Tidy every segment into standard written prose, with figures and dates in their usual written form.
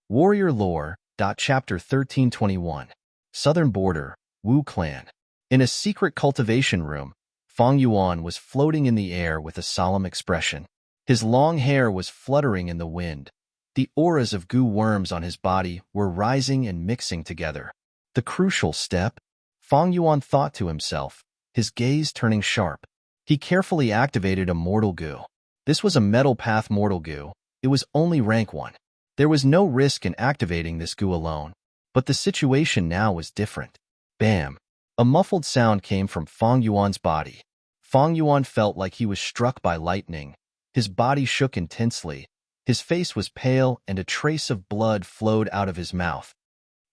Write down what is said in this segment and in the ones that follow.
Warrior Lore. Chapter 1321. Southern Border, Wu Clan. In a secret cultivation room, Fang Yuan was floating in the air with a solemn expression. His long hair was fluttering in the wind. The auras of goo worms on his body were rising and mixing together. The crucial step? Fang Yuan thought to himself, his gaze turning sharp. He carefully activated a mortal goo. This was a metal path mortal goo. It was only rank 1. There was no risk in activating this goo alone, but the situation now was different. Bam! A muffled sound came from Fang Yuan's body. Fang Yuan felt like he was struck by lightning. His body shook intensely. His face was pale and a trace of blood flowed out of his mouth.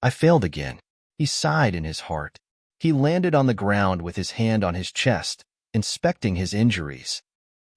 I failed again. He sighed in his heart. He landed on the ground with his hand on his chest, inspecting his injuries.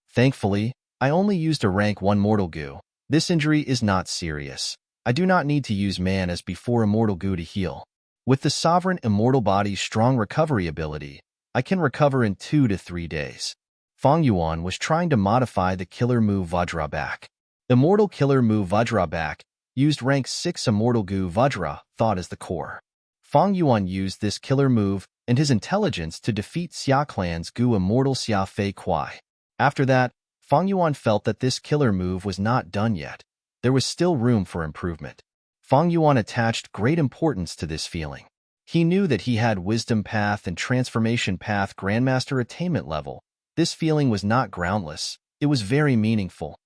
Thankfully, I only used a rank 1 mortal goo. This injury is not serious. I do not need to use man as before immortal goo to heal. With the sovereign immortal body's strong recovery ability, I can recover in 2 to 3 days. Fang Yuan was trying to modify the killer move Vajra back. Immortal killer move Vajra back used rank 6 immortal goo Vajra thought as the core. Fang Yuan used this killer move and his intelligence to defeat Xia Clan's goo immortal Xia Fei Kuai. After that, Fang Yuan felt that this killer move was not done yet. There was still room for improvement. Fang Yuan attached great importance to this feeling. He knew that he had Wisdom Path and Transformation Path Grandmaster attainment level. This feeling was not groundless. It was very meaningful.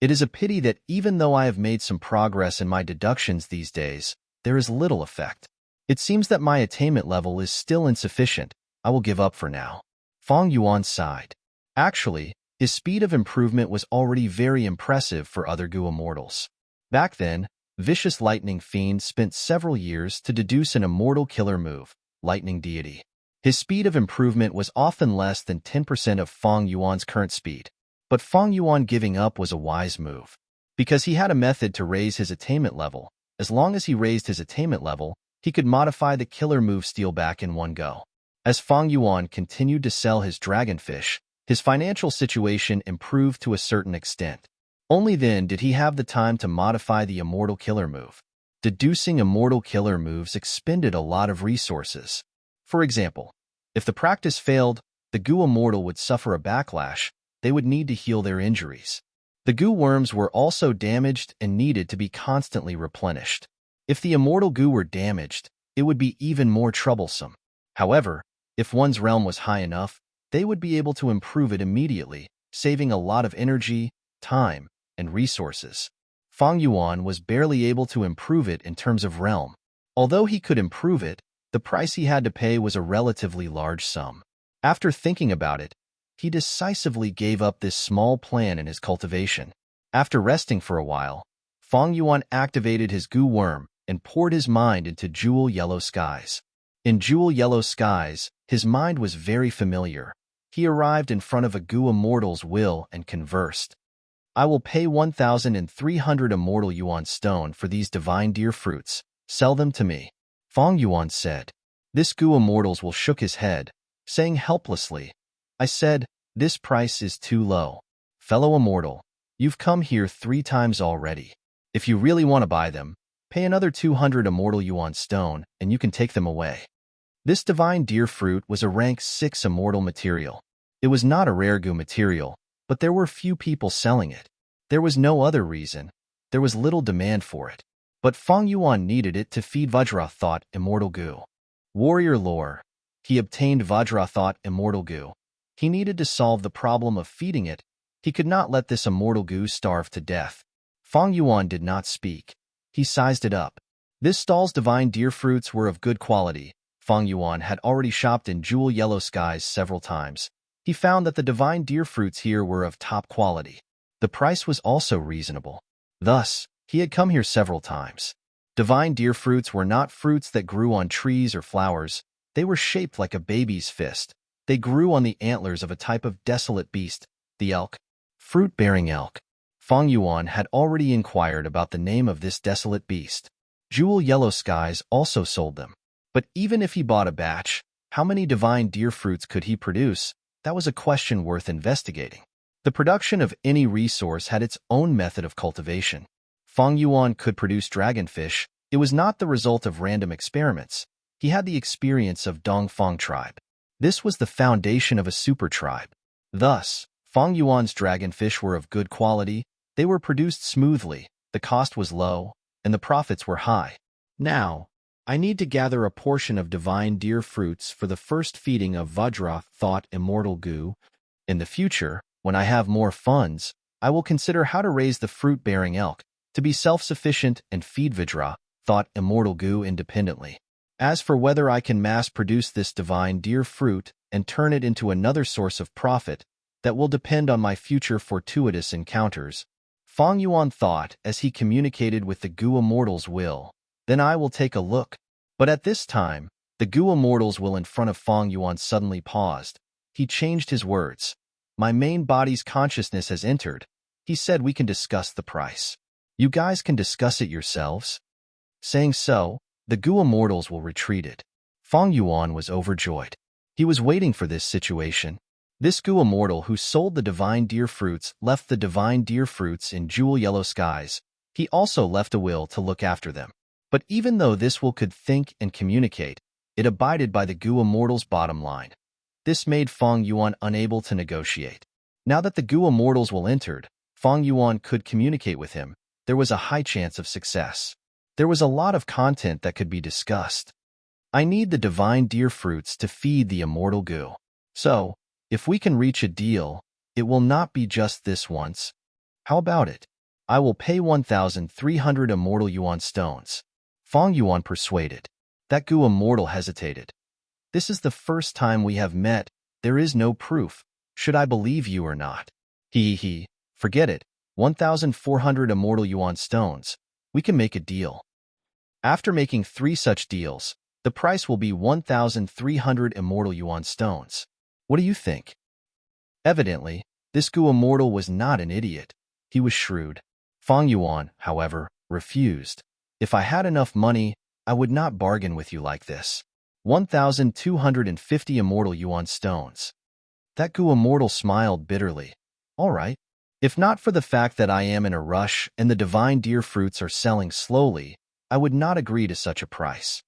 It is a pity that even though I have made some progress in my deductions these days, there is little effect. It seems that my attainment level is still insufficient. I will give up for now. Fang Yuan sighed. Actually, his speed of improvement was already very impressive for other goo immortals. Back then, Vicious Lightning Fiend spent several years to deduce an immortal killer move, Lightning Deity. His speed of improvement was often less than 10% of Fang Yuan's current speed. But Fang Yuan giving up was a wise move. Because he had a method to raise his attainment level. As long as he raised his attainment level, he could modify the killer move Steel back in one go. As Fang Yuan continued to sell his dragonfish, his financial situation improved to a certain extent. Only then did he have the time to modify the immortal killer move. Deducing immortal killer moves expended a lot of resources. For example, if the practice failed, the goo immortal would suffer a backlash. They would need to heal their injuries. The goo worms were also damaged and needed to be constantly replenished. If the immortal goo were damaged, it would be even more troublesome. However, if one's realm was high enough, they would be able to improve it immediately, saving a lot of energy, time, and resources. Fang Yuan was barely able to improve it in terms of realm. Although he could improve it, the price he had to pay was a relatively large sum. After thinking about it, he decisively gave up this small plan in his cultivation. After resting for a while, Fang Yuan activated his goo worm and poured his mind into Jewel Yellow Skies. In Jewel Yellow Skies, his mind was very familiar. He arrived in front of a goo immortal's will and conversed. I will pay 1,300 immortal yuan stone for these divine deer fruits. Sell them to me. Fang Yuan said. This goo immortals will shook his head, saying helplessly, I said, this price is too low. Fellow immortal, you've come here 3 times already. If you really want to buy them, pay another 200 immortal yuan stone and you can take them away. This divine deer fruit was a rank 6 immortal material. It was not a rare goo material, but there were few people selling it. There was no other reason. There was little demand for it. But Fang Yuan needed it to feed Vajra Thought Immortal Goo. Warrior Lore. He obtained Vajra Thought Immortal Goo. He needed to solve the problem of feeding it. He could not let this immortal goo starve to death. Fang Yuan did not speak. He sized it up. This stall's divine deer fruits were of good quality. Fang Yuan had already shopped in Jewel Yellow Skies several times. He found that the divine deer fruits here were of top quality. The price was also reasonable. Thus, he had come here several times. Divine deer fruits were not fruits that grew on trees or flowers. They were shaped like a baby's fist. They grew on the antlers of a type of desolate beast, the elk. Fruit-bearing elk. Fang Yuan had already inquired about the name of this desolate beast. Jewel Yellow Skies also sold them. But even if he bought a batch, how many divine deer fruits could he produce? That was a question worth investigating. The production of any resource had its own method of cultivation. Fang Yuan could produce dragonfish, it was not the result of random experiments. He had the experience of Dongfang tribe. This was the foundation of a super tribe. Thus, Fang Yuan's dragonfish were of good quality, they were produced smoothly, the cost was low, and the profits were high. Now, I need to gather a portion of divine deer fruits for the first feeding of Vajra thought immortal goo. In the future, when I have more funds, I will consider how to raise the fruit-bearing elk, to be self-sufficient and feed Vajra thought immortal goo independently. As for whether I can mass-produce this divine deer fruit and turn it into another source of profit, that will depend on my future fortuitous encounters. Fang Yuan thought as he communicated with the Goo Immortal's will. Then I will take a look. But at this time, the Goo Immortal's will in front of Fang Yuan suddenly paused. He changed his words. My main body's consciousness has entered. He said we can discuss the price. You guys can discuss it yourselves. Saying so, the Goo Immortals will retreated. Fang Yuan was overjoyed. He was waiting for this situation. This Goo Immortal who sold the divine deer fruits left the divine deer fruits in jewel yellow skies. He also left a will to look after them. But even though this will could think and communicate, it abided by the Goo Immortal's bottom line. This made Fang Yuan unable to negotiate. Now that the Goo Immortal's will entered, Fang Yuan could communicate with him. There was a high chance of success. There was a lot of content that could be discussed. I need the divine deer fruits to feed the immortal goo. So, if we can reach a deal, it will not be just this once. How about it? I will pay 1,300 immortal yuan stones. Fang Yuan persuaded. That Goo Immortal hesitated. This is the first time we have met. There is no proof. Should I believe you or not? Forget it. 1,400 immortal yuan stones. We can make a deal. After making 3 such deals, the price will be 1,300 immortal yuan stones. What do you think? Evidently, this Goo Immortal was not an idiot. He was shrewd. Fang Yuan, however, refused. If I had enough money, I would not bargain with you like this. 1,250 immortal yuan stones. That Goo Immortal smiled bitterly. All right. If not for the fact that I am in a rush and the divine deer fruits are selling slowly, I would not agree to such a price.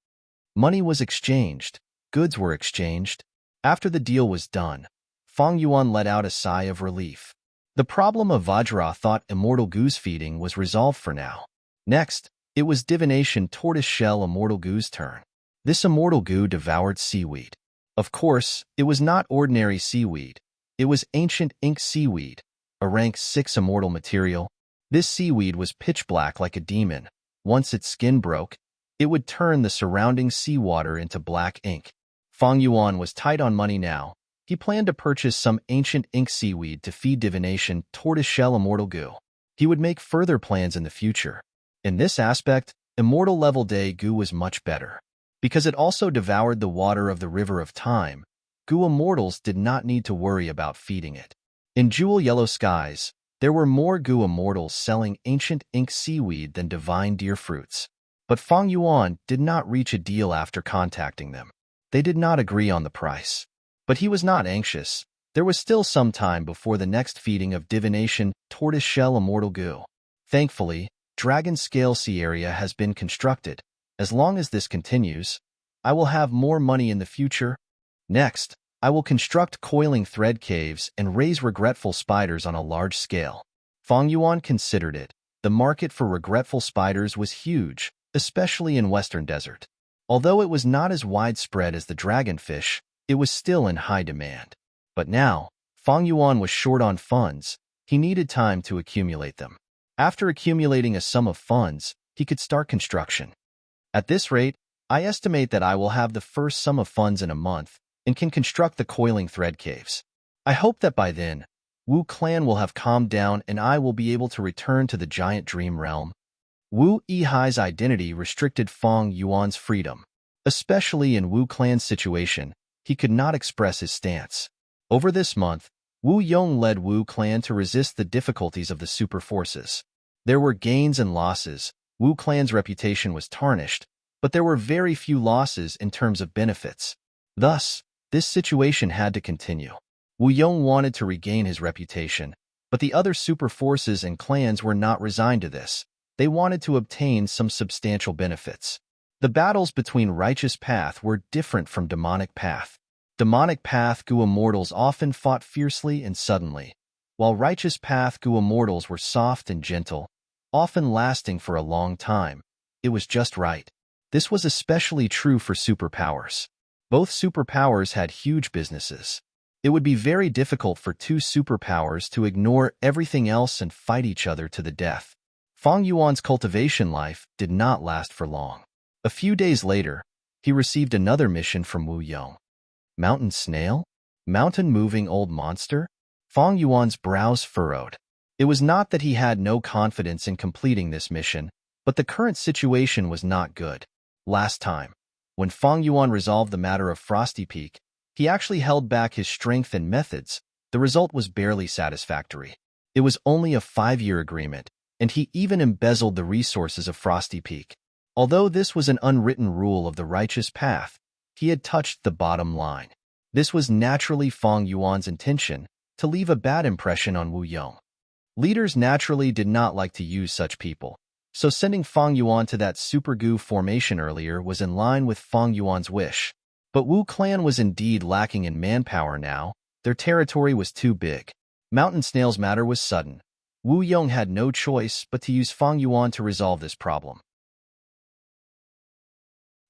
Money was exchanged. Goods were exchanged. After the deal was done, Fang Yuan let out a sigh of relief. The problem of Vajra thought immortal goose feeding was resolved for now. Next, it was divination tortoise-shell immortal goo's turn. This immortal goo devoured seaweed. Of course, it was not ordinary seaweed. It was ancient ink seaweed, a rank 6 immortal material. This seaweed was pitch black like a demon. Once its skin broke, it would turn the surrounding seawater into black ink. Fang Yuan was tight on money now. He planned to purchase some ancient ink seaweed to feed divination tortoise-shell immortal goo. He would make further plans in the future. In this aspect, immortal level day goo was much better. Because it also devoured the water of the river of time, Goo Immortals did not need to worry about feeding it. In jewel yellow skies, there were more Goo Immortals selling ancient ink seaweed than divine deer fruits. But Fang Yuan did not reach a deal after contacting them. They did not agree on the price. But he was not anxious. There was still some time before the next feeding of divination tortoise-shell immortal goo. Thankfully, Dragon Scale Sea area has been constructed. As long as this continues, I will have more money in the future. Next, I will construct coiling thread caves and raise regretful spiders on a large scale. Fang Yuan considered it. The market for regretful spiders was huge, especially in Western Desert. Although it was not as widespread as the dragonfish, it was still in high demand. But now, Fang Yuan was short on funds. He needed time to accumulate them. After accumulating a sum of funds, he could start construction. At this rate, I estimate that I will have the first sum of funds in a month and can construct the coiling thread caves. I hope that by then, Wu clan will have calmed down and I will be able to return to the giant dream realm. Wu Yihai's identity restricted Fang Yuan's freedom. Especially in Wu clan's situation, he could not express his stance. Over this month, Wu Yong led Wu clan to resist the difficulties of the super forces. There were gains and losses. Wu clan's reputation was tarnished, but there were very few losses in terms of benefits. Thus, this situation had to continue. Wu Yong wanted to regain his reputation, but the other super forces and clans were not resigned to this. They wanted to obtain some substantial benefits. The battles between righteous path were different from demonic path. Demonic path Gua mortals often fought fiercely and suddenly, while righteous path Gua mortals were soft and gentle, often lasting for a long time. It was just right. This was especially true for superpowers. Both superpowers had huge businesses. It would be very difficult for two superpowers to ignore everything else and fight each other to the death. Fang Yuan's cultivation life did not last for long. A few days later, he received another mission from Wu Yong. Mountain snail? Mountain-moving old monster? Fang Yuan's brows furrowed. It was not that he had no confidence in completing this mission, but the current situation was not good. Last time, when Fang Yuan resolved the matter of Frosty Peak, he actually held back his strength and methods. The result was barely satisfactory. It was only a 5-year agreement, and he even embezzled the resources of Frosty Peak. Although this was an unwritten rule of the righteous path, he had touched the bottom line. This was naturally Fang Yuan's intention, to leave a bad impression on Wu Yong. Leaders naturally did not like to use such people, so sending Fang Yuan to that super goo formation earlier was in line with Fang Yuan's wish. But Wu clan was indeed lacking in manpower now. Their territory was too big. Mountain Snail's matter was sudden. Wu Yong had no choice but to use Fang Yuan to resolve this problem.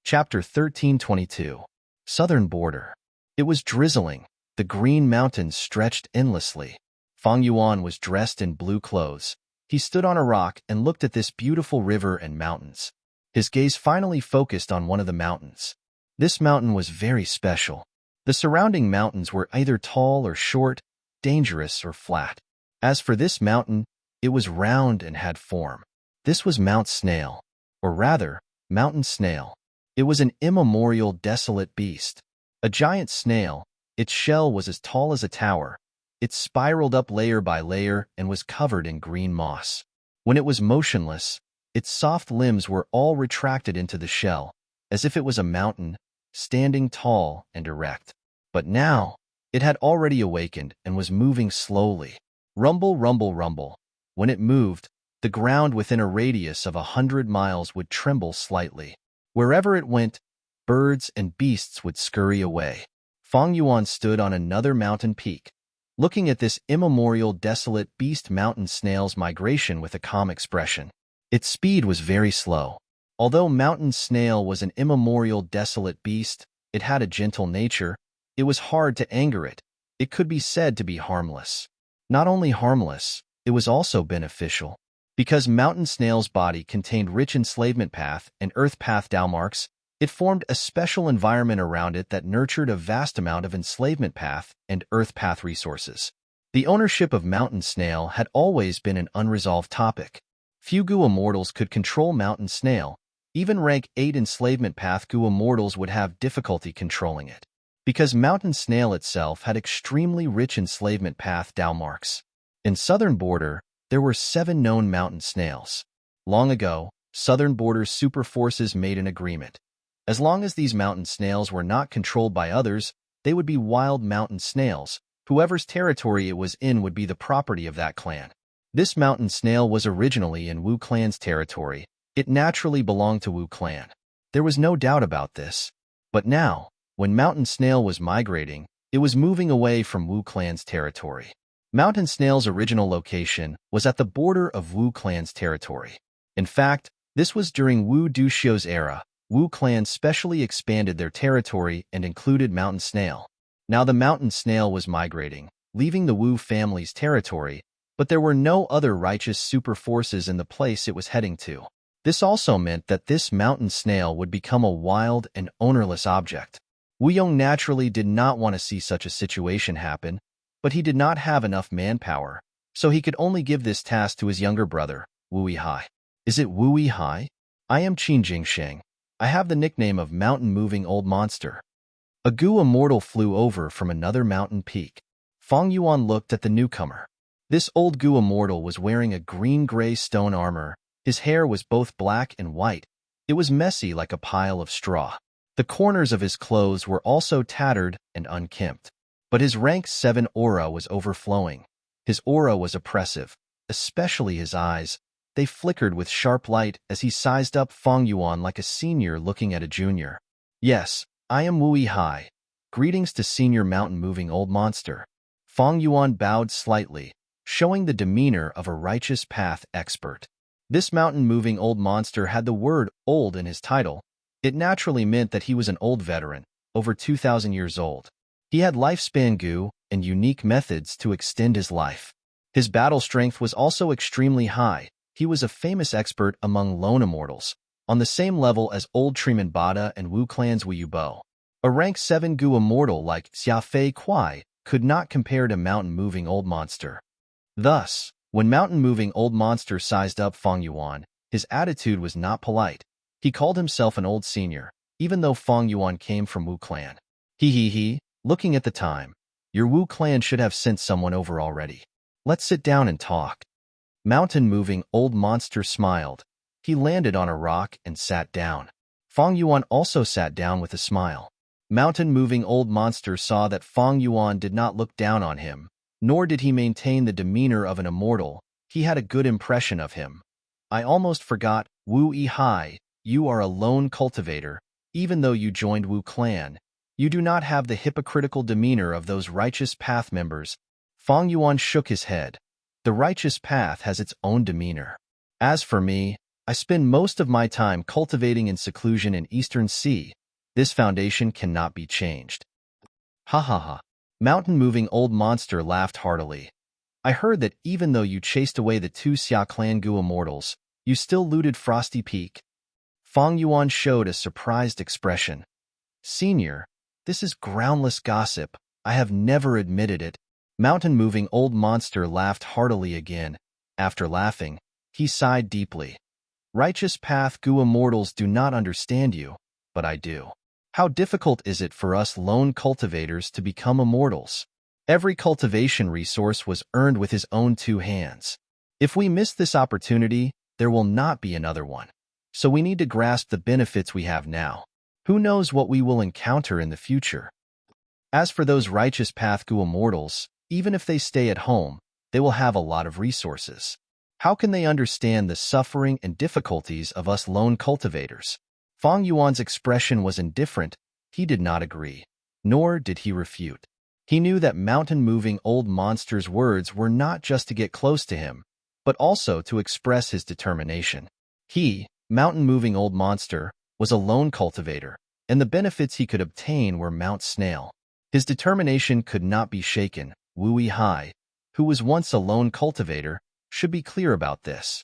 Chapter 1322. Southern Border. It was drizzling. The green mountains stretched endlessly. Fang Yuan was dressed in blue clothes. He stood on a rock and looked at this beautiful river and mountains. His gaze finally focused on one of the mountains. This mountain was very special. The surrounding mountains were either tall or short, dangerous or flat. As for this mountain, it was round and had form. This was Mount Snail, or rather, Mountain Snail. It was an immemorial, desolate beast. A giant snail, its shell was as tall as a tower. It spiraled up layer by layer and was covered in green moss. When it was motionless, its soft limbs were all retracted into the shell, as if it was a mountain, standing tall and erect. But now, it had already awakened and was moving slowly. Rumble, rumble, rumble. When it moved, the ground within a radius of 100 miles would tremble slightly. Wherever it went, birds and beasts would scurry away. Fang Yuan stood on another mountain peak, looking at this immemorial desolate beast Mountain Snail's migration with a calm expression. Its speed was very slow. Although Mountain Snail was an immemorial desolate beast, it had a gentle nature. It was hard to anger it. It could be said to be harmless. Not only harmless, it was also beneficial. Because Mountain Snail's body contained rich enslavement path and earth path Dalmarks, it formed a special environment around it that nurtured a vast amount of enslavement path and earth path resources. The ownership of Mountain Snail had always been an unresolved topic. Few Gua mortals could control Mountain Snail. Even rank 8 enslavement path Gua mortals would have difficulty controlling it. Because Mountain Snail itself had extremely rich enslavement path Dalmarks. In Southern Border, there were 7 known mountain snails. Long ago, Southern Border's super forces made an agreement. As long as these mountain snails were not controlled by others, they would be wild mountain snails. Whoever's territory it was in would be the property of that clan. This mountain snail was originally in Wu clan's territory. It naturally belonged to Wu clan. There was no doubt about this. But now, when Mountain Snail was migrating, it was moving away from Wu clan's territory. Mountain Snail's original location was at the border of Wu clan's territory. In fact, this was during Wu Duxiu's era. Wu clan specially expanded their territory and included Mountain Snail. Now the Mountain Snail was migrating, leaving the Wu family's territory, but there were no other righteous super forces in the place it was heading to. This also meant that this Mountain Snail would become a wild and ownerless object. Wu Yong naturally did not want to see such a situation happen, but he did not have enough manpower, so he could only give this task to his younger brother, Wu Yihai. Is it Wu Yihai? I am Qin Jingsheng. I have the nickname of mountain-moving old monster. A Gua mortal flew over from another mountain peak. Fang Yuan looked at the newcomer. This old Gua mortal was wearing a green-gray stone armor. His hair was both black and white. It was messy like a pile of straw. The corners of his clothes were also tattered and unkempt. But his rank 7 aura was overflowing. His aura was oppressive, especially his eyes. They flickered with sharp light as he sized up Fang Yuan like a senior looking at a junior. Yes, I am Wu Hai. Greetings to senior mountain-moving old monster. Fang Yuan bowed slightly, showing the demeanor of a righteous path expert. This mountain-moving old monster had the word old in his title. It naturally meant that he was an old veteran, over 2,000 years old. He had lifespan goo and unique methods to extend his life. His battle strength was also extremely high. He was a famous expert among lone immortals, on the same level as old Treeman Bada and Wu Clan's Wu Yubo. A rank 7 goo immortal like Xia Fei Kuai could not compare to mountain-moving old monster. Thus, when mountain-moving old monster sized up Fang Yuan, his attitude was not polite. He called himself an old senior, even though Fang Yuan came from Wu Clan. He, looking at the time, your Wu Clan should have sent someone over already. Let's sit down and talk. Mountain-moving old monster smiled. He landed on a rock and sat down. Fang Yuan also sat down with a smile. Mountain-moving old monster saw that Fang Yuan did not look down on him, nor did he maintain the demeanor of an immortal. He had a good impression of him. I almost forgot, Wu Hai, you are a lone cultivator. Even though you joined Wu Clan, you do not have the hypocritical demeanor of those righteous path members. Fang Yuan shook his head. The righteous path has its own demeanor. As for me, I spend most of my time cultivating in seclusion in Eastern Sea. This foundation cannot be changed. Ha ha ha. Mountain-moving old monster laughed heartily. I heard that even though you chased away the 2 Xia Clan Gu immortals, you still looted Frosty Peak. Fang Yuan showed a surprised expression. Senior, this is groundless gossip. I have never admitted it. Mountain-moving old monster laughed heartily again. After laughing, he sighed deeply. Righteous path Gu immortals do not understand you, but I do. How difficult is it for us lone cultivators to become immortals? Every cultivation resource was earned with his own 2 hands. If we miss this opportunity, there will not be another one. So we need to grasp the benefits we have now. Who knows what we will encounter in the future? As for those righteous path Gu immortals, even if they stay at home, they will have a lot of resources. How can they understand the suffering and difficulties of us lone cultivators? Fang Yuan's expression was indifferent. He did not agree, nor did he refute. He knew that mountain-moving old monster's words were not just to get close to him, but also to express his determination. He, mountain-moving old monster, was a lone cultivator, and the benefits he could obtain were Mount Snail. His determination could not be shaken. Wu Hai, who was once a lone cultivator, should be clear about this.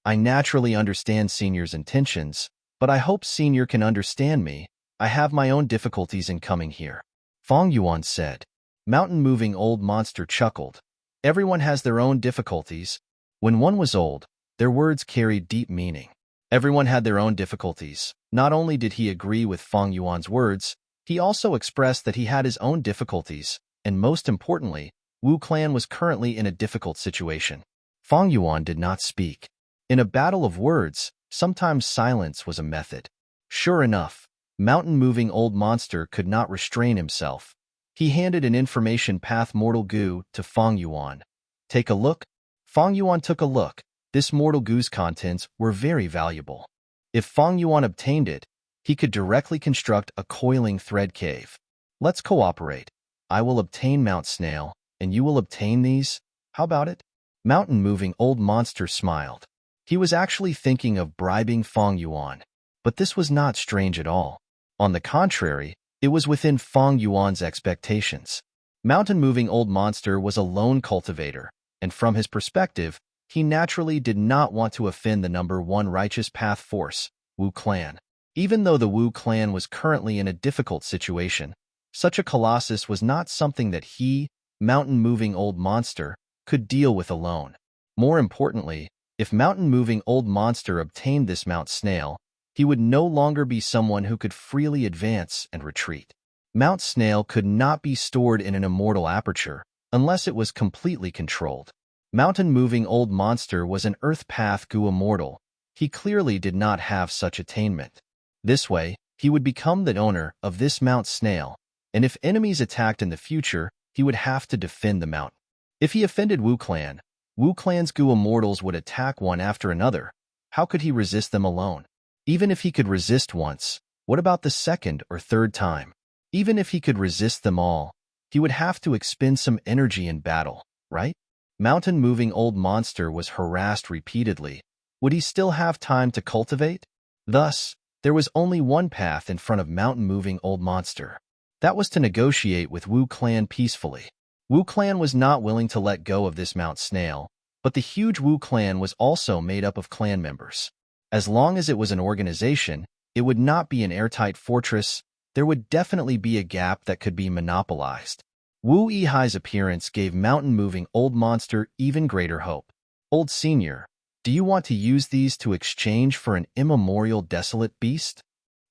I naturally understand Senior's intentions, but I hope Senior can understand me. I have my own difficulties in coming here. Fang Yuan said. Mountain-moving old monster chuckled. Everyone has their own difficulties. When one was old, their words carried deep meaning. Everyone had their own difficulties. Not only did he agree with Fang Yuan's words, he also expressed that he had his own difficulties, and most importantly, Wu Clan was currently in a difficult situation. Fang Yuan did not speak. In a battle of words, sometimes silence was a method. Sure enough, mountain-moving old monster could not restrain himself. He handed an information path mortal goo to Fang Yuan. Take a look. Fang Yuan took a look. This mortal goo's contents were very valuable. If Fang Yuan obtained it, he could directly construct a coiling thread cave. Let's cooperate. I will obtain Mount Snail, and you will obtain these. How about it? Mountain-moving old monster smiled. He was actually thinking of bribing Fang Yuan, but this was not strange at all. On the contrary, it was within Fang Yuan's expectations. Mountain-moving old monster was a lone cultivator, and from his perspective, he naturally did not want to offend the number 1 righteous path force, Wu Clan. Even though the Wu Clan was currently in a difficult situation, such a colossus was not something that he, mountain-moving old monster, could deal with alone. More importantly, if mountain-moving old monster obtained this Mount Snail, he would no longer be someone who could freely advance and retreat. Mount Snail could not be stored in an immortal aperture unless it was completely controlled. Mountain-moving old monster was an Earth Path Gu immortal. He clearly did not have such attainment. This way, he would become the owner of this Mount Snail, and if enemies attacked in the future, he would have to defend the mountain. If he offended Wu Clan, Wu Clan's Gu immortals would attack one after another. How could he resist them alone? Even if he could resist once, what about the second or third time? Even if he could resist them all, he would have to expend some energy in battle, right? Mountain-moving old monster was harassed repeatedly. Would he still have time to cultivate? Thus, there was only one path in front of mountain-moving old monster. That was to negotiate with Wu Clan peacefully. Wu Clan was not willing to let go of this Mount Snail, but the huge Wu Clan was also made up of clan members. As long as it was an organization, it would not be an airtight fortress. There would definitely be a gap that could be monopolized. Wu Yihai's appearance gave mountain-moving old monster even greater hope. Old Senior, do you want to use these to exchange for an immemorial desolate beast?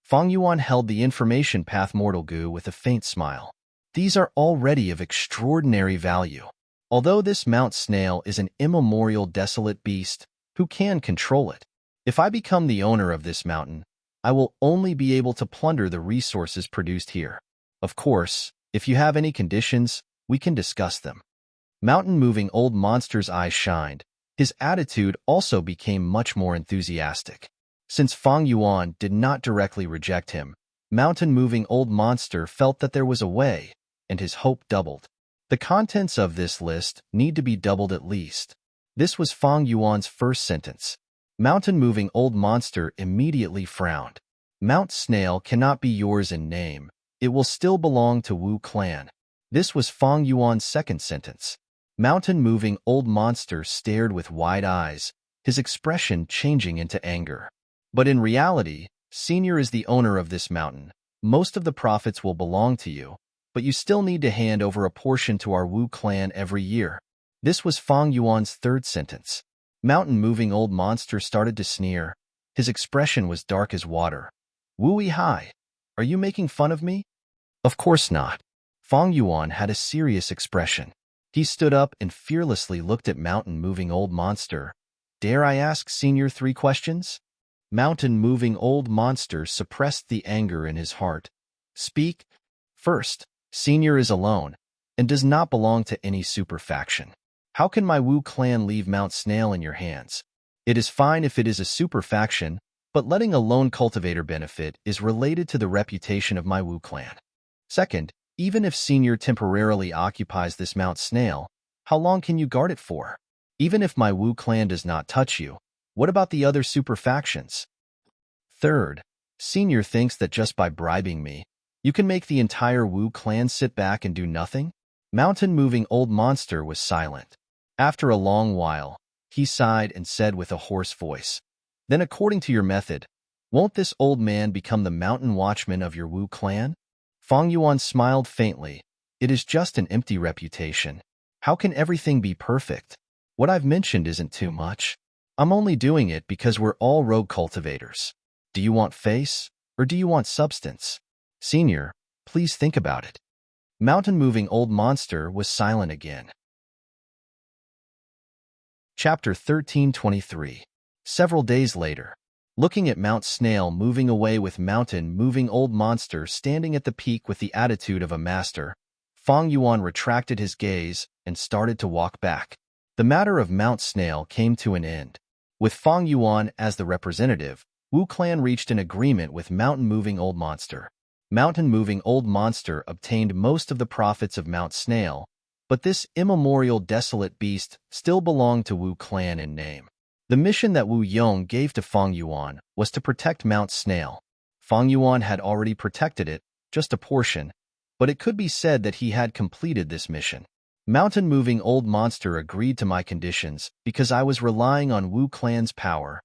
Fang Yuan held the information path Mortal Gu with a faint smile. These are already of extraordinary value. Although this Mount Snail is an immemorial desolate beast, who can control it? If I become the owner of this mountain, I will only be able to plunder the resources produced here. Of course, if you have any conditions, we can discuss them. Mountain-moving old monster's eyes shined. His attitude also became much more enthusiastic. Since Fang Yuan did not directly reject him, mountain-moving old monster felt that there was a way, and his hope doubled. The contents of this list need to be doubled at least. This was Fang Yuan's first sentence. Mountain-moving old monster immediately frowned. Mount Snail cannot be yours in name. It will still belong to Wu Clan. This was Fang Yuan's second sentence. Mountain-moving old monster stared with wide eyes, his expression changing into anger. But in reality, Senior is the owner of this mountain. Most of the profits will belong to you, but you still need to hand over a portion to our Wu Clan every year. This was Fang Yuan's third sentence. Mountain-moving old monster started to sneer. His expression was dark as water. Wu Yihai, are you making fun of me? Of course not. Fang Yuan had a serious expression. He stood up and fearlessly looked at mountain-moving old monster. Dare I ask Senior 3 questions? Mountain-moving old monster suppressed the anger in his heart. Speak. First, Senior is alone, and does not belong to any super faction. How can my Wu Clan leave Mount Snail in your hands? It is fine if it is a super faction, but letting a lone cultivator benefit is related to the reputation of my Wu Clan. Second, even if Senior temporarily occupies this Mount Snail, how long can you guard it for? Even if my Wu Clan does not touch you, what about the other super factions? Third, Senior thinks that just by bribing me, you can make the entire Wu Clan sit back and do nothing? Mountain-moving old monster was silent. After a long while, he sighed and said with a hoarse voice, Then according to your method, won't this old man become the mountain watchman of your Wu Clan? Fang Yuan smiled faintly. It is just an empty reputation. How can everything be perfect? What I've mentioned isn't too much. I'm only doing it because we're all rogue cultivators. Do you want face, or do you want substance? Senior, please think about it. Mountain-moving old monster was silent again. Chapter 1323. Several days later. Looking at Mount Snail moving away with mountain-moving old monster standing at the peak with the attitude of a master, Fang Yuan retracted his gaze and started to walk back. The matter of Mount Snail came to an end. With Fang Yuan as the representative, Wu Clan reached an agreement with mountain-moving old monster. Mountain-moving old monster obtained most of the profits of Mount Snail, but this immemorial desolate beast still belonged to Wu Clan in name. The mission that Wu Yong gave to Fang Yuan was to protect Mount Snail. Fang Yuan had already protected it, just a portion, but it could be said that he had completed this mission. Mountain-moving old monster agreed to my conditions because I was relying on Wu Clan's power.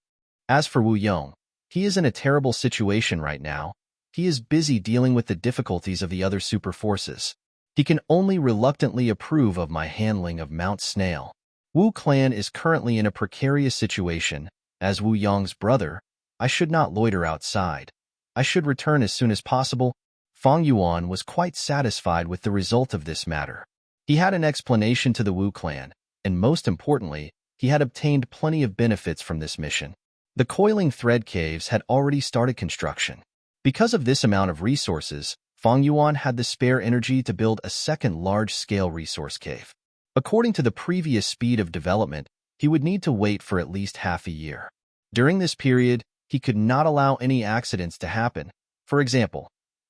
As for Wu Yong, he is in a terrible situation right now. He is busy dealing with the difficulties of the other super forces. He can only reluctantly approve of my handling of Mount Snail. Wu Clan is currently in a precarious situation. As Wu Yong's brother, I should not loiter outside. I should return as soon as possible. Fang Yuan was quite satisfied with the result of this matter. He had an explanation to the Wu Clan, and most importantly, he had obtained plenty of benefits from this mission. The coiling thread caves had already started construction. Because of this amount of resources, Fang Yuan had the spare energy to build a second large-scale resource cave. According to the previous speed of development, he would need to wait for at least half a year. During this period, he could not allow any accidents to happen. For example,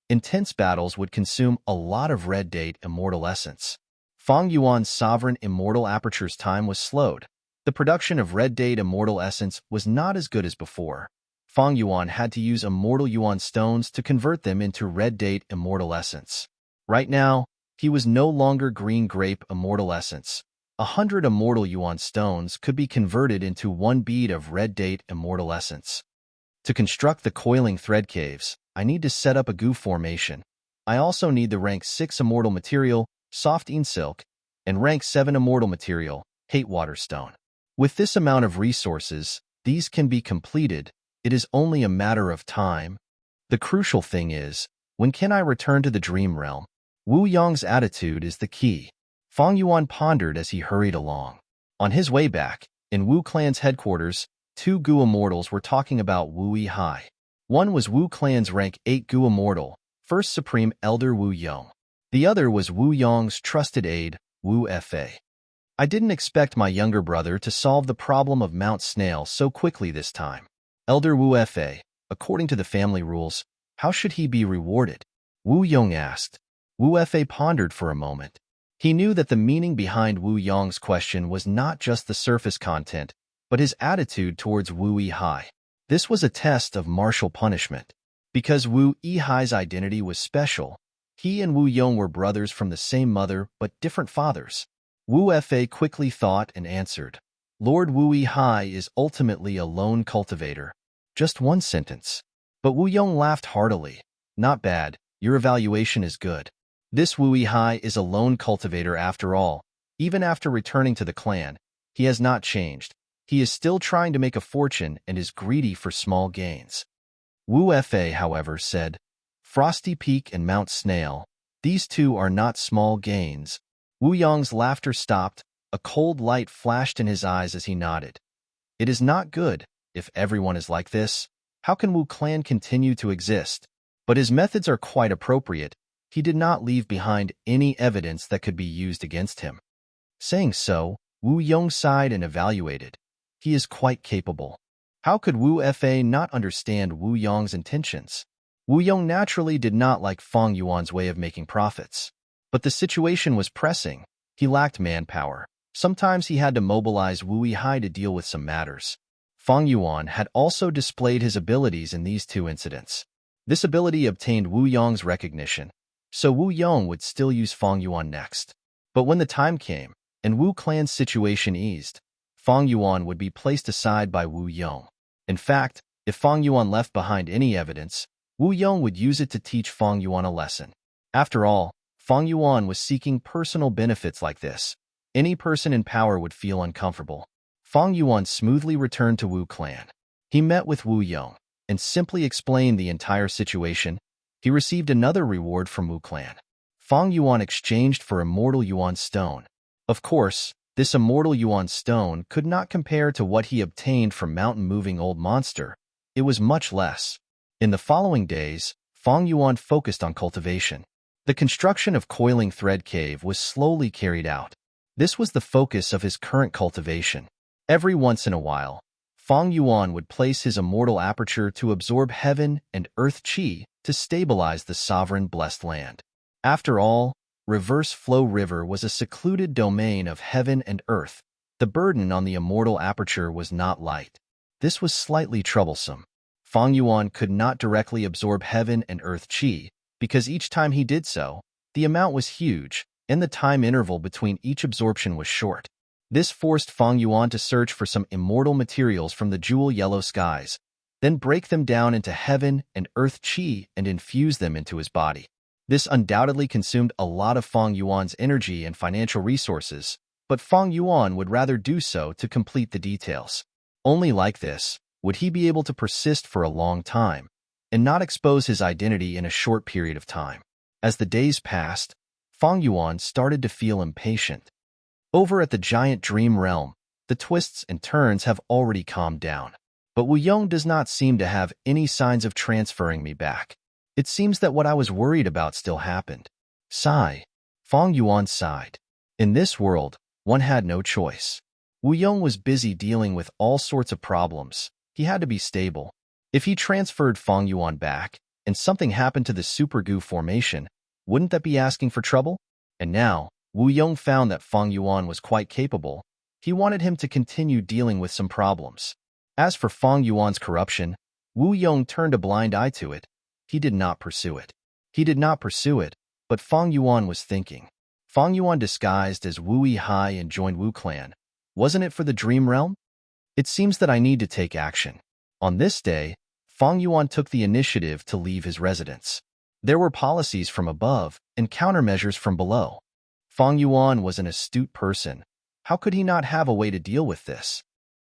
intense battles would consume a lot of red date immortal essence. Fang Yuan's sovereign immortal aperture's time was slowed. The production of red date immortal essence was not as good as before. Fang Yuan had to use immortal yuan stones to convert them into red date immortal essence. Right now, he was no longer green grape immortal essence. 100 immortal yuan stones could be converted into 1 bead of red date immortal essence. To construct the coiling thread caves, I need to set up a goo formation. I also need the rank 6 immortal material, soft silk, and rank 7 immortal material, hate water stone. With this amount of resources, these can be completed. It is only a matter of time. The crucial thing is, when can I return to the dream realm? Wu Yong's attitude is the key. Fang Yuan pondered as he hurried along. On his way back, in Wu Clan's headquarters, 2 Gu Immortals were talking about Wu Yihai. One was Wu Clan's rank 8 Gu Immortal, First Supreme Elder Wu Yong. The other was Wu Yong's trusted aide, Wu Fa. I didn't expect my younger brother to solve the problem of Mount Snail so quickly this time. Elder Wu Fa, according to the family rules, how should he be rewarded? Wu Yong asked. Wu Fa pondered for a moment. He knew that the meaning behind Wu Yong's question was not just the surface content, but his attitude towards Wu Yihai. This was a test of martial punishment. Because Wu Yihai's identity was special, he and Wu Yong were brothers from the same mother but different fathers. Wu Fa quickly thought and answered, Lord Wu Yihai is ultimately a lone cultivator. Just one sentence. But Wu Yong laughed heartily. Not bad, your evaluation is good. This Wu Yihai is a lone cultivator after all. Even after returning to the clan, he has not changed. He is still trying to make a fortune and is greedy for small gains. Wu Fa, however, said, Frosty Peak and Mount Snail, these two are not small gains. Wu Yong's laughter stopped. A cold light flashed in his eyes as he nodded. It is not good. If everyone is like this, how can Wu Clan continue to exist? But his methods are quite appropriate. He did not leave behind any evidence that could be used against him. Saying so, Wu Yong sighed and evaluated. He is quite capable. How could Wu Fa not understand Wu Yong's intentions? Wu Yong naturally did not like Fang Yuan's way of making profits. But the situation was pressing. He lacked manpower. Sometimes he had to mobilize Wu Yihai to deal with some matters. Fang Yuan had also displayed his abilities in these 2 incidents. This ability obtained Wu Yong's recognition, so Wu Yong would still use Fang Yuan next. But when the time came, and Wu Clan's situation eased, Fang Yuan would be placed aside by Wu Yong. In fact, if Fang Yuan left behind any evidence, Wu Yong would use it to teach Fang Yuan a lesson. After all, Fang Yuan was seeking personal benefits like this. Any person in power would feel uncomfortable. Fang Yuan smoothly returned to Wu Clan. He met with Wu Yong and simply explained the entire situation. He received another reward from Wu Clan. Fang Yuan exchanged for immortal yuan stone. Of course, this immortal yuan stone could not compare to what he obtained from mountain-moving old monster. It was much less. In the following days, Fang Yuan focused on cultivation. The construction of Coiling Thread Cave was slowly carried out. This was the focus of his current cultivation. Every once in a while, Fang Yuan would place his immortal aperture to absorb heaven and earth qi to stabilize the sovereign blessed land. After all, Reverse Flow River was a secluded domain of heaven and earth. The burden on the immortal aperture was not light. This was slightly troublesome. Fang Yuan could not directly absorb heaven and earth qi, because each time he did so, the amount was huge, and the time interval between each absorption was short. This forced Fang Yuan to search for some immortal materials from the jewel yellow skies, then break them down into heaven and earth qi and infuse them into his body. This undoubtedly consumed a lot of Fang Yuan's energy and financial resources, but Fang Yuan would rather do so to complete the details. Only like this would he be able to persist for a long time and not expose his identity in a short period of time. As the days passed, Fang Yuan started to feel impatient. Over at the giant dream realm, the twists and turns have already calmed down. But Wu Yong does not seem to have any signs of transferring me back. It seems that what I was worried about still happened. Sigh. Fang Yuan sighed. In this world, One had no choice. Wu Yong was busy dealing with all sorts of problems. He had to be stable. If he transferred Fang Yuan back, and something happened to the super goo formation, wouldn't that be asking for trouble? And now, Wu Yong found that Fang Yuan was quite capable. He wanted him to continue dealing with some problems. As for Fang Yuan's corruption, Wu Yong turned a blind eye to it. He did not pursue it. He did not pursue it, but Fang Yuan was thinking. Fang Yuan disguised as Wu Yihai and joined Wu clan. Wasn't it for the dream realm? It seems that I need to take action. On this day, Fang Yuan took the initiative to leave his residence. There were policies from above and countermeasures from below. Fang Yuan was an astute person. How could he not have a way to deal with this?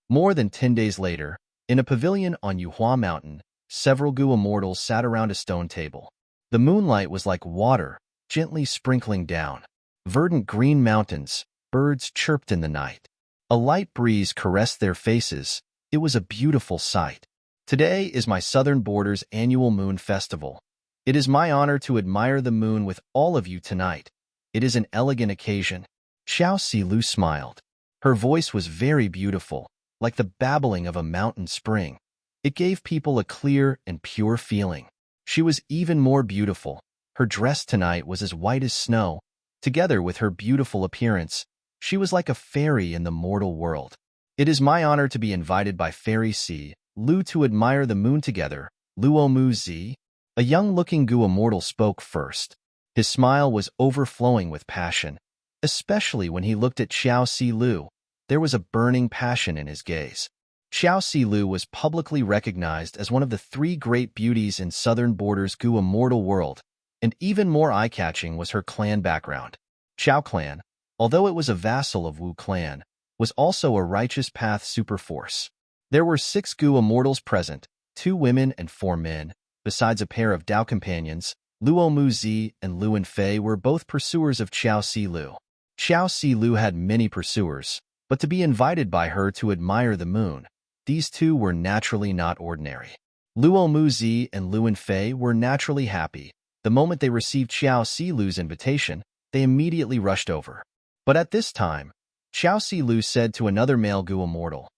More than 10 days later, in a pavilion on Yuhua Mountain, several Gu immortals sat around a stone table. The moonlight was like water, gently sprinkling down. Verdant green mountains, birds chirped in the night. A light breeze caressed their faces. It was a beautiful sight. Today is my Southern Border's annual moon festival. It is my honor to admire the moon with all of you tonight. It is an elegant occasion. Xiao Silu smiled. Her voice was very beautiful, like the babbling of a mountain spring. It gave people a clear and pure feeling. She was even more beautiful. Her dress tonight was as white as snow. Together with her beautiful appearance, she was like a fairy in the mortal world. It is my honor to be invited by Fairy Si Lu to admire the moon together. Luo Mu Zi, a young-looking Gu immortal, spoke first. His smile was overflowing with passion, especially when he looked at Xiao Si Lu. There was a burning passion in his gaze. Xiao Si Lu was publicly recognized as one of the 3 great beauties in Southern Border's Gu immortal world, and even more eye-catching was her clan background. Xiao clan, although it was a vassal of Wu clan, was also a righteous path superforce. There were 6 Gu immortals present, 2 women and 4 men, besides a pair of Dao companions. Luo Mu Zi and Luan Fei were both pursuers of Xiao Si Lu. Xiao Si Lu had many pursuers, but to be invited by her to admire the moon, these 2 were naturally not ordinary. Luo Mu Zi and Luan Fei were naturally happy. The moment they received Xiao Si Lu's invitation, they immediately rushed over. But at this time, Xiao Si Lu said to another male Gu immortal,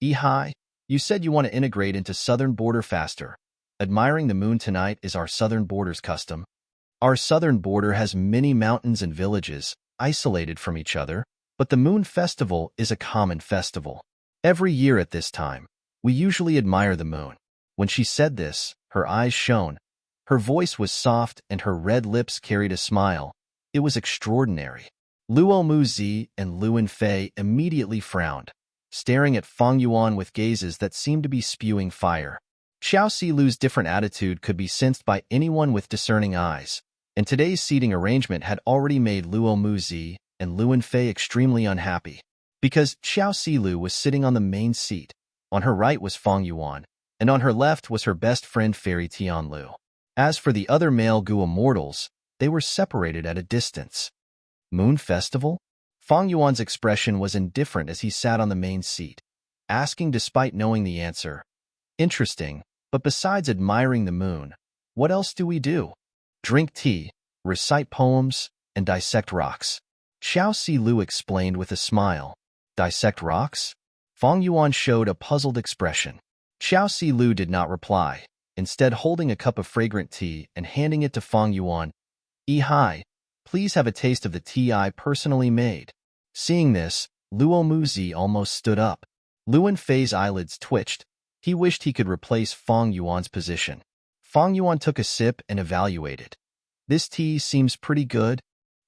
"Yihai, you said you want to integrate into Southern Border faster. Admiring the moon tonight is our Southern Border's custom. Our Southern Border has many mountains and villages, isolated from each other, but the Moon Festival is a common festival. Every year at this time, we usually admire the moon." When she said this, her eyes shone. Her voice was soft and her red lips carried a smile. It was extraordinary. Luo Mu Zi and Luan Fei immediately frowned, staring at Fang Yuan with gazes that seemed to be spewing fire. Xiao Si Lu's different attitude could be sensed by anyone with discerning eyes, and today's seating arrangement had already made Luo Mu Zi and Luan Fei extremely unhappy. Because Xiao Si Lu was sitting on the main seat, on her right was Fang Yuan, and on her left was her best friend Fairy Tianlu. As for the other male Gu immortals, they were separated at a distance. Moon Festival? Fang Yuan's expression was indifferent as he sat on the main seat, asking despite knowing the answer. Interesting, but besides admiring the moon, what else do we do? Drink tea, recite poems, and dissect rocks. Xiao Si Lu explained with a smile. Dissect rocks? Fang Yuan showed a puzzled expression. Xiao Si Lu did not reply, instead holding a cup of fragrant tea and handing it to Fang Yuan. "Yihai, please have a taste of the tea I personally made." Seeing this, Luo Mu Zi almost stood up. Luan Fei's eyelids twitched. He wished he could replace Fang Yuan's position. Fang Yuan took a sip and evaluated. "This tea seems pretty good."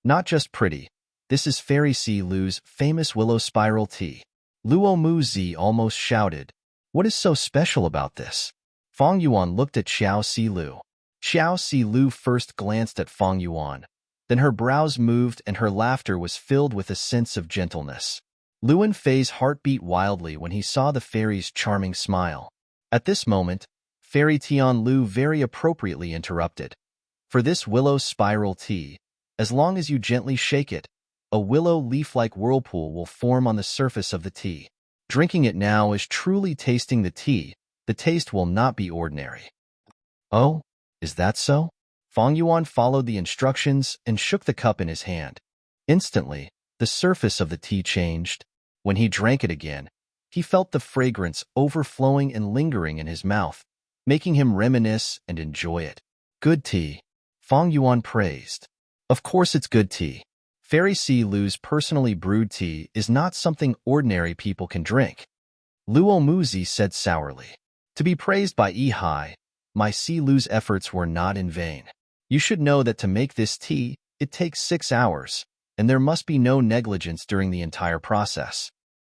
"Not just pretty. This is Fairy Si Lu's famous willow spiral tea." Luo Mu Zi almost shouted. "What is so special about this?" Fang Yuan looked at Xiao Si Lu. Xiao Si Lu first glanced at Fang Yuan. Then her brows moved and her laughter was filled with a sense of gentleness. Luan Fei's heart beat wildly when he saw the fairy's charming smile. At this moment, Fairy Tianlu very appropriately interrupted. "For this willow spiral tea, as long as you gently shake it, a willow leaf-like whirlpool will form on the surface of the tea. Drinking it now is truly tasting the tea. The taste will not be ordinary." "Oh, is that so?" Fang Yuan followed the instructions and shook the cup in his hand. Instantly, The surface of the tea changed. When he drank it again, he felt the fragrance overflowing and lingering in his mouth, making him reminisce and enjoy it. Good tea, Fang Yuan praised. Of course it's good tea. Fairy Si Lu's personally brewed tea is not something ordinary people can drink. Luo Muzi said sourly. To be praised by Hai, my Si Lu's efforts were not in vain. You should know that to make this tea, it takes 6 hours, and there must be no negligence during the entire process.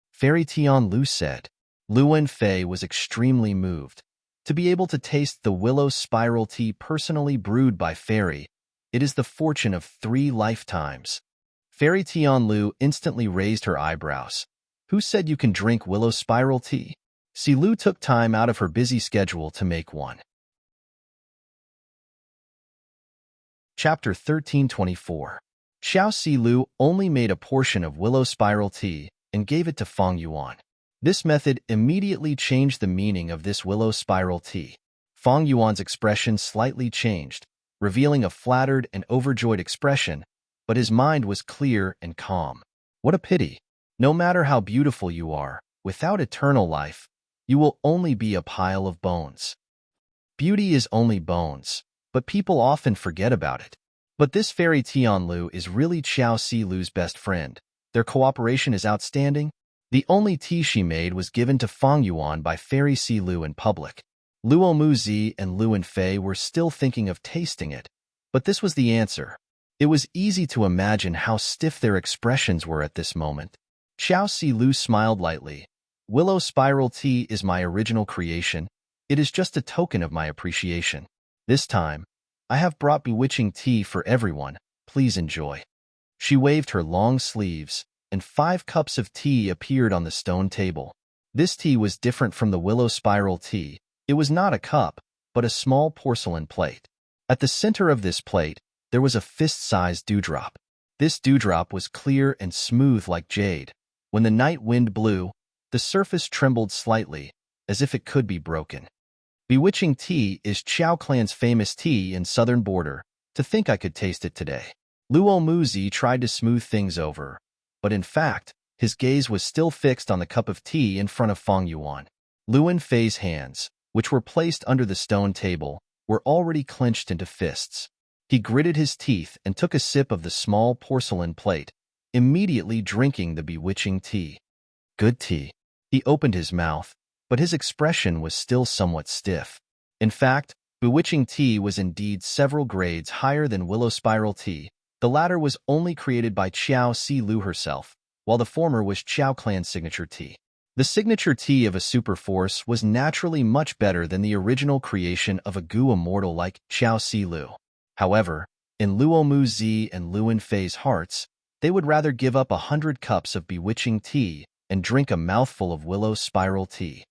Fairy Tian Lu said. Lu Wenfei was extremely moved. To be able to taste the willow spiral tea personally brewed by Fairy, it is the fortune of 3 lifetimes. Fairy Tian Lu instantly raised her eyebrows. Who said you can drink willow spiral tea? Si Lu took time out of her busy schedule to make one. Chapter 1324. Xiao Si Lu only made a portion of willow spiral tea and gave it to Fang Yuan. This method immediately changed the meaning of this willow spiral tea. Fang Yuan's expression slightly changed, revealing a flattered and overjoyed expression, but his mind was clear and calm. What a pity! No matter how beautiful you are, without eternal life, you will only be a pile of bones. Beauty is only bones, but people often forget about it. But this Fairy Tian Lu is really Xiao Si Lu's best friend. Their cooperation is outstanding. The only tea she made was given to Fang Yuan by Fairy Si Lu in public. Luo Muzi and Lu Wenfei were still thinking of tasting it, but this was the answer. It was easy to imagine how stiff their expressions were at this moment. Xiao Si Lu smiled lightly. Willow spiral tea is my original creation. It is just a token of my appreciation. This time, I have brought bewitching tea for everyone. Please enjoy. She waved her long sleeves, and 5 cups of tea appeared on the stone table. This tea was different from the willow spiral tea. It was not a cup, but a small porcelain plate. At the center of this plate, there was a fist-sized dewdrop. This dewdrop was clear and smooth like jade. When the night wind blew, the surface trembled slightly, as if it could be broken. Bewitching tea is Chao Clan's famous tea in southern border. To think I could taste it today. Luo Muzi tried to smooth things over, but in fact, his gaze was still fixed on the cup of tea in front of Fang Yuan. Lu Wenfei's hands, which were placed under the stone table, were already clenched into fists. He gritted his teeth and took a sip of the small porcelain plate, immediately drinking the bewitching tea. Good tea. He opened his mouth, but his expression was still somewhat stiff. In fact, bewitching tea was indeed several grades higher than willow spiral tea. The latter was only created by Xiao Si Lu herself, while the former was Chao Clan's signature tea. The signature tea of a superforce was naturally much better than the original creation of a Gu immortal like Xiao Si Lu. However, in Luo Muzi and Lu Wenfei's hearts, they would rather give up 100 cups of bewitching tea and drink a mouthful of willow spiral tea.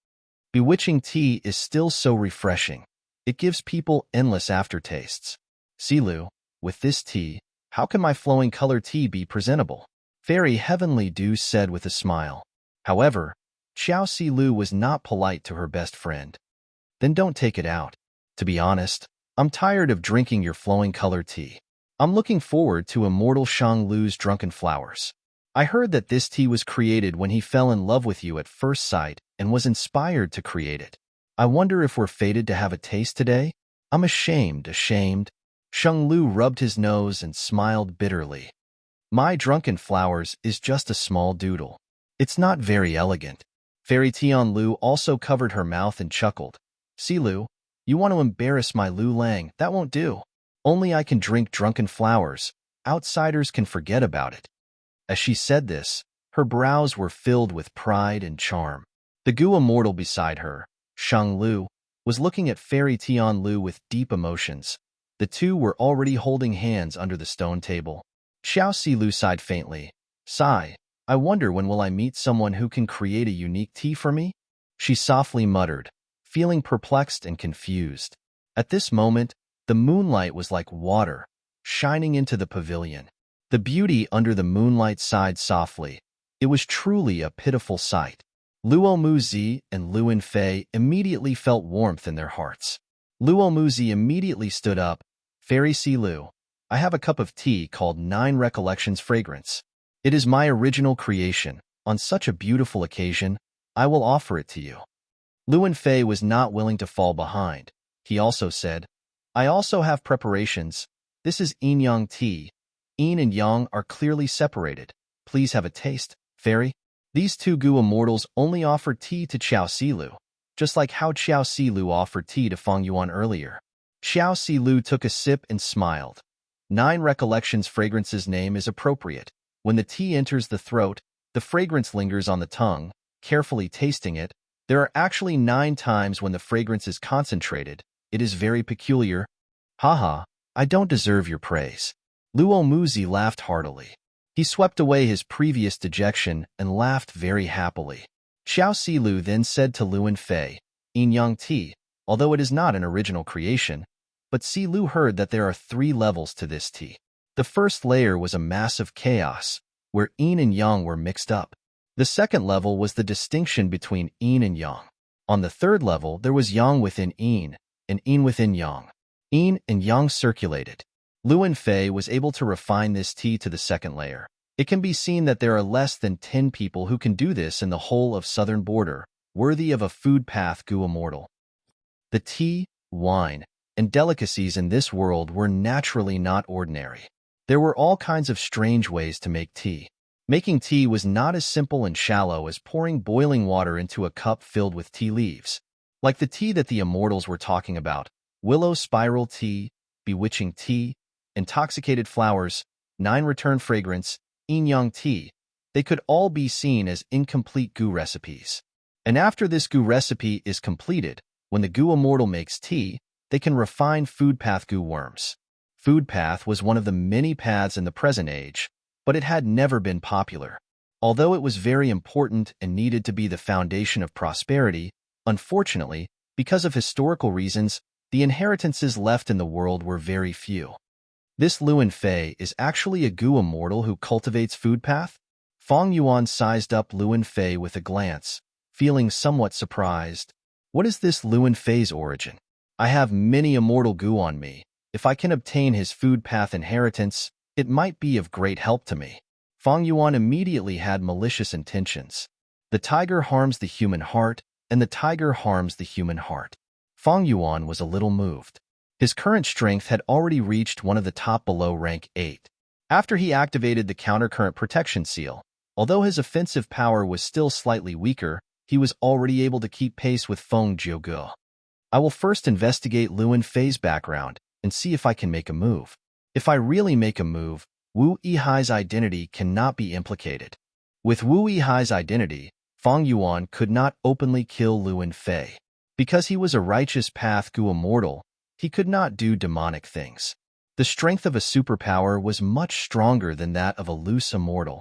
Bewitching tea is still so refreshing. It gives people endless aftertastes. Si Lu, with this tea, how can my flowing color tea be presentable? Fairy Heavenly Dew said with a smile. However, Xiao Si Lu was not polite to her best friend. Then don't take it out. To be honest, I'm tired of drinking your flowing color tea. I'm looking forward to Immortal Shang Lu's Drunken Flowers. I heard that this tea was created when he fell in love with you at first sight and was inspired to create it. I wonder if we're fated to have a taste today? I'm ashamed. Shang Lu rubbed his nose and smiled bitterly. My Drunken Flowers is just a small doodle. It's not very elegant. Fairy Tian Lu also covered her mouth and chuckled. Si Lu, you want to embarrass my Lu Lang, that won't do. Only I can drink Drunken Flowers. Outsiders can forget about it. As she said this, her brows were filled with pride and charm. The Gu immortal beside her, Shang Lu, was looking at Fairy Tian Lu with deep emotions. The two were already holding hands under the stone table. Xiao Si Lu sighed faintly. Sigh, I wonder when will I meet someone who can create a unique tea for me? She softly muttered, feeling perplexed and confused. At this moment, the moonlight was like water, shining into the pavilion. The beauty under the moonlight sighed softly. It was truly a pitiful sight. Luo Muzi and Lu Wenfei immediately felt warmth in their hearts. Luo Muzi immediately stood up. Fairy Si Lu, I have a cup of tea called 9 Recollections Fragrance. It is my original creation. On such a beautiful occasion, I will offer it to you. Luan Fei was not willing to fall behind. He also said, I also have preparations. This is yin yang tea. Yin and yang are clearly separated. Please have a taste, fairy. These two Gu immortals only offered tea to Xiao Silu, just like how Xiao Silu offered tea to Feng Yuan earlier. Xiao Silu took a sip and smiled. 9 recollections fragrance's name is appropriate. When the tea enters the throat, the fragrance lingers on the tongue, carefully tasting it. There are actually 9 times when the fragrance is concentrated. It is very peculiar. Haha, I don't deserve your praise. Luo Muzi laughed heartily. He swept away his previous dejection and laughed very happily. Xiao Silu then said to Luan Fei, Yin Yang tea, although it is not an original creation, but Silu heard that there are 3 levels to this tea. The first layer was a massive chaos, where yin and yang were mixed up. The second level was the distinction between yin and yang. On the third level, there was yang within yin, and yin within yang. Yin and yang circulated. Luan Fei was able to refine this tea to the second layer. It can be seen that there are less than 10 people who can do this in the whole of southern border, worthy of a food path Gu immortal. The tea, wine, and delicacies in this world were naturally not ordinary. There were all kinds of strange ways to make tea. Making tea was not as simple and shallow as pouring boiling water into a cup filled with tea leaves. Like the tea that the immortals were talking about, willow spiral tea, bewitching tea, intoxicated flowers, 9 return fragrance, yin yang tea, they could all be seen as incomplete Gu recipes. And after this Gu recipe is completed, when the Gu immortal makes tea, they can refine food path Gu worms. Food path was one of the many paths in the present age, but it had never been popular. Although it was very important and needed to be the foundation of prosperity, unfortunately, because of historical reasons, the inheritances left in the world were very few. This Luan Fei is actually a Gu immortal who cultivates food path? Feng Yuan sized up Luan Fei with a glance, feeling somewhat surprised. What is this Luan Fei's origin? I have many immortal Gu on me. If I can obtain his food path inheritance, it might be of great help to me. Feng Yuan immediately had malicious intentions. The tiger harms the human heart, and the tiger harms the human heart. Feng Yuan was a little moved. His current strength had already reached one of the top below rank 8. After he activated the countercurrent protection seal, although his offensive power was still slightly weaker, he was already able to keep pace with Feng Jiuge. I will first investigate Luan Fei's background and see if I can make a move. If I really make a move, Wu Yihai's identity cannot be implicated. With Wu Yihai's identity, Feng Yuan could not openly kill Luan Fei. Because he was a righteous path Gu immortal, he could not do demonic things. The strength of a superpower was much stronger than that of a loose immortal.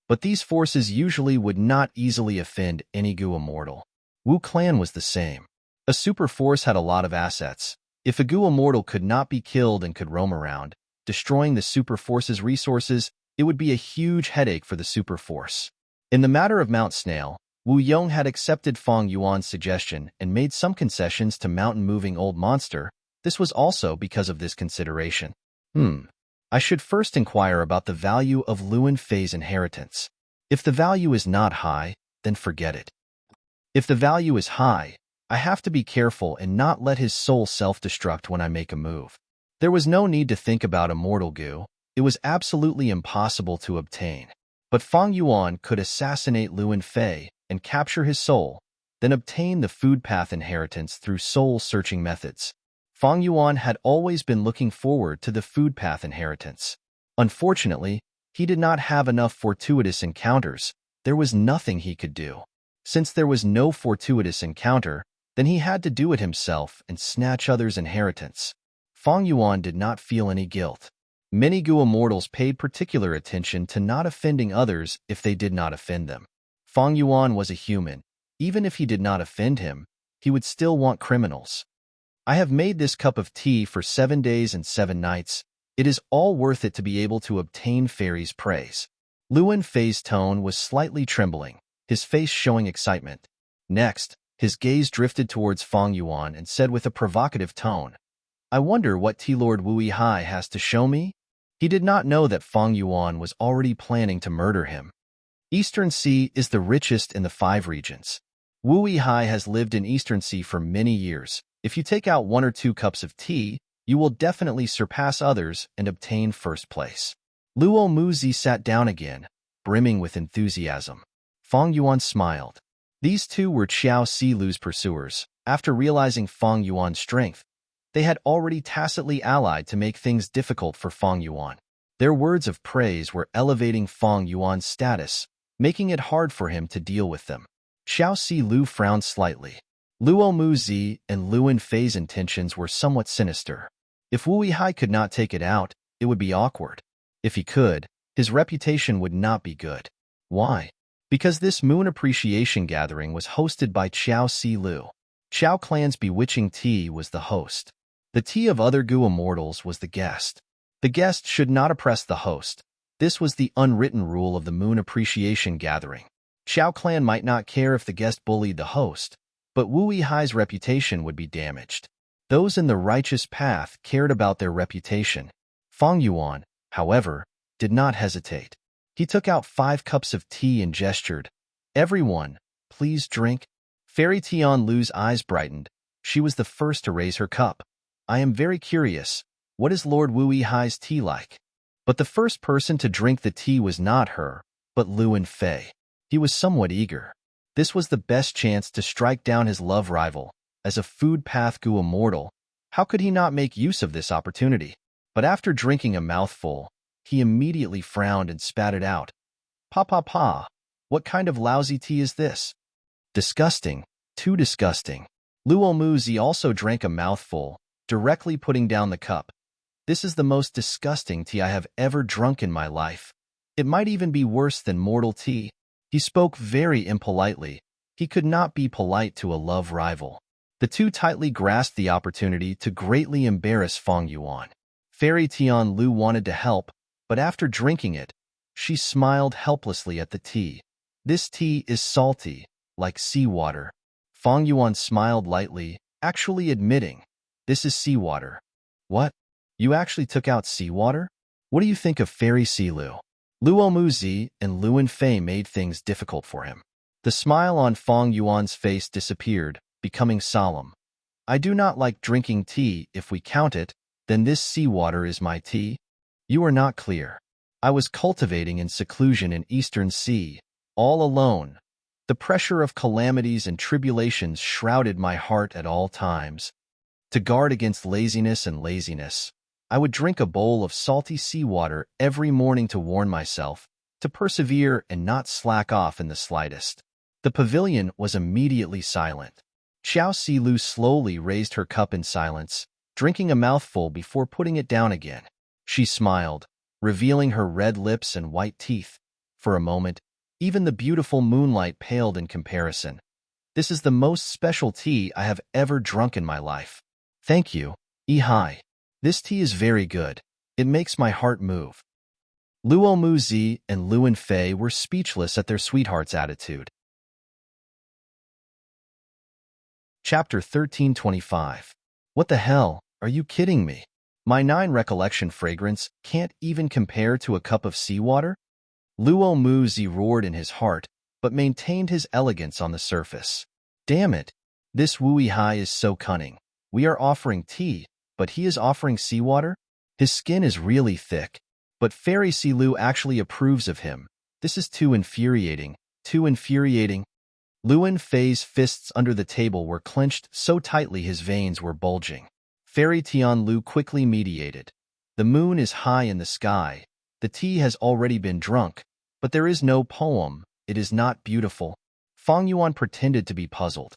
But these forces usually would not easily offend any Gu immortal. Wu Clan was the same. A super force had a lot of assets. If a Gu immortal could not be killed and could roam around, destroying the super force's resources, it would be a huge headache for the super force. In the matter of Mount Snail, Wu Yong had accepted Feng Yuan's suggestion and made some concessions to mountain-moving old monster. This was also because of this consideration. I should first inquire about the value of Luan Fei's inheritance. If the value is not high, then forget it. If the value is high, I have to be careful and not let his soul self-destruct when I make a move. There was no need to think about immortal Gu. It was absolutely impossible to obtain. But Feng Yuan could assassinate Luan Fei and capture his soul, then obtain the food path inheritance through soul-searching methods. Feng Yuan had always been looking forward to the food path inheritance. Unfortunately, he did not have enough fortuitous encounters. There was nothing he could do. Since there was no fortuitous encounter, then he had to do it himself and snatch others' inheritance. Feng Yuan did not feel any guilt. Many Gu immortals paid particular attention to not offending others if they did not offend them. Feng Yuan was a human. Even if he did not offend him, he would still want criminals. I have made this cup of tea for 7 days and 7 nights. It is all worth it to be able to obtain fairy's praise. Luan Fei's tone was slightly trembling, his face showing excitement. Next, his gaze drifted towards Feng Yuan and said with a provocative tone, I wonder what Tea Lord Wu Yihai has to show me? He did not know that Fang Yuan was already planning to murder him. Eastern Sea is the richest in the 5 regions. Wu Yihai has lived in Eastern Sea for many years. If you take out 1 or 2 cups of tea, you will definitely surpass others and obtain first place. Luo Muzi sat down again, brimming with enthusiasm. Fang Yuan smiled. These two were Qiao Silu's pursuers. After realizing Fang Yuan's strength, they had already tacitly allied to make things difficult for Fang Yuan. Their words of praise were elevating Fang Yuan's status, making it hard for him to deal with them. Qiao Silu frowned slightly. Luo Muzi and Luan Fei's intentions were somewhat sinister. If Wu Yihai could not take it out, it would be awkward. If he could, his reputation would not be good. Why? Because this moon appreciation gathering was hosted by Qiao Silu. Qiao Clan's bewitching tea was the host. The tea of other Gu immortals was the guest. The guest should not oppress the host. This was the unwritten rule of the moon appreciation gathering. Qiao Clan might not care if the guest bullied the host, but Wu Yihai's reputation would be damaged. Those in the righteous path cared about their reputation. Fang Yuan, however, did not hesitate. He took out 5 cups of tea and gestured, "Everyone, please drink." Fairy Tian Lu's eyes brightened. She was the first to raise her cup. "I am very curious. What is Lord Wu Yihai's tea like?" But the first person to drink the tea was not her, but Luan Fei. He was somewhat eager. This was the best chance to strike down his love rival. As a food path Gu immortal, how could he not make use of this opportunity? But after drinking a mouthful, he immediately frowned and spat it out. Pa, what kind of lousy tea is this? Disgusting, too disgusting." Luo Muzi also drank a mouthful, directly putting down the cup. "This is the most disgusting tea I have ever drunk in my life. It might even be worse than mortal tea." He spoke very impolitely. He could not be polite to a love rival. The two tightly grasped the opportunity to greatly embarrass Fang Yuan. Fairy Tian Lu wanted to help, but after drinking it, she smiled helplessly at the tea. "This tea is salty, like seawater." Fang Yuan smiled lightly, actually admitting, "This is seawater." "What? You actually took out seawater? What do you think of Fairy Silu?" Luo Muzi and Luan Fei made things difficult for him. The smile on Fang Yuan's face disappeared, becoming solemn. "I do not like drinking tea. If we count it, then this seawater is my tea." "You are not clear. I was cultivating in seclusion in Eastern Sea, all alone. The pressure of calamities and tribulations shrouded my heart at all times. To guard against laziness, I would drink a bowl of salty seawater every morning to warn myself, to persevere and not slack off in the slightest." The pavilion was immediately silent. Qiao Silu slowly raised her cup in silence, drinking a mouthful before putting it down again. She smiled, revealing her red lips and white teeth. For a moment, even the beautiful moonlight paled in comparison. "This is the most special tea I have ever drunk in my life." "Thank you, Yihai. This tea is very good. It makes my heart move." Luo Muzi and Luan Fei were speechless at their sweetheart's attitude. Chapter 1325. What the hell? Are you kidding me? My 9 recollection fragrance can't even compare to a cup of seawater? Luo Muzi roared in his heart, but maintained his elegance on the surface. Damn it! This Wu Yihai is so cunning. We are offering tea, but he is offering seawater? His skin is really thick. But Fairy Silu actually approves of him. This is too infuriating, too infuriating. Luan Fei's fists under the table were clenched so tightly his veins were bulging. Fairy Tian Lu quickly mediated. "The moon is high in the sky. The tea has already been drunk, but there is no poem. It is not beautiful." Fang Yuan pretended to be puzzled.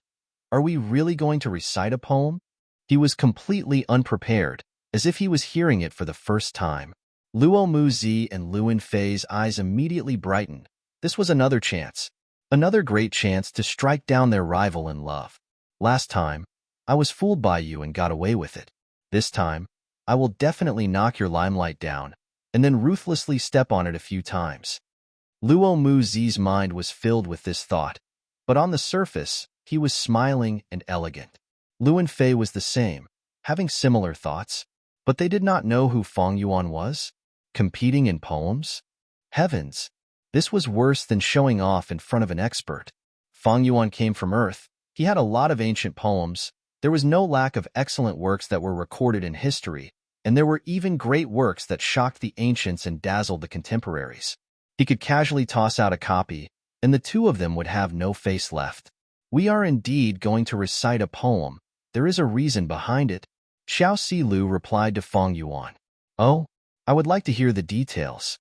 "Are we really going to recite a poem?" He was completely unprepared, as if he was hearing it for the first time. Luo Muzi and Luan Fei's eyes immediately brightened. This was another chance. Another great chance to strike down their rival in love. "Last time, I was fooled by you and got away with it. This time, I will definitely knock your limelight down, and then ruthlessly step on it a few times." Luo Muzi's mind was filled with this thought, but on the surface, he was smiling and elegant. Luan Fei was the same, having similar thoughts, but they did not know who Fang Yuan was. Competing in poems? Heavens! This was worse than showing off in front of an expert. Fang Yuan came from Earth. He had a lot of ancient poems. There was no lack of excellent works that were recorded in history, and there were even great works that shocked the ancients and dazzled the contemporaries. He could casually toss out a copy, and the two of them would have no face left. We are indeed going to recite a poem. There is a reason behind it. Xiao Silu replied to Fang Yuan. Oh, I would like to hear the details.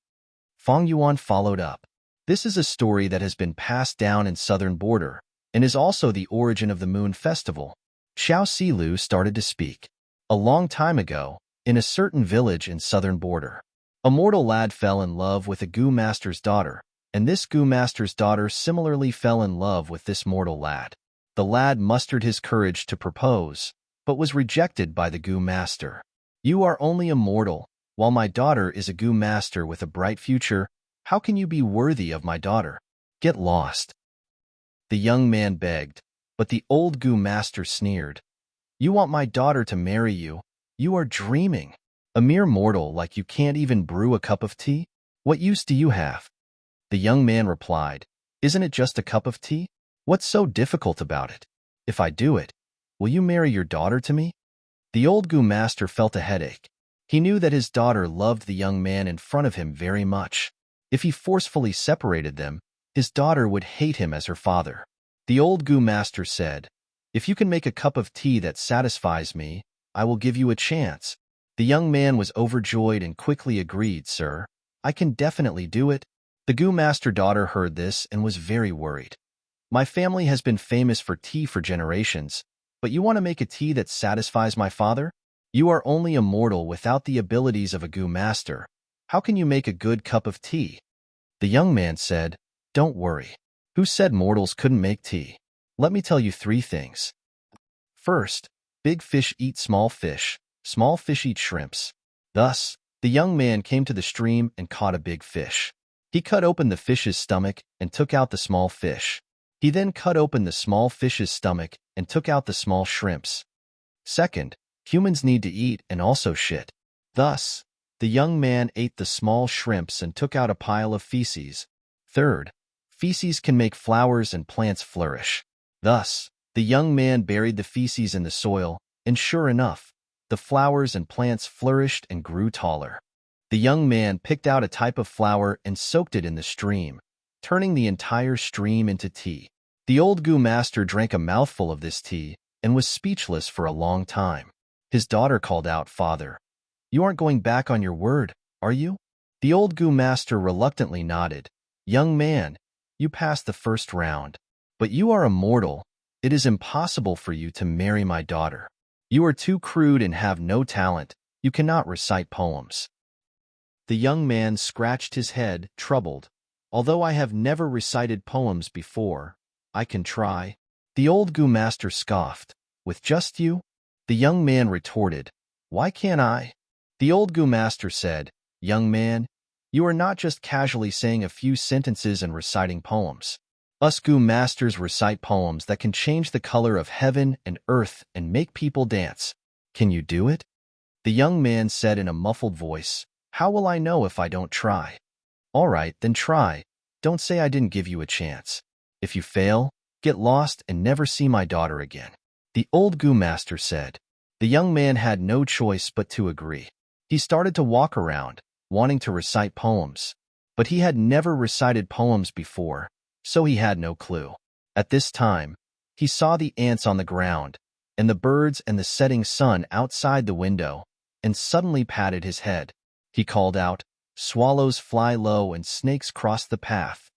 Fang Yuan followed up. This is a story that has been passed down in Southern Border, and is also the origin of the Moon Festival. Xiao Silu started to speak. A long time ago, in a certain village in Southern Border, a mortal lad fell in love with a Gu Master's daughter, and this Gu Master's daughter similarly fell in love with this mortal lad. The lad mustered his courage to propose, but was rejected by the Gu Master. You are only a mortal, while my daughter is a Gu Master with a bright future. How can you be worthy of my daughter? Get lost. The young man begged, but the old Gu Master sneered. You want my daughter to marry you? You are dreaming. A mere mortal like you can't even brew a cup of tea? What use do you have? The young man replied, Isn't it just a cup of tea? What's so difficult about it? If I do it, will you marry your daughter to me? The old Gu Master felt a headache. He knew that his daughter loved the young man in front of him very much. If he forcefully separated them, his daughter would hate him as her father. The old Gu Master said, If you can make a cup of tea that satisfies me, I will give you a chance. The young man was overjoyed and quickly agreed, Sir, I can definitely do it. The Gu Master daughter heard this and was very worried. My family has been famous for tea for generations, but you want to make a tea that satisfies my father? You are only a mortal without the abilities of a Gu Master. How can you make a good cup of tea? The young man said, Don't worry. Who said mortals couldn't make tea? Let me tell you 3 things. First, big fish eat small fish eat shrimps. Thus, the young man came to the stream and caught a big fish. He cut open the fish's stomach and took out the small fish. He then cut open the small fish's stomach and took out the small shrimps. Second, humans need to eat and also shit. Thus, the young man ate the small shrimps and took out a pile of feces. Third, feces can make flowers and plants flourish. Thus, the young man buried the feces in the soil, and sure enough, the flowers and plants flourished and grew taller. The young man picked out a type of flower and soaked it in the stream, turning the entire stream into tea. The old Gu Master drank a mouthful of this tea and was speechless for a long time. His daughter called out, Father, you aren't going back on your word, are you? The old Gu Master reluctantly nodded. Young man, you passed the first round, but you are a mortal. It is impossible for you to marry my daughter. You are too crude and have no talent. You cannot recite poems. The young man scratched his head, troubled. Although I have never recited poems before, I can try. The old Gu Master scoffed. With just you? The young man retorted. Why can't I? The old Gu Master said, Young man, you are not just casually saying a few sentences and reciting poems. Us Gu Masters recite poems that can change the color of heaven and earth and make people dance. Can you do it? The young man said in a muffled voice, How will I know if I don't try? All right, then try. Don't say I didn't give you a chance. If you fail, get lost and never see my daughter again. The old Gu Master said. The young man had no choice but to agree. He started to walk around, wanting to recite poems. But he had never recited poems before, so he had no clue. At this time, he saw the ants on the ground, and the birds and the setting sun outside the window, and suddenly patted his head. He called out, Swallows fly low and snakes cross the path.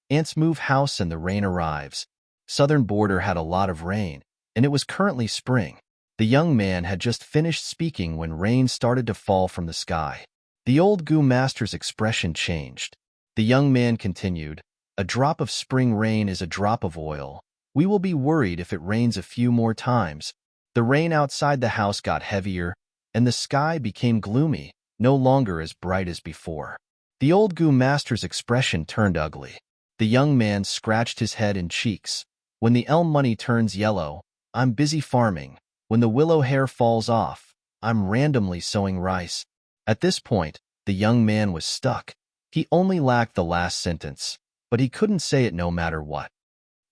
Ants move house and the rain arrives. Southern Border had a lot of rain, and it was currently spring. The young man had just finished speaking when rain started to fall from the sky. The old Gu Master's expression changed. The young man continued, A drop of spring rain is a drop of oil. We will be worried if it rains a few more times. The rain outside the house got heavier, and the sky became gloomy, no longer as bright as before. The old Gu Master's expression turned ugly. The young man scratched his head and cheeks. When the elm money turns yellow, I'm busy farming. When the willow hair falls off, I'm randomly sowing rice. At this point, The young man was stuck. He only lacked the last sentence, but he couldn't say it no matter what.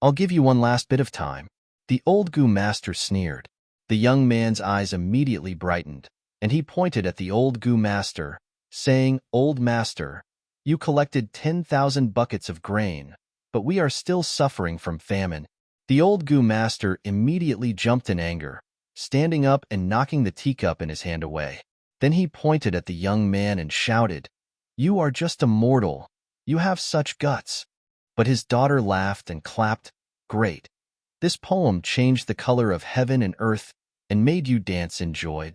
I'll give you one last bit of time. The old Goo Master sneered. The young man's eyes immediately brightened, and he pointed at the old Goo Master, saying, "Old Master, you collected 10,000 buckets of grain, but we are still suffering from famine." The old Goo Master immediately jumped in anger, standing up and knocking the teacup in his hand away. Then he pointed at the young man and shouted, "You are just a mortal. You have such guts." But his daughter laughed and clapped. "Great. This poem changed the color of heaven and earth and made you dance in joy."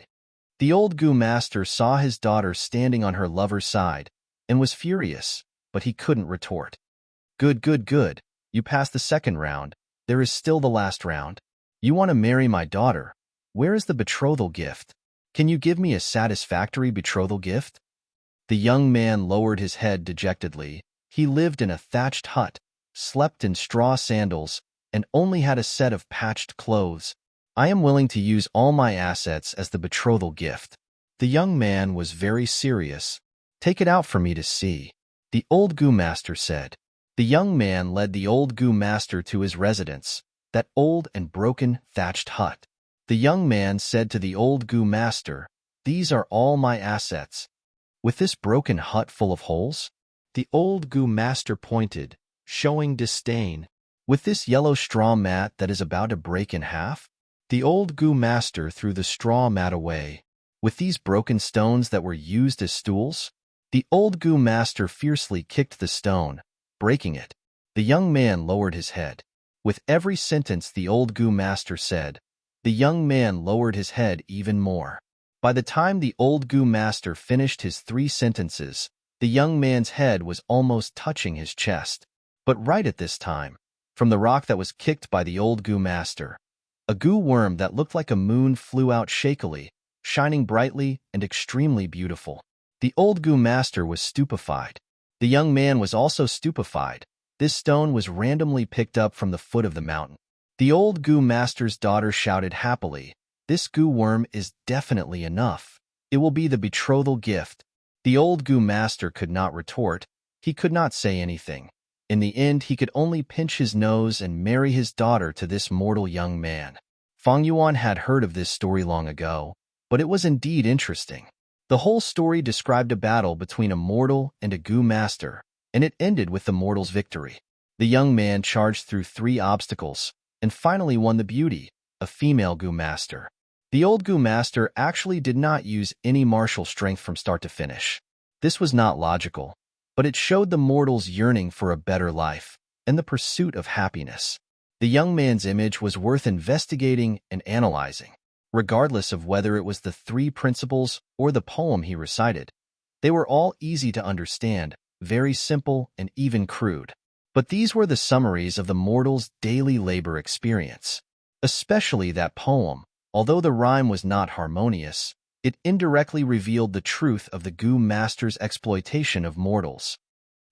The old Goo Master saw his daughter standing on her lover's side and was furious, but he couldn't retort. "Good, good, good. You passed the second round. There is still the last round. You want to marry my daughter. Where is the betrothal gift? Can you give me a satisfactory betrothal gift?" The young man lowered his head dejectedly. He lived in a thatched hut, slept in straw sandals, and only had a set of patched clothes. "I am willing to use all my assets as the betrothal gift." The young man was very serious. "Take it out for me to see," the old Goo Master said. The young man led the old Goo Master to his residence, that old and broken thatched hut. The young man said to the old Goo Master, "These are all my assets." "With this broken hut full of holes?" The old Goo Master pointed, showing disdain. "With this yellow straw mat that is about to break in half?" The old Goo Master threw the straw mat away. "With these broken stones that were used as stools?" The old Goo Master fiercely kicked the stone, breaking it. The young man lowered his head. With every sentence the old Goo Master said, the young man lowered his head even more. By the time the old Goo Master finished his 3 sentences, the young man's head was almost touching his chest. But right at this time, from the rock that was kicked by the old Goo Master, a goo worm that looked like a moon flew out shakily, shining brightly and extremely beautiful. The old Goo Master was stupefied. The young man was also stupefied. This stone was randomly picked up from the foot of the mountain. The old Goo Master's daughter shouted happily, "This goo worm is definitely enough. It will be the betrothal gift." The old Goo Master could not retort. He could not say anything. In the end, he could only pinch his nose and marry his daughter to this mortal young man. Fang Yuan had heard of this story long ago, but it was indeed interesting. The whole story described a battle between a mortal and a Goo Master, and it ended with the mortal's victory. The young man charged through 3 obstacles, and finally won the beauty, a female Goo Master. The old Goo Master actually did not use any martial strength from start to finish. This was not logical, but it showed the mortal's yearning for a better life and the pursuit of happiness. The young man's image was worth investigating and analyzing. Regardless of whether it was the 3 principles or the poem he recited, they were all easy to understand, very simple and even crude. But these were the summaries of the mortal's daily labor experience. Especially that poem, although the rhyme was not harmonious, it indirectly revealed the truth of the Goo Master's exploitation of mortals.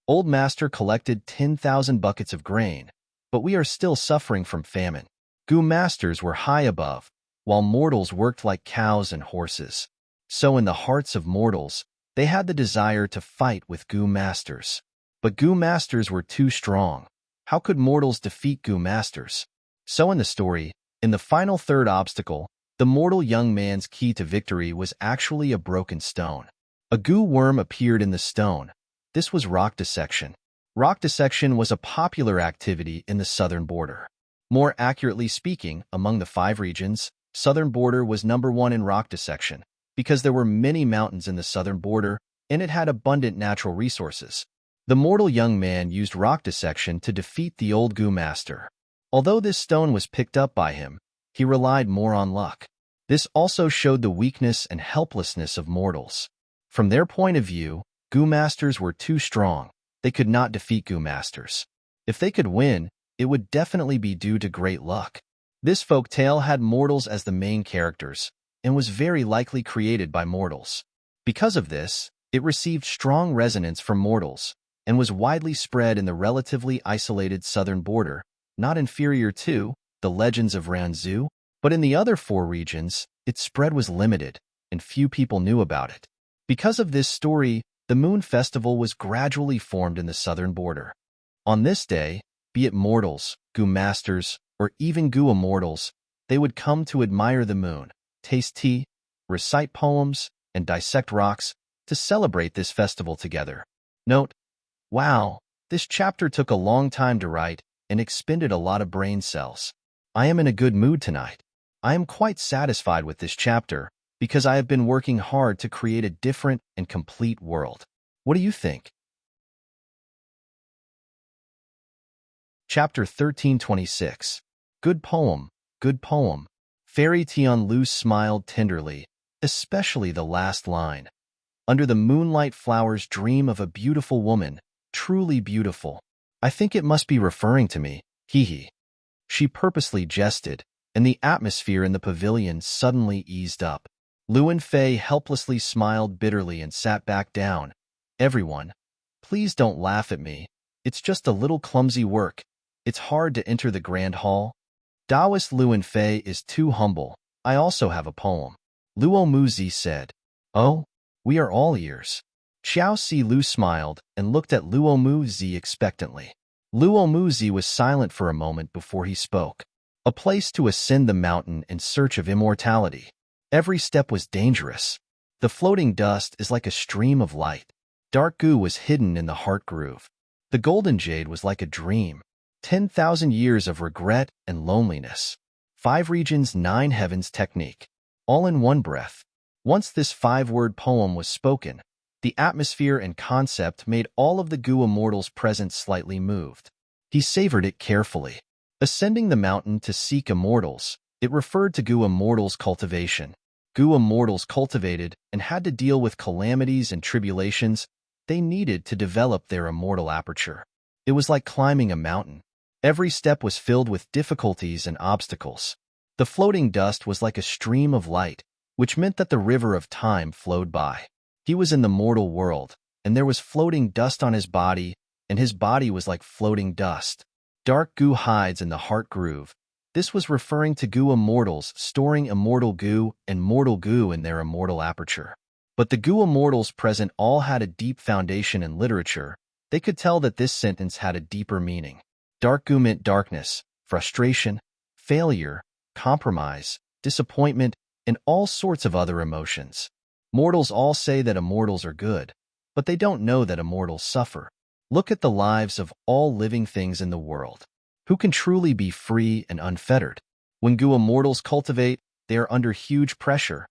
Old Master collected 10,000 buckets of grain, but we are still suffering from famine. Goo Masters were high above, while mortals worked like cows and horses. So in the hearts of mortals, they had the desire to fight with Goo Masters. But Goo Masters were too strong. How could mortals defeat Goo Masters? So in the story, in the final 3rd obstacle, the mortal young man's key to victory was actually a broken stone. A goo worm appeared in the stone. This was rock dissection. Rock dissection was a popular activity in the southern border. More accurately speaking, among the 5 regions, southern border was number 1 in rock dissection, because there were many mountains in the southern border, and it had abundant natural resources. The mortal young man used rock dissection to defeat the old Goo Master. Although this stone was picked up by him, he relied more on luck. This also showed the weakness and helplessness of mortals. From their point of view, Goo Masters were too strong. They could not defeat Goo Masters. If they could win, it would definitely be due to great luck. This folk tale had mortals as the main characters, and was very likely created by mortals. Because of this, it received strong resonance from mortals, and was widely spread in the relatively isolated southern border, not inferior to the legends of Ranzhou, but in the other 4 regions, its spread was limited, and few people knew about it. Because of this story, The Moon Festival was gradually formed in the southern border. On this day, be it mortals, Gu masters, or even Gu immortals, they would come to admire the moon, taste tea, recite poems, and dissect rocks to celebrate this festival together. Note: wow, this chapter took a long time to write and expended a lot of brain cells. I am in a good mood tonight. I am quite satisfied with this chapter because I have been working hard to create a different and complete world. What do you think? Chapter 1326. Good poem, good poem. Fairy Tianlu smiled tenderly, especially the last line. Under the moonlight, flowers dream of a beautiful woman, truly beautiful. I think it must be referring to me, hee hee. She purposely jested, and the atmosphere in the pavilion suddenly eased up. Luan Fei helplessly smiled bitterly and sat back down. Everyone, please don't laugh at me. It's just a little clumsy work. It's hard to enter the grand hall. Taoist Luan Fei is too humble. I also have a poem. Luo Muzi said. Oh, we are all ears. Xiao Si Lu smiled and looked at Luo Muzi expectantly. Luo Muzi was silent for a moment before he spoke. A place to ascend the mountain in search of immortality. Every step was dangerous. The floating dust is like a stream of light. Dark goo was hidden in the heart groove. The golden jade was like a dream. 10,000 years of regret and loneliness. 5 regions, 9 heavens technique. All in one breath. Once this 5-word poem was spoken, the atmosphere and concept made all of the Gu immortals present slightly moved. He savored it carefully. Ascending the mountain to seek immortals, it referred to Gu immortals' cultivation. Gu immortals cultivated and had to deal with calamities and tribulations they needed to develop their immortal aperture. It was like climbing a mountain. Every step was filled with difficulties and obstacles. The floating dust was like a stream of light, which meant that the river of time flowed by. He was in the mortal world, and there was floating dust on his body, and his body was like floating dust. Dark goo hides in the heart groove. This was referring to Gu immortals storing immortal goo and mortal goo in their immortal aperture. But the Gu immortals present all had a deep foundation in literature. They could tell that this sentence had a deeper meaning. Dark goo meant darkness, frustration, failure, compromise, disappointment, and all sorts of other emotions. Mortals all say that immortals are good, but they don't know that immortals suffer. Look at the lives of all living things in the world. Who can truly be free and unfettered? When Gu immortals cultivate, they are under huge pressure.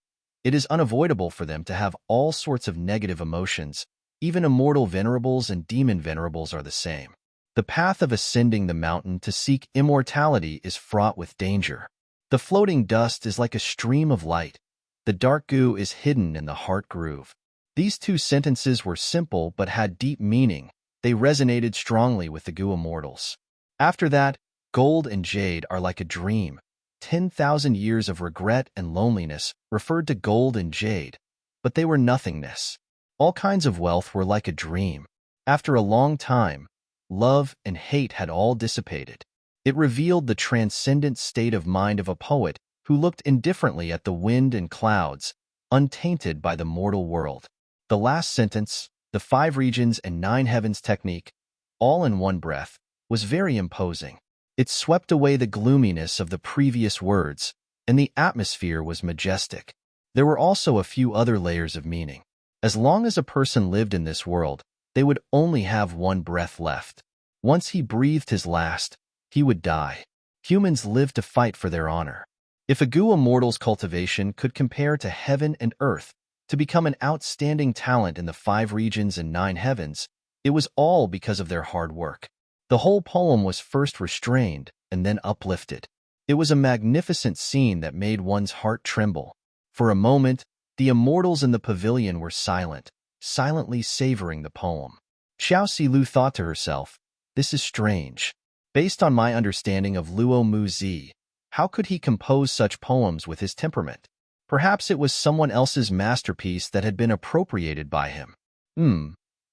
It is unavoidable for them to have all sorts of negative emotions. Even immortal venerables and demon venerables are the same. The path of ascending the mountain to seek immortality is fraught with danger. The floating dust is like a stream of light. The dark goo is hidden in the heart groove. These 2 sentences were simple but had deep meaning. They resonated strongly with the Gu immortals. After that, gold and jade are like a dream. 10,000 years of regret and loneliness referred to gold and jade, but they were nothingness. All kinds of wealth were like a dream. After a long time, love and hate had all dissipated. It revealed the transcendent state of mind of a poet who looked indifferently at the wind and clouds, untainted by the mortal world. The last sentence, the 5 regions and 9 heavens technique, all in one breath, was very imposing. It swept away the gloominess of the previous words, and the atmosphere was majestic. There were also a few other layers of meaning. As long as a person lived in this world, they would only have one breath left. Once he breathed his last, he would die. Humans live to fight for their honor. If a Gu immortal's cultivation could compare to heaven and earth, to become an outstanding talent in the 5 regions and 9 heavens, it was all because of their hard work. The whole poem was first restrained and then uplifted. It was a magnificent scene that made one's heart tremble. For a moment, the immortals in the pavilion were silent, silently savoring the poem. Xiao Silu thought to herself, this is strange. Based on my understanding of Luo Muzi, how could he compose such poems with his temperament? Perhaps it was someone else's masterpiece that had been appropriated by him.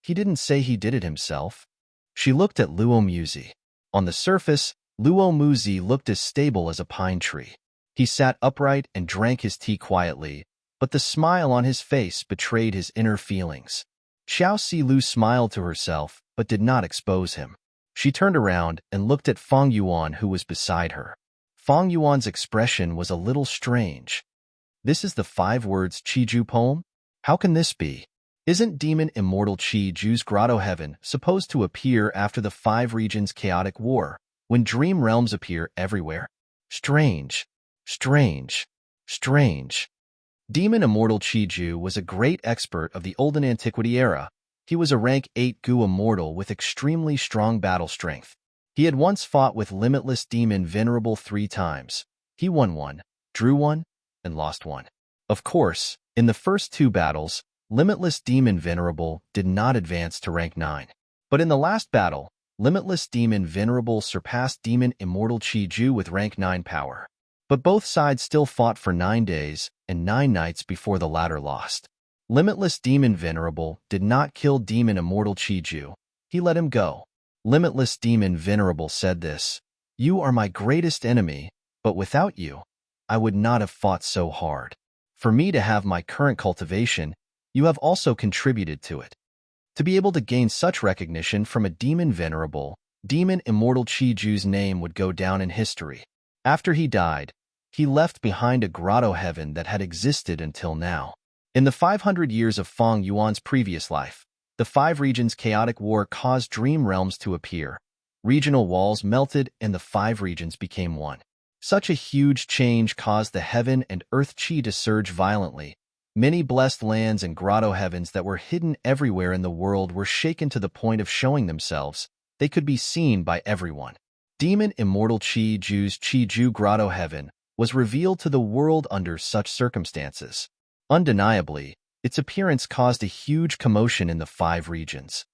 He didn't say he did it himself. She looked at Luo Muzi. On the surface, Luo Muzi looked as stable as a pine tree. He sat upright and drank his tea quietly, but the smile on his face betrayed his inner feelings. Xiao Silu smiled to herself, but did not expose him. She turned around and looked at Feng Yuan, who was beside her. Feng Yuan's expression was a little strange. This is the 5 words Qiju poem? How can this be? Isn't demon immortal Qiju's grotto heaven supposed to appear after the 5 regions' chaotic war, when dream realms appear everywhere? Strange. Strange. Strange. Demon immortal Qiju was a great expert of the Olden Antiquity era. He was a rank 8 Gu immortal with extremely strong battle strength. He had once fought with limitless demon Venerable 3 times. He won 1, drew 1, and lost 1. Of course, in the first 2 battles, limitless demon Venerable did not advance to rank 9. But in the last battle, limitless demon Venerable surpassed demon immortal Qiju with rank 9 power. But both sides still fought for 9 days and 9 nights before the latter lost. Limitless demon Venerable did not kill demon immortal Qiju. He let him go. Limitless demon Venerable said this: "You are my greatest enemy, but without you, I would not have fought so hard. For me to have my current cultivation, you have also contributed to it." To be able to gain such recognition from a demon Venerable, demon immortal Qiju's name would go down in history. After he died, he left behind a grotto heaven that had existed until now. In the 500 years of Feng Yuan's previous life, the 5 regions' chaotic war caused dream realms to appear. Regional walls melted and the 5 regions became one. Such a huge change caused the heaven and earth chi to surge violently. Many blessed lands and grotto heavens that were hidden everywhere in the world were shaken to the point of showing themselves. They could be seen by everyone. Demon immortal Qiju's Qiju grotto heaven was revealed to the world under such circumstances. Undeniably, its appearance caused a huge commotion in the 5 regions.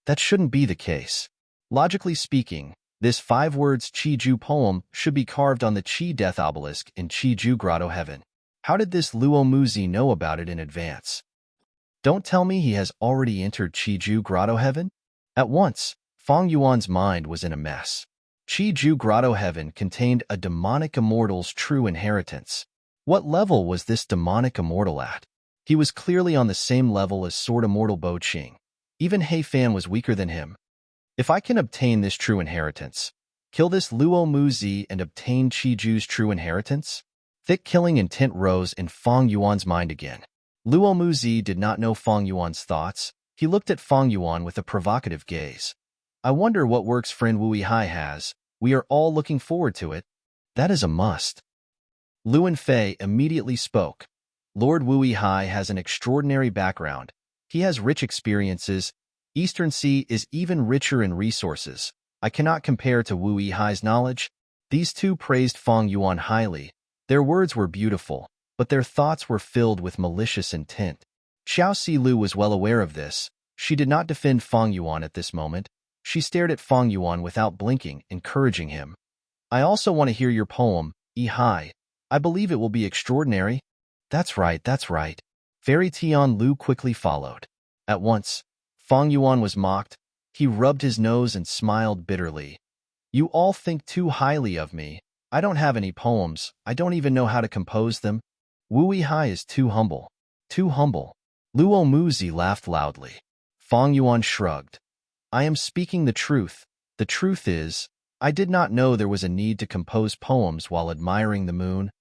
That shouldn't be the case. Logically speaking, this 5 words Qiju poem should be carved on the Qi death obelisk in Qiju grotto heaven. How did this Luo Muzi know about it in advance? Don't tell me he has already entered Qiju grotto heaven? At once, Feng Yuan's mind was in a mess. Qiju grotto heaven contained a demonic immortal's true inheritance. What level was this demonic immortal at? He was clearly on the same level as Sword Immortal Bo Qing. Even He Fan was weaker than him. If I can obtain this true inheritance, kill this Luo Muzi and obtain Qiju's true inheritance? Thick killing intent rose in Feng Yuan's mind again. Luo Muzi did not know Feng Yuan's thoughts. He looked at Feng Yuan with a provocative gaze. I wonder what works friend Wu Yihai has. We are all looking forward to it. That is a must. Luan Fei immediately spoke. Lord Wu Yihai has an extraordinary background. He has rich experiences. Eastern Sea is even richer in resources. I cannot compare to Wu Yihai's knowledge. These two praised Feng Yuan highly. Their words were beautiful, but their thoughts were filled with malicious intent. Xiao Silu was well aware of this. She did not defend Feng Yuan at this moment. She stared at Feng Yuan without blinking, encouraging him. I also want to hear your poem, Yihai. I believe it will be extraordinary. That's right, that's right. Fairy Tian Lu quickly followed. At once, Feng Yuan was mocked. He rubbed his nose and smiled bitterly. You all think too highly of me. I don't have any poems. I don't even know how to compose them. Wu Yihai is too humble. Too humble. Luo Muzi laughed loudly. Feng Yuan shrugged. I am speaking the truth. The truth is, I did not know there was a need to compose poems while admiring the moon.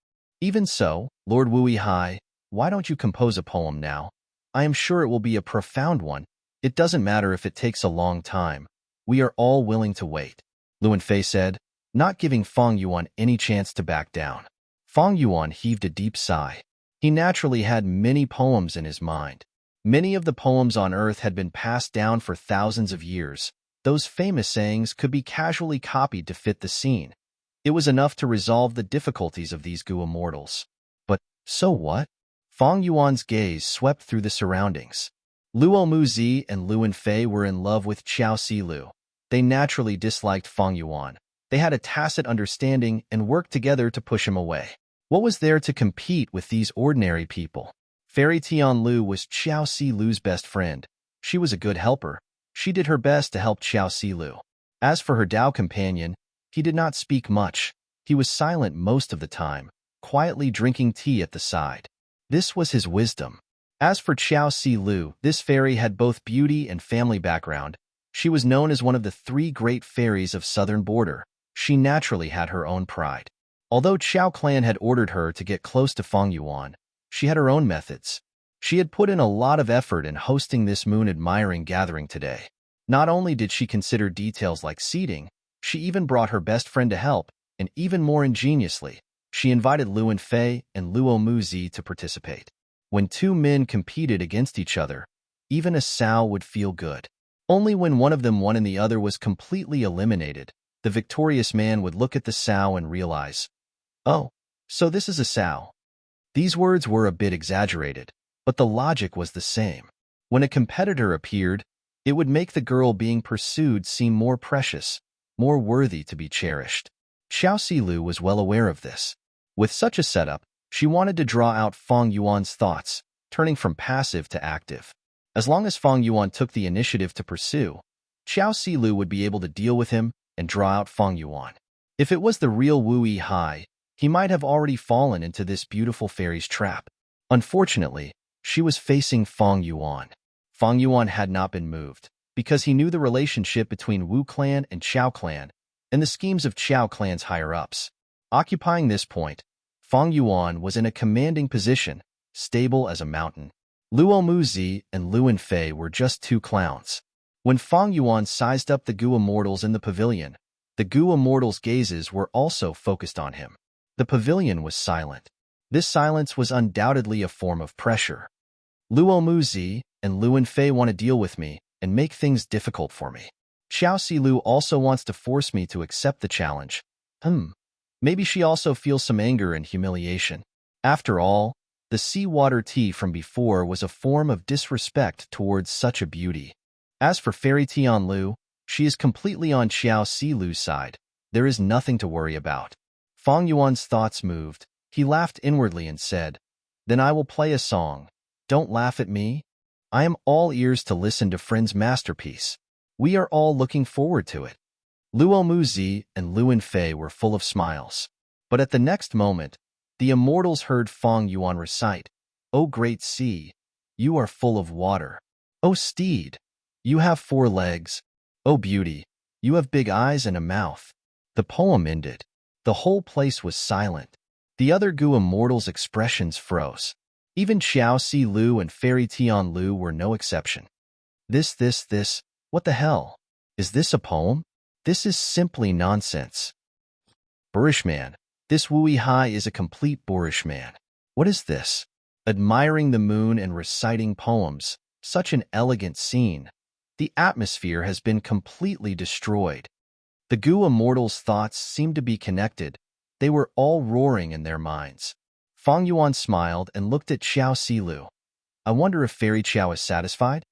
Even so, Lord Wu Yihai, why don't you compose a poem now? I am sure it will be a profound one. It doesn't matter if it takes a long time. We are all willing to wait. Luan Fei said, not giving Feng Yuan any chance to back down. Feng Yuan heaved a deep sigh. He naturally had many poems in his mind. Many of the poems on Earth had been passed down for thousands of years. Those famous sayings could be casually copied to fit the scene. It was enough to resolve the difficulties of these Gu immortals. But, so what? Feng Yuan's gaze swept through the surroundings. Luo Muzi and Luan Fei were in love with Xiao Silu. They naturally disliked Feng Yuan. They had a tacit understanding and worked together to push him away. What was there to compete with these ordinary people? Fairy Tian Lu was Xiao Silu's best friend. She was a good helper. She did her best to help Xiao Silu. As for her Dao companion, he did not speak much. He was silent most of the time, quietly drinking tea at the side. This was his wisdom. As for Xiao Si Lu, this fairy had both beauty and family background. She was known as one of the 3 great fairies of southern border. She naturally had her own pride. Although Chao clan had ordered her to get close to Feng Yuan, she had her own methods. She had put in a lot of effort in hosting this moon-admiring gathering today. Not only did she consider details like seating, she even brought her best friend to help, and even more ingeniously, she invited Luan Fei and Luo Muzi to participate. When 2 men competed against each other, even a sow would feel good. Only when one of them won and the other was completely eliminated, the victorious man would look at the sow and realize, oh, so this is a sow. These words were a bit exaggerated, but the logic was the same. When a competitor appeared, it would make the girl being pursued seem more precious, more worthy to be cherished. Xiao Silu was well aware of this. With such a setup, she wanted to draw out Feng Yuan's thoughts, turning from passive to active. As long as Feng Yuan took the initiative to pursue, Xiao Silu would be able to deal with him and draw out Feng Yuan. If it was the real Wu Hai, he might have already fallen into this beautiful fairy's trap. Unfortunately, she was facing Feng Yuan. Feng Yuan had not been moved, because he knew the relationship between Wu clan and Chao clan, and the schemes of Chao clan's higher-ups. Occupying this point, Feng Yuan was in a commanding position, stable as a mountain. Luo Muzi and Luan Fei were just 2 clowns. When Feng Yuan sized up the Gu immortals in the pavilion, the Gu immortals' gazes were also focused on him. The pavilion was silent. This silence was undoubtedly a form of pressure. Luo Muzi and Luan Fei want to deal with me and make things difficult for me. Xiao Silu also wants to force me to accept the challenge. Maybe she also feels some anger and humiliation. After all, the seawater tea from before was a form of disrespect towards such a beauty. As for Fairy Tianlu, she is completely on Xiao Silu's side. There is nothing to worry about. Feng Yuan's thoughts moved. He laughed inwardly and said, "Then I will play a song. Don't laugh at me. I am all ears to listen to friend's masterpiece. We are all looking forward to it." Luo Muzi and Luan Fei were full of smiles. But at the next moment, the immortals heard Feng Yuan recite, "O great sea, you are full of water. O steed, you have 4 legs. O beauty, you have big eyes and a mouth." The poem ended. The whole place was silent. The other Gu immortals' expressions froze. Even Xiao Si Lu and Fairy Tian Lu were no exception. This, what the hell? Is this a poem? This is simply nonsense. Boorish man. This Wu Hai is a complete boorish man. What is this? Admiring the moon and reciting poems. Such an elegant scene. The atmosphere has been completely destroyed. The Gu immortals' thoughts seemed to be connected. They were all roaring in their minds. Feng Yuan smiled and looked at Xiao Silu. "I wonder if Fairy Qiao is satisfied?"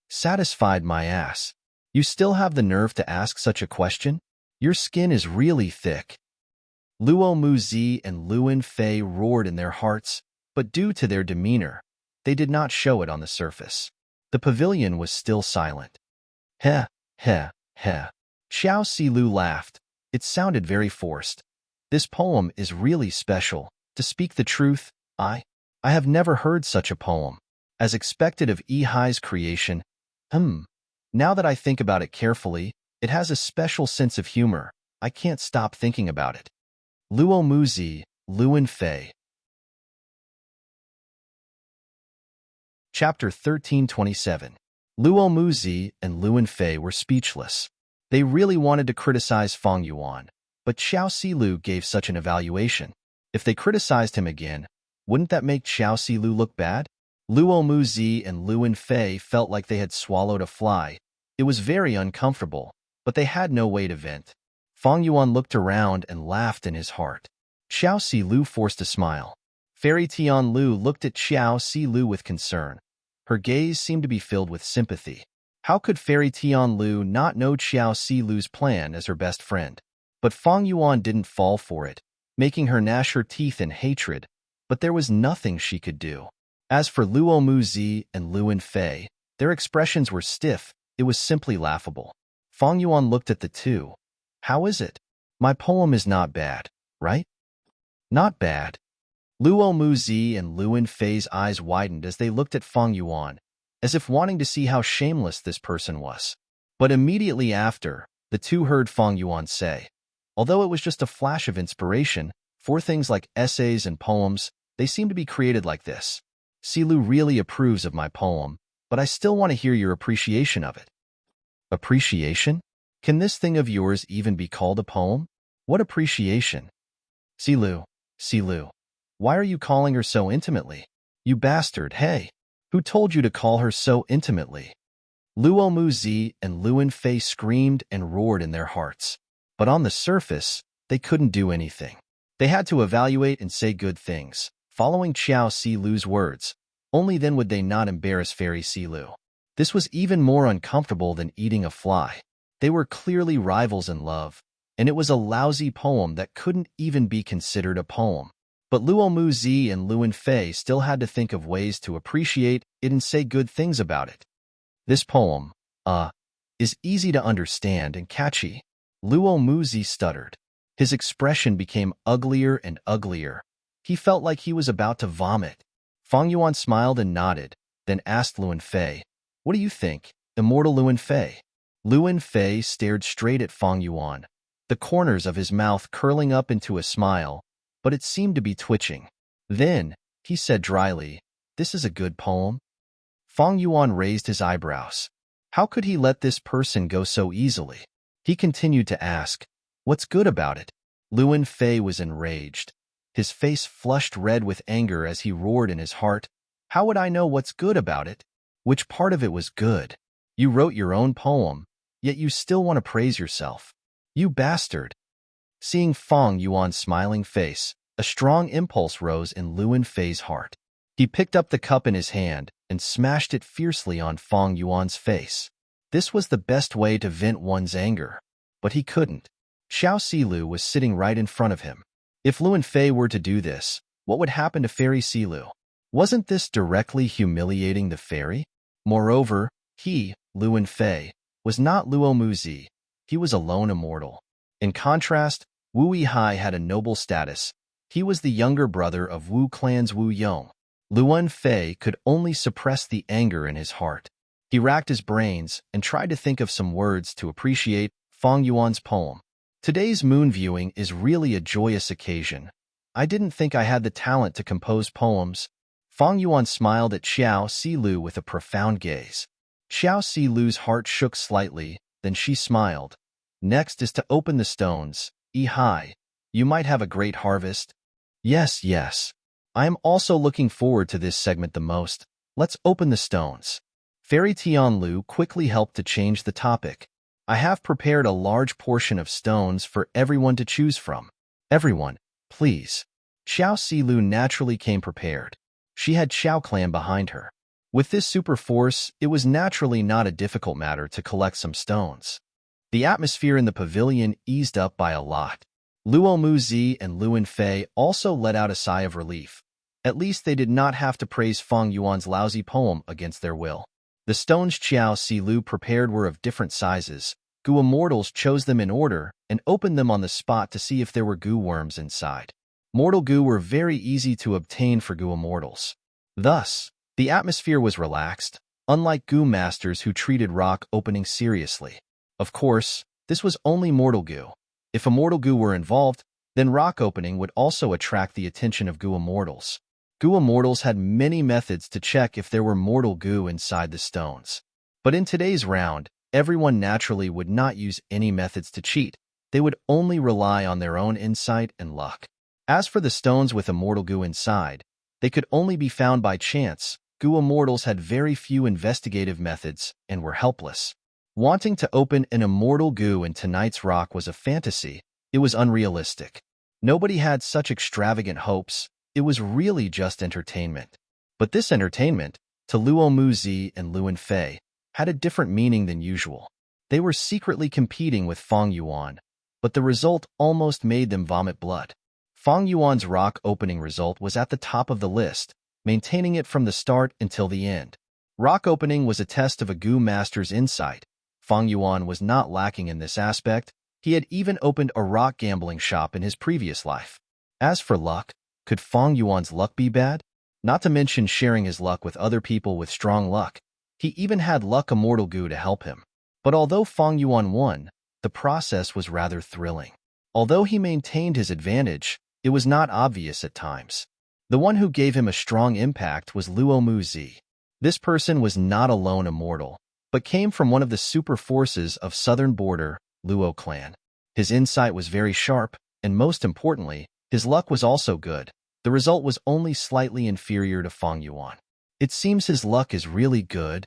"Satisfied my ass. You still have the nerve to ask such a question? Your skin is really thick." Luo Muzi and Luan Fei roared in their hearts, but due to their demeanor, they did not show it on the surface. The pavilion was still silent. Heh, heh, heh. Xiao Silu laughed. It sounded very forced. "This poem is really special. To speak the truth, I have never heard such a poem. As expected of Hai's creation, now that I think about it carefully, it has a special sense of humor. I can't stop thinking about it." Luo Muzi, Luan Fei. Chapter 1327. Luo Muzi and Luan Fei were speechless. They really wanted to criticize Feng Yuan, but Xiao Silu gave such an evaluation. If they criticized him again, wouldn't that make Xiao Silu look bad? Luo Muzi and Luan Fei felt like they had swallowed a fly. It was very uncomfortable, but they had no way to vent. Feng Yuan looked around and laughed in his heart. Xiao Silu forced a smile. Fairy Tian Lu looked at Xiao Silu with concern. Her gaze seemed to be filled with sympathy. How could Fairy Tian Lu not know Xiao Silu's plan as her best friend? But Feng Yuan didn't fall for it, making her gnash her teeth in hatred, but there was nothing she could do. As for Luo Muzi and Luan Fei, their expressions were stiff. It was simply laughable. Feng Yuan looked at the two. "How is it? My poem is not bad, right?" "Not bad. Luo Muzi and Luin Fei's eyes widened as they looked at Feng Yuan, as if wanting to see how shameless this person was. But immediately after, the two heard Feng Yuan say, although it was just a flash of inspiration, for things like essays and poems, they seem to be created like this. Silu really approves of my poem, but I still want to hear your appreciation of it. Appreciation? Can this thing of yours even be called a poem? What appreciation? Silu, why are you calling her so intimately? You bastard, hey! Who told you to call her so intimately? Luo Muzi and Luin Fei screamed and roared in their hearts. But on the surface, they couldn't do anything. They had to evaluate and say good things, following Xiao Silu's words. Only then would they not embarrass Fairy Silu. This was even more uncomfortable than eating a fly. They were clearly rivals in love, and it was a lousy poem that couldn't even be considered a poem. But Luo Muzi and Luin Fei still had to think of ways to appreciate it and say good things about it. This poem, is easy to understand and catchy. Luo Muzi stuttered. His expression became uglier and uglier. He felt like he was about to vomit. Feng Yuan smiled and nodded, then asked Luin Fei, "What do you think, immortal Luin Fei?" Luin Fei stared straight at Feng Yuan, the corners of his mouth curling up into a smile, but it seemed to be twitching. Then, he said dryly, "This is a good poem." Feng Yuan raised his eyebrows. How could he let this person go so easily? He continued to ask, "What's good about it?" Luin Fei was enraged. His face flushed red with anger as he roared in his heart, "How would I know what's good about it? Which part of it was good? You wrote your own poem, yet you still want to praise yourself. You bastard." Seeing Feng Yuan's smiling face, a strong impulse rose in Luin Fei's heart. He picked up the cup in his hand and smashed it fiercely on Feng Yuan's face. This was the best way to vent one's anger, but he couldn't. Xiao Silu was sitting right in front of him. If Luin Fei were to do this, what would happen to Fairy Silu? Wasn't this directly humiliating the fairy? Moreover, he, Luin Fei, was not Luo Muzi. He was a lone immortal. In contrast, Wu Yihai had a noble status. He was the younger brother of Wu clan's Wu Yong. Luin Fei could only suppress the anger in his heart. He racked his brains and tried to think of some words to appreciate Feng Yuan's poem. Today's moon viewing is really a joyous occasion. I didn't think I had the talent to compose poems. Feng Yuan smiled at Xiao Silu with a profound gaze. Xiao Silu's heart shook slightly, then she smiled. Next is to open the stones. Yihai, you might have a great harvest. Yes. I am also looking forward to this segment the most. Let's open the stones. Fairy Tianlu quickly helped to change the topic. I have prepared a large portion of stones for everyone to choose from. Everyone, please. Xiao Silu naturally came prepared. She had Xiao Clan behind her. With this super force, it was naturally not a difficult matter to collect some stones. The atmosphere in the pavilion eased up by a lot. Luo Muzi and Luin Fei also let out a sigh of relief. At least they did not have to praise Feng Yuan's lousy poem against their will. The stones Xiao Silu prepared were of different sizes. Gu Immortals chose them in order and opened them on the spot to see if there were goo worms inside. Mortal goo were very easy to obtain for Gu Immortals. Thus, the atmosphere was relaxed, unlike goo masters who treated rock opening seriously. Of course, this was only mortal goo. If immortal goo were involved, then rock opening would also attract the attention of Gu Immortals. Gu Immortals had many methods to check if there were mortal goo inside the stones. But in today's round, everyone naturally would not use any methods to cheat. They would only rely on their own insight and luck. As for the stones with immortal goo inside, they could only be found by chance. Gu Immortals had very few investigative methods and were helpless. Wanting to open an immortal goo in tonight's rock was a fantasy. It was unrealistic. Nobody had such extravagant hopes. It was really just entertainment. But this entertainment, to Luo Muzi and Luin Fei, had a different meaning than usual. They were secretly competing with Feng Yuan, but the result almost made them vomit blood. Feng Yuan's rock opening result was at the top of the list, maintaining it from the start until the end. Rock opening was a test of a goo master's insight. Feng Yuan was not lacking in this aspect. He had even opened a rock gambling shop in his previous life. As for luck, Could Fong Yuan's luck be bad? Not to mention sharing his luck with other people with strong luck. He even had luck immortal goo to help him. But although Fong Yuan won, the process was rather thrilling. Although he maintained his advantage, it was not obvious at times. The one who gave him a strong impact was Luo Muzi. This person was not a lone immortal, but came from one of the super forces of southern border, Luo clan. His insight was very sharp, and most importantly, his luck was also good. The result was only slightly inferior to Fong Yuan. It seems his luck is really good.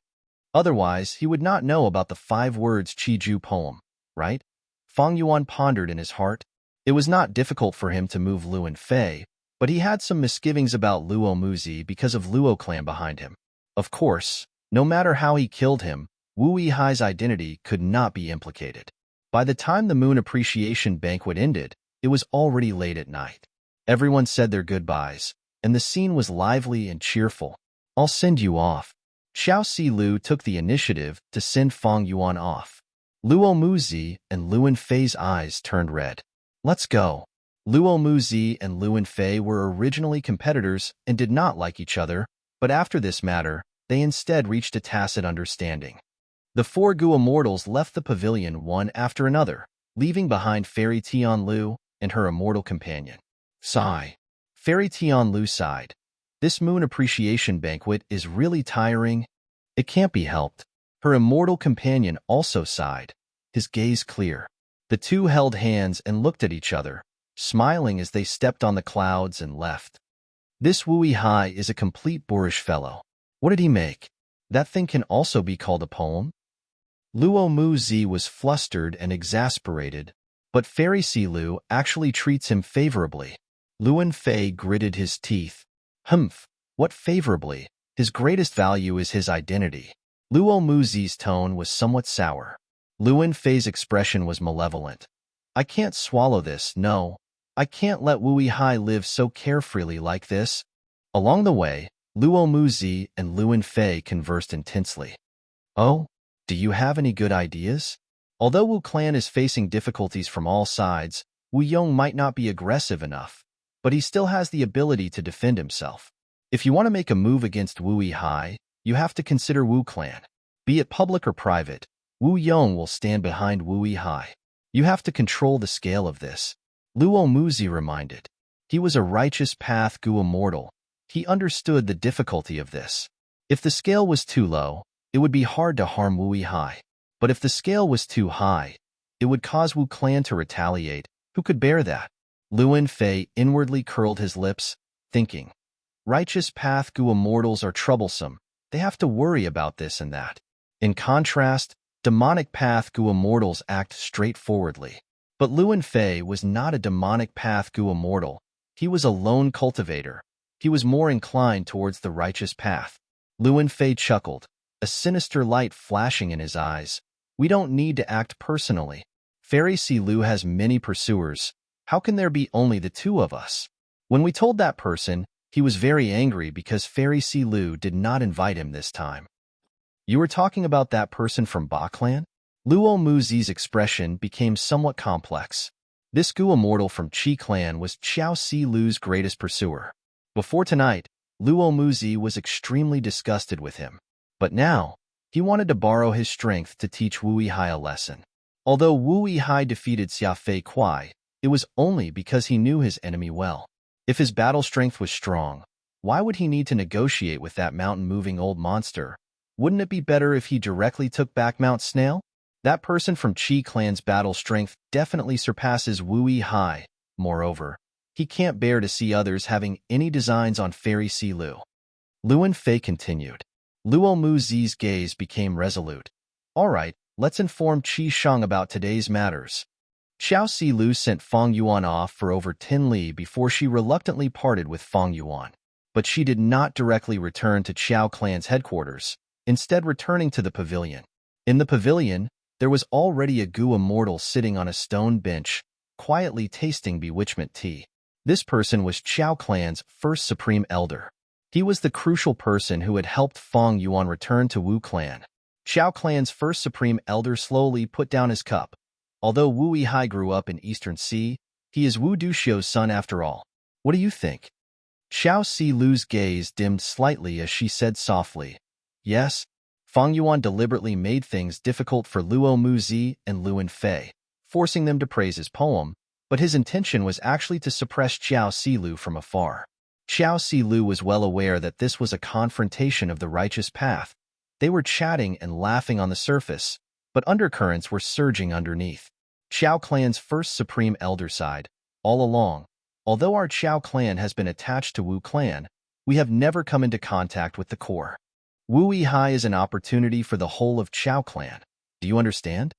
Otherwise, he would not know about the 5 words Qi-ju poem, right? Fong Yuan pondered in his heart. It was not difficult for him to move Luo Fei, but he had some misgivings about Luo Muzi because of Luo clan behind him. Of course, no matter how he killed him, Wu Yihai's identity could not be implicated. By the time the moon appreciation banquet ended, it was already late at night. Everyone said their goodbyes, and the scene was lively and cheerful. I'll send you off. Xiao Silu took the initiative to send Fong Yuan off. Luo Muzi and Luo Fei's eyes turned red. Let's go. Luo Muzi and Luo Fei were originally competitors and did not like each other, but after this matter, they instead reached a tacit understanding. The 4 Gu immortals left the pavilion one after another, leaving behind Fairy Tianlu and her immortal companion. Sigh. Fairy Tianlu sighed. This moon appreciation banquet is really tiring. It can't be helped. Her immortal companion also sighed, his gaze clear. The two held hands and looked at each other, smiling as they stepped on the clouds and left. This Wu Yihai is a complete boorish fellow. What did he make? That thing can also be called a poem? Luo Muzi was flustered and exasperated, but Fairy Silu actually treats him favorably. Luo Fei gritted his teeth. Humph, what favorably? His greatest value is his identity. Luo Muzi's tone was somewhat sour. Luo Fei's expression was malevolent. I can't swallow this, no. I can't let Wu Yihai live so carefreely like this. Along the way, Luo Muzi and Luo Fei conversed intensely. Oh, do you have any good ideas? Although Wu clan is facing difficulties from all sides, Wu Yong might not be aggressive enough, but he still has the ability to defend himself. If you want to make a move against Wu Yihai, you have to consider Wu clan. Be it public or private, Wu Yong will stand behind Wu Yihai. You have to control the scale of this. Luo Muzi reminded. He was a righteous path Gu immortal. He understood the difficulty of this. If the scale was too low, it would be hard to harm Wu Yihai. But if the scale was too high, it would cause Wu clan to retaliate. Who could bear that? Luo Fei inwardly curled his lips, thinking. Righteous path Gu immortals are troublesome. They have to worry about this and that. In contrast, demonic path Gu immortals act straightforwardly. But Luo Fei was not a demonic path Gu immortal. He was a lone cultivator. He was more inclined towards the righteous path. Luo Fei chuckled, a sinister light flashing in his eyes. We don't need to act personally. Fairy Silu has many pursuers. How can there be only the 2 of us? When we told that person, he was very angry because Fairy Silu did not invite him this time. You were talking about that person from Ba clan? Luo Muzi's expression became somewhat complex. This Gu immortal from Qi clan was Xiao Silu's greatest pursuer. Before tonight, Luo Muzi was extremely disgusted with him. But now, he wanted to borrow his strength to teach Wu Yihai a lesson. Although Wu Yihai defeated Xia Fei Kuai, it was only because he knew his enemy well. If his battle strength was strong, why would he need to negotiate with that mountain-moving old monster? Wouldn't it be better if he directly took back Mount Snail? That person from Qi clan's battle strength definitely surpasses Wu Yihai. Moreover, he can't bear to see others having any designs on Fairy Silu. Luo Fei continued. Luo Muzi's gaze became resolute. All right, let's inform Qi Shang about today's matters. Xiao Silu sent Fong Yuan off for over 10 li before she reluctantly parted with Fong Yuan. But she did not directly return to Qiao clan's headquarters, instead returning to the pavilion. In the pavilion, there was already a Gu immortal sitting on a stone bench, quietly tasting bewitchment tea. This person was Qiao clan's first supreme elder. He was the crucial person who had helped Fong Yuan return to Wu clan. Qiao clan's first supreme elder slowly put down his cup. Although Wu Yihai grew up in Eastern Sea, he is Wu Duxiu's son after all. What do you think? Xiao Silu's gaze dimmed slightly as she said softly, "Yes." Fang Yuan deliberately made things difficult for Luo Muzi and Luan Fei, forcing them to praise his poem, but his intention was actually to suppress Xiao Silu from afar. Xiao Silu was well aware that this was a confrontation of the righteous path. They were chatting and laughing on the surface, but undercurrents were surging underneath. Xiao clan's first supreme elder side, all along. Although our Xiao clan has been attached to Wu clan, we have never come into contact with the core. Wu Yihai is an opportunity for the whole of Xiao clan. Do you understand?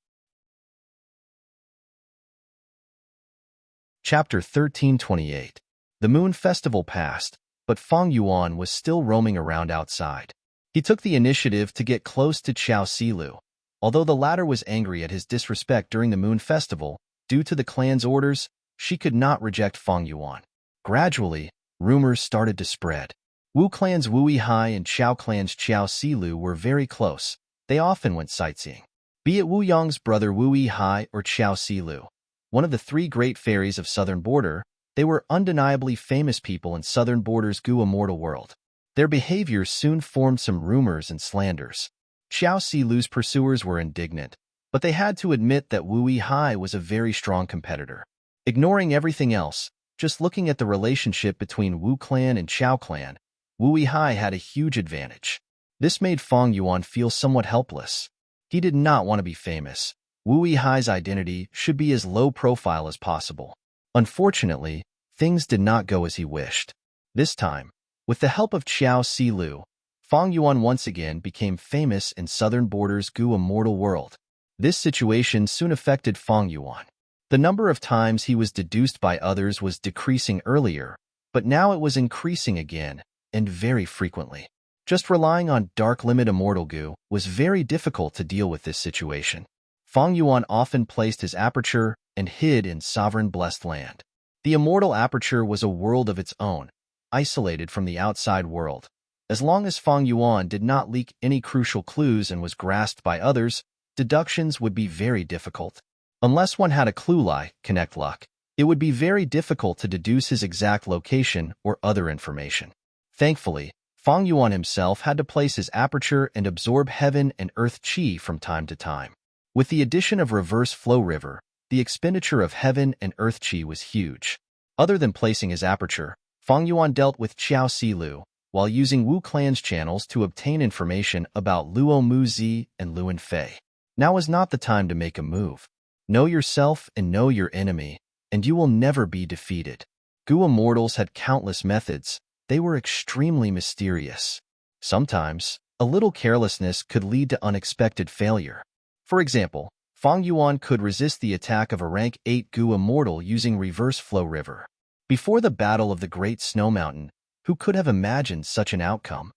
Chapter 1328. The Moon Festival passed, but Fang Yuan was still roaming around outside. He took the initiative to get close to Xiao Silu. Although the latter was angry at his disrespect during the Moon Festival, due to the clan's orders, she could not reject Fang Yuan. Gradually, rumors started to spread. Wu clan's Wu Yihai and Xiao clan's Xiao Silu were very close. They often went sightseeing. Be it Wu Yong's brother Wu Yihai or Xiao Silu, one of the three great fairies of Southern Border, they were undeniably famous people in Southern Border's Gu immortal world. Their behavior soon formed some rumors and slanders. Xiao Silu's pursuers were indignant, but they had to admit that Wu Yihai was a very strong competitor. Ignoring everything else, just looking at the relationship between Wu clan and Xiao clan, Wu Yihai had a huge advantage. This made Fang Yuan feel somewhat helpless. He did not want to be famous. Wu Yihai's identity should be as low profile as possible. Unfortunately, things did not go as he wished. This time, with the help of Xiao Silu, Fang Yuan once again became famous in Southern Border's Gu immortal world. This situation soon affected Fang Yuan. The number of times he was deduced by others was decreasing earlier, but now it was increasing again, and very frequently. Just relying on Dark Limit Immortal Gu was very difficult to deal with this situation. Fang Yuan often placed his aperture and hid in sovereign blessed land. The immortal aperture was a world of its own, isolated from the outside world. As long as Fang Yuan did not leak any crucial clues and was grasped by others, deductions would be very difficult. Unless one had a clue connect luck, it would be very difficult to deduce his exact location or other information. Thankfully, Fang Yuan himself had to place his aperture and absorb heaven and earth qi from time to time. With the addition of reverse flow river, the expenditure of heaven and earth qi was huge. Other than placing his aperture, Fang Yuan dealt with Xiao Silu, while using Wu clan's channels to obtain information about Luo Muzi and Luan Fei. Now is not the time to make a move. Know yourself and know your enemy, and you will never be defeated. Gu immortals had countless methods. They were extremely mysterious. Sometimes, a little carelessness could lead to unexpected failure. For example, Fang Yuan could resist the attack of a rank 8 Gu immortal using reverse flow river. Before the battle of the Great Snow Mountain, who could have imagined such an outcome?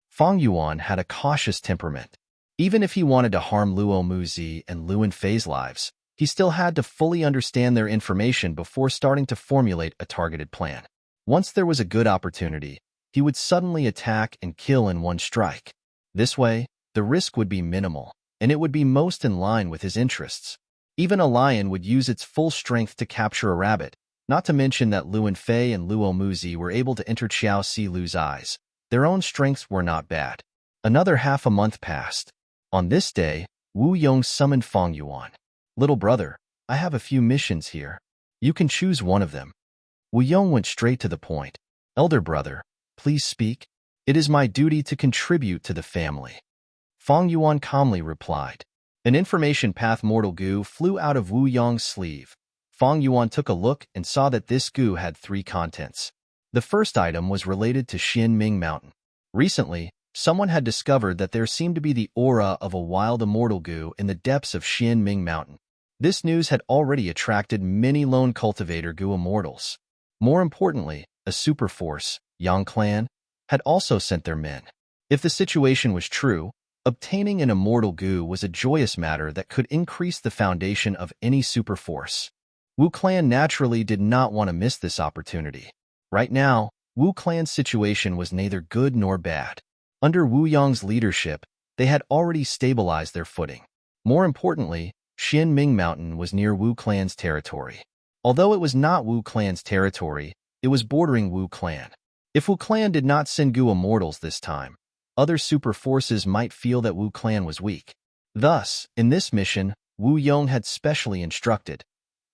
Fang Yuan had a cautious temperament. Even if he wanted to harm Luo Muzi and Luan Fei's lives, he still had to fully understand their information before starting to formulate a targeted plan. Once there was a good opportunity, he would suddenly attack and kill in one strike. This way, the risk would be minimal, and it would be most in line with his interests. Even a lion would use its full strength to capture a rabbit, not to mention that Luan Fei and Luo Muzi were able to enter Xiao Silu's eyes. Their own strengths were not bad. Another half a month passed. On this day, Wu Yong summoned Fang Yuan. "Little brother, I have a few missions here. You can choose one of them." Wu Yong went straight to the point. "Elder brother, please speak. It is my duty to contribute to the family." Fang Yuan calmly replied. An information path mortal Gu flew out of Wu Yong's sleeve. Fang Yuan took a look and saw that this Gu had 3 contents. The first item was related to Xianming Mountain. Recently, someone had discovered that there seemed to be the aura of a wild immortal Gu in the depths of Xianming Mountain. This news had already attracted many lone cultivator Gu immortals. More importantly, a superforce, Yang clan, had also sent their men. If the situation was true, obtaining an immortal Gu was a joyous matter that could increase the foundation of any superforce. Wu clan naturally did not want to miss this opportunity. Right now, Wu clan's situation was neither good nor bad. Under Wu Yong's leadership, they had already stabilized their footing. More importantly, Xianming Mountain was near Wu clan's territory. Although it was not Wu clan's territory, it was bordering Wu clan. If Wu Clan did not send Gu immortals this time, other super forces might feel that Wu Clan was weak. Thus, in this mission, Wu Yong had specially instructed,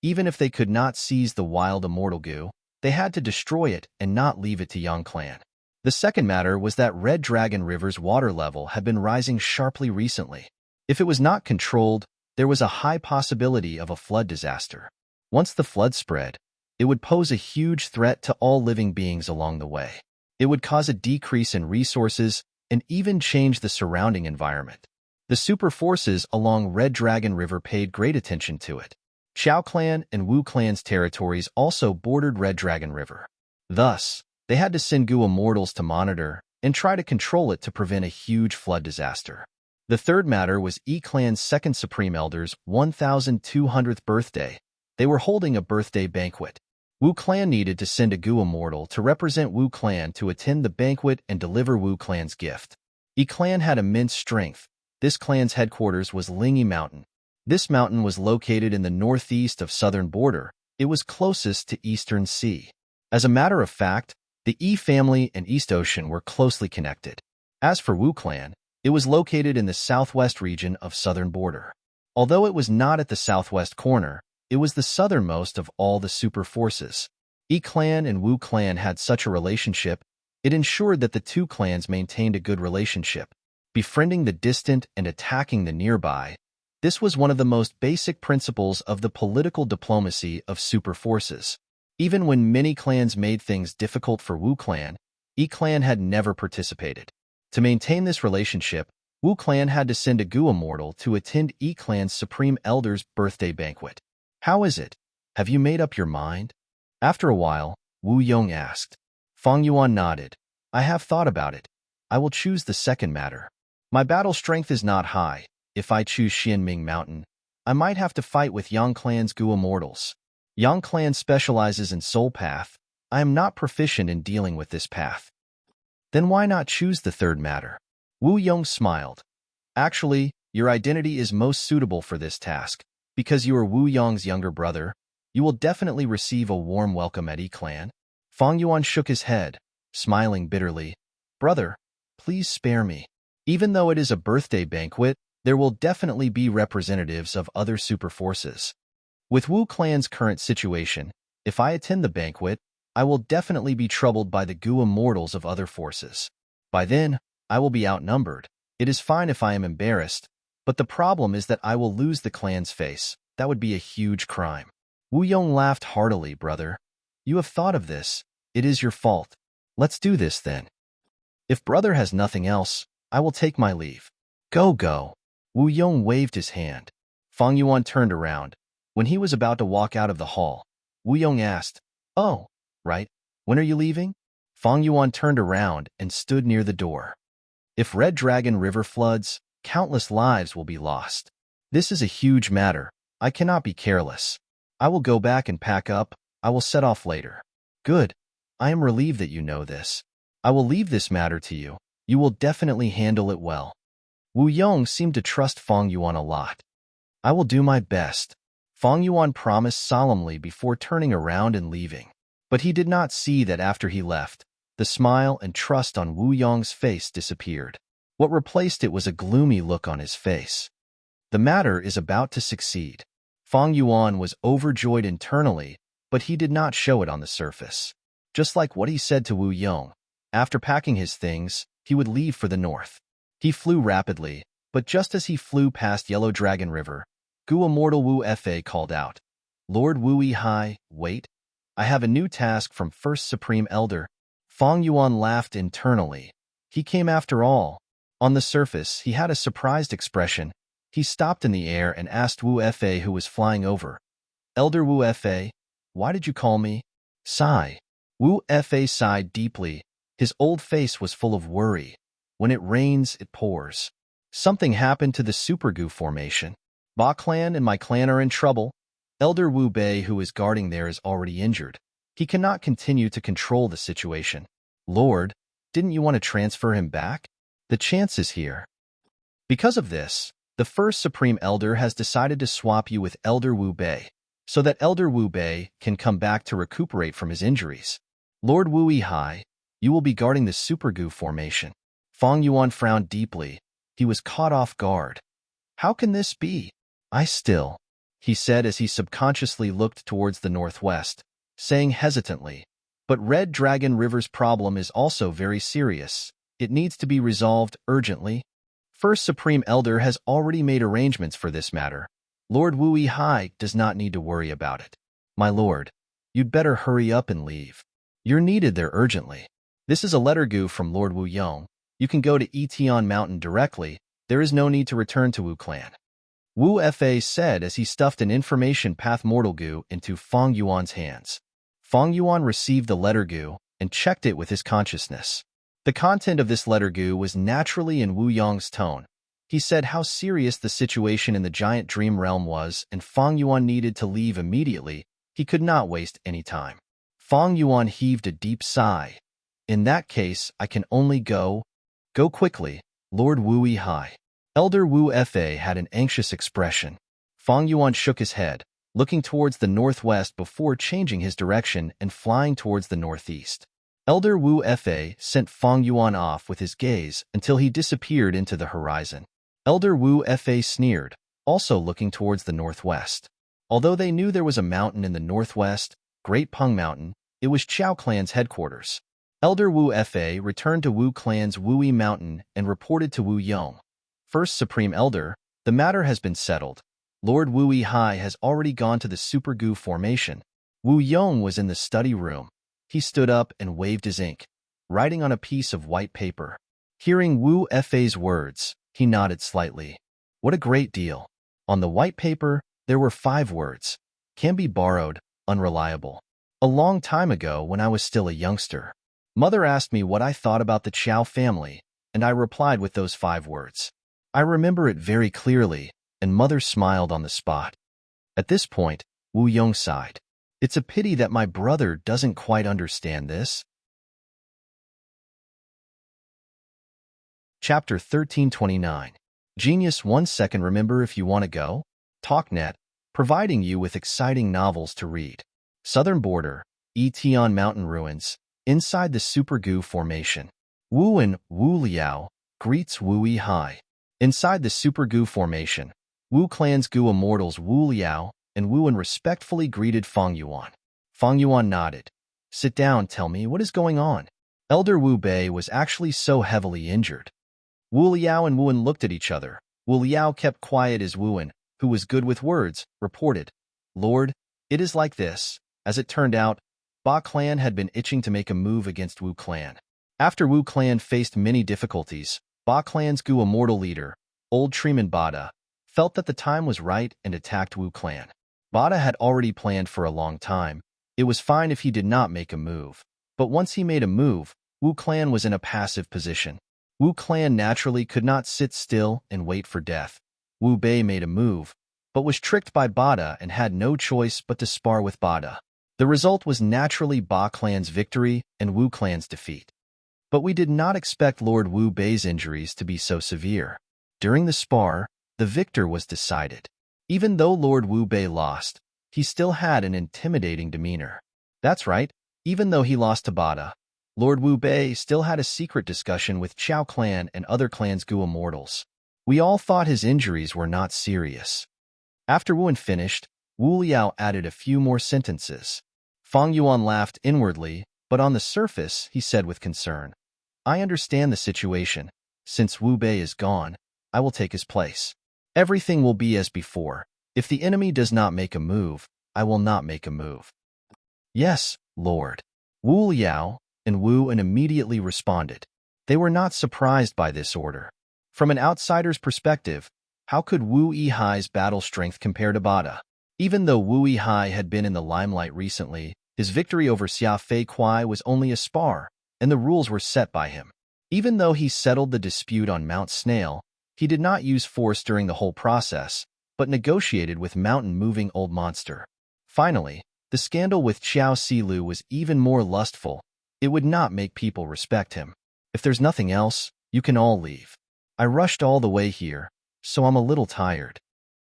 even if they could not seize the wild immortal Gu, they had to destroy it and not leave it to Yang Clan. The second matter was that Red Dragon River's water level had been rising sharply recently. If it was not controlled, there was a high possibility of a flood disaster. Once the flood spread, it would pose a huge threat to all living beings along the way. It would cause a decrease in resources and even change the surrounding environment. The super forces along Red Dragon River paid great attention to it. Chao Clan and Wu Clan's territories also bordered Red Dragon River. Thus, they had to send Gu immortals to monitor and try to control it to prevent a huge flood disaster. The third matter was Yi Clan's second Supreme Elder's 1,200th birthday. They were holding a birthday banquet. Wu Clan needed to send a Gu immortal to represent Wu Clan to attend the banquet and deliver Wu Clan's gift. Yi Clan had immense strength. This clan's headquarters was Lingyi Mountain. This mountain was located in the northeast of southern border. It was closest to Eastern Sea. As a matter of fact, the Yi family and East Ocean were closely connected. As for Wu Clan, it was located in the southwest region of southern border. Although it was not at the southwest corner, it was the southernmost of all the super forces. Yi Clan and Wu Clan had such a relationship, it ensured that the two clans maintained a good relationship, befriending the distant and attacking the nearby. This was one of the most basic principles of the political diplomacy of super forces. Even when many clans made things difficult for Wu Clan, Yi Clan had never participated. To maintain this relationship, Wu Clan had to send a Gu immortal to attend Yi Clan's Supreme Elder's birthday banquet. How is it? Have you made up your mind? After a while, Wu Yong asked. Fang Yuan nodded. I have thought about it. I will choose the second matter. My battle strength is not high. If I choose Xianming Mountain, I might have to fight with Yang Clan's Gu immortals. Yang Clan specializes in soul path. I am not proficient in dealing with this path. Then why not choose the third matter? Wu Yong smiled. Actually, your identity is most suitable for this task. Because you are Wu Yong's younger brother, you will definitely receive a warm welcome at Yi Clan. Fang Yuan shook his head, smiling bitterly. Brother, please spare me. Even though it is a birthday banquet, there will definitely be representatives of other super forces. With Wu Clan's current situation, if I attend the banquet, I will definitely be troubled by the Gu immortals of other forces. By then, I will be outnumbered. It is fine if I am embarrassed, but the problem is that I will lose the clan's face. That would be a huge crime. Wu Yong laughed heartily, brother. You have thought of this. It is your fault. Let's do this then. If brother has nothing else, I will take my leave. Go. Wu Yong waved his hand. Fang Yuan turned around. When he was about to walk out of the hall, Wu Yong asked, Oh, right. When are you leaving? Fang Yuan turned around and stood near the door. If Red Dragon River floods, countless lives will be lost. This is a huge matter. I cannot be careless. I will go back and pack up. I will set off later. Good. I am relieved that you know this. I will leave this matter to you. You will definitely handle it well. Wu Yong seemed to trust Fang Yuan a lot. I will do my best. Fang Yuan promised solemnly before turning around and leaving. But he did not see that after he left, the smile and trust on Wu Yong's face disappeared. What replaced it was a gloomy look on his face. The matter is about to succeed. Fang Yuan was overjoyed internally, but he did not show it on the surface. Just like what he said to Wu Yong, after packing his things, he would leave for the north. He flew rapidly, but just as he flew past Yellow Dragon River, Gu Immortal Wu Fa called out, Lord Wu Yi, wait. I have a new task from First Supreme Elder. Fang Yuan laughed internally. He came after all. On the surface, he had a surprised expression. He stopped in the air and asked Wu Fa, who was flying over. Elder Wu Fa, why did you call me? Sigh. Wu Fa sighed deeply. His old face was full of worry. When it rains, it pours. Something happened to the Super Gu formation. Ba Clan and my clan are in trouble. Elder Wu Bei, who is guarding there, is already injured. He cannot continue to control the situation. Lord, didn't you want to transfer him back? The chance is here. Because of this, the First Supreme Elder has decided to swap you with Elder Wu Bei, so that Elder Wu Bei can come back to recuperate from his injuries. Lord Wu Yi, You will be guarding the Supergu formation. Fang Yuan frowned deeply. He was caught off guard. How can this be? He said as he subconsciously looked towards the northwest, saying hesitantly, but Red Dragon River's problem is also very serious. It needs to be resolved urgently. First Supreme Elder has already made arrangements for this matter. Lord Wu Yihai does not need to worry about it. My lord, you'd better hurry up and leave. You're needed there urgently. This is a letter Gu from Lord Wu Yong. You can go to Etion Mountain directly. There is no need to return to Wu Clan. Wu Fa said as he stuffed an information path mortal Gu into Fang Yuan's hands. Fang Yuan received the letter Gu and checked it with his consciousness. The content of this letter Gu was naturally in Wu Yong's tone. He said how serious the situation in the giant dream realm was and Fang Yuan needed to leave immediately. He could not waste any time. Fang Yuan heaved a deep sigh. In that case, I can only go. Go quickly, Lord Wu Yihai. Elder Wu Fa had an anxious expression. Fang Yuan shook his head, looking towards the northwest before changing his direction and flying towards the northeast. Elder Wu Fa sent Fang Yuan off with his gaze until he disappeared into the horizon. Elder Wu Fa sneered, also looking towards the northwest. Although they knew there was a mountain in the northwest, Great Peng Mountain, it was Chao Clan's headquarters. Elder Wu Fa returned to Wu Clan's Wui Mountain and reported to Wu Yong. First Supreme Elder, the matter has been settled. Lord Wu Yihai has already gone to the Supergu formation. Wu Yong was in the study room. He stood up and waved his ink, writing on a piece of white paper. Hearing Wu Fa's words, he nodded slightly. What a great deal. On the white paper, there were 5 words. Can be borrowed, unreliable. A long time ago when I was still a youngster. Mother asked me what I thought about the Chao family, and I replied with those 5 words. I remember it very clearly, and Mother smiled on the spot. At this point, Wu Yong sighed. It's a pity that my brother doesn't quite understand this. Chapter 1329. Genius 1 second. Remember if you want to go? TalkNet, providing you with exciting novels to read. Southern Border, Etion Mountain Ruins, inside the Supergu formation. Wu and Wu Liao greets Wu Yihai. Inside the Supergu formation, Wu Clan's Gu immortals Wu Liao and Wu En respectfully greeted Fang Yuan. Fang Yuan nodded. Sit down, tell me, what is going on? Elder Wu Bei was actually so heavily injured. Wu Liao and Wu En looked at each other. Wu Liao kept quiet as Wu En, who was good with words, reported. Lord, it is like this. As it turned out, Ba Clan had been itching to make a move against Wu Clan. After Wu Clan faced many difficulties, Ba Clan's Gu immortal leader, Old Treeman Bada, felt that the time was right and attacked Wu Clan. Bada had already planned for a long time. It was fine if he did not make a move. But once he made a move, Wu Clan was in a passive position. Wu Clan naturally could not sit still and wait for death. Wu Bei made a move, but was tricked by Bada and had no choice but to spar with Bada. The result was naturally Ba Clan's victory and Wu Clan's defeat. But we did not expect Lord Wu Bei's injuries to be so severe. During the spar, the victor was decided. Even though Lord Wu Bei lost, he still had an intimidating demeanor. That's right, even though he lost to Bada, Lord Wu Bei still had a secret discussion with Chao Clan and other clans' Gu immortals. We all thought his injuries were not serious. After Wu En finished, Wu Liao added a few more sentences. Fang Yuan laughed inwardly, but on the surface, he said with concern, I understand the situation. Since Wu Bei is gone, I will take his place. Everything will be as before. If the enemy does not make a move, I will not make a move. Yes, Lord. Wu Liao and Wu En immediately responded. They were not surprised by this order. From an outsider's perspective, how could Wu Yihai's battle strength compare to Bada? Even though Wu Yihai had been in the limelight recently, his victory over Xia Fei Kuai was only a spar, and the rules were set by him. Even though he settled the dispute on Mount Snail, he did not use force during the whole process, but negotiated with mountain-moving old monster. Finally, the scandal with Qiao Silu was even more lustful. It would not make people respect him. If there's nothing else, you can all leave. I rushed all the way here, so I'm a little tired.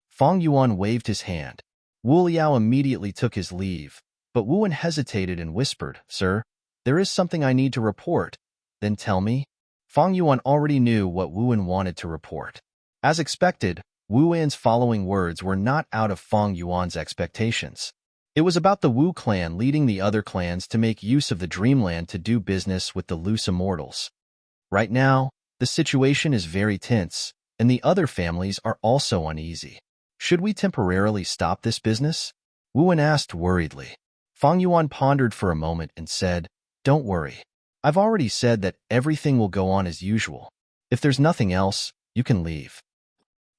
Fang Yuan waved his hand. Wu Liao immediately took his leave, but Wu En hesitated and whispered, Sir, There is something I need to report. Then tell me. Fang Yuan already knew what Wu Wen wanted to report. As expected, Wu Wen's following words were not out of Fang Yuan's expectations. It was about the Wu clan leading the other clans to make use of the Dreamland to do business with the loose immortals. Right now, the situation is very tense, and the other families are also uneasy. Should we temporarily stop this business? Wu Wen asked worriedly. Fang Yuan pondered for a moment and said, "Don't worry. I've already said that everything will go on as usual. If there's nothing else, you can leave."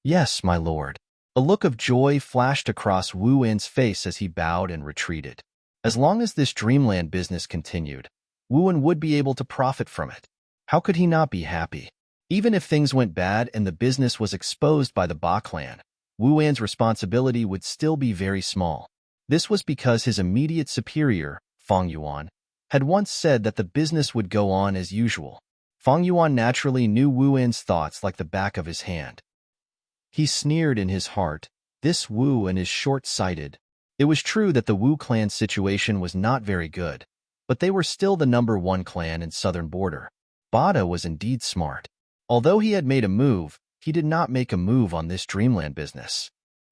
"Yes, my lord." A look of joy flashed across Wu Wen's face as he bowed and retreated. As long as this Dreamland business continued, Wu Wen would be able to profit from it. How could he not be happy? Even if things went bad and the business was exposed by the Ba clan, Wu Wen's responsibility would still be very small. This was because his immediate superior, Fang Yuan, had once said that the business would go on as usual. Fang Yuan naturally knew Wu Wen's thoughts like the back of his hand. He sneered in his heart, "This Wu Wen is short-sighted." It was true that the Wu clan's situation was not very good, but they were still the #1 clan in southern border. Bada was indeed smart. Although he had made a move, he did not make a move on this Dreamland business.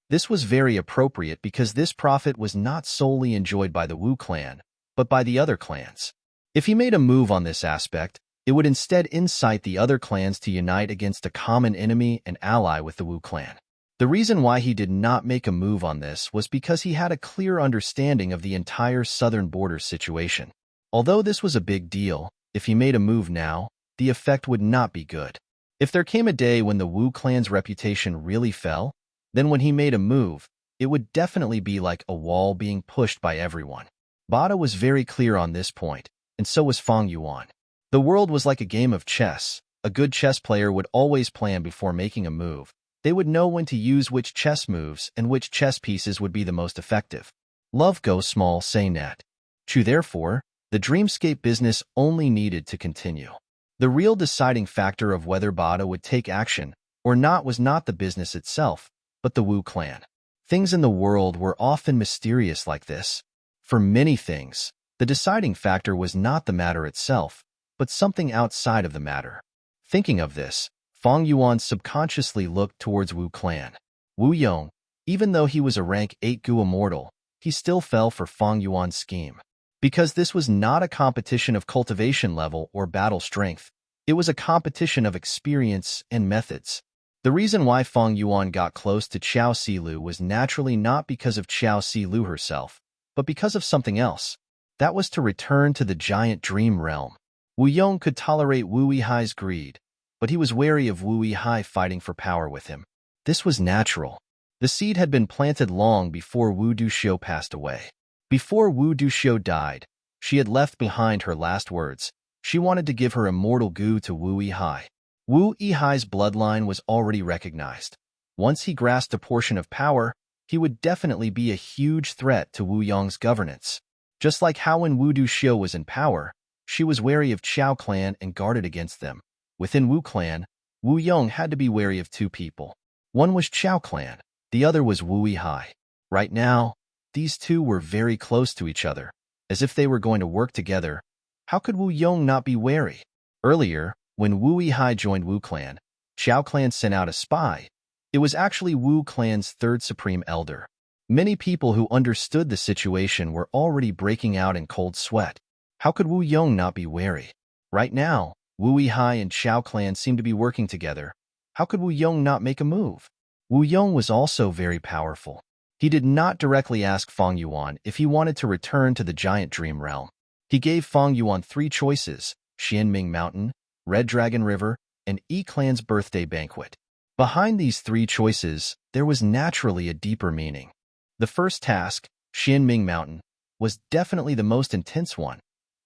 This was very appropriate because this profit was not solely enjoyed by the Wu clan, but by the other clans. If he made a move on this aspect, it would instead incite the other clans to unite against a common enemy and ally with the Wu clan. The reason why he did not make a move on this was because he had a clear understanding of the entire southern border situation. Although this was a big deal, if he made a move now, the effect would not be good. If there came a day when the Wu clan's reputation really fell, then when he made a move, it would definitely be like a wall being pushed by everyone. Bada was very clear on this point, and so was Fang Yuan. The world was like a game of chess. A good chess player would always plan before making a move. They would know when to use which chess moves and which chess pieces would be the most effective. Love goes small, say net. True, therefore, the dreamscape business only needed to continue. The real deciding factor of whether Bada would take action or not was not the business itself, but the Wu clan. Things in the world were often mysterious like this. For many things, the deciding factor was not the matter itself, but something outside of the matter. Thinking of this, Fang Yuan subconsciously looked towards Wu clan. Wu Yong, even though he was a rank 8 Gu immortal, he still fell for Fang Yuan's scheme. Because this was not a competition of cultivation level or battle strength, it was a competition of experience and methods. The reason why Fang Yuan got close to Qiao Silu was naturally not because of Qiao Silu herself, but because of something else. That was to return to the giant dream realm. Wu Yong could tolerate Wu Yihai's greed, but he was wary of Wu Yihai fighting for power with him. This was natural. The seed had been planted long before Wu Duxiu passed away. Before Wu Duxiu died, she had left behind her last words. She wanted to give her immortal Gu to Wu Yihai. Wu Yihai's bloodline was already recognized. Once he grasped a portion of power, he would definitely be a huge threat to Wu Yong's governance. Just like how when Wu Duxiu was in power, she was wary of Qiao clan and guarded against them. Within Wu clan, Wu Yong had to be wary of two people. One was Qiao clan, the other was Wu Yihai. Right now, these two were very close to each other, as if they were going to work together. How could Wu Yong not be wary? Earlier, when Wu Yihai joined Wu clan, Qiao clan sent out a spy. It was actually Wu clan's third supreme elder. Many people who understood the situation were already breaking out in cold sweat. How could Wu Yong not be wary? Right now, Wu Yihai and Qiao clan seemed to be working together. How could Wu Yong not make a move? Wu Yong was also very powerful. He did not directly ask Fang Yuan if he wanted to return to the giant dream realm. He gave Fang Yuan 3 choices: Xianming Mountain, Red Dragon River, and Yi Clan's birthday banquet. Behind these 3 choices, there was naturally a deeper meaning. The first task, Xianming Mountain, was definitely the most intense one.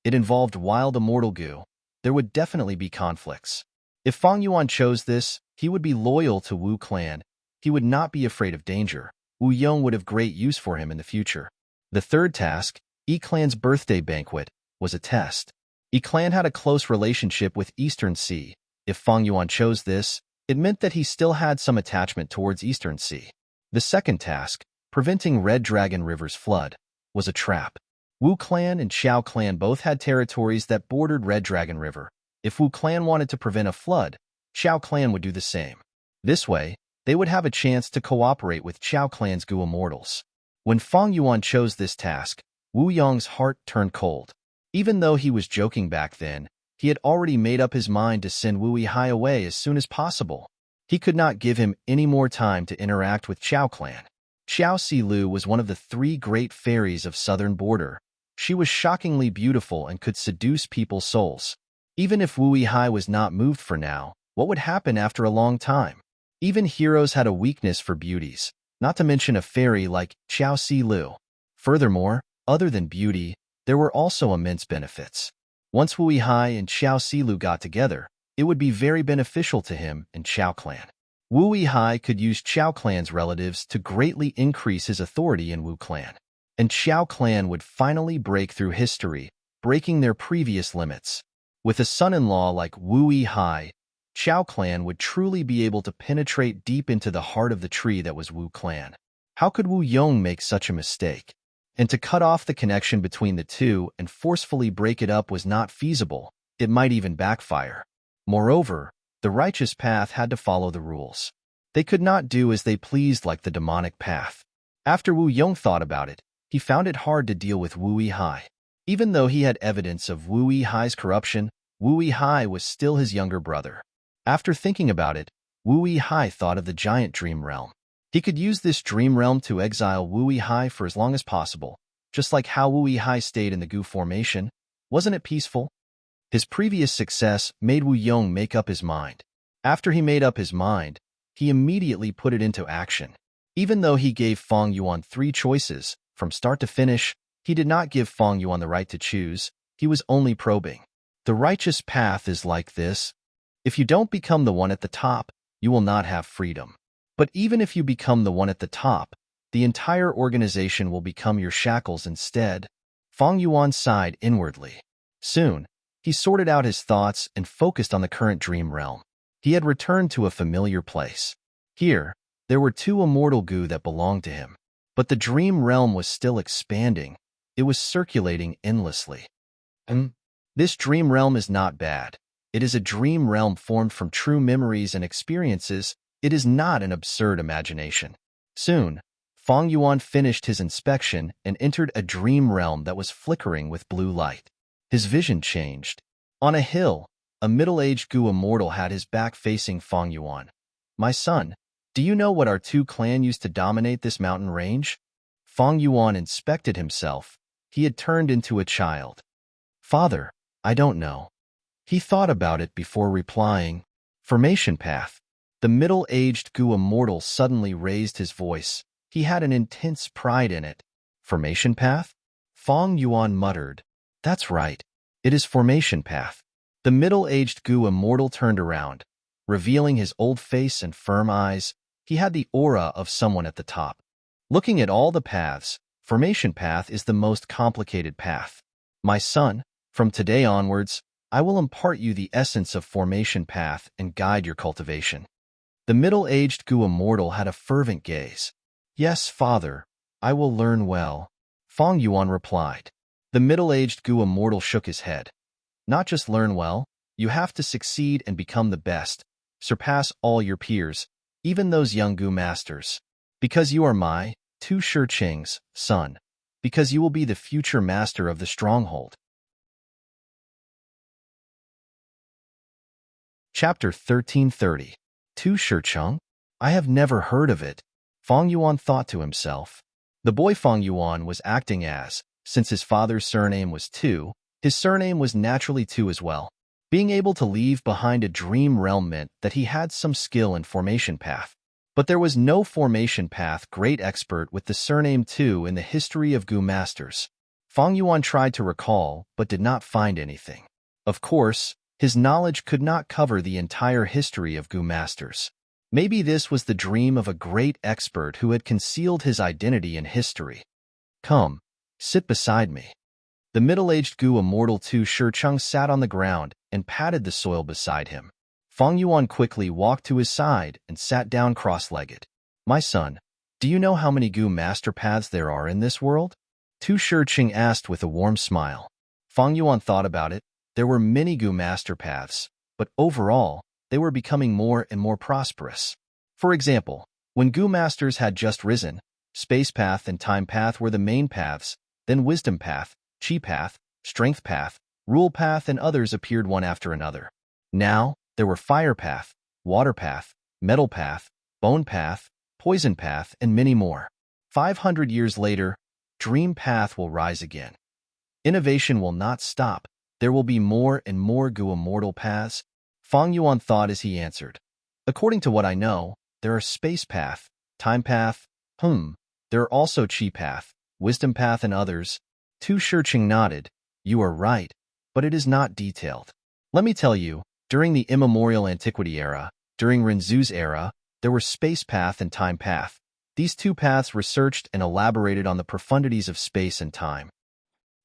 It involved wild immortal Gu. There would definitely be conflicts. If Fang Yuan chose this, he would be loyal to Wu clan. He would not be afraid of danger. Wu Yong would have great use for him in the future. The third task, Yi Clan's birthday banquet, was a test. Yi Clan had a close relationship with Eastern Sea. If Fang Yuan chose this, it meant that he still had some attachment towards Eastern Sea. The second task, preventing Red Dragon River's flood, was a trap. Wu clan and Xiao clan both had territories that bordered Red Dragon River. If Wu clan wanted to prevent a flood, Xiao clan would do the same. This way, they would have a chance to cooperate with Xiao clan's Gu immortals. When Fang Yuan chose this task, Wu Yong's heart turned cold. Even though he was joking back then, he had already made up his mind to send Wu Yihai away as soon as possible. He could not give him any more time to interact with Xiao clan. Xiao Silu was one of the 3 great fairies of southern border. She was shockingly beautiful and could seduce people's souls. Even if Wu Yihai was not moved for now, what would happen after a long time? Even heroes had a weakness for beauties, not to mention a fairy like Xiao Silu. Furthermore, other than beauty, there were also immense benefits. Once Wu Yihai and Xiao Silu got together, it would be very beneficial to him and Xiao clan. Wu Yihai could use Xiao clan's relatives to greatly increase his authority in Wu clan. And Xiao clan would finally break through history, breaking their previous limits. With a son-in-law like Wu Yihai, Xiao clan would truly be able to penetrate deep into the heart of the tree that was Wu clan. How could Wu Yong make such a mistake? And to cut off the connection between the two and forcefully break it up was not feasible. It might even backfire. Moreover, the righteous path had to follow the rules. They could not do as they pleased like the demonic path. After Wu Yong thought about it, he found it hard to deal with Wu Yihai. Even though he had evidence of Wu Yihai's corruption, Wu Yihai was still his younger brother. After thinking about it, Wu Yihai thought of the giant dream realm. He could use this dream realm to exile Wu Yihai for as long as possible, just like how Wu Yihai stayed in the Gu formation. Wasn't it peaceful? His previous success made Wu Yong make up his mind. After he made up his mind, he immediately put it into action. Even though he gave Fang Yuan 3 choices, from start to finish, he did not give Fang Yuan the right to choose. He was only probing. The righteous path is like this. If you don't become the one at the top, you will not have freedom. But even if you become the one at the top, the entire organization will become your shackles instead. Fang Yuan sighed inwardly. Soon, he sorted out his thoughts and focused on the current dream realm. He had returned to a familiar place. Here, there were 2 immortal Gu that belonged to him. But the dream realm was still expanding. It was circulating endlessly. This dream realm is not bad. It is a dream realm formed from true memories and experiences. It is not an absurd imagination. Soon, Fang Yuan finished his inspection and entered a dream realm that was flickering with blue light. His vision changed. On a hill, a middle-aged Gu immortal had his back facing Fang Yuan. "My son, do you know what our 2 clans used to dominate this mountain range?" Fang Yuan inspected himself. He had turned into a child. "Father, I don't know." He thought about it before replying. "Formation path." The middle-aged Gu immortal suddenly raised his voice. He had an intense pride in it. "Formation path?" Fang Yuan muttered. "That's right. It is formation path." The middle-aged Gu immortal turned around. Revealing his old face and firm eyes, he had the aura of someone at the top. Looking at all the paths, formation path is the most complicated path. "My son, from today onwards, I will impart you the essence of formation path and guide your cultivation." The middle-aged Gu immortal had a fervent gaze. "Yes, father, I will learn well," Fang Yuan replied. The middle-aged Gu immortal shook his head. "Not just learn well, you have to succeed and become the best, surpass all your peers, even those young Gu masters. Because you are my, Tu Shiqing's, son. Because you will be the future master of the stronghold." Chapter 1330. Tu Shiqing? I have never heard of it, Fang Yuan thought to himself. The boy Fang Yuan was acting as, since his father's surname was Tu, his surname was naturally Tu as well. Being able to leave behind a dream realm meant that he had some skill in formation path. But there was no formation path great expert with the surname Tu in the history of Gu masters. Fang Yuan tried to recall, but did not find anything. Of course, his knowledge could not cover the entire history of Gu masters. Maybe this was the dream of a great expert who had concealed his identity in history. "Come, sit beside me." The middle-aged Gu immortal Tu Shiqing sat on the ground and patted the soil beside him. Fang Yuan quickly walked to his side and sat down cross-legged. "My son, do you know how many Gu master paths there are in this world?" Tu Shicheng asked with a warm smile. Fang Yuan thought about it. There were many Gu master paths, but overall, they were becoming more and more prosperous. For example, when Gu masters had just risen, space path and time path were the main paths, then wisdom path, chi path, strength path, rule path, and others appeared one after another. Now, there were fire path, water path, metal path, bone path, poison path, and many more. 500 years later, dream path will rise again. Innovation will not stop. There will be more and more Gu immortal paths. Fang Yuan thought as he answered. According to what I know, there are space path, time path, there are also chi path, wisdom path, and others. Tu Shicheng nodded. You are right, but it is not detailed. Let me tell you, during the immemorial antiquity era, during Renzu's era, there were space path and time path. These two paths researched and elaborated on the profundities of space and time.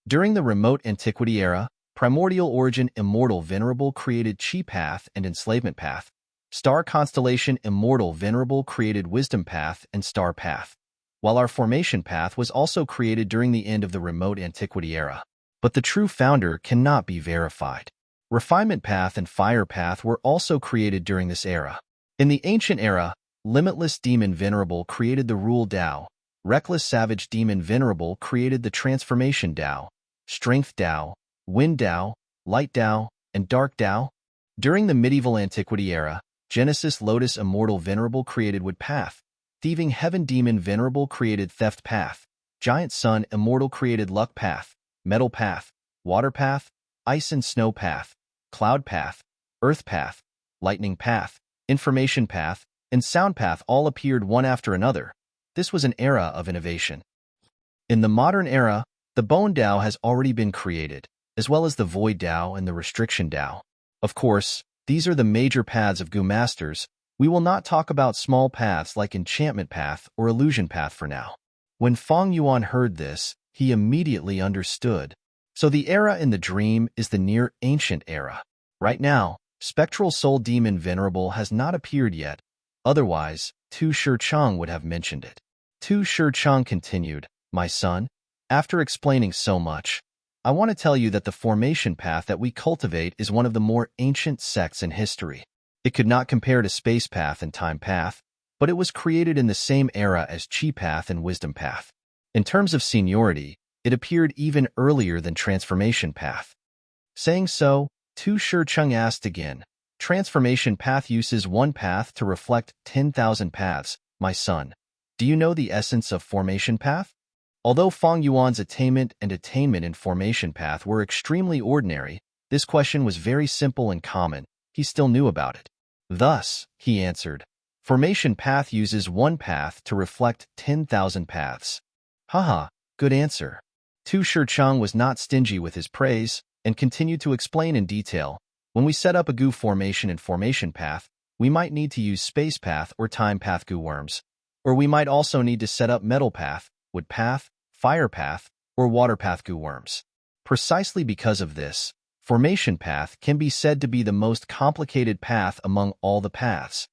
During the remote antiquity era, primordial origin immortal Venerable created chi path and enslavement path. Star constellation immortal Venerable created wisdom path and star path, while our formation path was also created during the end of the remote antiquity era. But the true founder cannot be verified. Refinement path and fire path were also created during this era. In the ancient era, limitless demon Venerable created the rule Tao, reckless savage demon Venerable created the transformation Tao, strength Tao, wind Tao, light Tao, and dark Tao. During the medieval antiquity era, Genesis Lotus immortal Venerable created wood path, thieving heaven demon Venerable created theft path, giant sun immortal created luck path, metal path, water path, ice and snow path, cloud path, earth path, lightning path, information path, and sound path all appeared one after another. This was an era of innovation. In the modern era, the bone Tao has already been created, as well as the void Tao and the restriction Tao. Of course, these are the major paths of Gu masters. We will not talk about small paths like enchantment path or illusion path for now. When Fang Yuan heard this, he immediately understood. So the era in the dream is the near ancient era. Right now, spectral soul demon Venerable has not appeared yet. Otherwise, Tu Shicheng would have mentioned it. Tu Shicheng continued, My son, after explaining so much, I want to tell you that the formation path that we cultivate is one of the more ancient sects in history. It could not compare to space path and time path, but it was created in the same era as chi path and wisdom path. In terms of seniority, it appeared even earlier than transformation path. Saying so, Tu Shicheng asked again, Transformation path uses one path to reflect 10,000 paths. My son, do you know the essence of formation path? Although Fang Yuan's attainment in formation path were extremely ordinary, this question was very simple and common. He still knew about it. Thus, he answered, Formation path uses one path to reflect 10,000 paths. Haha, good answer. Tu Shicheng was not stingy with his praise and continued to explain in detail. When we set up a Gu formation and formation path, we might need to use space path or time path Gu worms, or we might also need to set up metal path, wood path, fire path, or water path Gu worms. Precisely because of this, formation path can be said to be the most complicated path among all the paths.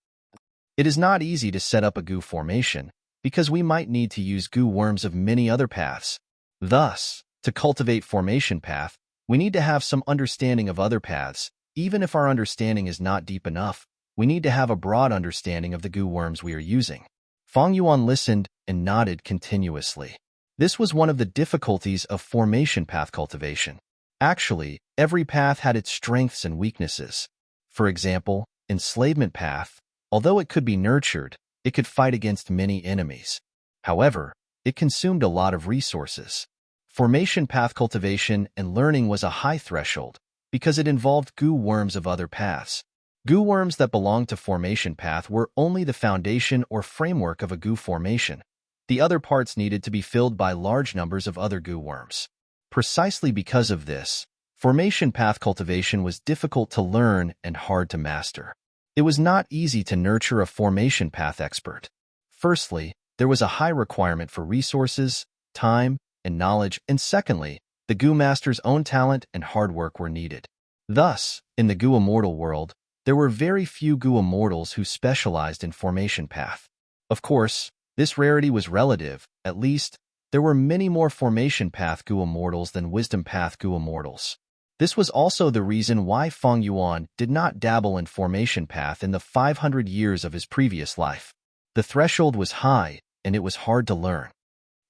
It is not easy to set up a Gu formation, because we might need to use Gu worms of many other paths. Thus, to cultivate formation path, we need to have some understanding of other paths. Even if our understanding is not deep enough, we need to have a broad understanding of the Gu worms we are using. Fang Yuan listened and nodded continuously. This was one of the difficulties of formation path cultivation. Actually, every path had its strengths and weaknesses. For example, enslavement path, although it could be nurtured, it could fight against many enemies. However, it consumed a lot of resources. Formation path cultivation and learning was a high threshold, because it involved Gu worms of other paths. Gu worms that belonged to formation path were only the foundation or framework of a Gu formation. The other parts needed to be filled by large numbers of other Gu worms. Precisely because of this, formation path cultivation was difficult to learn and hard to master. It was not easy to nurture a formation path expert. Firstly, there was a high requirement for resources, time, and knowledge, and secondly, the Gu master's own talent and hard work were needed. Thus, in the Gu immortal world, there were very few Gu immortals who specialized in formation path. Of course, this rarity was relative, at least, There were many more formation path goo immortals than wisdom path goo immortals. This was also the reason why Feng Yuan did not dabble in formation path in the 500 years of his previous life. The threshold was high, and it was hard to learn.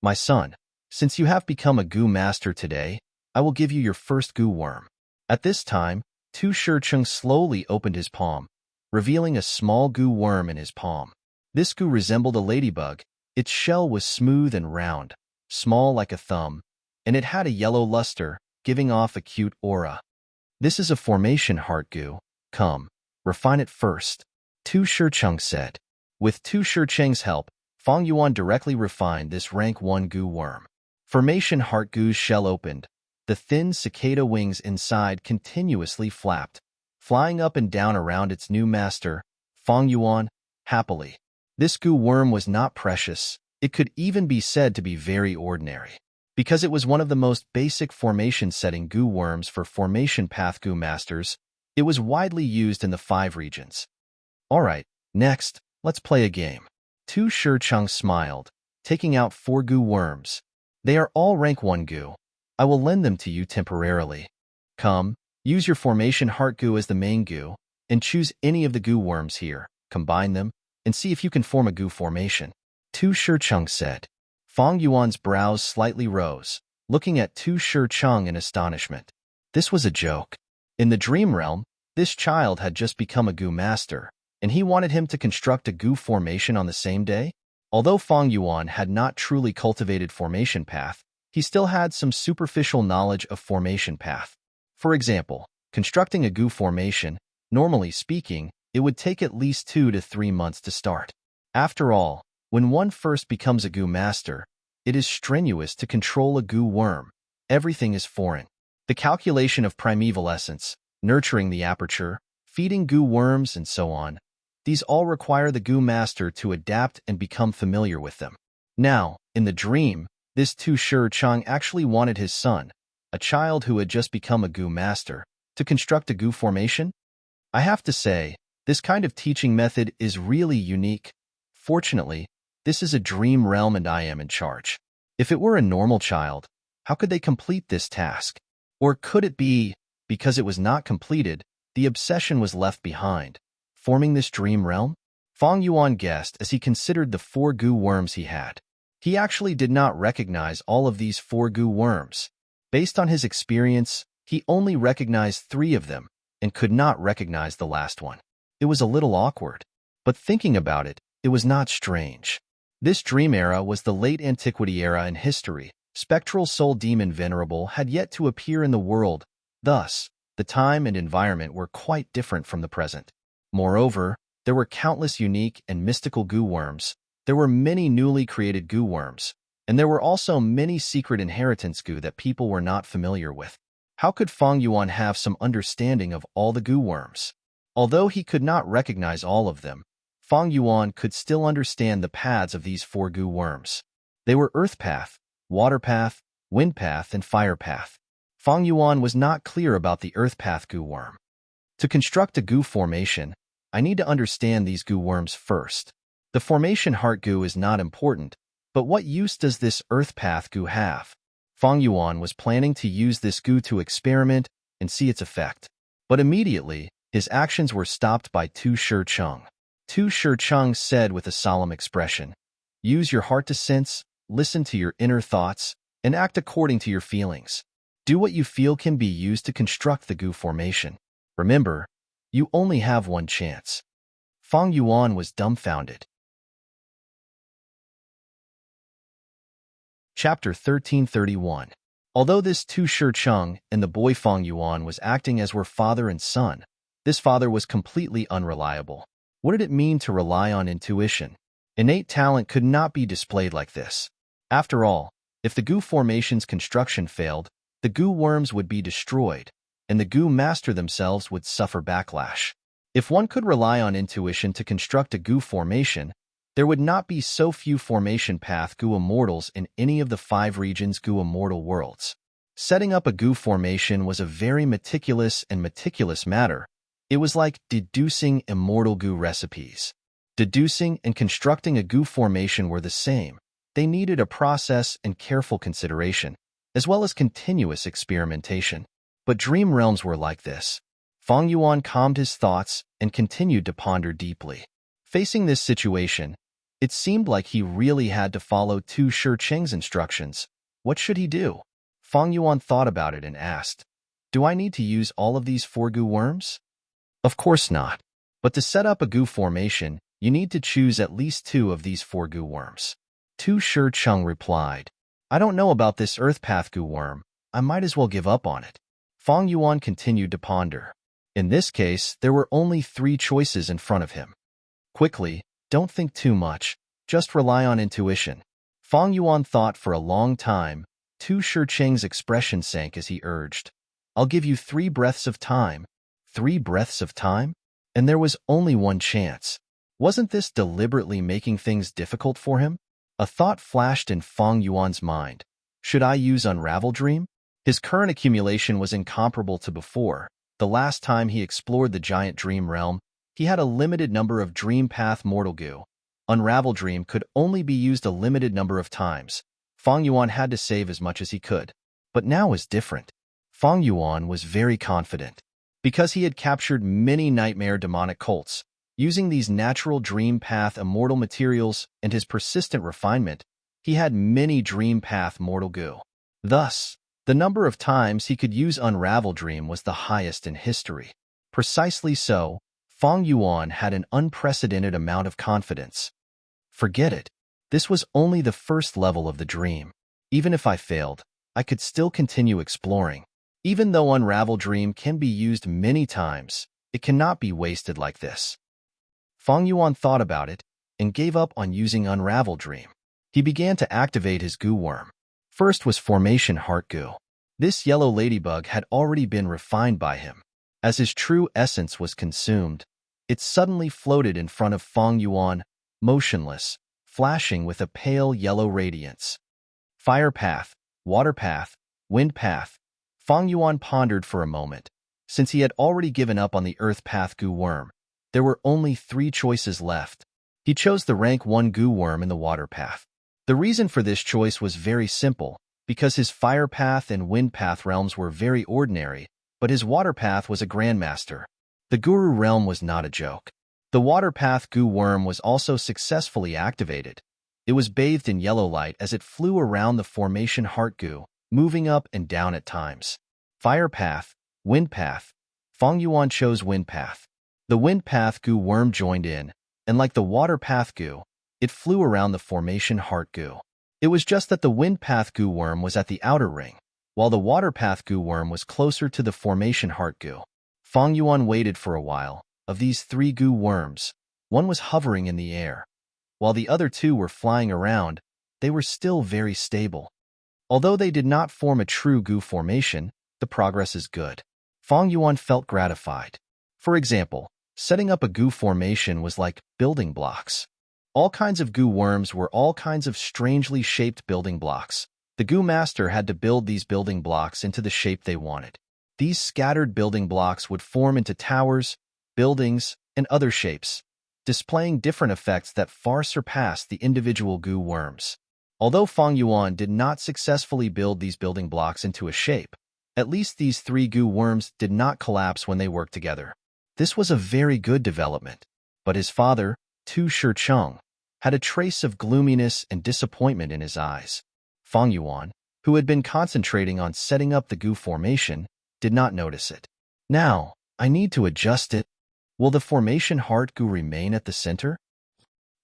My son, since you have become a goo master today, I will give you your first goo worm. At this time, Tu Shicheng slowly opened his palm, revealing a small goo worm in his palm. This goo resembled a ladybug. Its shell was smooth and round, small like a thumb, and it had a yellow luster, giving off a cute aura. This is a formation heart goo. Come, refine it first, Tu Shicheng said. With Tu Shicheng's help, Feng Yuan directly refined this rank 1 goo worm. Formation heart goo's shell opened. The thin cicada wings inside continuously flapped, flying up and down around its new master, Feng Yuan, happily. This goo worm was not precious. It could even be said to be very ordinary, because it was one of the most basic formation-setting goo worms for formation path goo masters. It was widely used in the 5 regions. Alright, next, let's play a game. Tu Shicheng smiled, taking out 4 goo worms. They are all rank 1 goo. I will lend them to you temporarily. Come, use your formation heart goo as the main goo, and choose any of the goo worms here, combine them, and see if you can form a goo formation. Tu Shicheng said. Feng Yuan's brows slightly rose, looking at Tu Shicheng in astonishment. This was a joke. In the dream realm, this child had just become a goo master, and he wanted him to construct a goo formation on the same day? Although Feng Yuan had not truly cultivated formation path, he still had some superficial knowledge of formation path. For example, constructing a goo formation, normally speaking, it would take at least 2 to 3 months to start. After all, when one first becomes a goo master, it is strenuous to control a goo worm. Everything is foreign. The calculation of primeval essence, nurturing the aperture, feeding goo worms, and so on, these all require the goo master to adapt and become familiar with them. Now, in the dream, this Tu Shicheng actually wanted his son, a child who had just become a goo master, to construct a goo formation? I have to say, this kind of teaching method is really unique. Fortunately, this is a dream realm and I am in charge. If it were a normal child, how could they complete this task? Or could it be, because it was not completed, the obsession was left behind, forming this dream realm? Feng Yuan guessed as he considered the 4 goo worms he had. He actually did not recognize all of these 4 goo worms. Based on his experience, he only recognized 3 of them and could not recognize the last one. It was a little awkward, but thinking about it, it was not strange. This dream era was the late antiquity era in history. Spectral soul demon Venerable had yet to appear in the world. Thus, the time and environment were quite different from the present. Moreover, there were countless unique and mystical goo worms. There were many newly created goo worms, and there were also many secret inheritance goo that people were not familiar with. How could Feng Yuan have some understanding of all the goo worms? Although he could not recognize all of them, Feng Yuan could still understand the paths of these 4 goo worms. They were Earth Path, Water Path, Wind Path, and Fire Path. Feng Yuan was not clear about the Earth Path goo worm. To construct a goo formation, I need to understand these goo worms first. The formation heart goo is not important, but what use does this Earth Path goo have? Feng Yuan was planning to use this goo to experiment and see its effect. But immediately, his actions were stopped by Tu Shicheng. Tu Shicheng said with a solemn expression, "Use your heart to sense, listen to your inner thoughts, and act according to your feelings. Do what you feel can be used to construct the goo formation. Remember, you only have one chance." Feng Yuan was dumbfounded. Chapter 1331. Although this Tu Shicheng and the boy Feng Yuan was acting as were father and son, this father was completely unreliable. What did it mean to rely on intuition? Innate talent could not be displayed like this. After all, if the goo formation's construction failed, the goo worms would be destroyed, and the goo master themselves would suffer backlash. If one could rely on intuition to construct a goo formation, there would not be so few formation path goo immortals in any of the 5 regions goo immortal worlds. Setting up a goo formation was a very meticulous matter. It was like deducing immortal goo recipes. Deducing and constructing a goo formation were the same. They needed a process and careful consideration, as well as continuous experimentation. But dream realms were like this. Fang Yuan calmed his thoughts and continued to ponder deeply. Facing this situation, it seemed like he really had to follow Tu Shicheng's instructions. What should he do? Fang Yuan thought about it and asked, "Do I need to use all of these 4 goo worms?" Of course not. But to set up a goo formation, you need to choose at least 2 of these 4 goo worms. Tu Shicheng replied, "I don't know about this earth path goo worm. I might as well give up on it." Fang Yuan continued to ponder. In this case, there were only 3 choices in front of him. Quickly, don't think too much, just rely on intuition. Fang Yuan thought for a long time. Tu Shicheng's expression sank as he urged, "I'll give you 3 breaths of time." 3 breaths of time? And there was only one chance. Wasn't this deliberately making things difficult for him? A thought flashed in Fang Yuan's mind. Should I use Unravel Dream? His current accumulation was incomparable to before. The last time he explored the giant dream realm, he had a limited number of Dream Path Mortal Goo. Unravel Dream could only be used a limited number of times. Fang Yuan had to save as much as he could. But now was different. Fang Yuan was very confident. Because he had captured many nightmare demonic cults, using these natural Dream Path immortal materials and his persistent refinement, he had many Dream Path Mortal Goo. Thus, the number of times he could use Unravel Dream was the highest in history. Precisely so, Fang Yuan had an unprecedented amount of confidence. Forget it. This was only the first level of the dream. Even if I failed, I could still continue exploring. Even though Unravel Dream can be used many times, it cannot be wasted like this. Fang Yuan thought about it and gave up on using Unravel Dream. He began to activate his goo worm. First was Formation Heart Goo. This yellow ladybug had already been refined by him. As his true essence was consumed, it suddenly floated in front of Fang Yuan, motionless, flashing with a pale yellow radiance. Fire Path, Water Path, Wind Path. Fang Yuan pondered for a moment. Since he had already given up on the Earth Path Goo Worm, there were only 3 choices left. He chose the rank 1 Goo Worm in the Water Path. The reason for this choice was very simple, because his Fire Path and Wind Path realms were very ordinary, but his Water Path was a Grandmaster. The Guru realm was not a joke. The Water Path Goo Worm was also successfully activated. It was bathed in yellow light as it flew around the Formation Heart Goo, moving up and down at times. Fire Path, Wind Path. Fang Yuan chose Wind Path. The Wind Path Goo Worm joined in, and like the Water Path Goo, it flew around the Formation Heart Goo. It was just that the Wind Path Goo Worm was at the outer ring, while the Water Path Goo Worm was closer to the Formation Heart Goo. Fang Yuan waited for a while. Of these 3 goo worms, one was hovering in the air. While the other 2 were flying around, they were still very stable. Although they did not form a true goo formation, the progress is good. Fang Yuan felt gratified. For example, setting up a goo formation was like building blocks. All kinds of goo worms were all kinds of strangely shaped building blocks. The goo master had to build these building blocks into the shape they wanted. These scattered building blocks would form into towers, buildings, and other shapes, displaying different effects that far surpassed the individual goo worms. Although Fang Yuan did not successfully build these building blocks into a shape, at least these 3 goo worms did not collapse when they worked together. This was a very good development, but his father, Tu Shicheng, had a trace of gloominess and disappointment in his eyes. Fang Yuan, who had been concentrating on setting up the goo formation, did not notice it. Now, I need to adjust it. Will the Formation Heart Goo remain at the center?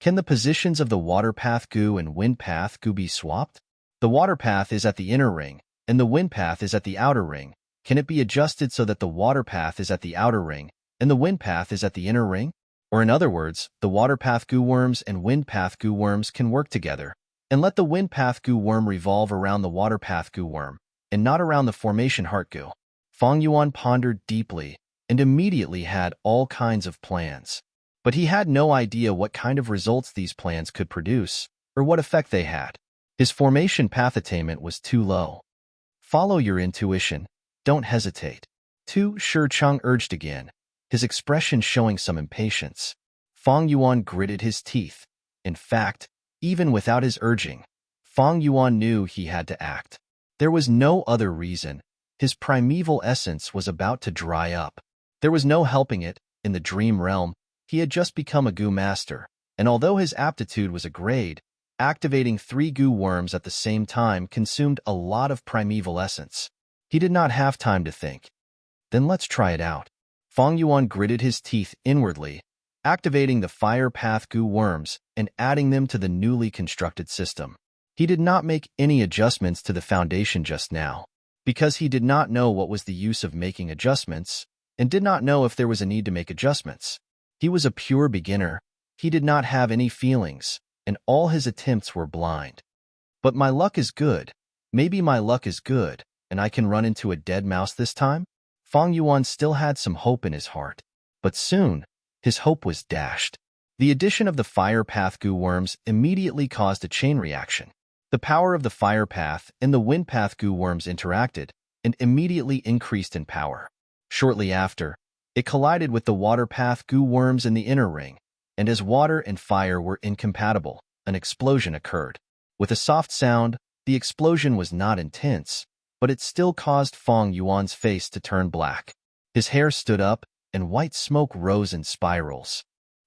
Can the positions of the Water Path Goo and Wind Path Goo be swapped? The Water Path is at the inner ring, and the Wind Path is at the outer ring. Can it be adjusted so that the Water Path is at the outer ring, and the Wind Path is at the inner ring? Or in other words, the Water Path Goo Worms and Wind Path Goo Worms can work together, and let the Wind Path Goo Worm revolve around the Water Path Goo Worm, and not around the Formation Heart Goo. Fang Yuan pondered deeply, and immediately had all kinds of plans. But he had no idea what kind of results these plans could produce, or what effect they had. His formation path attainment was too low. Follow your intuition. Don't hesitate. Tu Shicheng urged again, his expression showing some impatience. Fang Yuan gritted his teeth. In fact, even without his urging, Fang Yuan knew he had to act. There was no other reason. His primeval essence was about to dry up. There was no helping it. In the dream realm, he had just become a goo master, and although his aptitude was a grade, activating 3 goo worms at the same time consumed a lot of primeval essence. He did not have time to think. Then let's try it out. Fang Yuan gritted his teeth inwardly, activating the fire path goo worms and adding them to the newly constructed system. He did not make any adjustments to the foundation just now, because he did not know what was the use of making adjustments and did not know if there was a need to make adjustments. He was a pure beginner. He did not have any feelings, and all his attempts were blind. But my luck is good. Maybe my luck is good, and I can run into a dead mouse this time? Fang Yuan still had some hope in his heart, but soon his hope was dashed. The addition of the fire path goo worms immediately caused a chain reaction. The power of the fire path and the wind path goo worms interacted and immediately increased in power. Shortly after, it collided with the water path goo worms in the inner ring, and as water and fire were incompatible, an explosion occurred. With a soft sound, the explosion was not intense, but it still caused Fang Yuan's face to turn black. His hair stood up, and white smoke rose in spirals.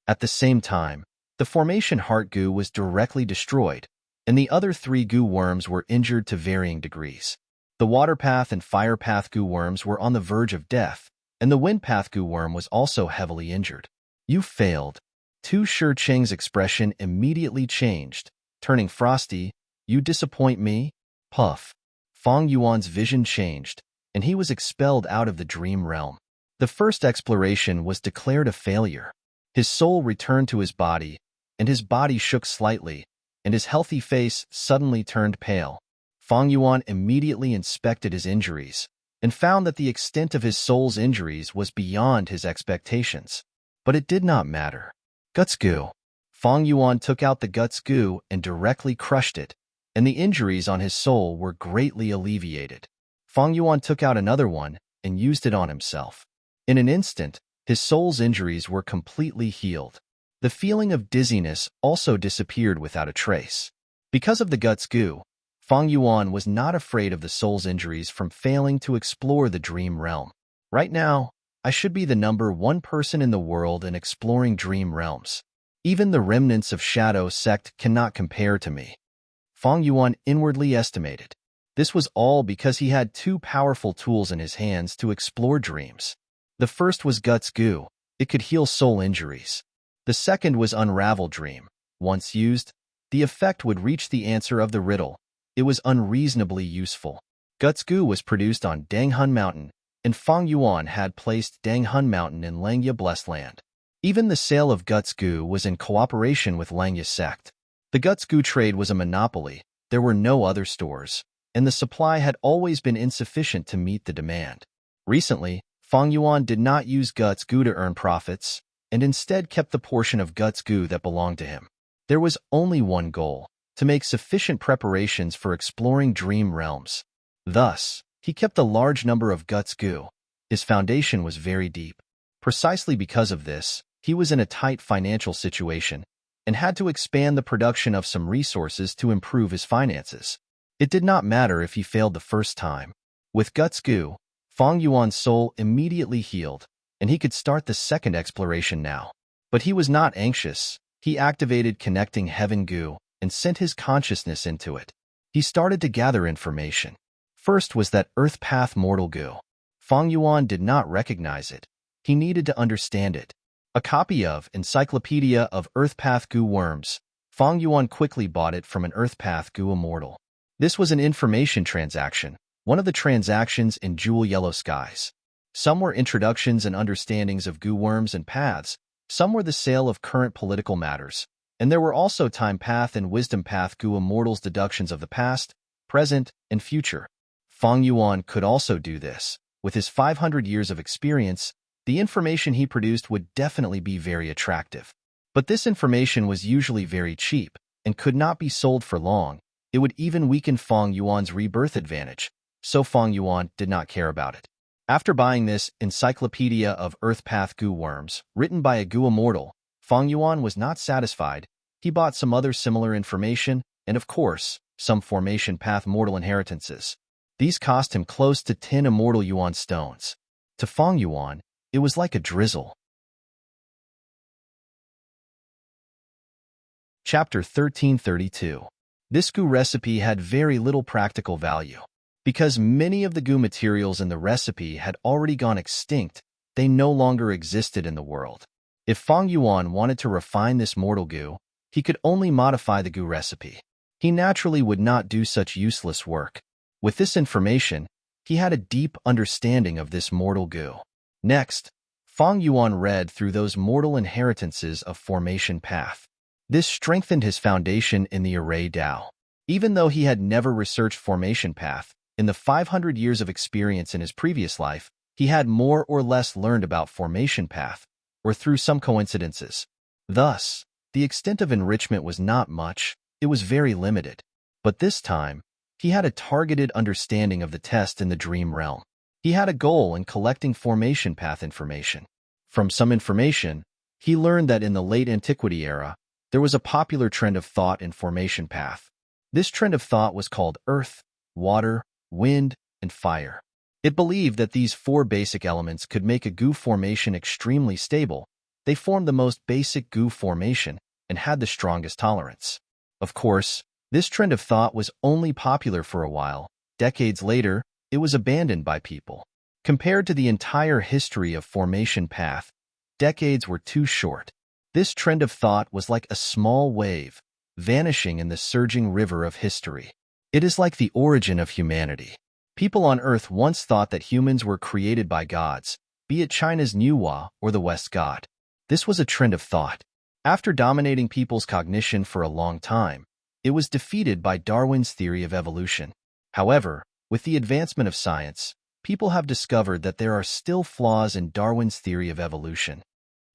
At the same time, the formation heart goo was directly destroyed, and the other 3 goo worms were injured to varying degrees. The water path and fire path goo worms were on the verge of death, and the wind path goo worm was also heavily injured. You failed. Tu Shicheng's expression immediately changed, turning frosty. You disappoint me? Puff. Fang Yuan's vision changed, and he was expelled out of the dream realm. The first exploration was declared a failure. His soul returned to his body, and his body shook slightly, and his healthy face suddenly turned pale. Fang Yuan immediately inspected his injuries and found that the extent of his soul's injuries was beyond his expectations. But it did not matter. Guts goo. Fang Yuan took out the guts goo and directly crushed it, and the injuries on his soul were greatly alleviated. Fang Yuan took out another one and used it on himself. In an instant, his soul's injuries were completely healed. The feeling of dizziness also disappeared without a trace. Because of the guts goo, Fang Yuan was not afraid of the soul's injuries from failing to explore the dream realm. Right now, I should be the #1 person in the world in exploring dream realms. Even the remnants of Shadow Sect cannot compare to me. Fang Yuan inwardly estimated. This was all because he had 2 powerful tools in his hands to explore dreams. The first was Guts Goo. It could heal soul injuries. The second was Unravel Dream. Once used, the effect would reach the answer of the riddle. It was unreasonably useful. Guts Goo was produced on Danghun Mountain, and Fang Yuan had placed Danghun Mountain in Langya Blessed Land. Even the sale of Guts Goo was in cooperation with Langya Sect. The Guts Goo trade was a monopoly. There were no other stores, and the supply had always been insufficient to meet the demand. Recently, Fang Yuan did not use Guts Goo to earn profits, and instead kept the portion of Guts Goo that belonged to him. There was only one goal: to make sufficient preparations for exploring dream realms. Thus, he kept a large number of Guts Goo. His foundation was very deep. Precisely because of this, he was in a tight financial situation and had to expand the production of some resources to improve his finances. It did not matter if he failed the first time. With Guts Goo, Fang Yuan's soul immediately healed, and he could start the second exploration now. But he was not anxious. He activated Connecting Heaven Goo and sent his consciousness into it. He started to gather information. First was that Earth Path Mortal Goo. Fang Yuan did not recognize it. He needed to understand it. A copy of Encyclopedia of Earth Path Goo Worms. Fang Yuan quickly bought it from an Earth Path Goo Immortal. This was an information transaction, one of the transactions in Jewel Yellow Skies. Some were introductions and understandings of goo worms and paths, some were the sale of current political matters, and there were also Time Path and Wisdom Path Goo Immortals deductions of the past, present, and future. Fang Yuan could also do this. With his 500 years of experience, the information he produced would definitely be very attractive. But this information was usually very cheap and could not be sold for long. It would even weaken Fang Yuan's rebirth advantage, so Fang Yuan did not care about it. After buying this Encyclopedia of Earth Path Goo Worms, written by a Goo Immortal, Fang Yuan was not satisfied. He bought some other similar information, and of course, some formation path mortal inheritances. These cost him close to 10 immortal yuan stones. To Fang Yuan, it was like a drizzle. Chapter 1332. This goo recipe had very little practical value. Because many of the goo materials in the recipe had already gone extinct, they no longer existed in the world. If Fang Yuan wanted to refine this mortal goo, he could only modify the goo recipe. He naturally would not do such useless work. With this information, he had a deep understanding of this mortal goo. Next, Fang Yuan read through those mortal inheritances of formation path. This strengthened his foundation in the array Dao. Even though he had never researched formation path, in the 500 years of experience in his previous life, he had more or less learned about formation path, or through some coincidences. Thus, the extent of enrichment was not much, it was very limited. But this time, he had a targeted understanding of the test in the dream realm. He had a goal in collecting formation path information. From some information, he learned that in the late antiquity era, there was a popular trend of thought in formation path. This trend of thought was called earth, water, wind, and fire. It believed that these 4 basic elements could make a goo formation extremely stable. They formed the most basic goo formation and had the strongest tolerance. Of course, this trend of thought was only popular for a while. Decades later, it was abandoned by people. Compared to the entire history of formation path, decades were too short. This trend of thought was like a small wave, vanishing in the surging river of history. It is like the origin of humanity. People on Earth once thought that humans were created by gods, be it China's Nuwa or the West God. This was a trend of thought. After dominating people's cognition for a long time, it was defeated by Darwin's theory of evolution. However, with the advancement of science, people have discovered that there are still flaws in Darwin's theory of evolution.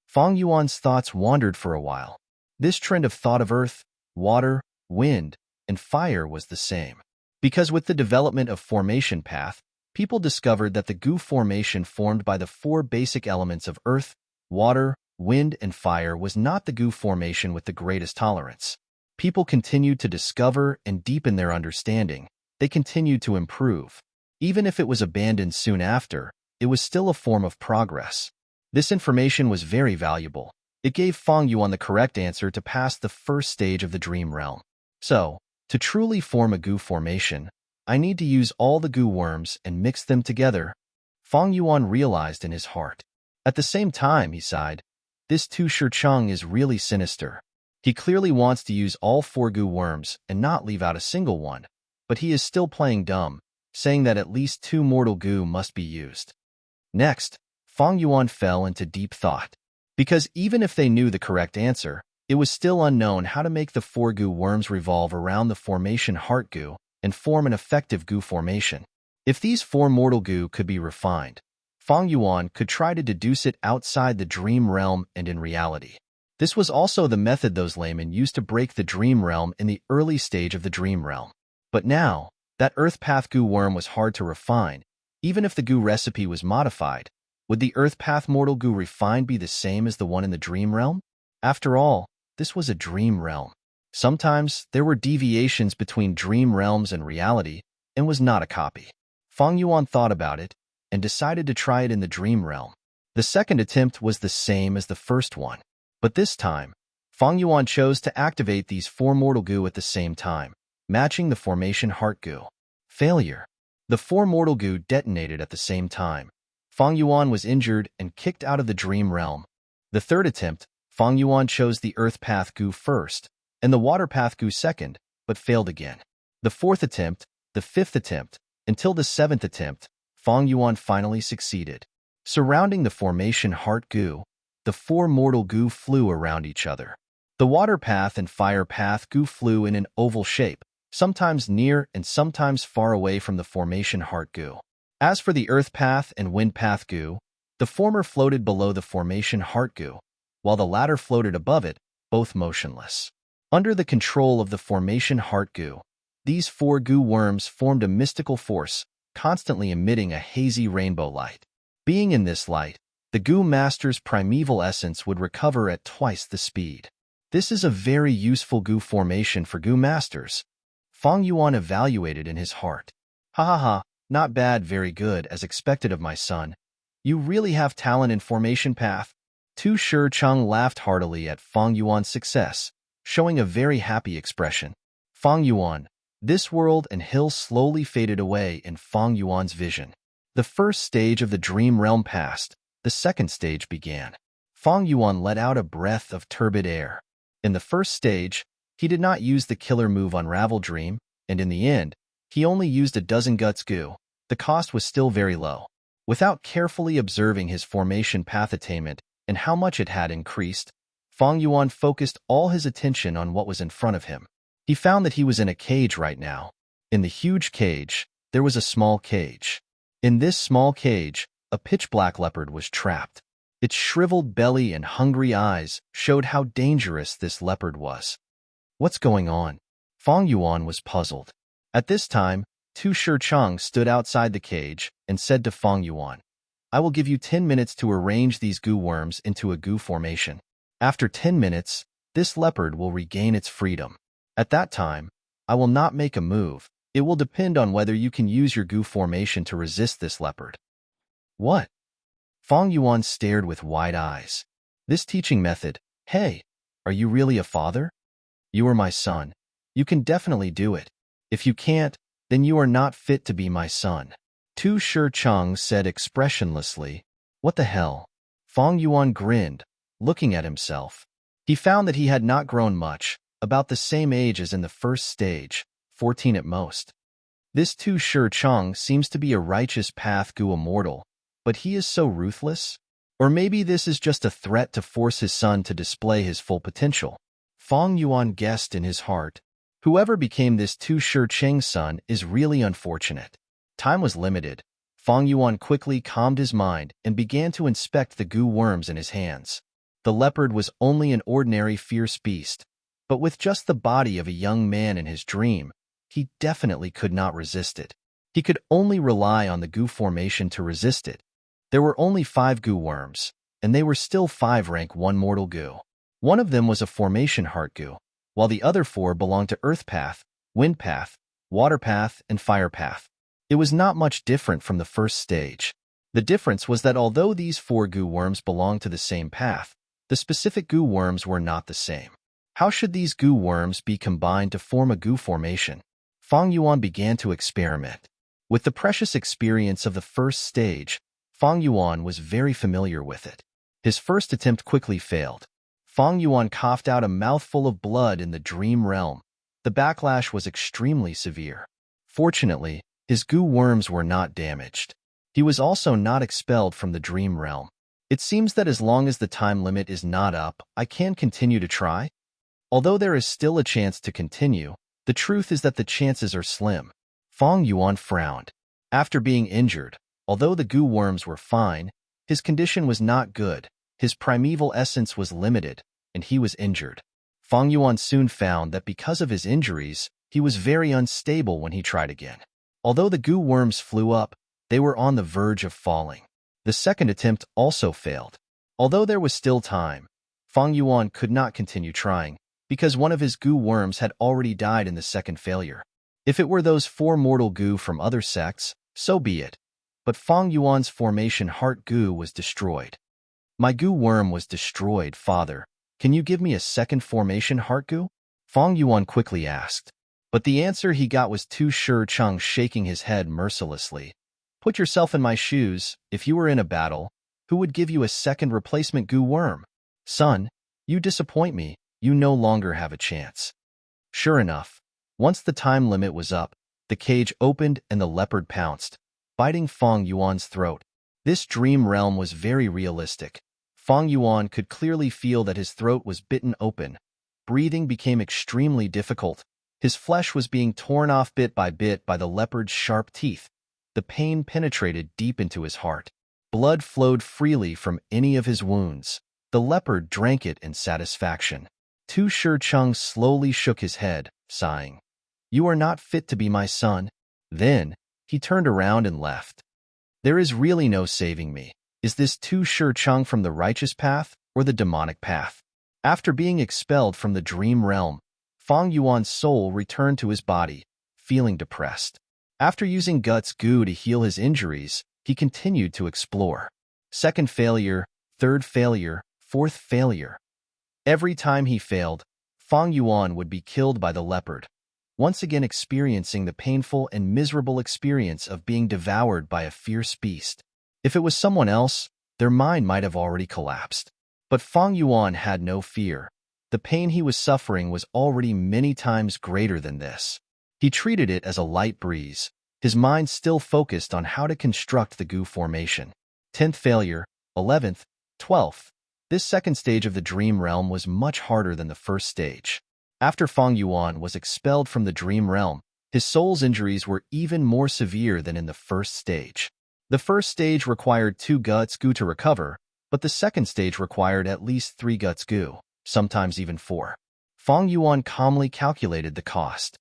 Fang Yuan's thoughts wandered for a while. This trend of thought of earth, water, wind, and fire was the same. Because with the development of formation path, people discovered that the goo formation formed by the 4 basic elements of earth, water, wind, and fire was not the goo formation with the greatest tolerance. People continued to discover and deepen their understanding. They continued to improve. Even if it was abandoned soon after, it was still a form of progress. This information was very valuable. It gave Fang Yuan the correct answer to pass the first stage of the dream realm. So, to truly form a goo formation, I need to use all the goo worms and mix them together, Fang Yuan realized in his heart. At the same time, he sighed, this Tu Shicheng is really sinister. He clearly wants to use all 4 goo worms and not leave out a single one, but he is still playing dumb, saying that at least 2 mortal goo must be used. Next, Fang Yuan fell into deep thought. Because even if they knew the correct answer, it was still unknown how to make the 4 goo worms revolve around the formation heart goo and form an effective goo formation. If these 4 mortal goo could be refined, Fang Yuan could try to deduce it outside the dream realm and in reality. This was also the method those laymen used to break the dream realm in the early stage of the dream realm. But now, that earth path goo worm was hard to refine. Even if the goo recipe was modified, would the earth path mortal goo refined be the same as the one in the dream realm? After all, this was a dream realm. Sometimes there were deviations between dream realms and reality, and was not a copy. Fang Yuan thought about it, and decided to try it in the dream realm. The second attempt was the same as the first one. But this time, Fang Yuan chose to activate these 4 mortal goo at the same time, matching the formation heart goo. Failure. The 4 mortal goo detonated at the same time. Fang Yuan was injured and kicked out of the dream realm. The third attempt, Fang Yuan chose the earth path goo first, and the water path goo second, but failed again. The fourth attempt, the fifth attempt, until the 7th attempt, Fang Yuan finally succeeded. Surrounding the formation heart goo, the 4 mortal goo flew around each other. The water path and fire path goo flew in an oval shape, sometimes near and sometimes far away from the formation heart goo. As for the earth path and wind path goo, the former floated below the formation heart goo, while the latter floated above it, both motionless. Under the control of the formation heart goo, these 4 goo worms formed a mystical force, constantly emitting a hazy rainbow light. Being in this light, the goo master's primeval essence would recover at twice the speed. This is a very useful goo formation for goo masters. Fang Yuan evaluated in his heart. Ha ha ha, not bad, very good, as expected of my son. You really have talent in formation path. Tu Shicheng laughed heartily at Fang Yuan's success, showing a very happy expression. Fang Yuan, this world and hill slowly faded away in Fang Yuan's vision. The first stage of the dream realm passed, the second stage began. Fang Yuan let out a breath of turbid air. In the first stage, he did not use the killer move Unravel Dream, and in the end, he only used a dozen Guts Goo. The cost was still very low. Without carefully observing his formation path attainment and how much it had increased, Fang Yuan focused all his attention on what was in front of him. He found that he was in a cage right now. In the huge cage, there was a small cage. In this small cage, a pitch-black leopard was trapped. Its shriveled belly and hungry eyes showed how dangerous this leopard was. What's going on? Fang Yuan was puzzled. At this time, Tu Shicheng stood outside the cage and said to Fang Yuan, I will give you 10 minutes to arrange these goo worms into a goo formation. After 10 minutes, this leopard will regain its freedom. At that time, I will not make a move. It will depend on whether you can use your goo formation to resist this leopard. What? Fang Yuan stared with wide eyes. This teaching method, hey, are you really a father? You are my son. You can definitely do it. If you can't, then you are not fit to be my son. Tu Shicheng said expressionlessly. What the hell? Fang Yuan grinned, looking at himself. He found that he had not grown much, about the same age as in the first stage, 14 at most. This Tu Shicheng seems to be a righteous path goo immortal, but he is so ruthless? Or maybe this is just a threat to force his son to display his full potential. Fang Yuan guessed in his heart, whoever became this Tu Shicheng's son is really unfortunate. Time was limited. Fang Yuan quickly calmed his mind and began to inspect the goo worms in his hands. The leopard was only an ordinary fierce beast, but with just the body of a young man in his dream, he definitely could not resist it. He could only rely on the goo formation to resist it. There were only 5 goo worms, and they were still 5 rank 1 mortal goo. One of them was a formation heart goo, while the other 4 belonged to earth path, wind path, water path, and fire path. It was not much different from the first stage. The difference was that although these 4 goo worms belonged to the same path, the specific goo worms were not the same. How should these goo worms be combined to form a goo formation? Fang Yuan began to experiment. With the precious experience of the first stage, Fang Yuan was very familiar with it. His first attempt quickly failed. Fang Yuan coughed out a mouthful of blood in the dream realm. The backlash was extremely severe. Fortunately, his goo worms were not damaged. He was also not expelled from the dream realm. It seems that as long as the time limit is not up, I can continue to try. Although there is still a chance to continue, the truth is that the chances are slim. Fang Yuan frowned. After being injured, although the goo worms were fine, his condition was not good. His primeval essence was limited, and he was injured. Fang Yuan soon found that because of his injuries, he was very unstable when he tried again. Although the goo worms flew up, they were on the verge of falling. The second attempt also failed. Although there was still time, Fang Yuan could not continue trying, because one of his goo worms had already died in the second failure. If it were those 4 mortal goo from other sects, so be it. But Fang Yuan's formation heart goo was destroyed. My goo worm was destroyed, father. Can you give me a second formation heart goo? Fang Yuan quickly asked. But the answer he got was Tu Shicheng shaking his head mercilessly. Put yourself in my shoes. If you were in a battle, who would give you a second replacement goo worm? Son, you disappoint me. You no longer have a chance. Sure enough, once the time limit was up, the cage opened and the leopard pounced, biting Fang Yuan's throat. This dream realm was very realistic. Fang Yuan could clearly feel that his throat was bitten open. Breathing became extremely difficult. His flesh was being torn off bit by the leopard's sharp teeth. The pain penetrated deep into his heart. Blood flowed freely from any of his wounds. The leopard drank it in satisfaction. Tu Shicheng slowly shook his head, sighing. You are not fit to be my son. Then, he turned around and left. There is really no saving me. Is this Tu Shicheng from the righteous path or the demonic path? After being expelled from the dream realm, Fang Yuan's soul returned to his body, feeling depressed. After using Guts Goo to heal his injuries, he continued to explore. Second failure, third failure, fourth failure. Every time he failed, Fang Yuan would be killed by the leopard, once again experiencing the painful and miserable experience of being devoured by a fierce beast. If it was someone else, their mind might have already collapsed. But Fang Yuan had no fear. The pain he was suffering was already many times greater than this. He treated it as a light breeze, his mind still focused on how to construct the Gu formation. 10th failure, 11th, 12th. This second stage of the dream realm was much harder than the first stage. After Fang Yuan was expelled from the dream realm, his soul's injuries were even more severe than in the first stage. The first stage required 2 Guts Goo to recover, but the second stage required at least 3 Guts Goo, sometimes even 4. Fang Yuan calmly calculated the cost.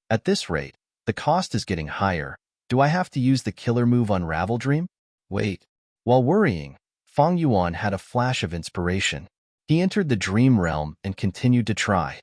At this rate, the cost is getting higher. Do I have to use the killer move Unravel Dream? Wait. While worrying, Fang Yuan had a flash of inspiration. He entered the dream realm and continued to try.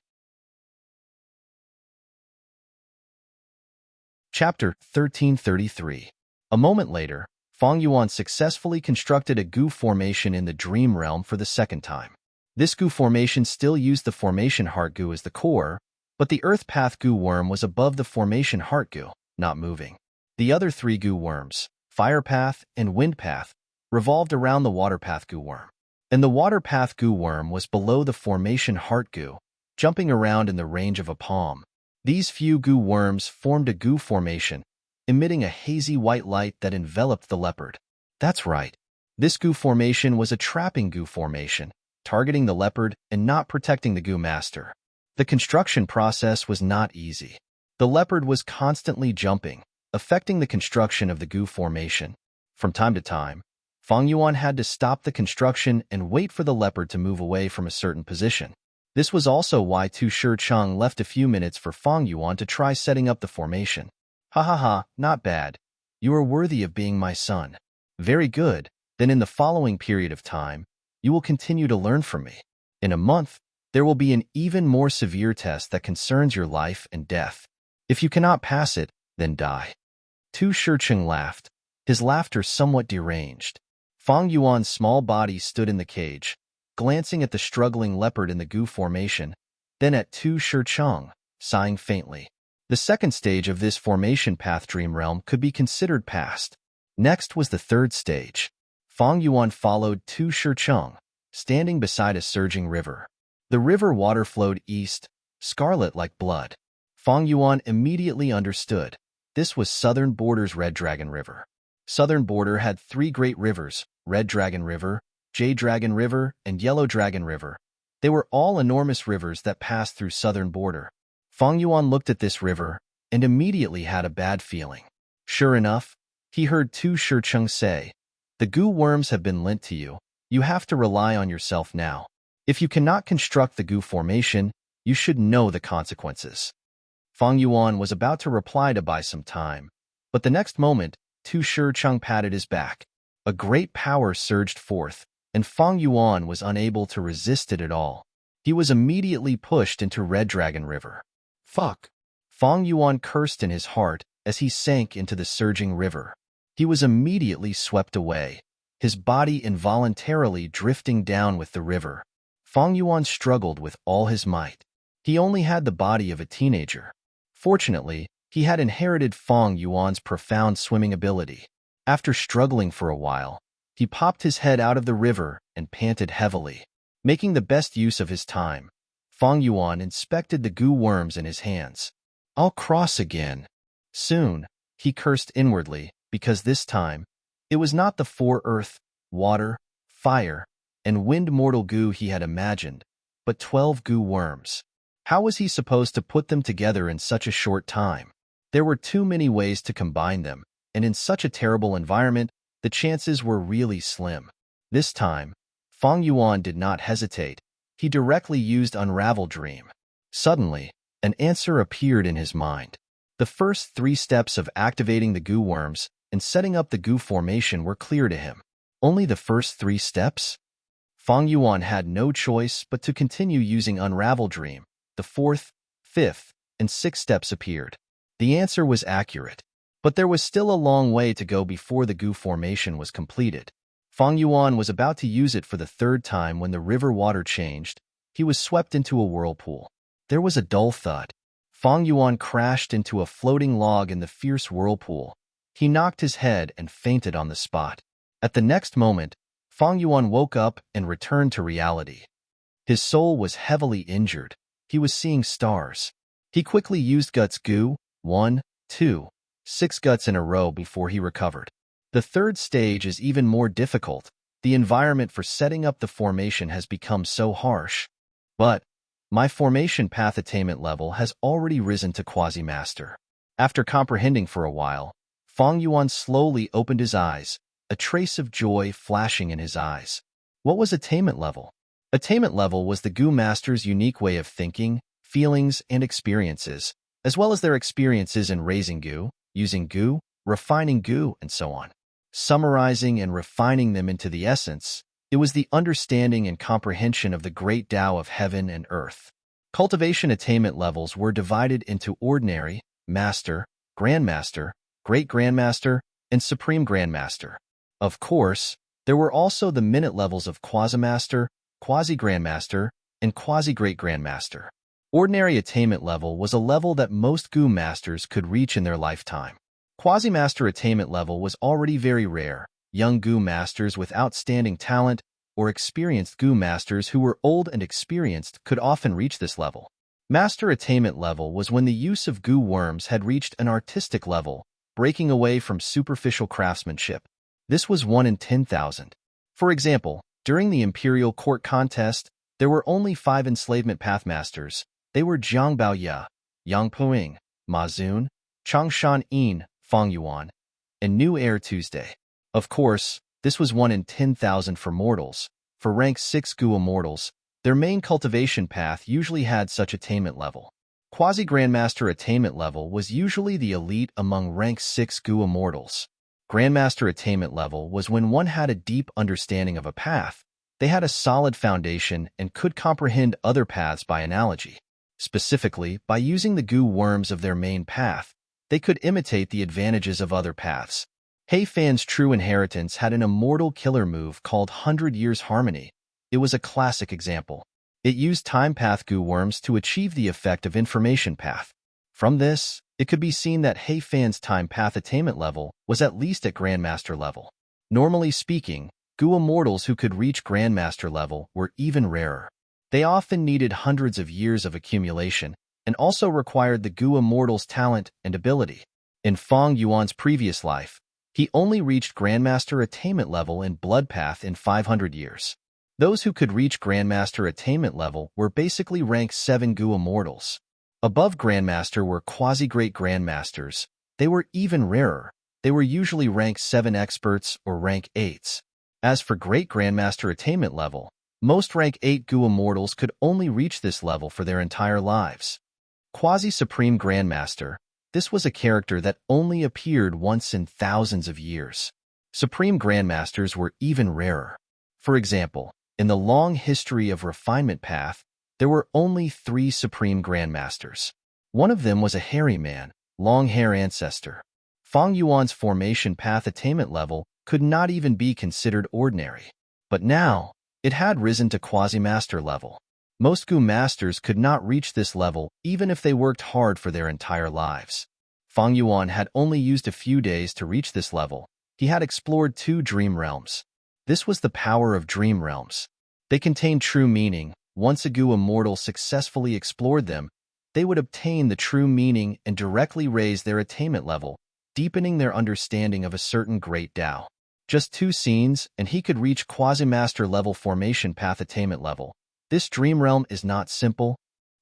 Chapter 1333. A moment later, Fang Yuan successfully constructed a Gu formation in the dream realm for the second time. This Gu formation still used the formation Heart Gu as the core, but the Earth Path Gu worm was above the formation Heart Gu, not moving. The other 3 Gu worms, Fire Path and Wind Path, revolved around the Water Path Gu worm. And the Water Path Gu worm was below the formation Heart Gu, jumping around in the range of a palm. These few Gu worms formed a Gu formation, emitting a hazy white light that enveloped the leopard. That's right. This Gu formation was a trapping Gu formation, targeting the leopard and not protecting the Gu master. The construction process was not easy. The leopard was constantly jumping, affecting the construction of the Gu formation. From time to time, Fang Yuan had to stop the construction and wait for the leopard to move away from a certain position. This was also why Tu Shicheng left a few minutes for Fang Yuan to try setting up the formation. Ha ha ha, not bad. You are worthy of being my son. Very good. Then in the following period of time, you will continue to learn from me. In a month, there will be an even more severe test that concerns your life and death. If you cannot pass it, then die. Tu Shicheng laughed, his laughter somewhat deranged. Fang Yuan's small body stood in the cage, glancing at the struggling leopard in the Gu formation, then at Tu Shicheng, sighing faintly. The second stage of this formation path dream realm could be considered past. Next was the third stage. Fang Yuan followed Tu Shicheng, standing beside a surging river. The river water flowed east, scarlet like blood. Fang Yuan immediately understood. This was Southern Border's Red Dragon River. Southern Border had 3 great rivers, Red Dragon River, Jade Dragon River, and Yellow Dragon River. They were all enormous rivers that passed through Southern Border. Fang Yuan looked at this river and immediately had a bad feeling. Sure enough, he heard Tu Shicheng say, "The Gu worms have been lent to you. You have to rely on yourself now. If you cannot construct the Gu formation, you should know the consequences." Fang Yuan was about to reply to buy some time, but the next moment, Tu Shicheng patted his back. A great power surged forth, and Fang Yuan was unable to resist it at all. He was immediately pushed into Red Dragon River. Fuck! Fang Yuan cursed in his heart as he sank into the surging river. He was immediately swept away, his body involuntarily drifting down with the river. Fang Yuan struggled with all his might. He only had the body of a teenager. Fortunately, he had inherited Fang Yuan's profound swimming ability. After struggling for a while, he popped his head out of the river and panted heavily. Making the best use of his time, Fang Yuan inspected the Gu worms in his hands. "I'll cross again." Soon, he cursed inwardly, because this time, it was not the 4 earth, water, fire, and wind mortal Gu he had imagined, but 12 Gu worms. How was he supposed to put them together in such a short time? There were too many ways to combine them, and in such a terrible environment, the chances were really slim. This time, Fang Yuan did not hesitate. He directly used Unravel Dream. Suddenly, an answer appeared in his mind. The first 3 steps of activating the Gu worms and setting up the Gu formation were clear to him. Only the first 3 steps? Fang Yuan had no choice but to continue using Unravel Dream. The 4th, 5th, and 6th steps appeared. The answer was accurate. But there was still a long way to go before the gu formation was completed. Fang Yuan was about to use it for the third time when the river water changed. He was swept into a whirlpool. There was a dull thud. Fang Yuan crashed into a floating log in the fierce whirlpool. He knocked his head and fainted on the spot. At the next moment, Fang Yuan woke up and returned to reality. His soul was heavily injured. He was seeing stars. He quickly used Guts Gu, 1, 2, 6 guts in a row before he recovered. The third stage is even more difficult. The environment for setting up the formation has become so harsh. But my formation path attainment level has already risen to quasi-master. After comprehending for a while, Fang Yuan slowly opened his eyes, a trace of joy flashing in his eyes. What was attainment level? Attainment level was the Gu Master's unique way of thinking, feelings, and experiences, as well as their experiences in raising Gu, using Gu, refining Gu, and so on. Summarizing and refining them into the essence, it was the understanding and comprehension of the great Tao of heaven and earth. Cultivation attainment levels were divided into ordinary, master, grandmaster, great grandmaster, and supreme grandmaster. Of course, there were also the minute levels of quasi-master, quasi-grandmaster, and quasi-great grandmaster. Ordinary attainment level was a level that most Gu masters could reach in their lifetime. Quasi-master attainment level was already very rare. Young Gu masters with outstanding talent or experienced Gu masters who were old and experienced could often reach this level. Master attainment level was when the use of Gu worms had reached an artistic level, breaking away from superficial craftsmanship. This was 1 in 10,000. For example, during the imperial court contest, there were only 5 enslavement pathmasters. They were Jiang Baoye, Yang Puing, Ma Zun, Changshan Yin, Fang Yuan, and New Air Tuesday. Of course, this was 1 in 10,000 for mortals. For rank 6 Gu immortals, their main cultivation path usually had such attainment level. Quasi-Grandmaster attainment level was usually the elite among rank 6 Gu immortals. Grandmaster attainment level was when one had a deep understanding of a path. They had a solid foundation and could comprehend other paths by analogy. Specifically, by using the Gu worms of their main path, they could imitate the advantages of other paths. He Fan's true inheritance had an immortal killer move called 100 Years Harmony. It was a classic example. It used time path Gu worms to achieve the effect of information path. From this, it could be seen that He Fan's time path attainment level was at least at Grandmaster level. Normally speaking, Gu immortals who could reach Grandmaster level were even rarer. They often needed hundreds of years of accumulation and also required the Gu immortal's talent and ability. In Fang Yuan's previous life, he only reached Grandmaster attainment level in Blood Path in 500 years. Those who could reach Grandmaster attainment level were basically rank 7 Gu immortals. Above Grandmaster were quasi-great Grandmasters. They were even rarer. They were usually rank 7 experts or rank 8s. As for Great Grandmaster attainment level, most rank 8 Gu immortals could only reach this level for their entire lives. Quasi-Supreme Grandmaster, this was a character that only appeared once in thousands of years. Supreme Grandmasters were even rarer. For example, in the long history of Refinement Path, there were only 3 Supreme Grandmasters. One of them was a hairy man, long-hair ancestor. Fang Yuan's formation path attainment level could not even be considered ordinary. But now, it had risen to quasi-master level. Most Gu masters could not reach this level even if they worked hard for their entire lives. Fang Yuan had only used a few days to reach this level. He had explored 2 dream realms. This was the power of dream realms. They contained true meaning. Once a Gu immortal successfully explored them, they would obtain the true meaning and directly raise their attainment level, deepening their understanding of a certain great Tao. Just 2 scenes, and he could reach quasi-master level formation path attainment level. This dream realm is not simple.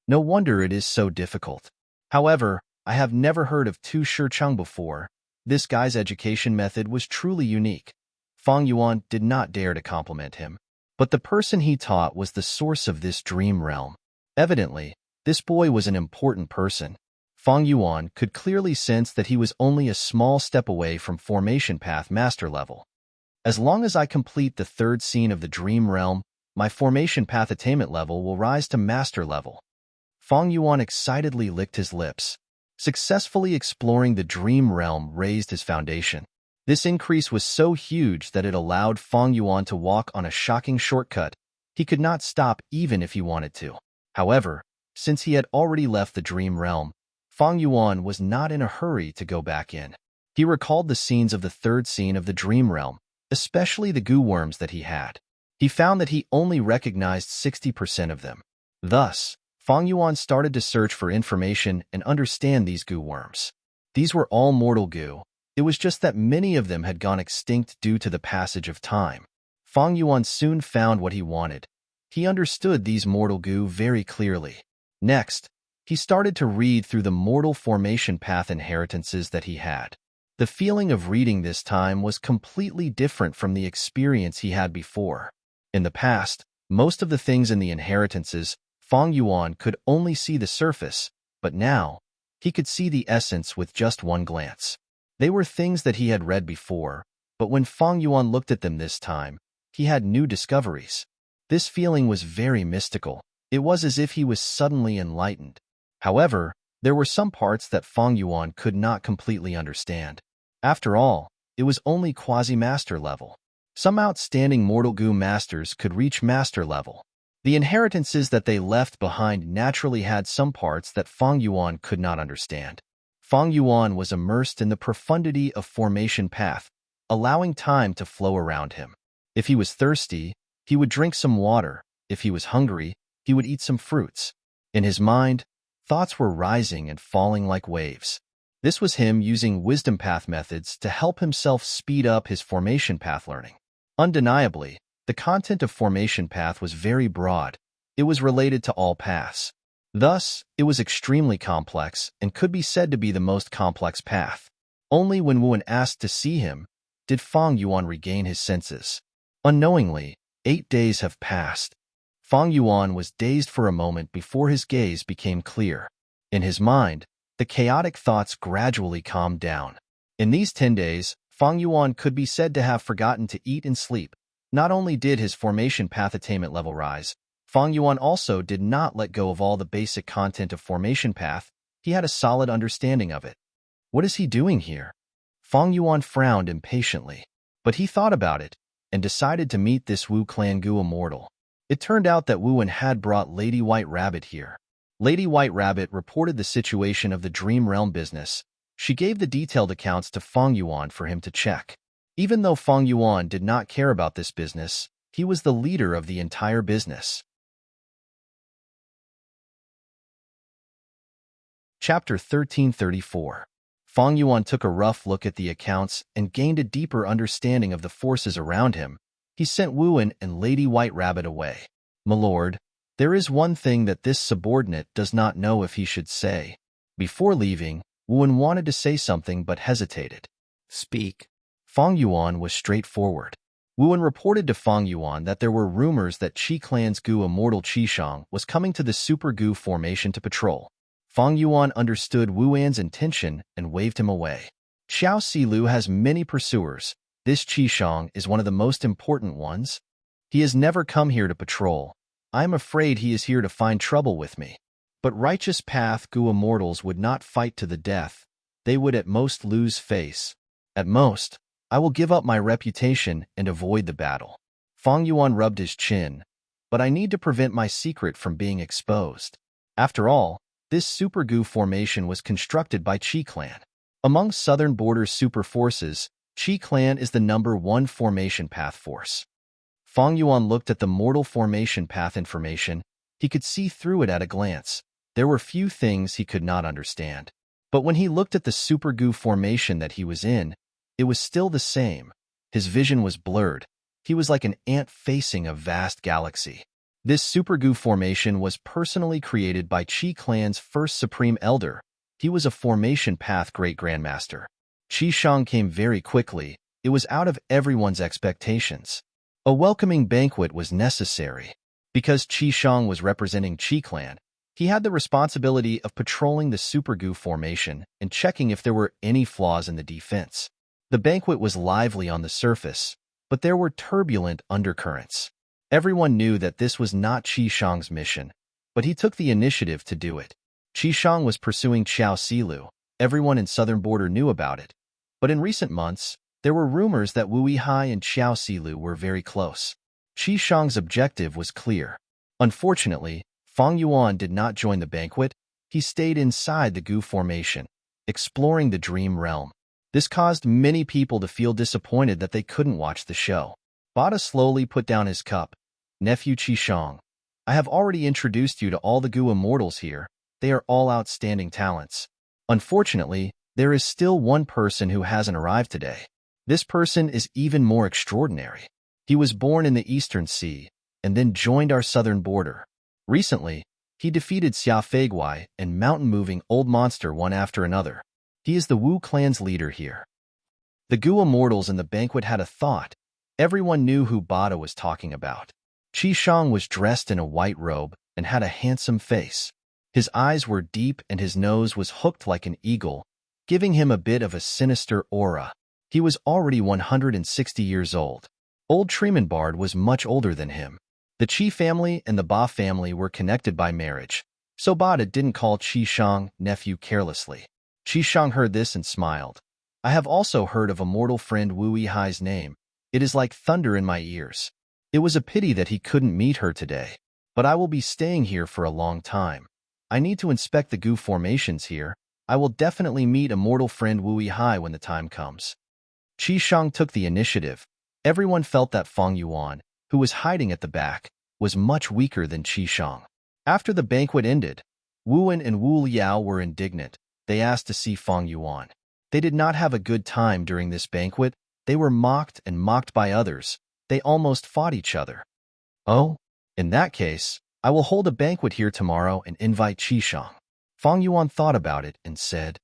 No wonder it is so difficult. However, I have never heard of Tu Shicheng before. This guy's education method was truly unique. Fang Yuan did not dare to compliment him. But the person he taught was the source of this dream realm. Evidently, this boy was an important person. Fang Yuan could clearly sense that he was only a small step away from formation path master level. As long as I complete the 3rd scene of the dream realm, my formation path attainment level will rise to master level. Fang Yuan excitedly licked his lips. Successfully exploring the dream realm raised his foundation. This increase was so huge that it allowed Fang Yuan to walk on a shocking shortcut. He could not stop even if he wanted to. However, since he had already left the dream realm, Fang Yuan was not in a hurry to go back in. He recalled the scenes of the third scene of the dream realm, especially the goo worms that he had. He found that he only recognized 60% of them. Thus, Fang Yuan started to search for information and understand these goo worms. These were all mortal goo. It was just that many of them had gone extinct due to the passage of time. Fang Yuan soon found what he wanted. He understood these mortal goo very clearly. Next, he started to read through the mortal formation path inheritances that he had. The feeling of reading this time was completely different from the experience he had before. In the past, most of the things in the inheritances, Fang Yuan could only see the surface, but now, he could see the essence with just one glance. They were things that he had read before, but when Fang Yuan looked at them this time, he had new discoveries. This feeling was very mystical. It was as if he was suddenly enlightened. However, there were some parts that Fang Yuan could not completely understand. After all, it was only quasi-master level. Some outstanding mortal goo masters could reach master level. The inheritances that they left behind naturally had some parts that Fang Yuan could not understand. Fang Yuan was immersed in the profundity of formation path, allowing time to flow around him. If he was thirsty, he would drink some water. If he was hungry, he would eat some fruits. In his mind, thoughts were rising and falling like waves. This was him using wisdom path methods to help himself speed up his formation path learning. Undeniably, the content of formation path was very broad. It was related to all paths. Thus, it was extremely complex and could be said to be the most complex path. Only when Wuan asked to see him did Fang Yuan regain his senses. Unknowingly, 8 days have passed. Fang Yuan was dazed for a moment before his gaze became clear. In his mind, the chaotic thoughts gradually calmed down. In these 10 days, Fang Yuan could be said to have forgotten to eat and sleep. Not only did his formation path attainment level rise, Fang Yuan also did not let go of all the basic content of formation path. He had a solid understanding of it. What is he doing here? Fang Yuan frowned impatiently, but he thought about it and decided to meet this Wu Clan Goo immortal. It turned out that Wuan had brought Lady White Rabbit here. Lady White Rabbit reported the situation of the Dream Realm business. She gave the detailed accounts to Fang Yuan for him to check. Even though Fang Yuan did not care about this business, he was the leader of the entire business. Chapter 1334. Fang Yuan took a rough look at the accounts and gained a deeper understanding of the forces around him. He sent Wuan and Lady White Rabbit away. "My lord, there is one thing that this subordinate does not know if he should say." Before leaving, Wuan wanted to say something but hesitated. "Speak." Fang Yuan was straightforward. Wuan reported to Fang Yuan that there were rumors that Qi Clan's Goo immortal Qishang was coming to the Super Goo formation to patrol. Fang Yuan understood Wuan's intention and waved him away. "Xiao Silu has many pursuers. This Qishang is one of the most important ones. He has never come here to patrol. I am afraid he is here to find trouble with me. But righteous path Goo immortals would not fight to the death. They would at most lose face. At most, I will give up my reputation and avoid the battle." Fang Yuan rubbed his chin. "But I need to prevent my secret from being exposed. After all, this Super Goo formation was constructed by Qi Clan. Among Southern Border's super forces, Qi Clan is the #1 formation path force." Fang Yuan looked at the mortal formation path information. He could see through it at a glance. There were few things he could not understand. But when he looked at the Super Goo formation that he was in, it was still the same. His vision was blurred. He was like an ant facing a vast galaxy. This Super Goo formation was personally created by Qi Clan's first Supreme Elder. He was a formation path Great Grandmaster. Qishang came very quickly. It was out of everyone's expectations. A welcoming banquet was necessary. Because Qishang was representing Qi Clan, he had the responsibility of patrolling the Super Goo formation and checking if there were any flaws in the defense. The banquet was lively on the surface, but there were turbulent undercurrents. Everyone knew that this was not Qishang's mission, but he took the initiative to do it. Qi Shang was pursuing Xiao Silu. Everyone in Southern Border knew about it. But in recent months, there were rumors that Wu Yihai and Xiao Silu were very close. Qi Shang's objective was clear. Unfortunately, Fang Yuan did not join the banquet. He stayed inside the Gu formation, exploring the dream realm. This caused many people to feel disappointed that they couldn't watch the show. Bada slowly put down his cup. Nephew Qi Shang, I have already introduced you to all the Gu immortals here. They are all outstanding talents. Unfortunately, there is still one person who hasn't arrived today. This person is even more extraordinary. He was born in the Eastern Sea and then joined our Southern Border. Recently, he defeated Xia Feiguai and mountain-moving old monster one after another. He is the Wu clan's leader here. The Gu immortals in the banquet had a thought. Everyone knew who Bada was talking about. Qi Shang was dressed in a white robe and had a handsome face. His eyes were deep and his nose was hooked like an eagle, giving him a bit of a sinister aura. He was already 160 years old. Old Tremenbard was much older than him. The Qi family and the Ba family were connected by marriage, so Bada didn't call Qi Shang nephew carelessly. Qi Shang heard this and smiled. I have also heard of a mortal friend Wu Yihai's name. It is like thunder in my ears. It was a pity that he couldn't meet her today, but I will be staying here for a long time. I need to inspect the Gu formations here. I will definitely meet a mortal friend Wu Yihai when the time comes. Qi Shang took the initiative. Everyone felt that Fang Yuan, who was hiding at the back, was much weaker than Qi Shang. After the banquet ended, Wu Wen and Wu Liao were indignant. They asked to see Fang Yuan. They did not have a good time during this banquet. They were mocked and mocked by others. They almost fought each other. Oh, in that case, I will hold a banquet here tomorrow and invite Qi Shang. Fang Yuan thought about it and said.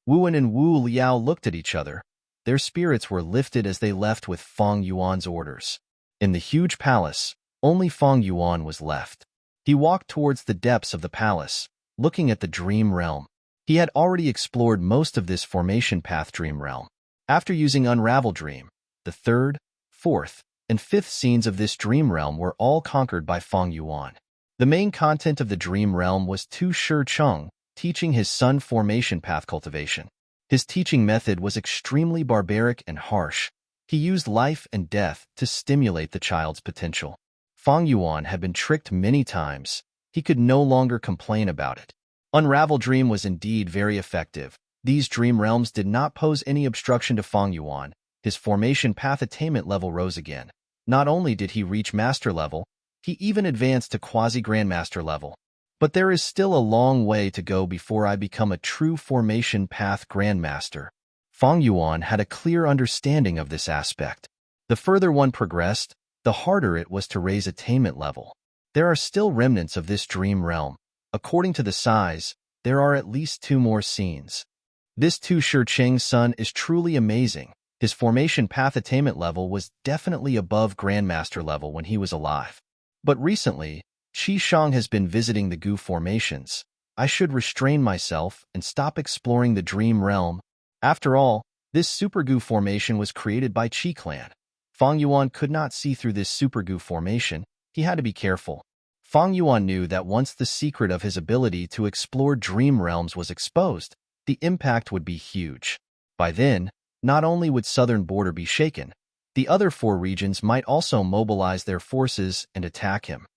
Wu Wen and Wu Liao looked at each other. Their spirits were lifted as they left with Fang Yuan's orders. In the huge palace, only Fang Yuan was left. He walked towards the depths of the palace, looking at the dream realm. He had already explored most of this formation path dream realm. After using Unravel Dream, the third, fourth, and fifth scenes of this dream realm were all conquered by Fang Yuan. The main content of the dream realm was Tu Shi Cheng, teaching his son formation path cultivation. His teaching method was extremely barbaric and harsh. He used life and death to stimulate the child's potential. Fang Yuan had been tricked many times. He could no longer complain about it. Unravel Dream was indeed very effective. These dream realms did not pose any obstruction to Fang Yuan. His formation path attainment level rose again. Not only did he reach master level, he even advanced to quasi-grandmaster level. But there is still a long way to go before I become a true formation path grandmaster. Fang Yuan had a clear understanding of this aspect. The further one progressed, the harder it was to raise attainment level. There are still remnants of this dream realm. According to the size, there are at least 2 more scenes. This Tu Shi Cheng's son is truly amazing. His formation path attainment level was definitely above grandmaster level when he was alive. But recently, Qi Shang has been visiting the Gu formations. I should restrain myself and stop exploring the dream realm. After all, this Super Gu formation was created by Qi clan. Fang Yuan could not see through this Super Gu formation. He had to be careful. Fang Yuan knew that once the secret of his ability to explore dream realms was exposed, the impact would be huge. By then, not only would Southern Border be shaken, the other 4 regions might also mobilize their forces and attack him.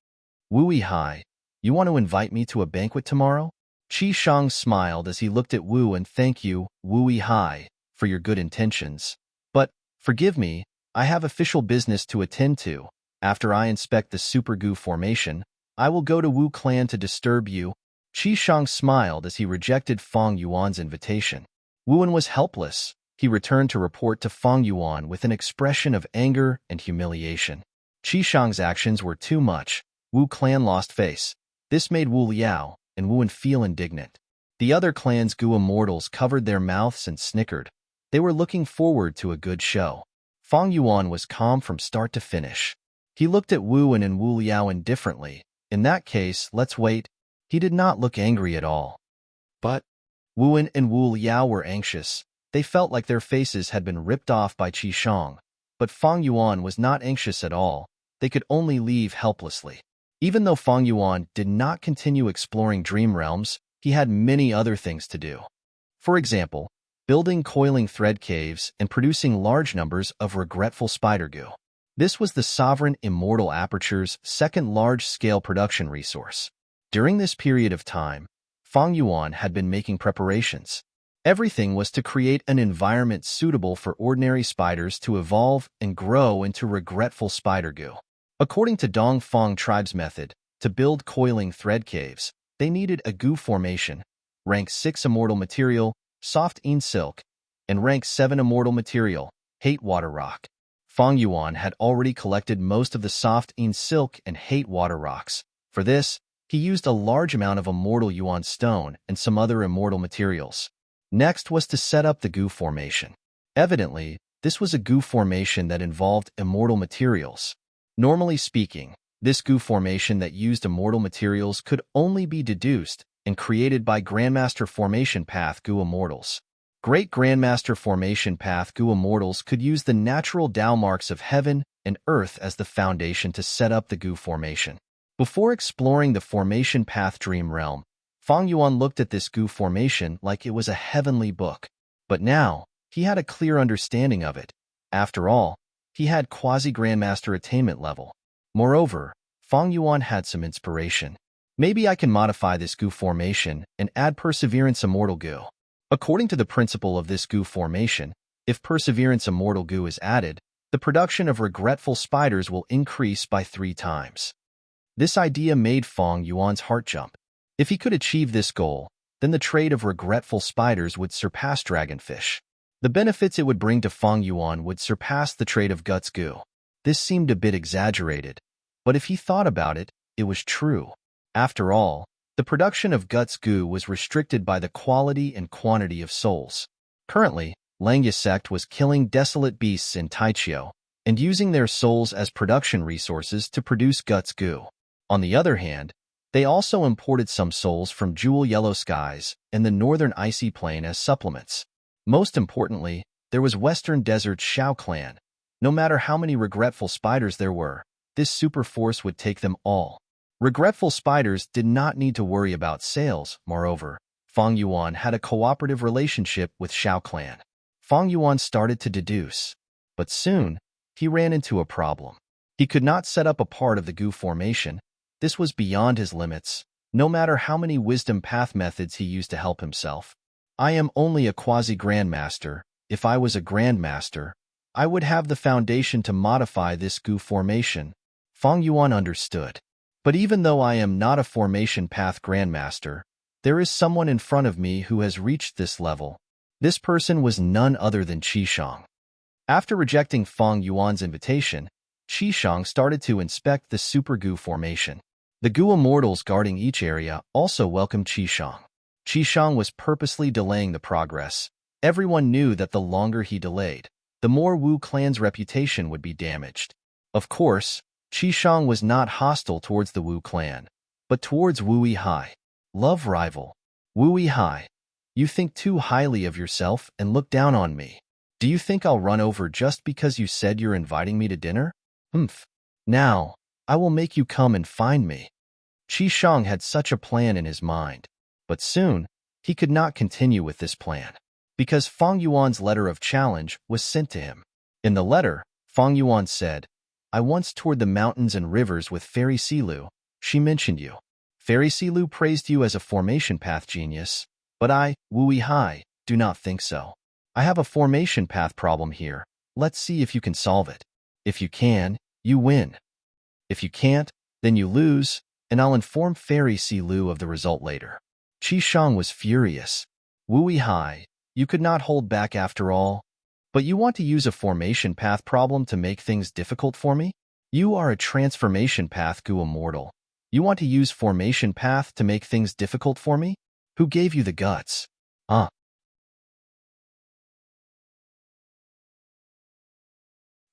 Wu Yihai, you want to invite me to a banquet tomorrow? Qi Shang smiled as he looked at Wu and thank you, Wu Yihai, for your good intentions. But, forgive me, I have official business to attend to. After I inspect the Super Gu formation, I will go to Wu clan to disturb you. Qi Shang smiled as he rejected Fang Yuan's invitation. Wu Wen was helpless. He returned to report to Fang Yuan with an expression of anger and humiliation. Qi Shang's actions were too much. Wu clan lost face. This made Wu Liao and Wu Wen feel indignant. The other clan's Gu immortals covered their mouths and snickered. They were looking forward to a good show. Fang Yuan was calm from start to finish. He looked at Wu Wen and Wu Liao indifferently. In that case, let's wait. He did not look angry at all. But Wu Wen and Wu Liao were anxious. They felt like their faces had been ripped off by Qi Shang. But Fang Yuan was not anxious at all. They could only leave helplessly. Even though Fang Yuan did not continue exploring dream realms, he had many other things to do. For example, building coiling thread caves and producing large numbers of regretful spider goo. This was the sovereign immortal aperture's second large-scale production resource. During this period of time, Fang Yuan had been making preparations. Everything was to create an environment suitable for ordinary spiders to evolve and grow into regretful spider goo. According to Dongfang tribe's method, to build coiling thread caves, they needed a goo formation, rank 6 immortal material, soft silk, and rank 7 immortal material, hate water rock. Fang Yuan had already collected most of the soft silk and hate water rocks. For this, he used a large amount of immortal yuan stone and some other immortal materials. Next was to set up the goo formation. Evidently, this was a goo formation that involved immortal materials. Normally speaking, this goo formation that used immortal materials could only be deduced and created by Grandmaster Formation Path Goo Immortals. Great Grandmaster Formation Path Goo Immortals could use the natural Tao marks of heaven and earth as the foundation to set up the goo formation. Before exploring the Formation Path Dream Realm, Fang Yuan looked at this goo formation like it was a heavenly book. But now, he had a clear understanding of it. After all, he had quasi-Grandmaster attainment level. Moreover, Fang Yuan had some inspiration. Maybe I can modify this goo formation and add Perseverance Immortal Goo. According to the principle of this goo formation, if Perseverance Immortal Goo is added, the production of regretful spiders will increase by 3 times. This idea made Fang Yuan's heart jump. If he could achieve this goal, then the trade of regretful spiders would surpass dragonfish. The benefits it would bring to Fang Yuan would surpass the trade of guts goo. This seemed a bit exaggerated, but if he thought about it, it was true. After all, the production of guts goo was restricted by the quality and quantity of souls. Currently, Langya sect was killing desolate beasts in Taichio and using their souls as production resources to produce guts goo. On the other hand, they also imported some souls from Jewel Yellow Skies and the Northern Icy Plain as supplements. Most importantly, there was Western Desert's Shao clan. No matter how many regretful spiders there were, this super force would take them all. Regretful spiders did not need to worry about sales. Moreover, Fang Yuan had a cooperative relationship with Shao clan. Fang Yuan started to deduce. But soon, he ran into a problem. He could not set up a part of the goo formation. This was beyond his limits, no matter how many wisdom path methods he used to help himself. I am only a quasi-grandmaster. If I was a grandmaster, I would have the foundation to modify this goo formation. Fang Yuan understood. But even though I am not a formation path grandmaster, there is someone in front of me who has reached this level. This person was none other than Qishang. After rejecting Fang Yuan's invitation, Qishang started to inspect the super goo formation. The goo immortals guarding each area also welcomed Qishang. Qishang was purposely delaying the progress. Everyone knew that the longer he delayed, the more Wu clan's reputation would be damaged. Of course, Qishang was not hostile towards the Wu clan, but towards Wu Yihai. Love rival. Wu Yihai, you think too highly of yourself and look down on me. Do you think I'll run over just because you said you're inviting me to dinner? Humph. Now, I will make you come and find me. Qishang had such a plan in his mind, but soon, he could not continue with this plan, because Fang Yuan's letter of challenge was sent to him. In the letter, Fang Yuan said, I once toured the mountains and rivers with Fairy Silu. She mentioned you. Fairy Silu praised you as a formation path genius, but I, Wu Yihai, do not think so. I have a formation path problem here. Let's see if you can solve it. If you can, you win. If you can't, then you lose, and I'll inform Fairy Silu of the result later. Qishang was furious. Wu Yihai, you could not hold back after all. But you want to use a formation path problem to make things difficult for me? You are a transformation path goo immortal. You want to use formation path to make things difficult for me? Who gave you the guts?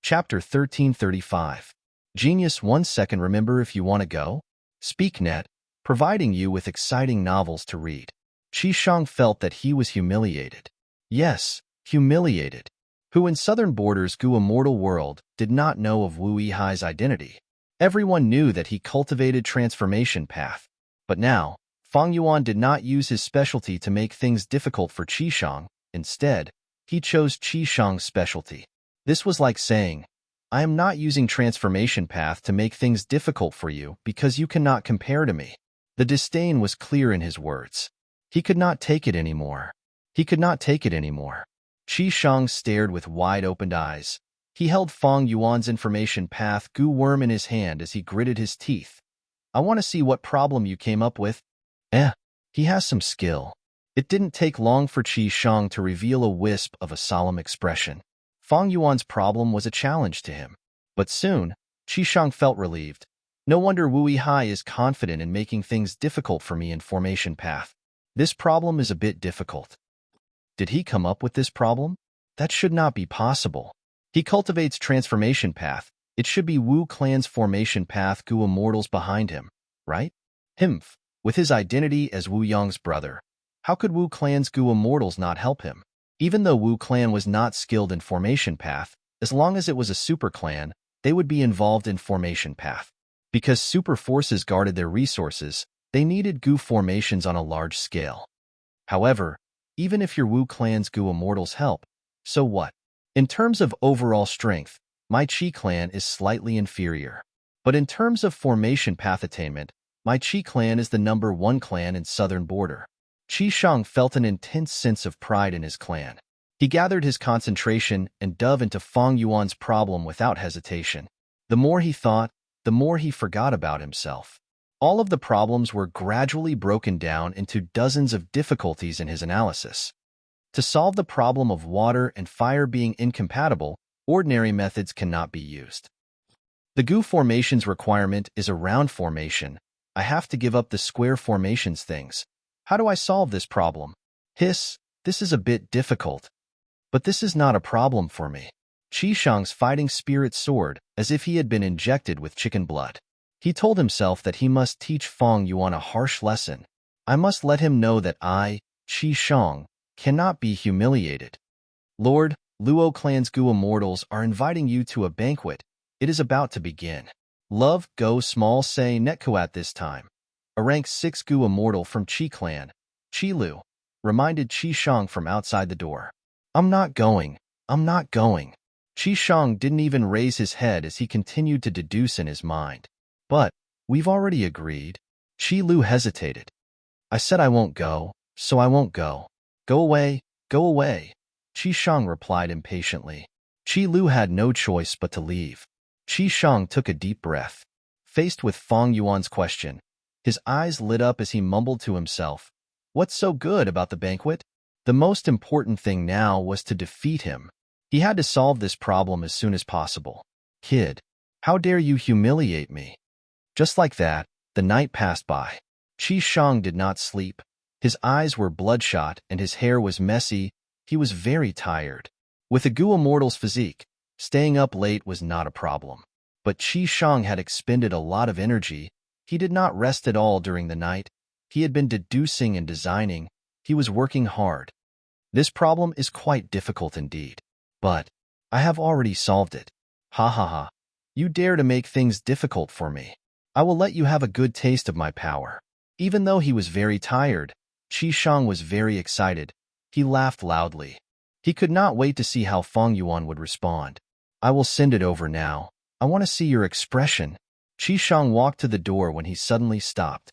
Chapter 1335. Genius 1 second. Remember if you want to go? SpeakNet, providing you with exciting novels to read. Qishang felt that he was humiliated. Yes, humiliated. Who in Southern Border's goo immortal world did not know of Wu Yihai's identity. Everyone knew that he cultivated transformation path. But now, Fang Yuan did not use his specialty to make things difficult for Qi Shang. Instead, he chose Qi Shang's specialty. This was like saying, I am not using transformation path to make things difficult for you because you cannot compare to me. The disdain was clear in his words. He could not take it anymore. He could not take it anymore. Qi Shang stared with wide-opened eyes. He held Fang Yuan's information path goo worm in his hand as he gritted his teeth. I want to see what problem you came up with. He has some skill. It didn't take long for Qi Shang to reveal a wisp of a solemn expression. Fang Yuan's problem was a challenge to him. But soon, Qi Shang felt relieved. No wonder Wu Yihai is confident in making things difficult for me in formation path. This problem is a bit difficult. Did he come up with this problem? That should not be possible. He cultivates transformation path. It should be Wu clan's formation path Gu immortals behind him, right? Himph, with his identity as Wu Yang's brother. How could Wu clan's Gu immortals not help him? Even though Wu clan was not skilled in formation path, as long as it was a super clan, they would be involved in formation path. Because super forces guarded their resources, they needed Gu formations on a large scale. However, even if your Wu clan's Gu immortals help, so what? In terms of overall strength, my Qi clan is slightly inferior. But in terms of formation path attainment, my Qi clan is the #1 clan in southern border. Qi Shang felt an intense sense of pride in his clan. He gathered his concentration and dove into Fang Yuan's problem without hesitation. The more he thought, the more he forgot about himself. All of the problems were gradually broken down into dozens of difficulties in his analysis. To solve the problem of water and fire being incompatible, ordinary methods cannot be used. The Gu formations requirement is a round formation. I have to give up the square formations things. How do I solve this problem? Hiss, this is a bit difficult. But this is not a problem for me. Qi Shang's fighting spirit soared, as if he had been injected with chicken blood. He told himself that he must teach Fang Yuan a harsh lesson. I must let him know that I, Qi Shang, cannot be humiliated. Lord, Luo clan's Gu immortals are inviting you to a banquet. It is about to begin. Love, go small say netko at this time. A rank 6 Gu immortal from Qi clan, Qi Lu, reminded Qi Shang from outside the door. I'm not going. Qi Shang didn't even raise his head as he continued to deduce in his mind. But, we've already agreed. Qi Lu hesitated. I said I won't go, so I won't go. Go away, go away. Qi Shang replied impatiently. Qi Lu had no choice but to leave. Qi Shang took a deep breath. Faced with Fang Yuan's question, his eyes lit up as he mumbled to himself. What's so good about the banquet? The most important thing now was to defeat him. He had to solve this problem as soon as possible. Kid, how dare you humiliate me? Just like that, the night passed by. Qi Shang did not sleep. His eyes were bloodshot and his hair was messy. He was very tired. With a Gu immortal's physique, staying up late was not a problem. But Qi Shang had expended a lot of energy. He did not rest at all during the night. He had been deducing and designing. He was working hard. This problem is quite difficult indeed. But I have already solved it. Ha ha ha. You dare to make things difficult for me. I will let you have a good taste of my power. Even though he was very tired, Qi Shang was very excited. He laughed loudly. He could not wait to see how Fang Yuan would respond. I will send it over now. I want to see your expression. Qi Shang walked to the door when he suddenly stopped.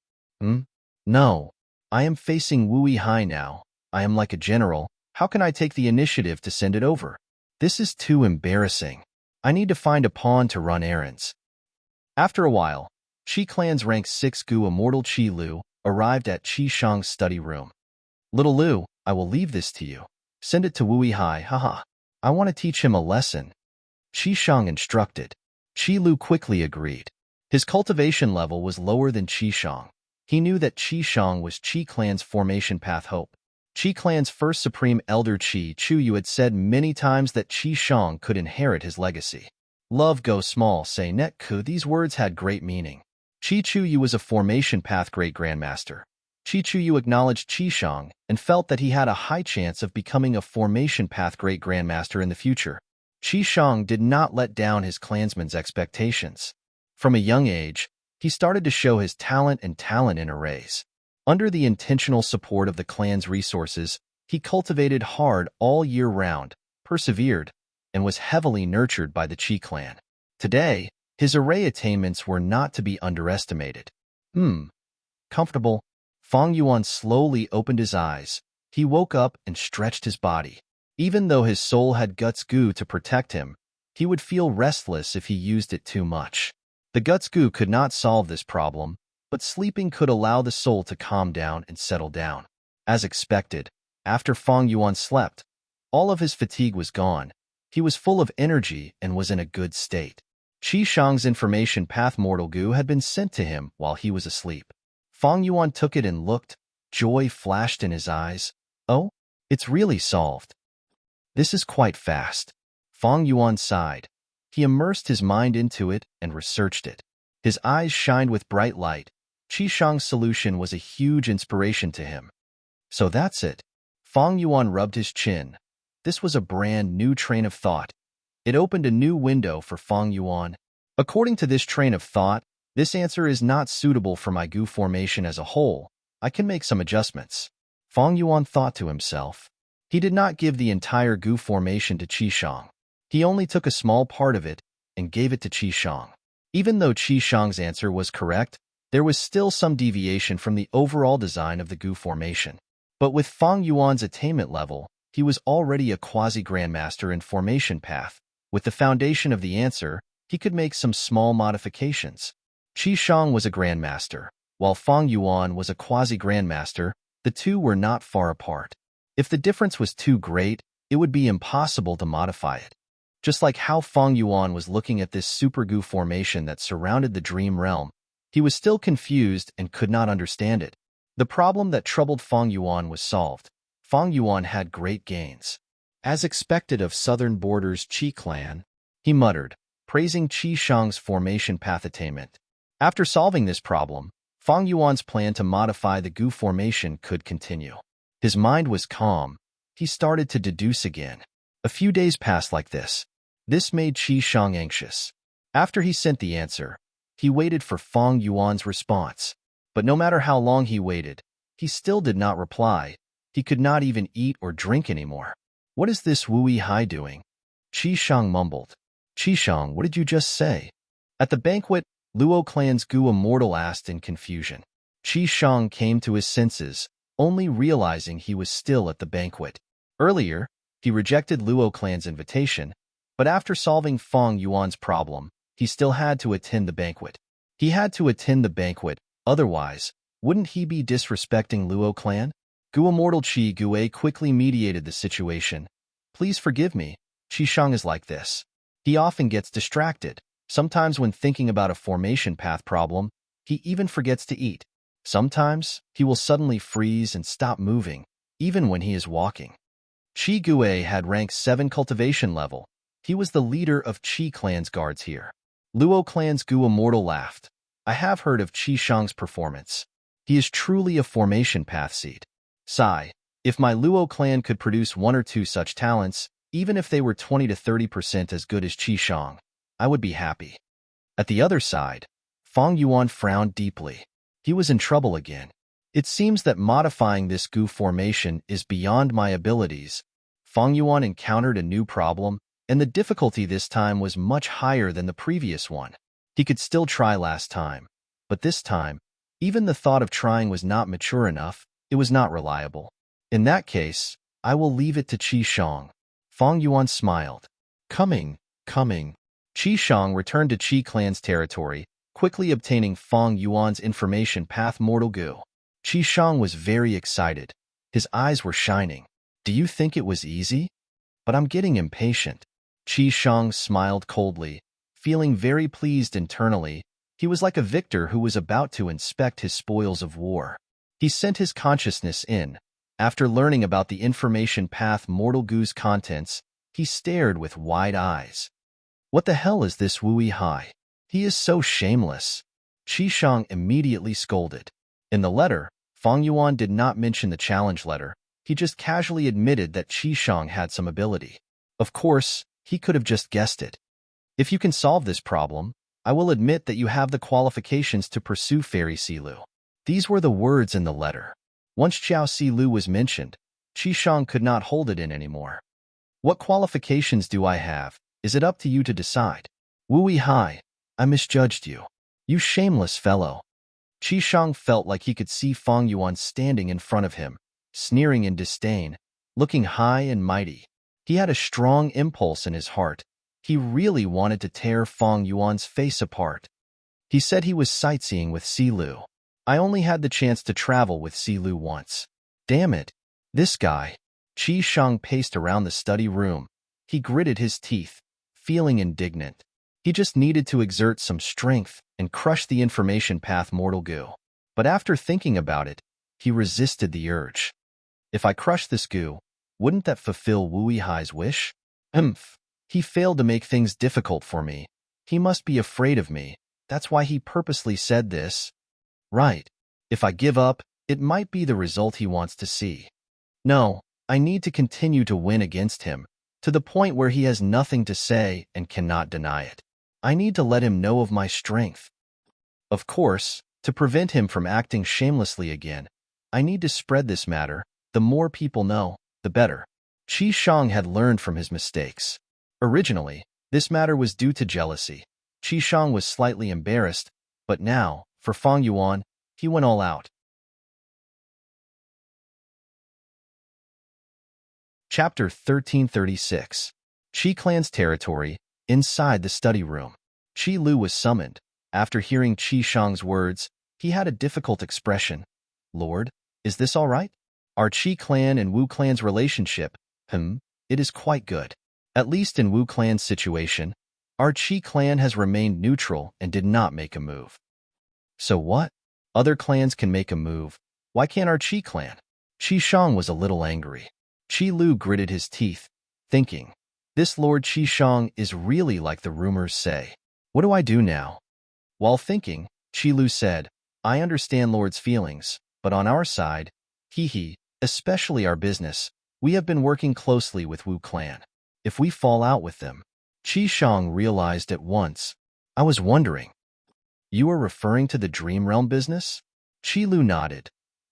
No. I am facing Wu Yihai now. I am like a general. How can I take the initiative to send it over? This is too embarrassing. I need to find a pawn to run errands. After a while, Qi clan's rank 6 Gu immortal Qi Lu arrived at Qi Shang's study room. Little Lu, I will leave this to you. Send it to Wu Yihai, haha. I want to teach him a lesson. Qi Shang instructed. Qi Lu quickly agreed. His cultivation level was lower than Qi Shang. He knew that Qi Shang was Qi clan's formation path hope. Qi clan's first supreme elder Qi Chuyu had said many times that Qi Shang could inherit his legacy. Love go small say net ku. These words had great meaning. Qi Chuyu was a formation path great grandmaster. Qi Chuyu acknowledged Qi Shang and felt that he had a high chance of becoming a formation path great grandmaster in the future. Qi Shang did not let down his clansmen's expectations. From a young age, he started to show his talent in arrays. Under the intentional support of the clan's resources, he cultivated hard all year round, persevered, and was heavily nurtured by the Qi clan. Today, his array attainments were not to be underestimated. Comfortable, Fang Yuan slowly opened his eyes. He woke up and stretched his body. Even though his soul had guts goo to protect him, he would feel restless if he used it too much. The guts goo could not solve this problem, but sleeping could allow the soul to calm down and settle down. As expected, after Fang Yuan slept, all of his fatigue was gone. He was full of energy and was in a good state. Qi Shang's information path mortal goo had been sent to him while he was asleep. Fang Yuan took it and looked. Joy flashed in his eyes. Oh, it's really solved. This is quite fast. Fang Yuan sighed. He immersed his mind into it and researched it. His eyes shined with bright light. Qi Shang's solution was a huge inspiration to him. So that's it. Fang Yuan rubbed his chin. This was a brand new train of thought. It opened a new window for Fang Yuan. According to this train of thought, this answer is not suitable for my goo formation as a whole. I can make some adjustments. Fang Yuan thought to himself. He did not give the entire goo formation to Qi Shang. He only took a small part of it and gave it to Qi Shang. Even though Qi Shang's answer was correct, there was still some deviation from the overall design of the goo formation. But with Fang Yuan's attainment level, he was already a quasi-grandmaster in formation path. With the foundation of the answer, he could make some small modifications. Qi Shang was a grandmaster, while Fang Yuan was a quasi-grandmaster. The two were not far apart. If the difference was too great, it would be impossible to modify it. Just like how Fang Yuan was looking at this super goo formation that surrounded the dream realm, he was still confused and could not understand it. The problem that troubled Fang Yuan was solved. Fang Yuan had great gains. As expected of Southern Border's Qi clan, he muttered, praising Qi Shang's formation path attainment. After solving this problem, Fang Yuan's plan to modify the goo formation could continue. His mind was calm. He started to deduce again. A few days passed like this. This made Qi Shang anxious. After he sent the answer, he waited for Fang Yuan's response. But no matter how long he waited, he still did not reply. He could not even eat or drink anymore. What is this Wu Hai doing? Qi Shang mumbled. Qi Shang, what did you just say? At the banquet, Luo clan's Gu Immortal asked in confusion. Qi Shang came to his senses, only realizing he was still at the banquet. Earlier, he rejected Luo clan's invitation, but after solving Fang Yuan's problem, he still had to attend the banquet. He had to attend the banquet, otherwise, wouldn't he be disrespecting Luo clan? Gu Immortal Qi Gue quickly mediated the situation. Please forgive me, Qi Shang is like this. He often gets distracted. Sometimes when thinking about a formation path problem, he even forgets to eat. Sometimes, he will suddenly freeze and stop moving, even when he is walking. Qi Gue had rank 7 cultivation level. He was the leader of Qi clan's guards here. Luo clan's Gu Immortal laughed. I have heard of Qi Shang's performance. He is truly a formation path seed. Sigh, if my Luo clan could produce 1 or 2 such talents, even if they were 20 to 30% as good as Qi Shang, I would be happy. At the other side, Fang Yuan frowned deeply. He was in trouble again. It seems that modifying this goo formation is beyond my abilities. Fang Yuan encountered a new problem, and the difficulty this time was much higher than the previous one. He could still try last time, but this time, even the thought of trying was not mature enough. It was not reliable. In that case, I will leave it to Qi Shang. Fang Yuan smiled. Coming. Qi Shang returned to Qi clan's territory, quickly obtaining Fang Yuan's information path mortal goo. Qi Shang was very excited. His eyes were shining. Do you think it was easy? But I'm getting impatient. Qi Shang smiled coldly, feeling very pleased internally. He was like a victor who was about to inspect his spoils of war. He sent his consciousness in. After learning about the information path mortal goo's contents, he stared with wide eyes. What the hell is this Wu Hai? He is so shameless. Qi Shang immediately scolded. In the letter, Fang Yuan did not mention the challenge letter. He just casually admitted that Qi Shang had some ability. Of course, he could have just guessed it. If you can solve this problem, I will admit that you have the qualifications to pursue Fairy Silu. These were the words in the letter. Once Xiao Si Lu was mentioned, Qi Shang could not hold it in anymore. What qualifications do I have? Is it up to you to decide? Wu Hai, I misjudged you. You shameless fellow. Qi Shang felt like he could see Fang Yuan standing in front of him, sneering in disdain, looking high and mighty. He had a strong impulse in his heart. He really wanted to tear Fang Yuan's face apart. He said he was sightseeing with Si Lu. I only had the chance to travel with Si Lu once. Damn it. This guy. Qi Shang paced around the study room. He gritted his teeth, feeling indignant. He just needed to exert some strength and crush the information path mortal goo. But after thinking about it, he resisted the urge. If I crush this goo, wouldn't that fulfill Wu Hai's wish? He failed to make things difficult for me. He must be afraid of me. That's why he purposely said this. Right. If I give up, it might be the result he wants to see. No, I need to continue to win against him, to the point where he has nothing to say and cannot deny it. I need to let him know of my strength. Of course, to prevent him from acting shamelessly again, I need to spread this matter. The more people know, the better. Qi Shang had learned from his mistakes. Originally, this matter was due to jealousy. Qi Shang was slightly embarrassed, but now, for Fang Yuan, he went all out. Chapter 1336. Qi Clan's territory, inside the study room. Qi Lu was summoned. After hearing Qi Shang's words, he had a difficult expression. Lord, is this all right? Our Qi clan and Wu clan's relationship, it is quite good. At least in Wu clan's situation, our Qi clan has remained neutral and did not make a move. So what? Other clans can make a move. Why can't our Qi clan? Qi Shang was a little angry. Qi Lu gritted his teeth, thinking, this Lord Qi Shang is really like the rumors say. What do I do now? While thinking, Qi Lu said, I understand Lord's feelings, but on our side, especially our business, we have been working closely with Wu clan. If we fall out with them, Qi Shang realized at once. I was wondering. You are referring to the Dream Realm business? Qi Lu nodded.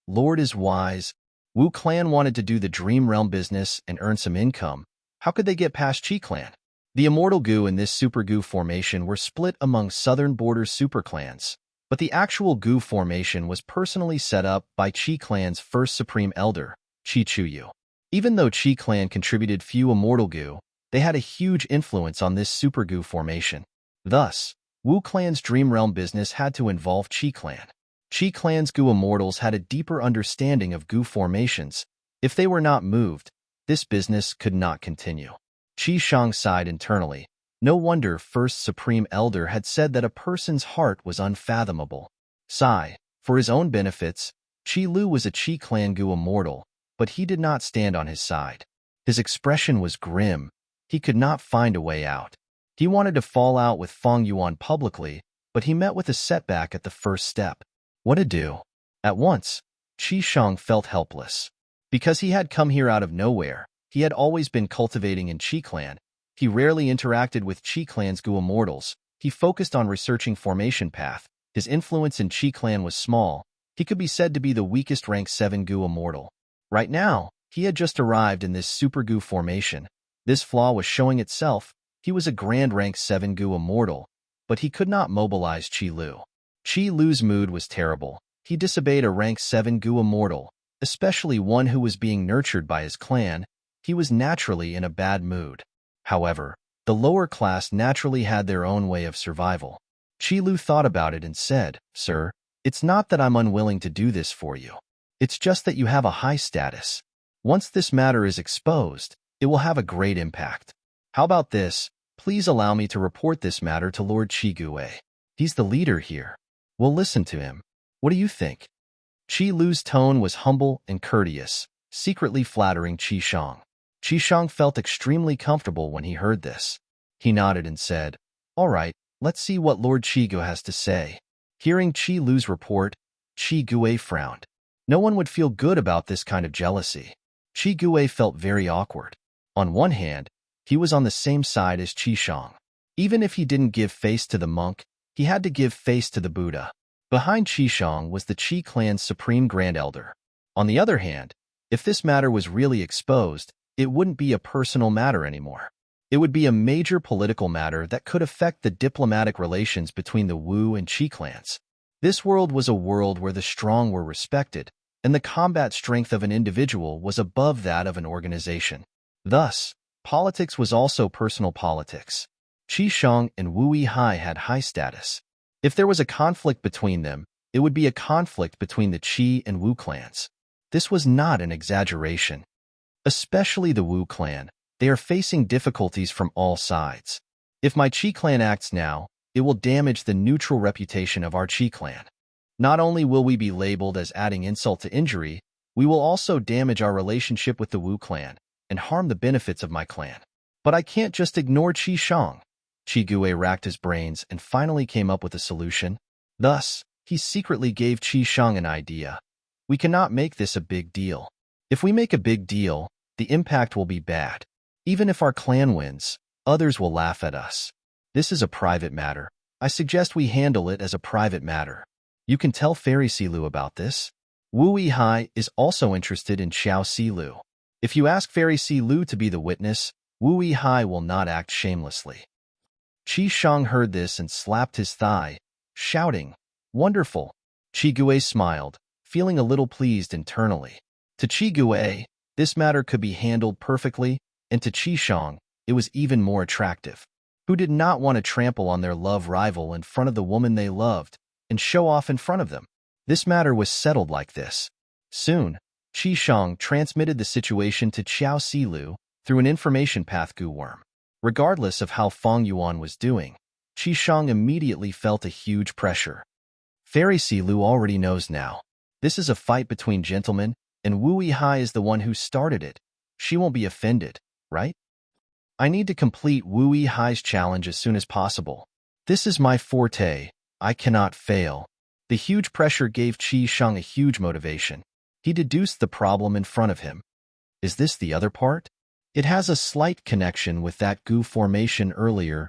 Lord is wise. Wu clan wanted to do the Dream Realm business and earn some income. How could they get past Qi clan? The Immortal Goo and this Super Goo formation were split among southern border super clans, but the actual Goo formation was personally set up by Qi clan's first Supreme Elder, Qi Chuyu. Even though Qi clan contributed few Immortal Goo, they had a huge influence on this Super Goo formation. Thus, Wu clan's Dream Realm business had to involve Qi clan. Qi clan's Goo Immortals had a deeper understanding of Goo formations. If they were not moved, this business could not continue. Qi Shang sighed internally. No wonder First Supreme Elder had said that a person's heart was unfathomable. Sigh. For his own benefits, Qi Lu was a Qi clan Goo Immortal, but he did not stand on his side. His expression was grim. He could not find a way out. He wanted to fall out with Fang Yuan publicly, but he met with a setback at the first step. What to do? At once, Qi Shang felt helpless. Because he had come here out of nowhere, he had always been cultivating in Qi clan. He rarely interacted with Qi clan's Goo Immortals. He focused on researching formation path. His influence in Qi clan was small. He could be said to be the weakest rank 7 Goo Immortal. Right now, he had just arrived in this Super Goo formation. This flaw was showing itself. He was a grand rank 7 Goo Immortal, but he could not mobilize Qi Lu. Qi Lu's mood was terrible. He disobeyed a rank 7 Goo Immortal, especially one who was being nurtured by his clan. He was naturally in a bad mood. However, the lower class naturally had their own way of survival. Qi Lu thought about it and said, Sir, it's not that I'm unwilling to do this for you. It's just that you have a high status. Once this matter is exposed, it will have a great impact. How about this? Please allow me to report this matter to Lord Qi Gue. He's the leader here. We'll listen to him. What do you think? Qi Lu's tone was humble and courteous, secretly flattering Qi Shang. Qi Shang felt extremely comfortable when he heard this. He nodded and said, All right, let's see what Lord Qi Gue has to say. Hearing Qi Lu's report, Qi Gue frowned. No one would feel good about this kind of jealousy. Qi Gue felt very awkward. On one hand, he was on the same side as Qi Shang. Even if he didn't give face to the monk, he had to give face to the Buddha. Behind Qishong was the Qi clan's supreme Grand Elder. On the other hand, if this matter was really exposed, it wouldn't be a personal matter anymore. It would be a major political matter that could affect the diplomatic relations between the Wu and Qi clans. This world was a world where the strong were respected, and the combat strength of an individual was above that of an organization. Thus, politics was also personal politics. Qishong and Wu Yihai had high status. If there was a conflict between them, it would be a conflict between the Qi and Wu clans. This was not an exaggeration. Especially the Wu clan, they are facing difficulties from all sides. If my Qi clan acts now, it will damage the neutral reputation of our Qi clan. Not only will we be labeled as adding insult to injury, we will also damage our relationship with the Wu clan and harm the benefits of my clan. But I can't just ignore Qishong. Qi Gue racked his brains and finally came up with a solution. Thus, he secretly gave Qishong an idea. We cannot make this a big deal. If we make a big deal, the impact will be bad. Even if our clan wins, others will laugh at us. This is a private matter. I suggest we handle it as a private matter. You can tell Fairy Silu about this. Wu Yihai is also interested in Xiao Silu. If you ask Fairy Silu to be the witness, Wu Yihai will not act shamelessly. Qishong heard this and slapped his thigh, shouting, "Wonderful!" Qi Gue smiled, feeling a little pleased internally. To Qi Gue, this matter could be handled perfectly, and to Qishong, it was even more attractive. Who did not want to trample on their love rival in front of the woman they loved and show off in front of them? This matter was settled like this. Soon, Qishong transmitted the situation to Xiao Silu through an information path Gu worm. Regardless of how Fang Yuan was doing, Qishong immediately felt a huge pressure. Fairy Silu already knows now. This is a fight between gentlemen, and Wu Yihai is the one who started it. She won't be offended, right? I need to complete Wu Yihai's challenge as soon as possible. This is my forte. I cannot fail. The huge pressure gave Qishong a huge motivation. He deduced the problem in front of him. Is this the other part? It has a slight connection with that Gu formation earlier.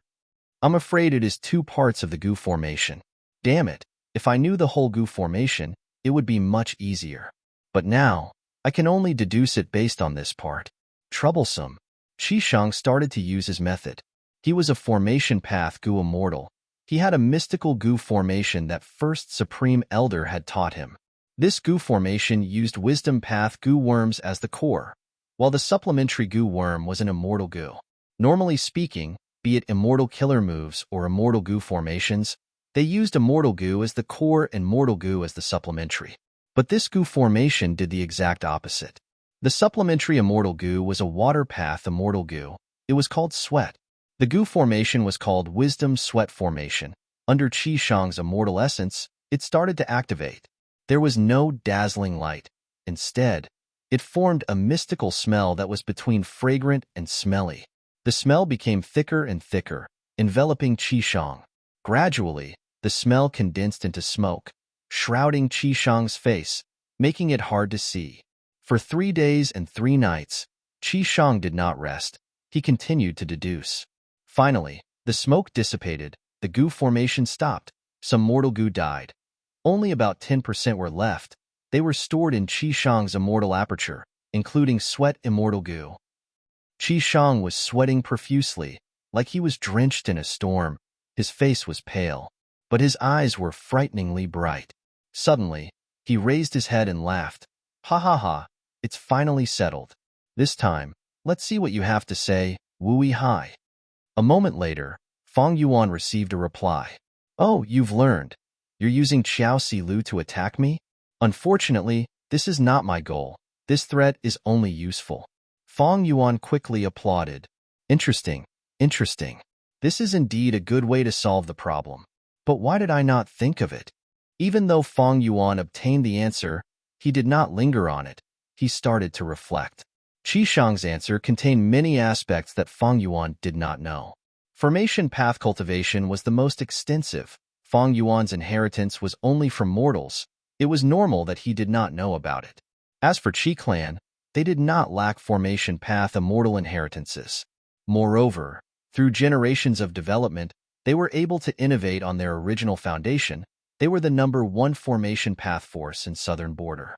I'm afraid it is two parts of the Gu formation. Damn it, if I knew the whole Gu formation, it would be much easier. But now, I can only deduce it based on this part. Troublesome. Qishong started to use his method. He was a formation path Gu immortal. He had a mystical Gu formation that first Supreme Elder had taught him. This Gu formation used wisdom path Gu worms as the core, while the supplementary Gu worm was an immortal Gu. Normally speaking, be it immortal killer moves or immortal Gu formations, they used immortal Gu as the core and mortal Gu as the supplementary. But this Gu formation did the exact opposite. The supplementary immortal Gu was a water path immortal Gu. It was called sweat. The Gu formation was called wisdom sweat formation. Under Qishong's immortal essence, it started to activate. There was no dazzling light. Instead, it formed a mystical smell that was between fragrant and smelly. The smell became thicker and thicker, enveloping Qishong. Gradually, the smell condensed into smoke, shrouding Qishong's face, making it hard to see. For 3 days and 3 nights, Qishong did not rest. He continued to deduce. Finally, the smoke dissipated, the Gu formation stopped, some mortal Gu died. Only about 10% were left. They were stored in Qishong's immortal aperture, including sweat immortal Gu. Qishong was sweating profusely, like he was drenched in a storm. His face was pale, but his eyes were frighteningly bright. Suddenly, he raised his head and laughed. Ha ha ha, it's finally settled. This time, let's see what you have to say, Wu Yihai. A moment later, Fang Yuan received a reply. Oh, you've learned. You're using Xiao Silu to attack me? Unfortunately, this is not my goal. This threat is only useful. Fang Yuan quickly applauded. Interesting, interesting. This is indeed a good way to solve the problem. But why did I not think of it? Even though Fang Yuan obtained the answer, he did not linger on it. He started to reflect. Qishong's answer contained many aspects that Fang Yuan did not know. Formation path cultivation was the most extensive. Fang Yuan's inheritance was only from mortals. It was normal that he did not know about it. As for Qi clan, they did not lack formation path immortal inheritances. Moreover, through generations of development, they were able to innovate on their original foundation, They were the #1 formation path force in Southern Border.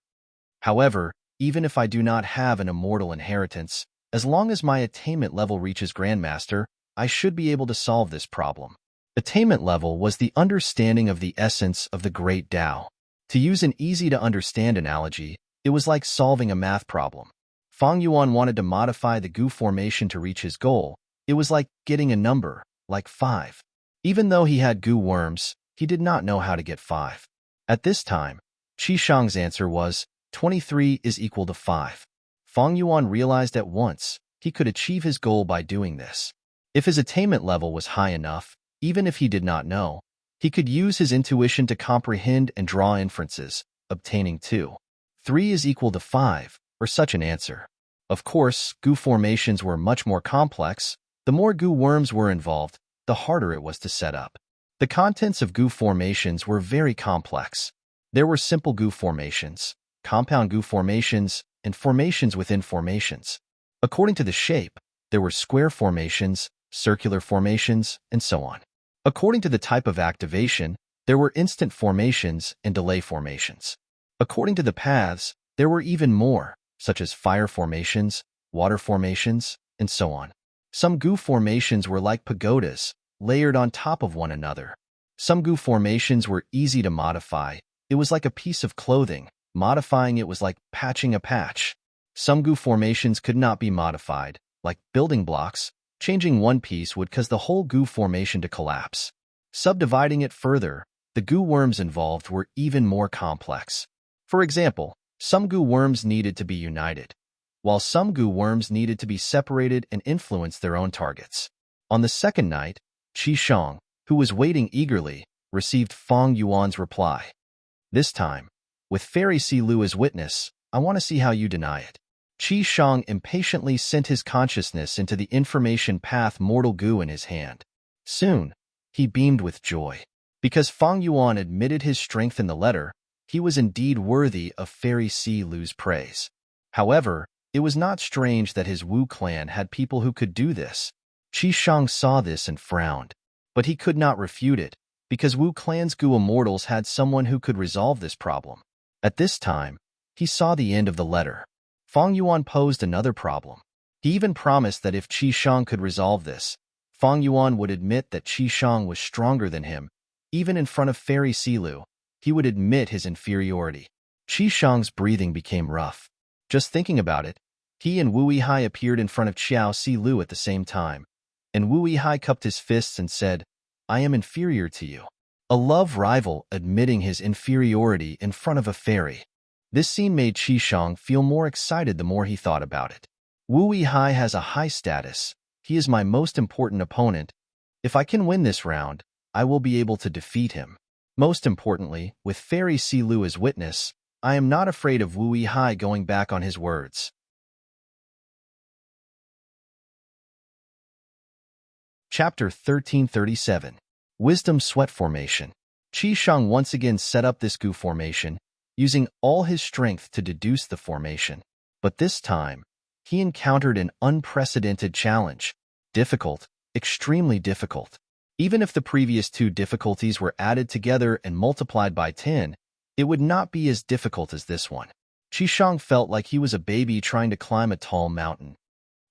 However, even if I do not have an immortal inheritance, as long as my attainment level reaches Grandmaster, I should be able to solve this problem. Attainment level was the understanding of the essence of the Great Tao. To use an easy-to-understand analogy, it was like solving a math problem. Fang Yuan wanted to modify the Gu formation to reach his goal. It was like getting a number, like 5. Even though he had Gu worms, he did not know how to get 5. At this time, Qi Shang's answer was, 23 is equal to 5. Fang Yuan realized at once he could achieve his goal by doing this. If his attainment level was high enough, even if he did not know, he could use his intuition to comprehend and draw inferences, obtaining 2. 3 is equal to 5, or such an answer. Of course, Gu formations were much more complex. The more Gu worms were involved, the harder it was to set up. The contents of Gu formations were very complex. There were simple Gu formations, compound Gu formations, and formations within formations. According to the shape, there were square formations, circular formations, and so on. According to the type of activation, there were instant formations and delay formations. According to the paths, there were even more, such as fire formations, water formations, and so on. Some Gu formations were like pagodas, layered on top of one another. Some Gu formations were easy to modify. It was like a piece of clothing. Modifying it was like patching a patch. Some Gu formations could not be modified, like building blocks. Changing one piece would cause the whole Gu formation to collapse. Subdividing it further, the Gu worms involved were even more complex. For example, some Gu worms needed to be united, while some Gu worms needed to be separated and influence their own targets. On the second night, Qi Shang, who was waiting eagerly, received Fang Yuan's reply. This time, with Fairy Si Lu as witness, I want to see how you deny it. Qi Shang impatiently sent his consciousness into the information path mortal Gu in his hand. Soon, he beamed with joy. Because Fang Yuan admitted his strength in the letter, he was indeed worthy of Fairy Si Lu's praise. However, it was not strange that his Wu clan had people who could do this. Qi Shang saw this and frowned. But he could not refute it, because Wu clan's Gu immortals had someone who could resolve this problem. At this time, he saw the end of the letter. Fang Yuan posed another problem. He even promised that if Qi Shang could resolve this, Fang Yuan would admit that Qi Shang was stronger than him. Even in front of Fairy Si Lu, he would admit his inferiority. Qi Shang's breathing became rough. Just thinking about it, he and Wu Yihai appeared in front of Qiao Si Lu at the same time, and Wu Yihai cupped his fists and said, I am inferior to you. A love rival admitting his inferiority in front of a fairy. This scene made Qi Shang feel more excited the more he thought about it. Wu Yihai has a high status. He is my most important opponent. If I can win this round, I will be able to defeat him. Most importantly, with Fairy Si Lu as witness, I am not afraid of Wu Yihai going back on his words. Chapter 1337. Wisdom Sweat Formation. Qi Shang once again set up this Gu formation, using all his strength to deduce the formation. But this time, he encountered an unprecedented challenge. Difficult, extremely difficult. Even if the previous 2 difficulties were added together and multiplied by 10, it would not be as difficult as this one. Qi Shang felt like he was a baby trying to climb a tall mountain.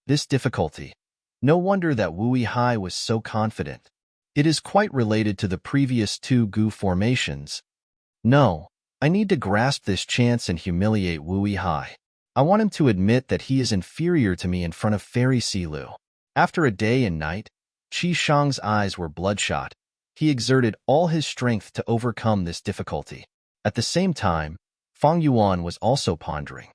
This difficulty. No wonder that Wu Yihai was so confident. It is quite related to the previous 2 Gu formations. No, I need to grasp this chance and humiliate Wu Yihai. I want him to admit that he is inferior to me in front of Fairy Si Lu. After a day and night, Qi Shang's eyes were bloodshot. He exerted all his strength to overcome this difficulty. At the same time, Fang Yuan was also pondering.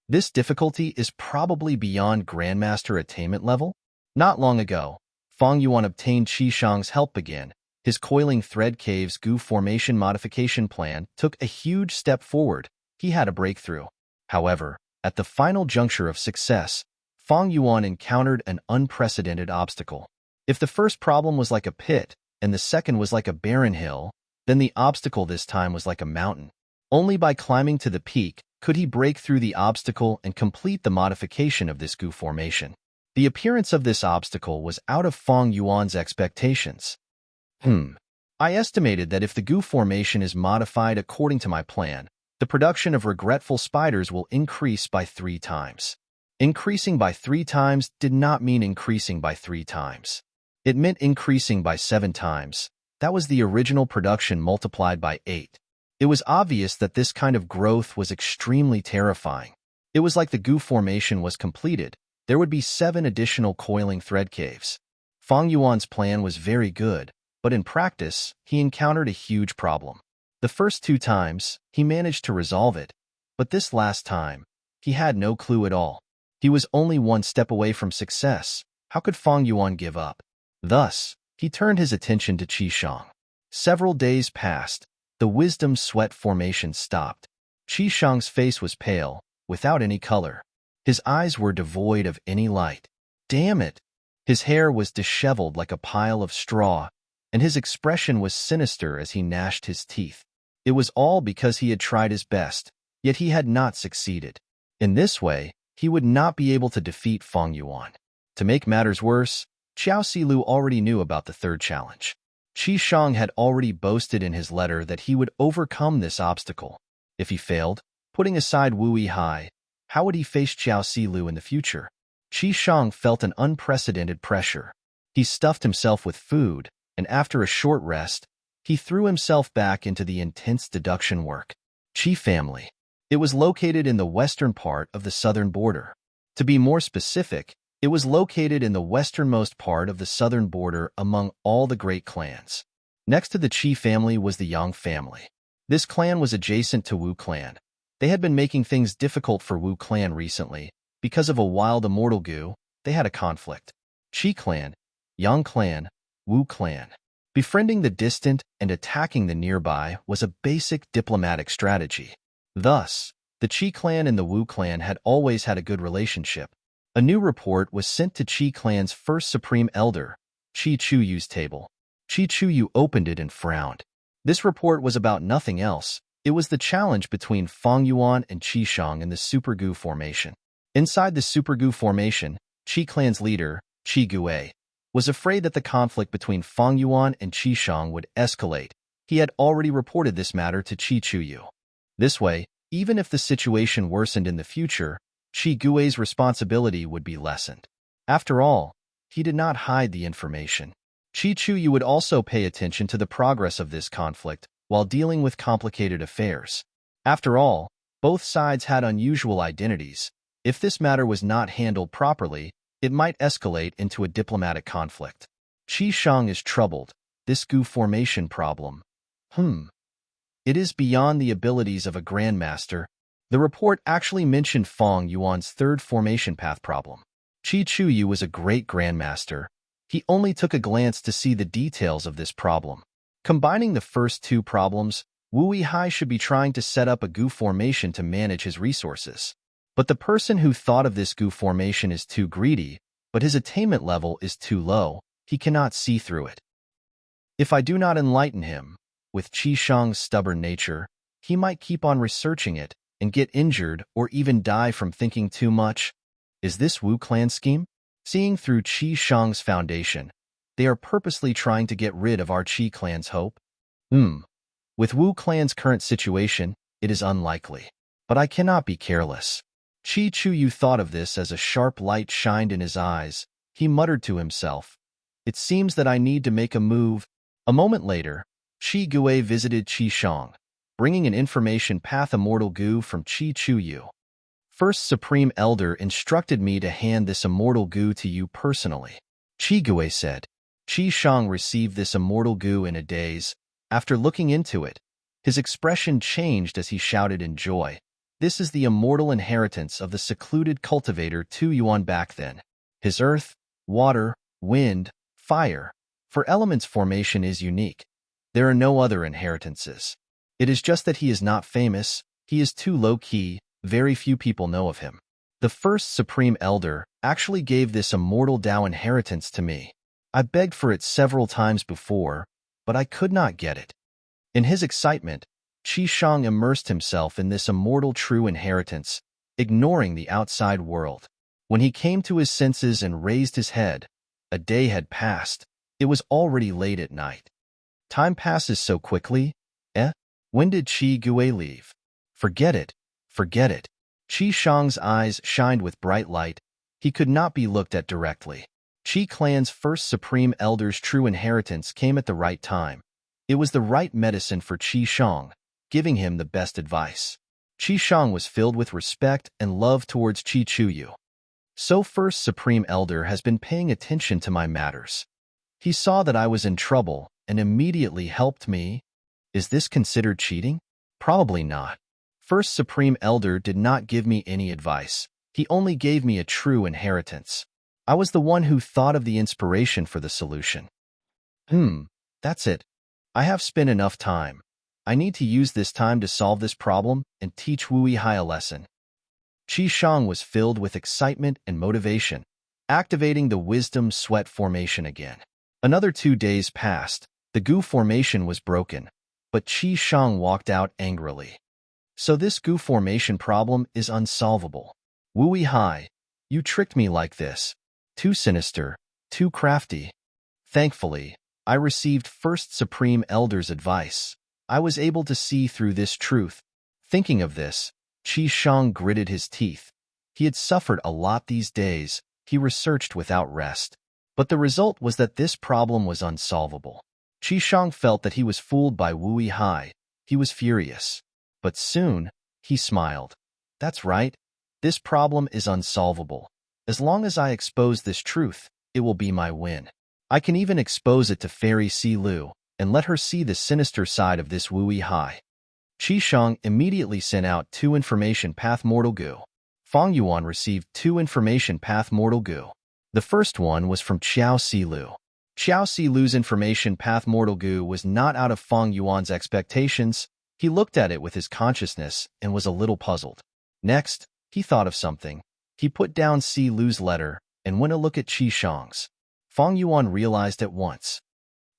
This difficulty is probably beyond Grandmaster attainment level? Not long ago, Fang Yuan obtained Qi Shang's help again. His coiling thread caves Gu formation modification plan took a huge step forward. He had a breakthrough. However, at the final juncture of success, Fang Yuan encountered an unprecedented obstacle. If the first problem was like a pit, and the second was like a barren hill, then the obstacle this time was like a mountain. Only by climbing to the peak could he break through the obstacle and complete the modification of this Gu formation. The appearance of this obstacle was out of Fang Yuan's expectations. I estimated that if the goo formation is modified according to my plan, the production of regretful spiders will increase by 3 times. Increasing by 3 times did not mean increasing by 3 times. It meant increasing by 7 times. That was the original production multiplied by 8. It was obvious that this kind of growth was extremely terrifying. It was like the goo formation was completed. There would be 7 additional coiling thread caves. Fang Yuan's plan was very good, but in practice, he encountered a huge problem. The first 2 times, he managed to resolve it, but this last time, he had no clue at all. He was only 1 step away from success. How could Fang Yuan give up? Thus, he turned his attention to Qishang. Several days passed. The wisdom sweat formation stopped. Qishang's face was pale, without any color. His eyes were devoid of any light. Damn it! His hair was disheveled like a pile of straw, and his expression was sinister as he gnashed his teeth. It was all because he had tried his best, yet he had not succeeded. In this way, he would not be able to defeat Fang Yuan. To make matters worse, Qiao Silu already knew about the 3rd challenge. Qishang had already boasted in his letter that he would overcome this obstacle. If he failed, putting aside Wu Yihai, how would he face Qiao Silu in the future? Qishang felt an unprecedented pressure. He stuffed himself with food, and after a short rest, he threw himself back into the intense deduction work. Qi family. It was located in the western part of the southern border. To be more specific, it was located in the westernmost part of the southern border among all the great clans. Next to the Qi family was the Yang family. This clan was adjacent to Wu clan. They had been making things difficult for Wu clan recently. Because of a wild immortal goo, they had a conflict. Qi clan, Yang clan, Wu clan. Befriending the distant and attacking the nearby was a basic diplomatic strategy. Thus, the Qi clan and the Wu clan had always had a good relationship. A new report was sent to Qi clan's first supreme elder, Qi Chuyu's table. Qi Chuyu opened it and frowned. This report was about nothing else. It was the challenge between Fang Yuan and Qishang in the Super Gu formation. Inside the Super Gu formation, Qi clan's leader, Qi Gue, was afraid that the conflict between Fang Yuan and Qishang would escalate. He had already reported this matter to Qi Chuyu. This way, even if the situation worsened in the future, Qi Gue's responsibility would be lessened. After all, he did not hide the information. Qi Chuyu would also pay attention to the progress of this conflict while dealing with complicated affairs. After all, both sides had unusual identities. If this matter was not handled properly, it might escalate into a diplomatic conflict. Qishang is troubled. This Gu formation problem. It is beyond the abilities of a grandmaster. The report actually mentioned Fang Yuan's 3rd formation path problem. Qi Chuyu was a great grandmaster. He only took a glance to see the details of this problem. Combining the first 2 problems, Wu Yihai should be trying to set up a Gu formation to manage his resources. But the person who thought of this Gu formation is too greedy, but his attainment level is too low. He cannot see through it. If I do not enlighten him, with Qishang's stubborn nature, he might keep on researching it and get injured or even die from thinking too much. Is this Wu clan scheme? Seeing through Qishang's foundation, they are purposely trying to get rid of our Qi clan's hope? With Wu clan's current situation, it is unlikely. But I cannot be careless. Qi Chuyu thought of this as a sharp light shined in his eyes. He muttered to himself, "It seems that I need to make a move." A moment later, Qi Gue visited Qishang, bringing an information path immortal Gu from Qi Chuyu. First Supreme Elder instructed me to hand this immortal Gu to you personally. Qi Gue said. Qishang received this immortal Gu in a daze. After looking into it, his expression changed as he shouted in joy. This is the immortal inheritance of the secluded cultivator Tu Yuan back then. His earth, water, wind, fire, for elements formation is unique. There are no other inheritances. It is just that he is not famous, he is too low-key, very few people know of him. The first Supreme Elder actually gave this immortal Tao inheritance to me. I begged for it several times before, but I could not get it. In his excitement, Qishang immersed himself in this immortal true inheritance, ignoring the outside world. When he came to his senses and raised his head, a day had passed. It was already late at night. Time passes so quickly. Eh? When did Qi Gui leave? Forget it. Forget it. Qi Shang's eyes shined with bright light. He could not be looked at directly. Qi clan's first Supreme Elder's true inheritance came at the right time. It was the right medicine for Qi Shang, giving him the best advice. Qi Shang was filled with respect and love towards Qi Chuyu. So First Supreme Elder has been paying attention to my matters. He saw that I was in trouble and immediately helped me. Is this considered cheating? Probably not. First Supreme Elder did not give me any advice. He only gave me a true inheritance. I was the one who thought of the inspiration for the solution. That's it. I have spent enough time. I need to use this time to solve this problem and teach Wu Yihai a lesson. Qi Shang was filled with excitement and motivation, activating the wisdom sweat formation again. Another 2 days passed. The Gu formation was broken, but Qi Shang walked out angrily. So this Gu formation problem is unsolvable. Wu Yihai, you tricked me like this. Too sinister, too crafty. Thankfully, I received First Supreme Elder's advice. I was able to see through this truth. Thinking of this, Qi Shang gritted his teeth. He had suffered a lot these days. He researched without rest. But the result was that this problem was unsolvable. Qi Shang felt that he was fooled by Wu Yihai. He was furious. But soon, he smiled. That's right. This problem is unsolvable. As long as I expose this truth, it will be my win. I can even expose it to Fairy Si Lu and let her see the sinister side of this Wu Yihai. Qi Shang immediately sent out 2 information path mortal gu. Fang Yuan received 2 information path mortal gu. The first one was from Qiao Si Lu. Qiao Si Lu's information path mortal gu was not out of Fang Yuan's expectations. He looked at it with his consciousness and was a little puzzled. Next, he thought of something. He put down Si Lu's letter and went to look at Qi Shang's. Fang Yuan realized at once.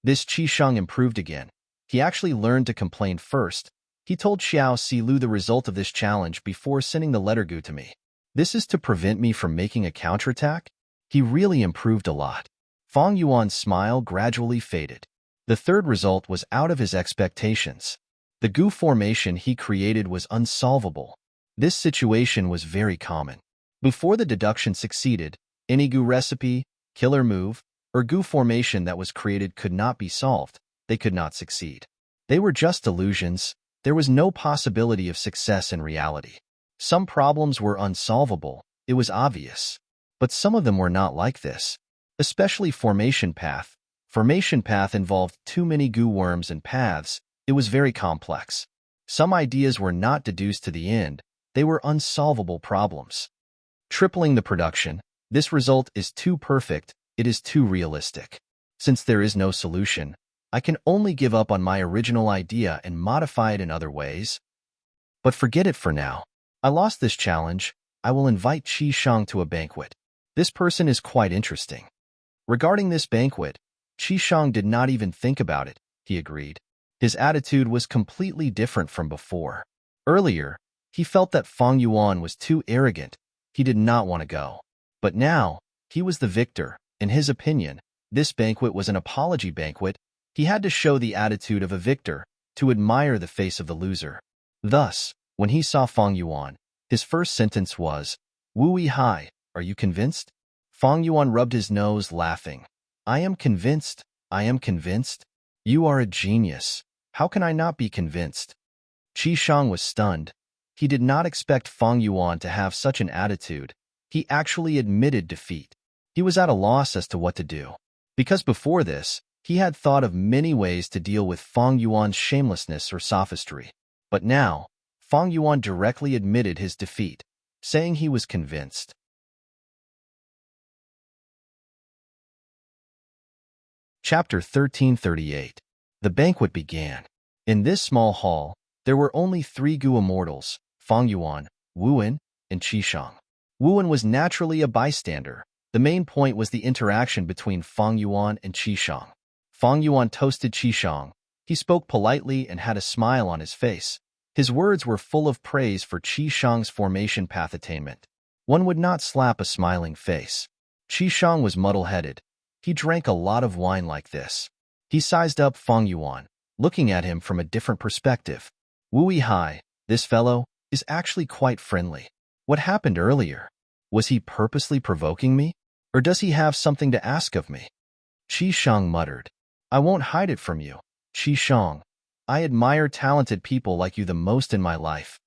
This Qi Shang improved again. He actually learned to complain first. He told Xiao Si Lu the result of this challenge before sending the letter gu to me. This is to prevent me from making a counterattack? He really improved a lot. Fang Yuan's smile gradually faded. The third result was out of his expectations. The gu formation he created was unsolvable. This situation was very common. Before the deduction succeeded, any gu recipe, killer move, or gu formation that was created could not be solved. They could not succeed. They were just illusions. There was no possibility of success in reality. Some problems were unsolvable, it was obvious. But some of them were not like this. Especially formation path. Formation path involved too many gu worms and paths. It was very complex. Some ideas were not deduced to the end. They were unsolvable problems. Tripling the production. This result is too perfect. It is too realistic. Since there is no solution, I can only give up on my original idea and modify it in other ways. But forget it for now. I lost this challenge. I will invite Qi Shang to a banquet. This person is quite interesting. Regarding this banquet, Qi Shang did not even think about it. He agreed. His attitude was completely different from before. Earlier, he felt that Fang Yuan was too arrogant. He did not want to go. But now, he was the victor. In his opinion, this banquet was an apology banquet. He had to show the attitude of a victor, to admire the face of the loser. Thus, when he saw Fang Yuan, his first sentence was, "Wu Yihai, are you convinced?" Fang Yuan rubbed his nose, laughing. "I am convinced. I am convinced. You are a genius. How can I not be convinced?" Qi Shang was stunned. He did not expect Fang Yuan to have such an attitude. He actually admitted defeat. He was at a loss as to what to do. Because before this, he had thought of many ways to deal with Fang Yuan's shamelessness or sophistry. But now, Fang Yuan directly admitted his defeat, saying he was convinced. Chapter 1338. The banquet began. In this small hall, there were only 3 gu immortals, Fang Yuan, Wuan, and Qi Shang. Wuan was naturally a bystander. The main point was the interaction between Fang Yuan and Qi Shang. Fang Yuan toasted Qi Shang. He spoke politely and had a smile on his face. His words were full of praise for Qi Shang's formation path attainment. One would not slap a smiling face. Qi Shang was muddle-headed. He drank a lot of wine like this. He sized up Fang Yuan, looking at him from a different perspective. Wu Hai, this fellow, is actually quite friendly. What happened earlier? Was he purposely provoking me? Or does he have something to ask of me? Qi Shang muttered. I won't hide it from you, Qi Shang. I admire talented people like you the most in my life.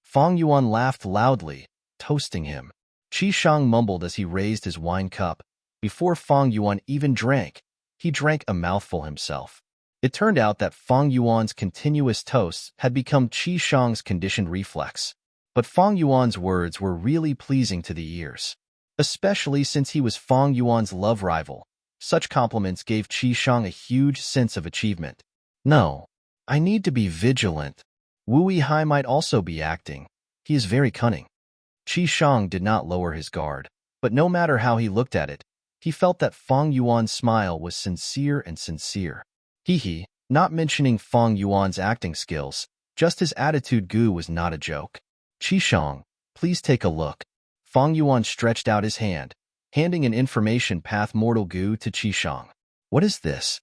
Fang Yuan laughed loudly, toasting him. Qi Shang mumbled as he raised his wine cup. Before Fang Yuan even drank, he drank a mouthful himself. It turned out that Fang Yuan's continuous toasts had become Qi Shang's conditioned reflex. But Fang Yuan's words were really pleasing to the ears. Especially since he was Fang Yuan's love rival, such compliments gave Qi Shang a huge sense of achievement. No, I need to be vigilant. Wu Hai might also be acting. He is very cunning. Qi Shang did not lower his guard, but no matter how he looked at it, he felt that Fang Yuan's smile was sincere and sincere. Not mentioning Fang Yuan's acting skills, just his attitude goo was not a joke. Qi Shang, please take a look. Fang Yuan stretched out his hand, handing an information path mortal goo to Qi Shang. What is this?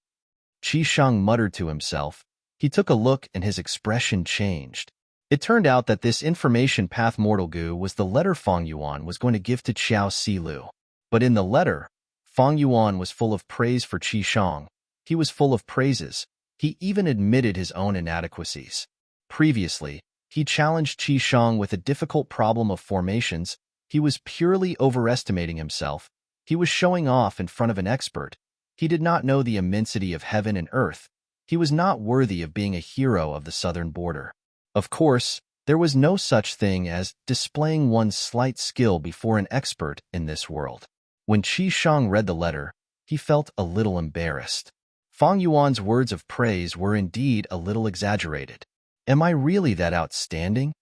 Qi Shang muttered to himself. He took a look and his expression changed. It turned out that this information path mortal goo was the letter Fang Yuan was going to give to Qiao Silu. But in the letter, Fang Yuan was full of praise for Qi Shang. He was full of praises. He even admitted his own inadequacies. Previously, he challenged Qi Shang with a difficult problem of formations. He was purely overestimating himself. He was showing off in front of an expert. He did not know the immensity of heaven and earth. He was not worthy of being a hero of the southern border. Of course, there was no such thing as displaying one's slight skill before an expert in this world. When Qi Shang read the letter, he felt a little embarrassed. Fang Yuan's words of praise were indeed a little exaggerated. Am I really that outstanding?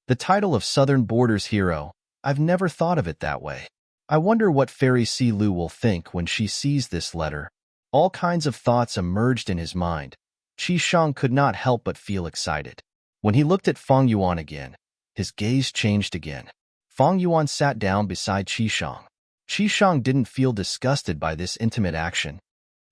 The title of Southern Border's hero, I've never thought of it that way. I wonder what Fairy Silu will think when she sees this letter. All kinds of thoughts emerged in his mind. Qi Shang could not help but feel excited. When he looked at Fang Yuan again, his gaze changed again. Fang Yuan sat down beside Qi Shang. Qi Shang didn't feel disgusted by this intimate action.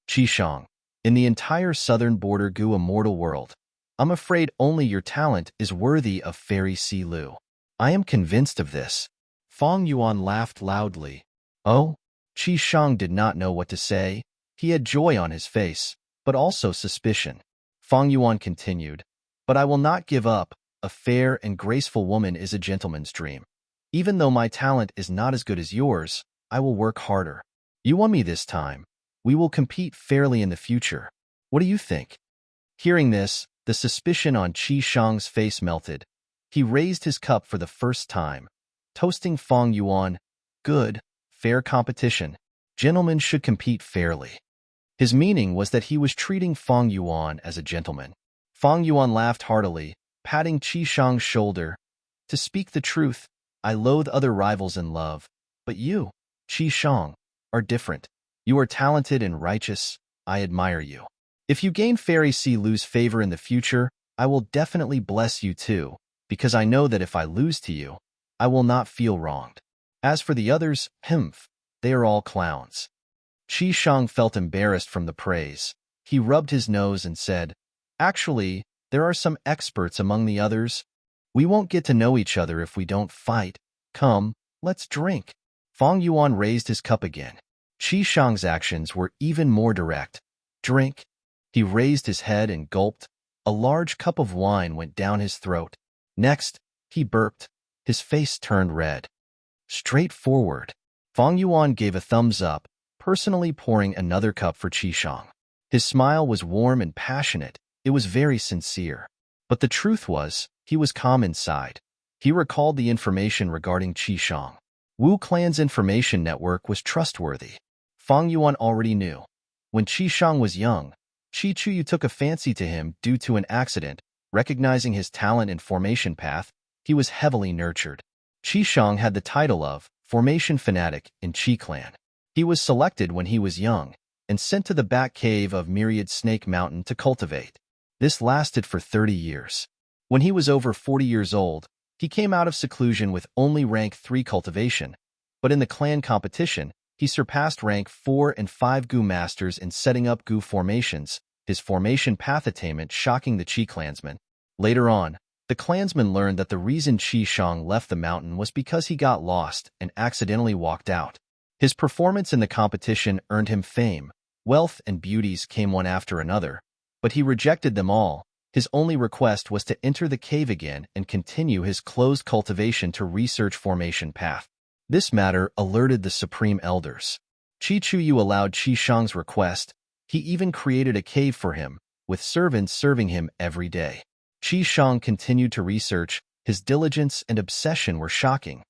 Qi Shang, in the entire southern border Gu immortal world, I'm afraid only your talent is worthy of Fairy Silu. I am convinced of this. Fang Yuan laughed loudly. Oh? Qi Shang did not know what to say. He had joy on his face, but also suspicion. Fang Yuan continued, but I will not give up. A fair and graceful woman is a gentleman's dream. Even though my talent is not as good as yours, I will work harder. You won me this time. We will compete fairly in the future. What do you think? Hearing this, the suspicion on Qi Shang's face melted. He raised his cup for the first time, toasting Fang Yuan. Good, fair competition. Gentlemen should compete fairly. His meaning was that he was treating Fang Yuan as a gentleman. Fang Yuan laughed heartily, patting Qi Shang's shoulder. To speak the truth, I loathe other rivals in love. But you, Qi Shang, are different. You are talented and righteous. I admire you. If you gain Fairy Silu's favor in the future, I will definitely bless you too, because I know that if I lose to you, I will not feel wronged. As for the others, they are all clowns. Qi Shang felt embarrassed from the praise. He rubbed his nose and said, Actually, there are some experts among the others. We won't get to know each other if we don't fight. Come, let's drink. Fang Yuan raised his cup again. Qi Shang's actions were even more direct. Drink. He raised his head and gulped. A large cup of wine went down his throat. Next, he burped. His face turned red. Straightforward. Fang Yuan gave a thumbs up, personally pouring another cup for Qi Shang. His smile was warm and passionate. It was very sincere. But the truth was, he was calm inside. He recalled the information regarding Qi Shang. Wu Clan's information network was trustworthy. Fang Yuan already knew. When Qi Shang was young, Qi Chuyu took a fancy to him due to an accident. Recognizing his talent in formation path, he was heavily nurtured. Qi Shang had the title of Formation Fanatic in Qi Clan. He was selected when he was young and sent to the back cave of Myriad Snake Mountain to cultivate. This lasted for 30 years. When he was over 40 years old, he came out of seclusion with only rank 3 cultivation, but in the clan competition, he surpassed rank 4 and 5 Gu masters in setting up Gu formations. his formation path attainment shocking the Qi clansmen. Later on, the clansmen learned that the reason Qi Shang left the mountain was because he got lost and accidentally walked out. His performance in the competition earned him fame. Wealth and beauties came one after another, but he rejected them all. His only request was to enter the cave again and continue his closed cultivation to research formation path. This matter alerted the Supreme Elders. Qi Chuyu allowed Qi Shang's request. He even created a cave for him, with servants serving him every day. Qi Shang continued to research. His diligence and obsession were shocking.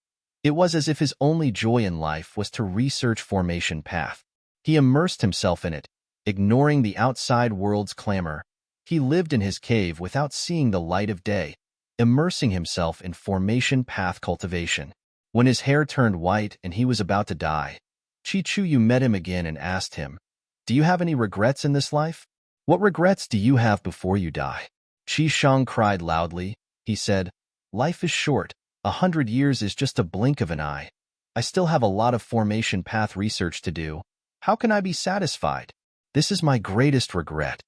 It was as if his only joy in life was to research formation path. He immersed himself in it, ignoring the outside world's clamor. He lived in his cave without seeing the light of day, immersing himself in formation path cultivation. When his hair turned white and he was about to die, Qi Chuyu met him again and asked him, "Do you have any regrets in this life? What regrets do you have before you die?" Qi Shang cried loudly. He said, "Life is short. 100 years is just a blink of an eye. I still have a lot of formation path research to do. How can I be satisfied? This is my greatest regret."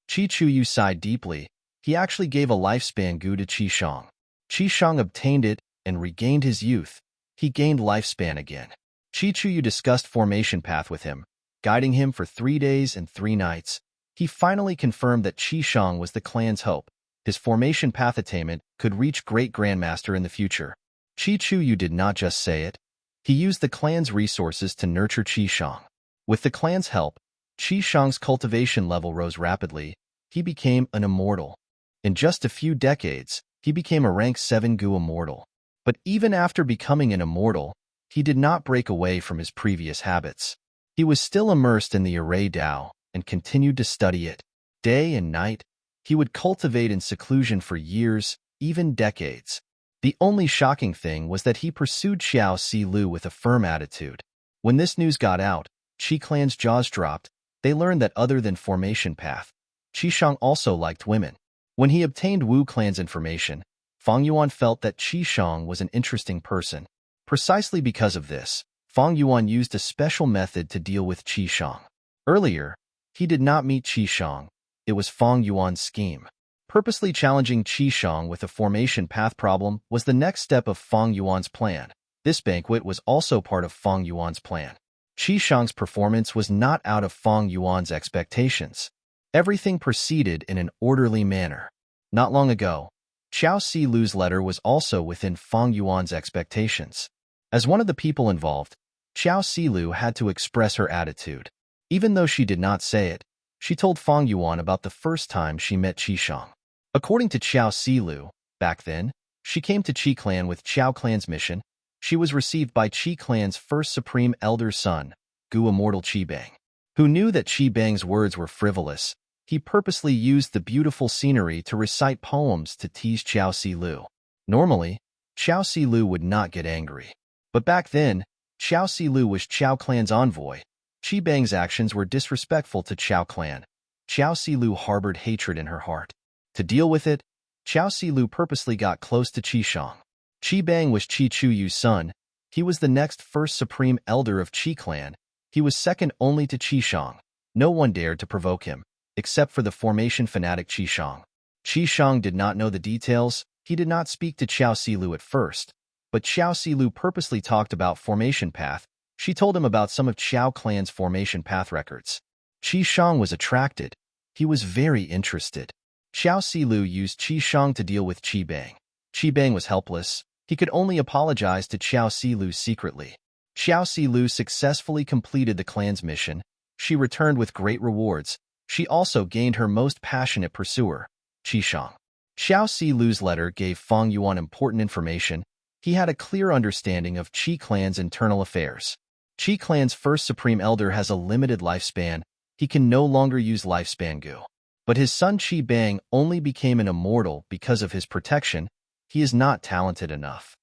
Qi Chuyu sighed deeply. He actually gave a lifespan gu to Qi Shang. Qi Shang obtained it and regained his youth. He gained lifespan again. Qi Chuyu discussed formation path with him, guiding him for 3 days and 3 nights. He finally confirmed that Qi Shang was the clan's hope. His formation path attainment could reach great grandmaster in the future. Qi Chuyu did not just say it. He used the clan's resources to nurture Qi Shang. With the clan's help, Qi Shang's cultivation level rose rapidly. He became an immortal. In just a few decades, he became a rank 7 gu immortal. But even after becoming an immortal, he did not break away from his previous habits. He was still immersed in the Array Tao and continued to study it. Day and night, he would cultivate in seclusion for years, even decades. The only shocking thing was that he pursued Xiao Si Lu with a firm attitude. When this news got out, Qi clan's jaws dropped. They learned that other than formation path, Qi Shang also liked women. When he obtained Wu clan's information, Fang Yuan felt that Qi Shang was an interesting person. Precisely because of this, Fang Yuan used a special method to deal with Qi Shang. Earlier, he did not meet Qi Shang. It was Fang Yuan's scheme. Purposely challenging Qi Shang with a formation path problem was the next step of Fang Yuan's plan. This banquet was also part of Fang Yuan's plan. Qi Shang's performance was not out of Fang Yuan's expectations. Everything proceeded in an orderly manner. Not long ago, Xiao Si Lu's letter was also within Fang Yuan's expectations. As one of the people involved, Xiao Si Lu had to express her attitude. Even though she did not say it, she told Fang Yuan about the first time she met Qi Shang. According to Xiao Si Lu, back then, she came to Qi clan with Qiao clan's mission. She was received by Qi clan's first supreme elder's son, Gu Immortal Qi Bang. Who knew that Qi Bang's words were frivolous. He purposely used the beautiful scenery to recite poems to tease Xiao Si Lu. Normally, Xiao Si Lu would not get angry. But back then, Xiao Si Lu was Qiao clan's envoy. Qi Bang's actions were disrespectful to Qiao clan. Xiao Si Lu harbored hatred in her heart. To deal with it, Xiao Si Lu purposely got close to Qi Shang. Qi Bang was Qi Chuyu's son. He was the next first supreme elder of Qi clan. He was second only to Qi Shang. No one dared to provoke him, except for the formation fanatic Qi Shang. Qi Shang did not know the details. He did not speak to Xiao Si Lu at first, but Xiao Si Lu purposely talked about formation path. She told him about some of Qiao clan's formation path records. Qi Shang was attracted. He was very interested. Xiao Si Lu used Qi Shang to deal with Qi Bang. Qi Bang was helpless. He could only apologize to Xiao Si Lu secretly. Xiao Si Lu successfully completed the clan's mission. She returned with great rewards. She also gained her most passionate pursuer, Qi Shang. Xiao Si Lu's letter gave Fang Yuan important information. He had a clear understanding of Qi clan's internal affairs. Qi clan's first supreme elder has a limited lifespan. He can no longer use lifespan gu. But his son Qi Bang only became an immortal because of his protection. He is not talented enough.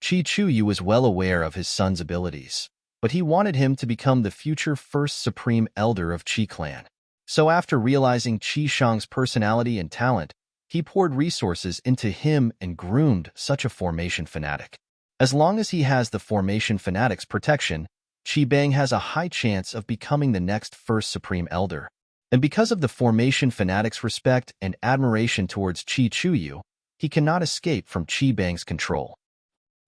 Qi Chuyu was well aware of his son's abilities, but he wanted him to become the future first supreme elder of Qi clan. So after realizing Qi Shang's personality and talent, he poured resources into him and groomed such a formation fanatic. As long as he has the formation fanatic's protection, Qi Bang has a high chance of becoming the next first supreme elder. And because of the formation fanatic's respect and admiration towards Qi Chuyu, he cannot escape from Qi Bang's control.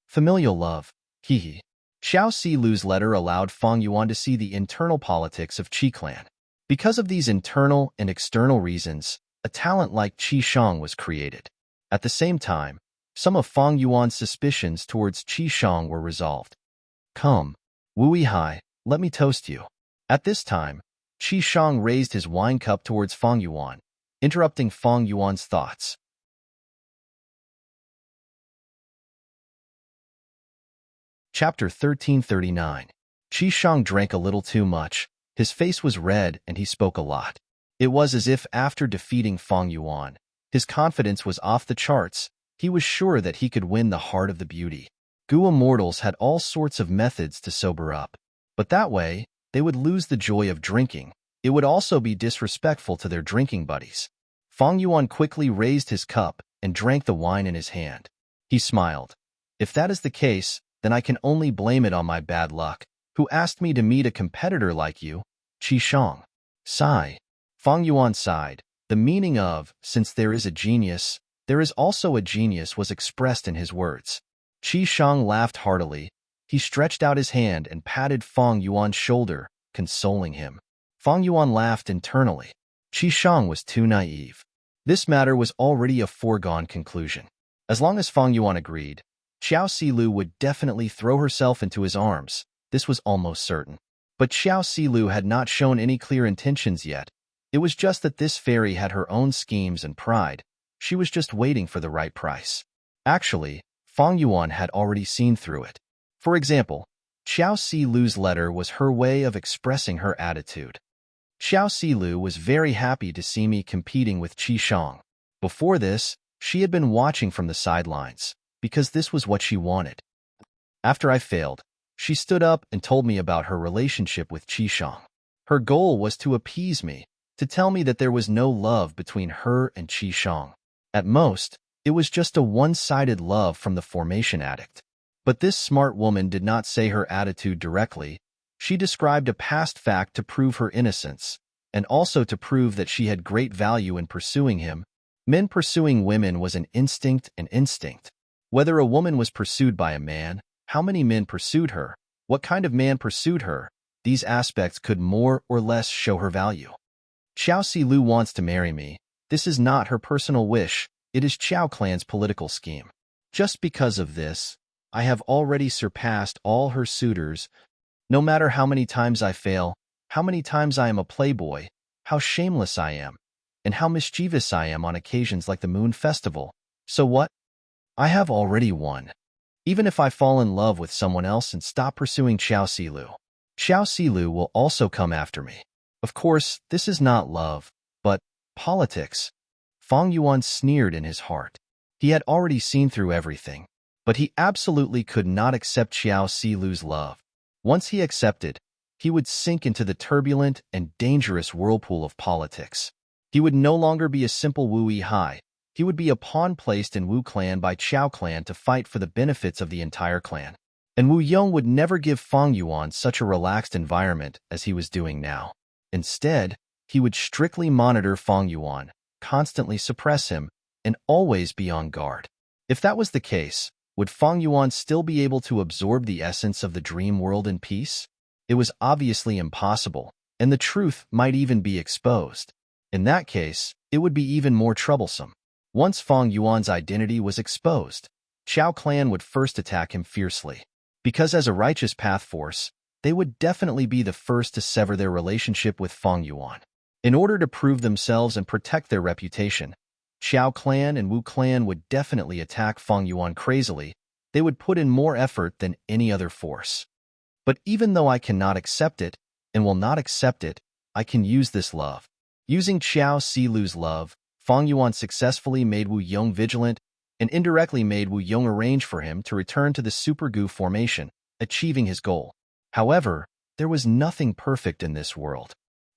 Familial love. Hehe. Xiao Silu's letter allowed Fang Yuan to see the internal politics of Qi clan. Because of these internal and external reasons, a talent like Qi Shang was created. At the same time, some of Fang Yuan's suspicions towards Qi Shang were resolved. Come, Wu Yihai, let me toast you. At this time, Qi Shang raised his wine cup towards Fang Yuan, interrupting Fang Yuan's thoughts. Chapter 1339. Qi Shang drank a little too much. His face was red and he spoke a lot. It was as if after defeating Fang Yuan, his confidence was off the charts. He was sure that he could win the heart of the beauty. Gua mortals had all sorts of methods to sober up. But that way, they would lose the joy of drinking. It would also be disrespectful to their drinking buddies. Fang Yuan quickly raised his cup and drank the wine in his hand. He smiled. If that is the case, then I can only blame it on my bad luck. Who asked me to meet a competitor like you? Qi Shang. Sigh. Fang Yuan sighed. The meaning of, since there is a genius, there is also a genius was expressed in his words. Qi Shang laughed heartily. He stretched out his hand and patted Fang Yuan's shoulder, consoling him. Fang Yuan laughed internally. Qi Shang was too naive. This matter was already a foregone conclusion. As long as Fang Yuan agreed, Xiao Silu would definitely throw herself into his arms. This was almost certain. But Xiao Silu had not shown any clear intentions yet. It was just that this fairy had her own schemes and pride. She was just waiting for the right price. Actually, Fang Yuan had already seen through it. For example, Xiao Silu's letter was her way of expressing her attitude. Xiao Silu was very happy to see me competing with Qi Shang. Before this, she had been watching from the sidelines, because this was what she wanted. After I failed, she stood up and told me about her relationship with Qi Shang. Her goal was to appease me, to tell me that there was no love between her and Qi Shang. At most, it was just a one-sided love from the formation addict. But this smart woman did not say her attitude directly. She described a past fact to prove her innocence, and also to prove that she had great value in pursuing him. Men pursuing women was an instinct. Whether a woman was pursued by a man, how many men pursued her, what kind of man pursued her, these aspects could more or less show her value. Xiao Silu wants to marry me. This is not her personal wish, it is Qiao clan's political scheme. Just because of this, I have already surpassed all her suitors. No matter how many times I fail, how many times I am a playboy, how shameless I am, and how mischievous I am on occasions like the Moon Festival. So what? I have already won. Even if I fall in love with someone else and stop pursuing Xiao Silu will also come after me. Of course, this is not love, but politics. Fang Yuan sneered in his heart. He had already seen through everything, but he absolutely could not accept Xiao Silu's love. Once he accepted, he would sink into the turbulent and dangerous whirlpool of politics. He would no longer be a simple Wu Yihai. He would be a pawn placed in Wu clan by Qiao clan to fight for the benefits of the entire clan. And Wu Yong would never give Fang Yuan such a relaxed environment as he was doing now. Instead, he would strictly monitor Fang Yuan, constantly suppress him, and always be on guard. If that was the case, would Fang Yuan still be able to absorb the essence of the dream world in peace? It was obviously impossible, and the truth might even be exposed. In that case, it would be even more troublesome. Once Fang Yuan's identity was exposed, Qiao clan would first attack him fiercely. Because as a righteous path force, they would definitely be the first to sever their relationship with Fang Yuan. In order to prove themselves and protect their reputation, Qiao clan and Wu clan would definitely attack Fang Yuan crazily. They would put in more effort than any other force. But even though I cannot accept it, and will not accept it, I can use this love. Using Xiao Silu's love, Fang Yuan successfully made Wu Yong vigilant and indirectly made Wu Yong arrange for him to return to the Super Gu formation, achieving his goal. However, there was nothing perfect in this world.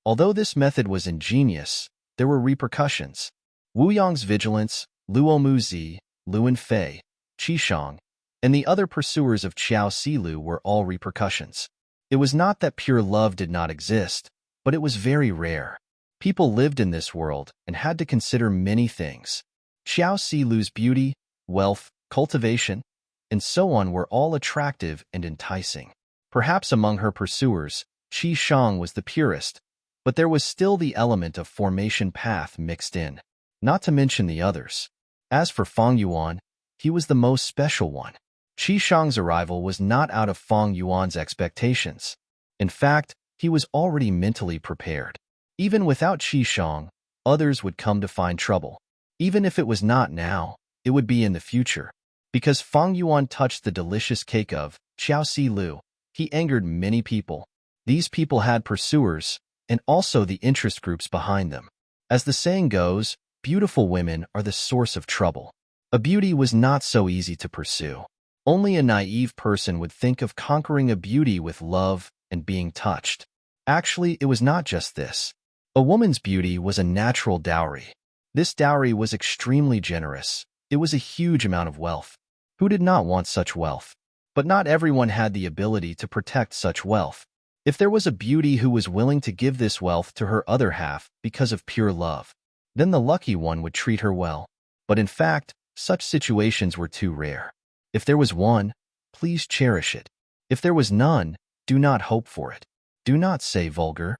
Although this method was ingenious, there were repercussions. Wu Yong's vigilance, Luo Muzi, Luan Fei, Qi Shang, and the other pursuers of Xiao Silu were all repercussions. It was not that pure love did not exist, but it was very rare. People lived in this world and had to consider many things. Xiao Silu's beauty, wealth, cultivation, and so on were all attractive and enticing. Perhaps among her pursuers, Qi Shang was the purest, but there was still the element of formation path mixed in, not to mention the others. As for Fang Yuan, he was the most special one. Qi Shang's arrival was not out of Fang Yuan's expectations. In fact, he was already mentally prepared. Even without Qi Shang, others would come to find trouble. Even if it was not now, it would be in the future. Because Fang Yuan touched the delicious cake of Xiao Silu, he angered many people. These people had pursuers, and also the interest groups behind them. As the saying goes, beautiful women are the source of trouble. A beauty was not so easy to pursue. Only a naive person would think of conquering a beauty with love and being touched. Actually, it was not just this. A woman's beauty was a natural dowry. This dowry was extremely generous. It was a huge amount of wealth. Who did not want such wealth? But not everyone had the ability to protect such wealth. If there was a beauty who was willing to give this wealth to her other half because of pure love, then the lucky one would treat her well. But in fact, such situations were too rare. If there was one, please cherish it. If there was none, do not hope for it. Do not say vulgar.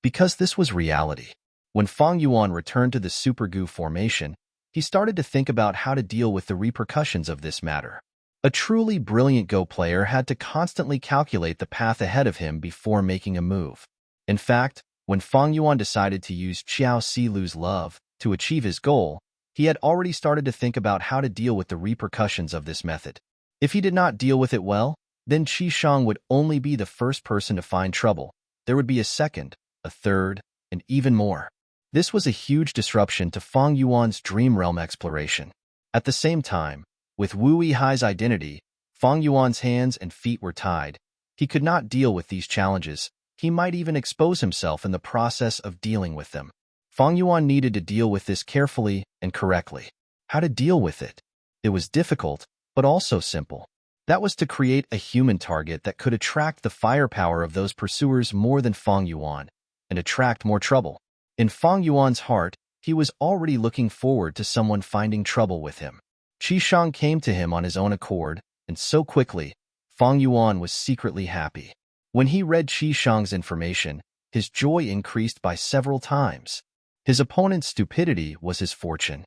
Because this was reality. When Fang Yuan returned to the Super Gu formation, he started to think about how to deal with the repercussions of this matter. A truly brilliant Go player had to constantly calculate the path ahead of him before making a move. In fact, when Fang Yuan decided to use Xiao Silu's love to achieve his goal, he had already started to think about how to deal with the repercussions of this method. If he did not deal with it well, then Qi Shang would only be the first person to find trouble. There would be a second, a third, and even more. This was a huge disruption to Fang Yuan's dream realm exploration. At the same time, with Wu Yihai's identity, Fang Yuan's hands and feet were tied. He could not deal with these challenges. He might even expose himself in the process of dealing with them. Fang Yuan needed to deal with this carefully and correctly. How to deal with it? It was difficult, but also simple. That was to create a human target that could attract the firepower of those pursuers more than Fang Yuan, and attract more trouble. In Fang Yuan's heart, he was already looking forward to someone finding trouble with him. Qi Shang came to him on his own accord, and so quickly, Fang Yuan was secretly happy. When he read Qi Shang's information, his joy increased by several times. His opponent's stupidity was his fortune.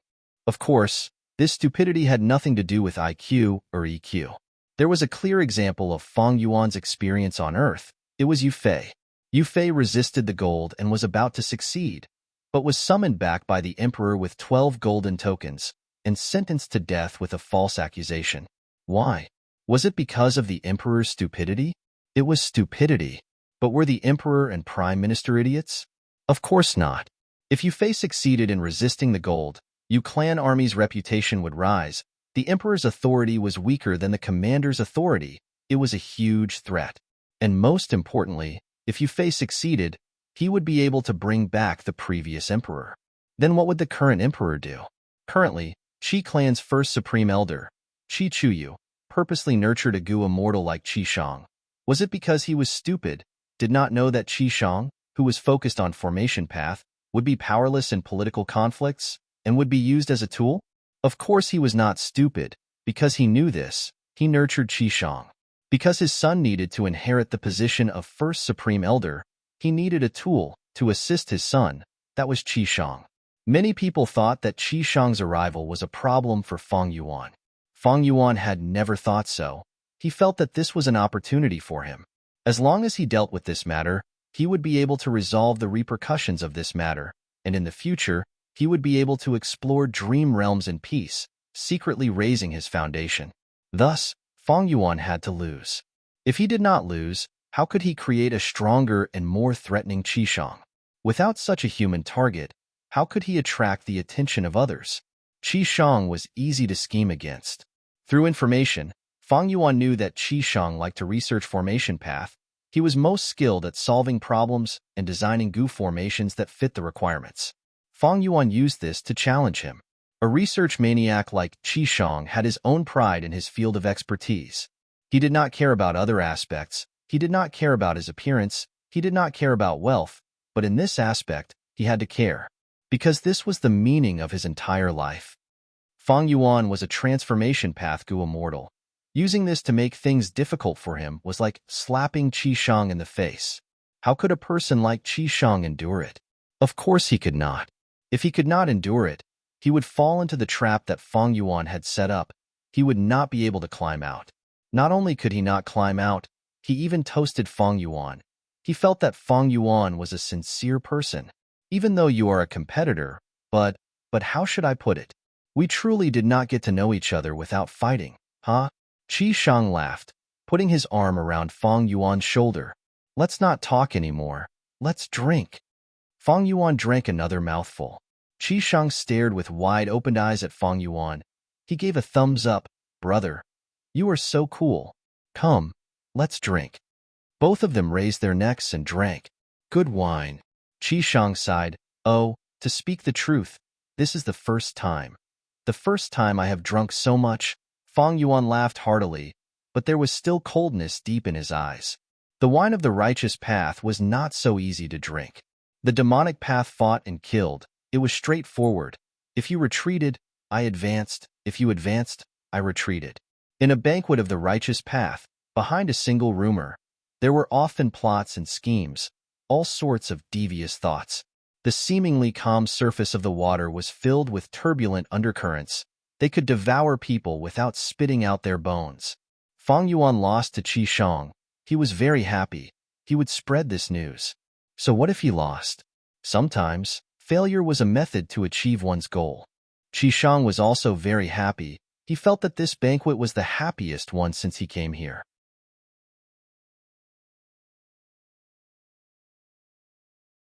Of course, this stupidity had nothing to do with IQ or EQ. There was a clear example of Fang Yuan's experience on Earth. It was Yu Fei. Yu Fei resisted the gold and was about to succeed, but was summoned back by the emperor with 12 golden tokens and sentenced to death with a false accusation. Why? Was it because of the emperor's stupidity? It was stupidity. But were the emperor and prime minister idiots? Of course not. If Yu Fei succeeded in resisting the gold, Yu clan army's reputation would rise. The emperor's authority was weaker than the commander's authority. It was a huge threat. And most importantly, if Yu Fei succeeded, he would be able to bring back the previous emperor. Then what would the current emperor do? Currently, Qi clan's first supreme elder, Qi Chuyu, purposely nurtured a Gu immortal like Qi Shang. Was it because he was stupid, did not know that Qi Shang, who was focused on formation path, would be powerless in political conflicts and would be used as a tool? Of course he was not stupid. Because he knew this, he nurtured Qi Shang. Because his son needed to inherit the position of first supreme elder, he needed a tool to assist his son. That was Qi Shang. Many people thought that Qi Shang's arrival was a problem for Fang Yuan. Fang Yuan had never thought so. He felt that this was an opportunity for him. As long as he dealt with this matter, he would be able to resolve the repercussions of this matter, and in the future, he would be able to explore dream realms in peace, secretly raising his foundation. Thus, Fang Yuan had to lose. If he did not lose, how could he create a stronger and more threatening Qi Shang? Without such a human target, how could he attract the attention of others? Qi Shang was easy to scheme against. Through information, Fang Yuan knew that Qi Shang liked to research formation path. He was most skilled at solving problems and designing Gu formations that fit the requirements. Fang Yuan used this to challenge him. A research maniac like Qi Shang had his own pride in his field of expertise. He did not care about other aspects. He did not care about his appearance. He did not care about wealth. But in this aspect, He had to care. Because this was the meaning of his entire life. Fang Yuan was a transformation path Gu immortal. Using this to make things difficult for him was like slapping Qi Shang in the face. How could a person like Qi Shang endure it? Of course he could not. If he could not endure it, he would fall into the trap that Fang Yuan had set up. He would not be able to climb out. Not only could he not climb out, he even toasted Fang Yuan. He felt that Fang Yuan was a sincere person. Even though you are a competitor, but how should I put it? We truly did not get to know each other without fighting, huh? Qi Shang laughed, putting his arm around Fang Yuan's shoulder. Let's not talk anymore. Let's drink. Fang Yuan drank another mouthful. Qi Shang stared with wide-opened eyes at Fang Yuan. He gave a thumbs up. Brother, you are so cool. Come, let's drink. Both of them raised their necks and drank. Good wine. Qi Shang sighed. Oh, to speak the truth, this is the first time. The first time I have drunk so much. Fang Yuan laughed heartily, but there was still coldness deep in his eyes. The wine of the righteous path was not so easy to drink. The demonic path fought and killed. It was straightforward. If you retreated, I advanced. If you advanced, I retreated. In a banquet of the righteous path, behind a single rumor, there were often plots and schemes, all sorts of devious thoughts. The seemingly calm surface of the water was filled with turbulent undercurrents. They could devour people without spitting out their bones. Fang Yuan lost to Qi Shang. He was very happy. He would spread this news. So what if he lost? Sometimes, failure was a method to achieve one's goal. Qi Shang was also very happy. He felt that this banquet was the happiest one since he came here.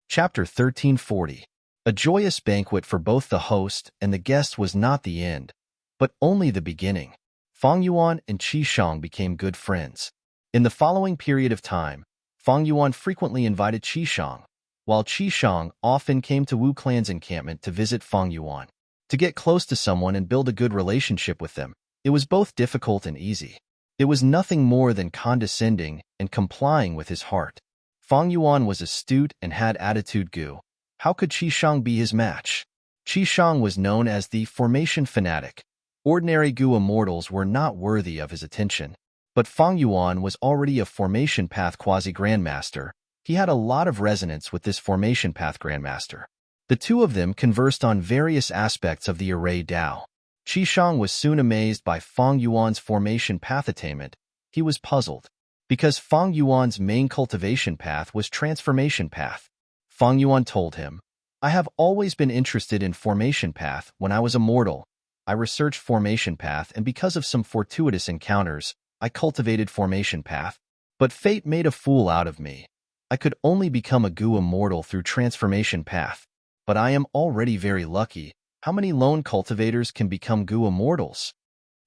Chapter 1340. A joyous banquet for both the host and the guest was not the end, but only the beginning. Fang Yuan and Qi Shang became good friends. In the following period of time, Fang Yuan frequently invited Qi Shang, while Qi Shang often came to Wu clan's encampment to visit Fang Yuan. To get close to someone and build a good relationship with them, it was both difficult and easy. It was nothing more than condescending and complying with his heart. Fang Yuan was astute and had attitude Gu. How could Qi Shang be his match? Qi Shang was known as the formation fanatic. Ordinary Gu immortals were not worthy of his attention. But Fang Yuan was already a formation path quasi-grandmaster. He had a lot of resonance with this formation path grandmaster. The two of them conversed on various aspects of the array Dao. Qi Shang was soon amazed by Fang Yuan's formation path attainment. He was puzzled, because Fang Yuan's main cultivation path was transformation path. Fang Yuan told him, I have always been interested in formation path. When I was a mortal, I researched formation path, and because of some fortuitous encounters, I cultivated formation path. But fate made a fool out of me. I could only become a Gu immortal through transformation path. But I am already very lucky. How many lone cultivators can become Gu immortals?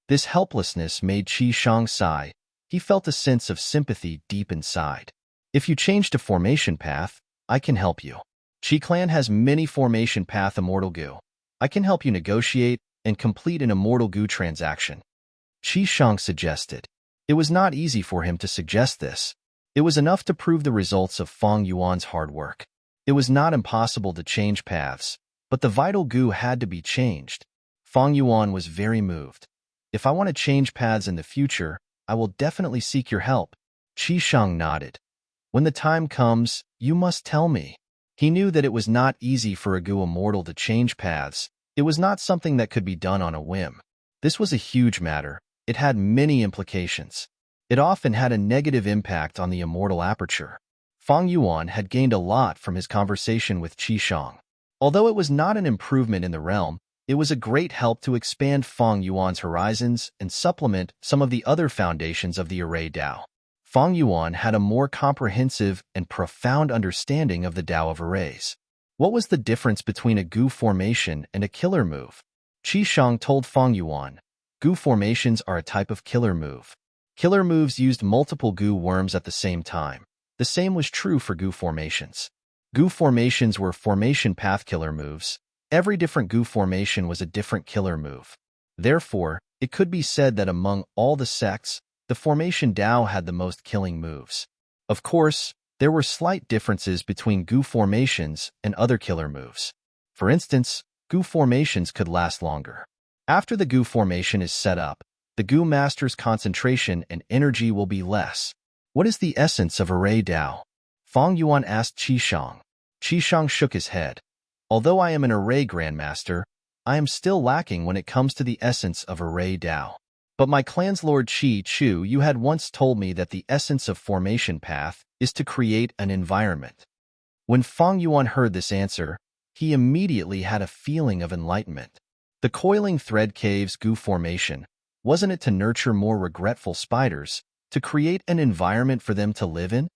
This helplessness made Qi Shang sigh. He felt a sense of sympathy deep inside. If you change to formation path, I can help you. Qi clan has many formation path immortal Gu. I can help you negotiate and complete an immortal Gu transaction. Qi Shang suggested. It was not easy for him to suggest this. It was enough to prove the results of Fang Yuan's hard work. It was not impossible to change paths, but the vital Gu had to be changed. Fang Yuan was very moved. If I want to change paths in the future, I will definitely seek your help. Qi Shang nodded. When the time comes, you must tell me. He knew that it was not easy for a Gu immortal to change paths. It was not something that could be done on a whim. This was a huge matter. It had many implications. It often had a negative impact on the immortal aperture. Fang Yuan had gained a lot from his conversation with Qi Shang. Although it was not an improvement in the realm, it was a great help to expand Fang Yuan's horizons and supplement some of the other foundations of the array Dao. Fang Yuan had a more comprehensive and profound understanding of the Dao of arrays. What was the difference between a Gu formation and a killer move? Qi Shang told Fang Yuan, Gu formations are a type of killer move. Killer moves used multiple Gu worms at the same time. The same was true for Gu formations. Gu formations were formation path killer moves. Every different Gu formation was a different killer move. Therefore, it could be said that among all the sects, the formation Dao had the most killing moves. Of course, There were slight differences between Gu formations and other killer moves. For instance, Gu formations could last longer. After the Gu formation is set up, the Gu master's concentration and energy will be less. What is the essence of Array Dao? Fang Yuan asked Qishang. Qishang shook his head. Although I am an Array Grandmaster, I am still lacking when it comes to the essence of Array Dao. But my clan's Lord Qi Chu, you had once told me that the essence of formation path is to create an environment. When Fang Yuan heard this answer, he immediately had a feeling of enlightenment. The coiling thread cave's Gu formation, wasn't it to nurture more regretful spiders, to create an environment for them to live in?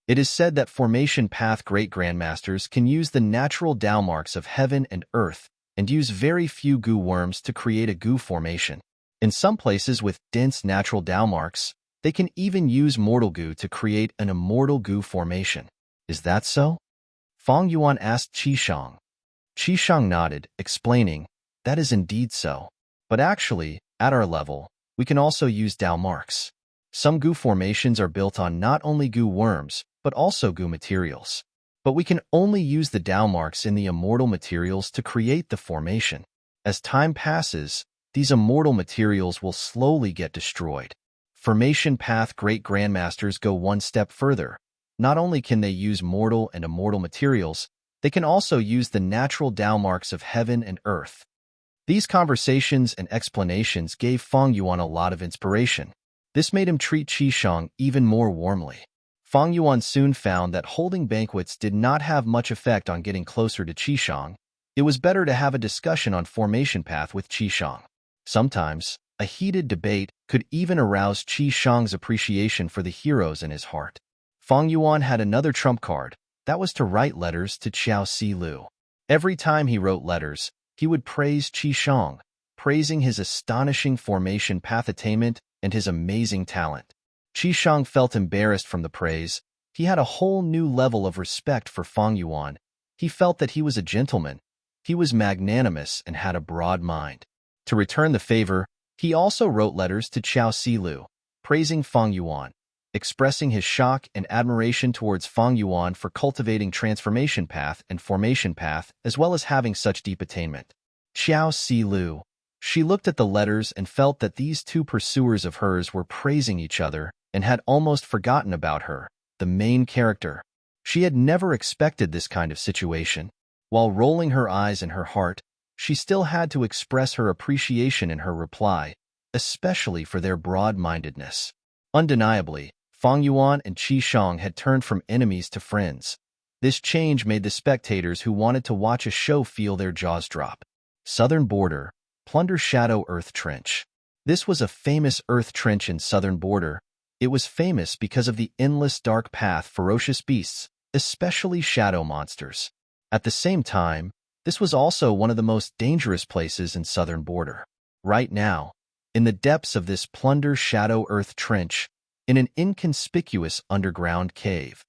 It is said that formation path great grandmasters can use the natural Dao marks of heaven and earth and use very few Gu worms to create a Gu formation. In some places with dense natural Dao marks, they can even use mortal Gu to create an immortal Gu formation. Is that so? Fang Yuan asked Qishang. Qishang nodded, explaining, that is indeed so. But actually, at our level, we can also use Dao marks. Some Gu formations are built on not only Gu worms, but also Gu materials. But we can only use the Dao marks in the immortal materials to create the formation. As time passes, these immortal materials will slowly get destroyed. Formation path great grandmasters go one step further. Not only can they use mortal and immortal materials, they can also use the natural Dao marks of heaven and earth. These conversations and explanations gave Fang Yuan a lot of inspiration. This made him treat Qishang even more warmly. Fang Yuan soon found that holding banquets did not have much effect on getting closer to Qishang. It was better to have a discussion on formation path with Qishang. Sometimes, a heated debate could even arouse Qishang's appreciation for the heroes in his heart. Fang Yuan had another trump card, that was to write letters to Qiao Si Lu. Every time he wrote letters, he would praise Qishang, praising his astonishing formation path attainment and his amazing talent. Qishang felt embarrassed from the praise. He had a whole new level of respect for Fang Yuan. He felt that he was a gentleman. He was magnanimous and had a broad mind. To return the favor, he also wrote letters to Qiao Si Lu, praising Fang Yuan, expressing his shock and admiration towards Fang Yuan for cultivating transformation path and formation path, as well as having such deep attainment. Qiao Si Lu. She looked at the letters and felt that these two pursuers of hers were praising each other and had almost forgotten about her, the main character. She had never expected this kind of situation. While rolling her eyes in her heart, she still had to express her appreciation in her reply, especially for their broad-mindedness. Undeniably, Fang Yuan and Qishang had turned from enemies to friends. This change made the spectators who wanted to watch a show feel their jaws drop. Southern Border, Plunder Shadow Earth Trench. This was a famous earth trench in Southern Border. It was famous because of the endless dark path ferocious beasts, especially shadow monsters. At the same time, this was also one of the most dangerous places in Southern Border. Right now, in the depths of this Plunder Shadow Earth Trench, in an inconspicuous underground cave.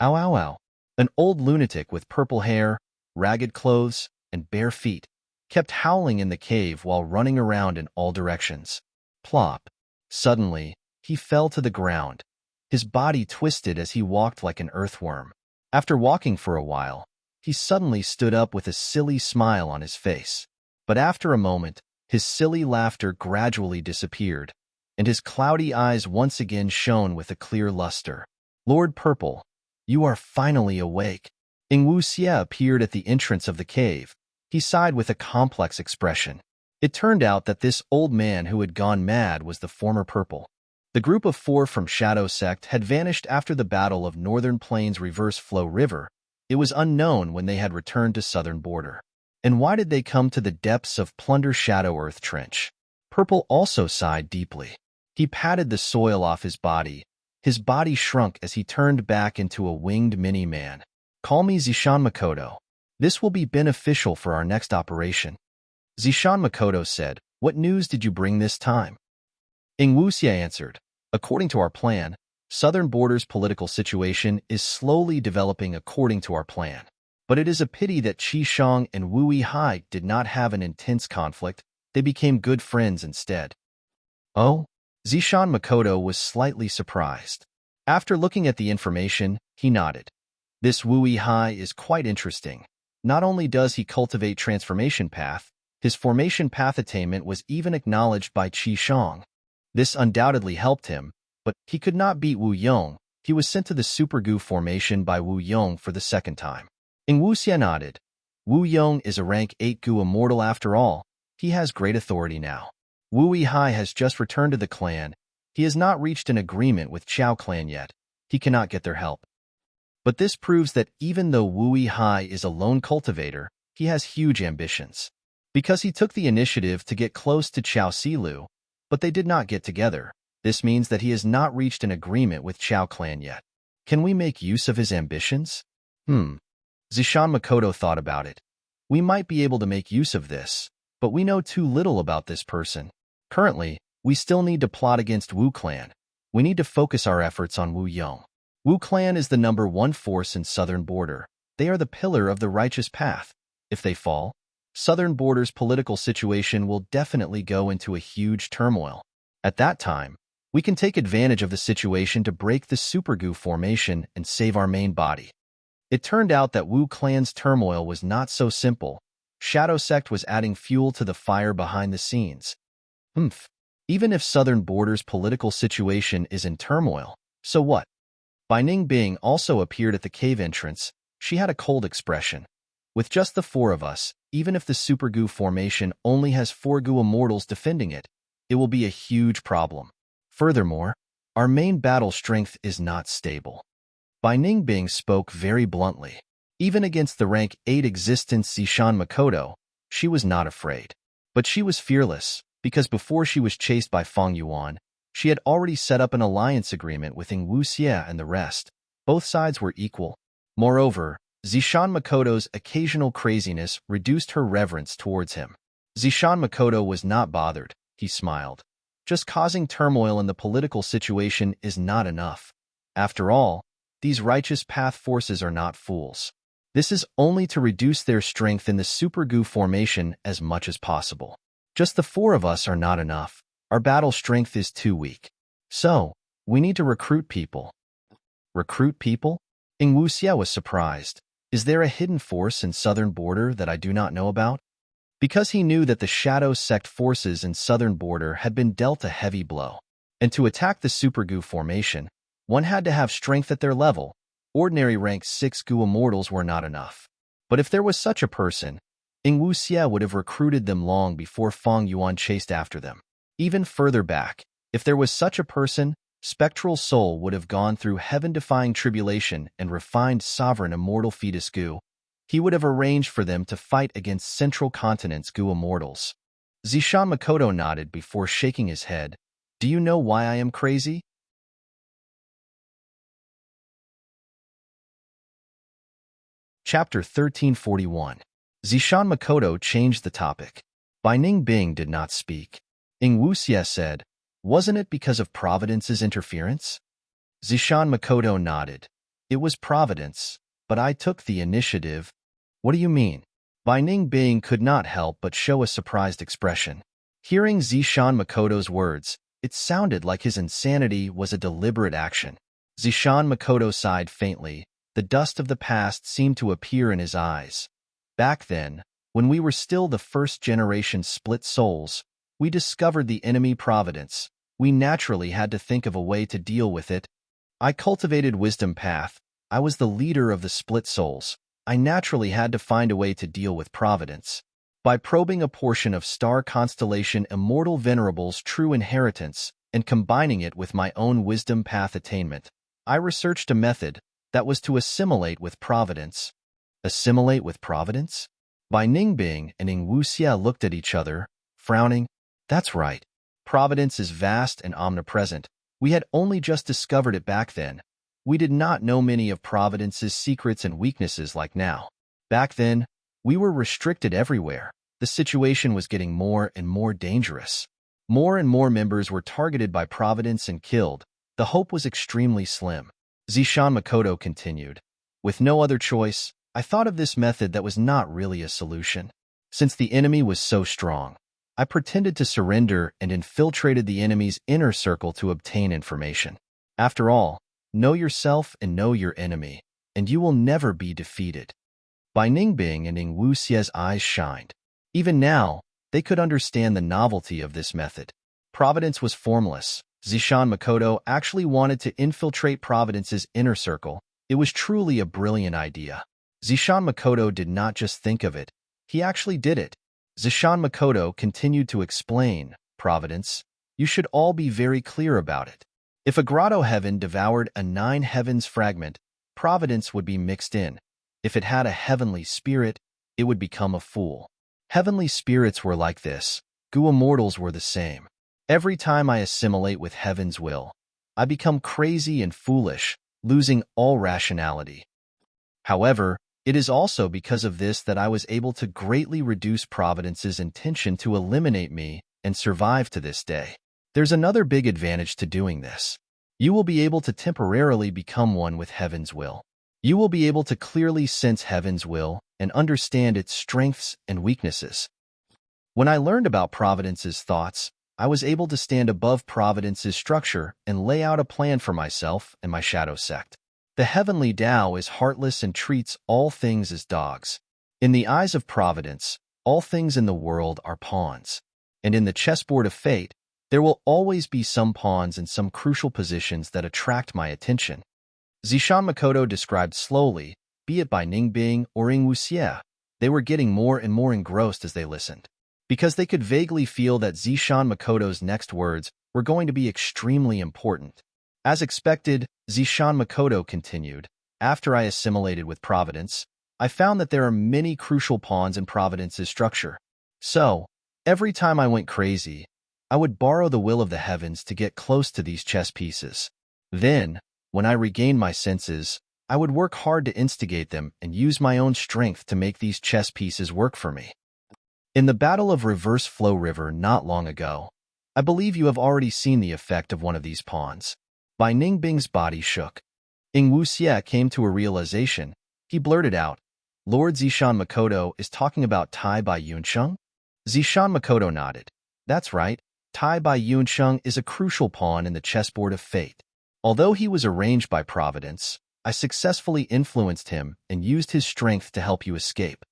Ow ow ow. An old lunatic with purple hair, ragged clothes, and bare feet kept howling in the cave while running around in all directions. Plop. Suddenly, he fell to the ground. His body twisted as he walked like an earthworm. After walking for a while, he suddenly stood up with a silly smile on his face. But after a moment, his silly laughter gradually disappeared, and his cloudy eyes once again shone with a clear luster. Lord Purple, you are finally awake. Ing Wuxia appeared at the entrance of the cave. He sighed with a complex expression. It turned out that this old man who had gone mad was the former Purple. The group of 4 from Shadow Sect had vanished after the Battle of Northern Plains Reverse Flow River. It was unknown when they had returned to Southern Border. And why did they come to the depths of Plunder Shadow Earth Trench? Purple also sighed deeply. He patted the soil off his body. His body shrunk as he turned back into a winged mini-man. Call me Zishan Makoto. This will be beneficial for our next operation. Zishan Makoto said, what news did you bring this time? Ing Wuxia answered, according to our plan, Southern Border's political situation is slowly developing according to our plan. But it is a pity that Qishang and Wu Yihai did not have an intense conflict. They became good friends instead. Oh? Zishan Makoto was slightly surprised. After looking at the information, He nodded. This Wu Hai is quite interesting. Not only does he cultivate transformation path, his formation path attainment was even acknowledged by Qi Shang. This undoubtedly helped him, but he could not beat Wu Yong. He was sent to the Super Gu formation by Wu Yong for the second time. Ing Wuxia nodded. Wu Yong is a rank 8 Gu immortal after all. He has great authority now. Wu Hai has just returned to the clan. He has not reached an agreement with Chao clan yet. He cannot get their help. But this proves that even though Wu Hai is a lone cultivator, he has huge ambitions. Because he took the initiative to get close to Chao Silu, but they did not get together, this means that he has not reached an agreement with Chao clan yet. Can we make use of his ambitions? Zishan Makoto thought about it. We might be able to make use of this, but we know too little about this person. Currently, we still need to plot against Wu clan. We need to focus our efforts on Wu Yong. Wu clan is the #1 force in Southern Border. They are the pillar of the righteous path. If they fall, Southern Border's political situation will definitely go into a huge turmoil. At that time, we can take advantage of the situation to break the Super Gu formation and save our main body. It turned out that Wu clan's turmoil was not so simple. Shadow Sect was adding fuel to the fire behind the scenes. Even if Southern Border's political situation is in turmoil, so what? Bai Ningbing also appeared at the cave entrance. She had a cold expression. With just the 4 of us, even if the Super Gu formation only has 4 Gu immortals defending it, it will be a huge problem. Furthermore, our main battle strength is not stable. Bai Ningbing spoke very bluntly. Even against the rank 8 existence Zishan Makoto, she was not afraid. But she was fearless, because before she was chased by Feng Yuan, she had already set up an alliance agreement with Ing Wuxia and the rest. Both sides were equal. Moreover, Zishan Makoto's occasional craziness reduced her reverence towards him. Zishan Makoto was not bothered. He smiled. Just causing turmoil in the political situation is not enough. After all, these righteous path forces are not fools. This is only to reduce their strength in the Super Gu formation as much as possible. Just the 4 of us are not enough. Our battle strength is too weak. So, we need to recruit people. Recruit people? Ing Wuxia was surprised. Is there a hidden force in Southern Border that I do not know about? Because he knew that the Shadow Sect forces in Southern Border had been dealt a heavy blow. And to attack the Super Gu formation, one had to have strength at their level. Ordinary rank 6 Gu immortals were not enough. But if there was such a person, Ing Wuxia would have recruited them long before Feng Yuan chased after them. Even further back, if there was such a person, Spectral Soul would have gone through heaven-defying tribulation and refined sovereign immortal fetus Gu. He would have arranged for them to fight against Central Continent's Gu immortals. Zishan Makoto nodded before shaking his head. Do you know why I am crazy? Chapter 1341. Zishan Makoto changed the topic. Bai Ningbing did not speak. Ing Wuxia said, wasn't it because of Providence's interference? Zishan Makoto nodded. It was Providence, but I took the initiative. What do you mean? Bai Ningbing could not help but show a surprised expression. Hearing Zishan Makoto's words, it sounded like his insanity was a deliberate action. Zishan Makoto sighed faintly. The dust of the past seemed to appear in his eyes. Back then, when we were still the first-generation split souls, we discovered the enemy Providence. We naturally had to think of a way to deal with it. I cultivated Wisdom Path. I was the leader of the split souls. I naturally had to find a way to deal with Providence. By probing a portion of star constellation Immortal Venerable's true inheritance and combining it with my own Wisdom Path attainment, I researched a method that was to assimilate with Providence. Assimilate with Providence? Bai Ningbing and Ing Wuxia looked at each other, frowning. That's right. Providence is vast and omnipresent. We had only just discovered it back then. We did not know many of Providence's secrets and weaknesses like now. Back then, we were restricted everywhere. The situation was getting more and more dangerous. More and more members were targeted by Providence and killed. The hope was extremely slim. Zishan Makoto continued. With no other choice, I thought of this method that was not really a solution. Since the enemy was so strong, I pretended to surrender and infiltrated the enemy's inner circle to obtain information. After all, Know yourself and know your enemy, and you will never be defeated. By Ningbing and Ing Wuxie's eyes shined. Even now, they could understand the novelty of this method. Providence was formless. Zishan Makoto actually wanted to infiltrate Providence's inner circle. It was truly a brilliant idea. Zishan Makoto did not just think of it, he actually did it. Zishan Makoto continued to explain, Providence, you should all be very clear about it. If a grotto heaven devoured a 9 heavens fragment, Providence would be mixed in. If it had a heavenly spirit, it would become a fool. Heavenly spirits were like this. Gu immortals were the same. Every time I assimilate with heaven's will, I become crazy and foolish, losing all rationality. However, it is also because of this that I was able to greatly reduce Providence's intention to eliminate me and survive to this day. There's another big advantage to doing this. You will be able to temporarily become one with heaven's will. You will be able to clearly sense heaven's will and understand its strengths and weaknesses. When I learned about Providence's thoughts, I was able to stand above Providence's structure and lay out a plan for myself and my shadow sect. The heavenly Tao is heartless and treats all things as dogs. In the eyes of Providence, all things in the world are pawns. And in the chessboard of fate, there will always be some pawns in some crucial positions that attract my attention. Zishan Makoto described slowly, be it by Ningbing or Ing Wuxie, they were getting more and more engrossed as they listened. Because they could vaguely feel that Zishan Makoto's next words were going to be extremely important. As expected, Zishan Makoto continued, after I assimilated with Providence, I found that there are many crucial pawns in Providence's structure. So, every time I went crazy, I would borrow the will of the heavens to get close to these chess pieces. Then, when I regained my senses, I would work hard to instigate them and use my own strength to make these chess pieces work for me. In the Battle of Reverse Flow River not long ago, I believe you have already seen the effect of one of these pawns. Bai Ningbing's body shook. Ing Wuxie came to a realization. He blurted out, Lord Zishan Makoto is talking about Tai Bai Yunsheng? Zishan Makoto nodded. That's right, Tai Bai Yunsheng is a crucial pawn in the chessboard of fate. Although he was arranged by Providence, I successfully influenced him and used his strength to help you escape.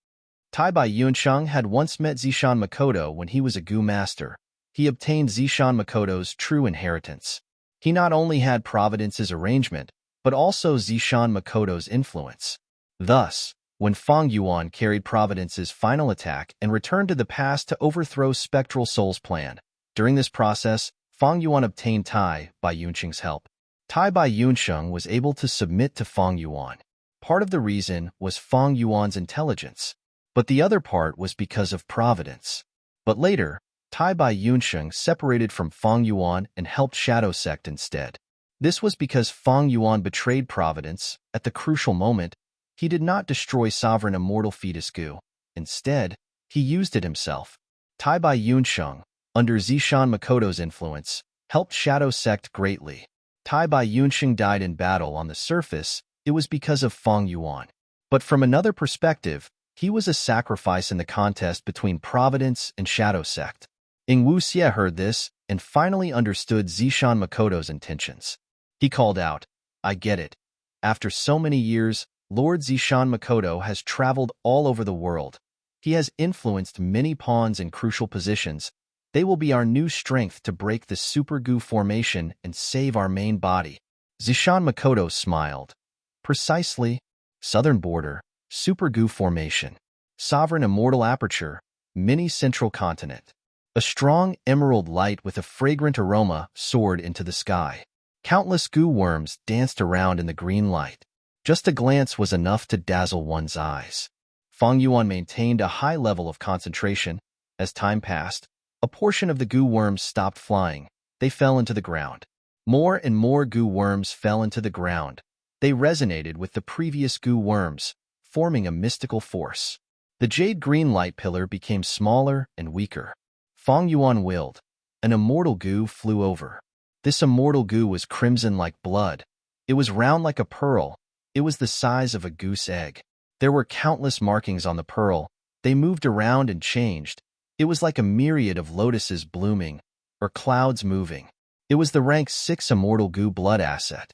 Tai Bai Yunsheng had once met Zishan Makoto when he was a Gu master. He obtained Zishan Makoto's true inheritance. He not only had Providence's arrangement, but also Zishan Makoto's influence. Thus, when Feng Yuan carried Providence's final attack and returned to the past to overthrow Spectral Soul's plan, during this process, Feng Yuan obtained Tai Bai Yunsheng's help. Tai Bai Yunsheng was able to submit to Feng Yuan. Part of the reason was Feng Yuan's intelligence, but the other part was because of Providence. But later, Tai Bai Yunsheng separated from Feng Yuan and helped Shadow Sect instead. This was because Feng Yuan betrayed Providence. At the crucial moment, he did not destroy Sovereign Immortal Fetus Gu. Instead, he used it himself. Tai Bai Yunsheng, under Zishan Makoto's influence, helped Shadow Sect greatly. Tai Bai Yunsheng died in battle. On the surface, it was because of Feng Yuan. But from another perspective, he was a sacrifice in the contest between Providence and Shadow Sect. Ing Wuxie heard this and finally understood Zishan Makoto's intentions. He called out, I get it. After so many years, Lord Zishan Makoto has traveled all over the world. He has influenced many pawns in crucial positions. They will be our new strength to break the Super Gu formation and save our main body. Zishan Makoto smiled. Precisely. Southern border, Super Gu formation, Sovereign Immortal Aperture, Mini Central Continent. A strong emerald light with a fragrant aroma soared into the sky. Countless Gu worms danced around in the green light. Just a glance was enough to dazzle one's eyes. Feng Yuan maintained a high level of concentration. As time passed, a portion of the Gu worms stopped flying. They fell into the ground. More and more Gu worms fell into the ground. They resonated with the previous Gu worms, forming a mystical force. The jade green light pillar became smaller and weaker. Feng Yuan willed. An immortal Gu flew over. This immortal Gu was crimson like blood. It was round like a pearl. It was the size of a goose egg. There were countless markings on the pearl. They moved around and changed. It was like a myriad of lotuses blooming, or clouds moving. It was the rank 6 immortal Gu blood asset.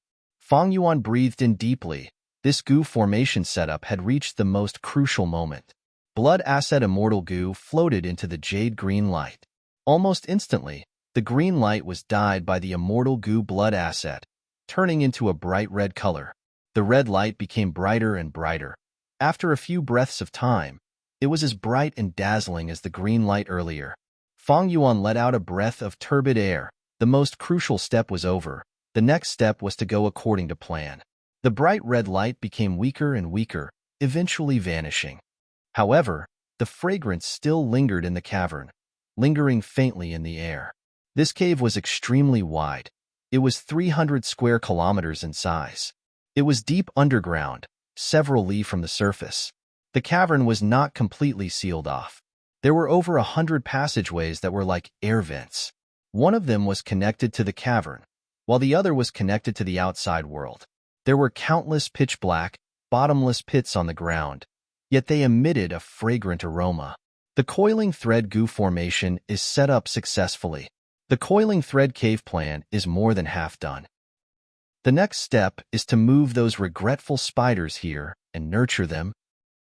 Fang Yuan breathed in deeply. This goo formation setup had reached the most crucial moment. Blood Asset Immortal Goo floated into the jade green light. Almost instantly, the green light was dyed by the Immortal Goo Blood Asset, turning into a bright red color. The red light became brighter and brighter. After a few breaths of time, it was as bright and dazzling as the green light earlier. Fang Yuan let out a breath of turbid air. The most crucial step was over. The next step was to go according to plan. The bright red light became weaker and weaker, eventually vanishing. However, the fragrance still lingered in the cavern, lingering faintly in the air. This cave was extremely wide. It was 300 square kilometers in size. It was deep underground, several li from the surface. The cavern was not completely sealed off. There were over 100 passageways that were like air vents. One of them was connected to the cavern, while the other was connected to the outside world. There were countless pitch-black, bottomless pits on the ground, yet they emitted a fragrant aroma. The Coiling Thread Goo formation is set up successfully. The Coiling Thread cave plan is more than half done. The next step is to move those regretful spiders here and nurture them.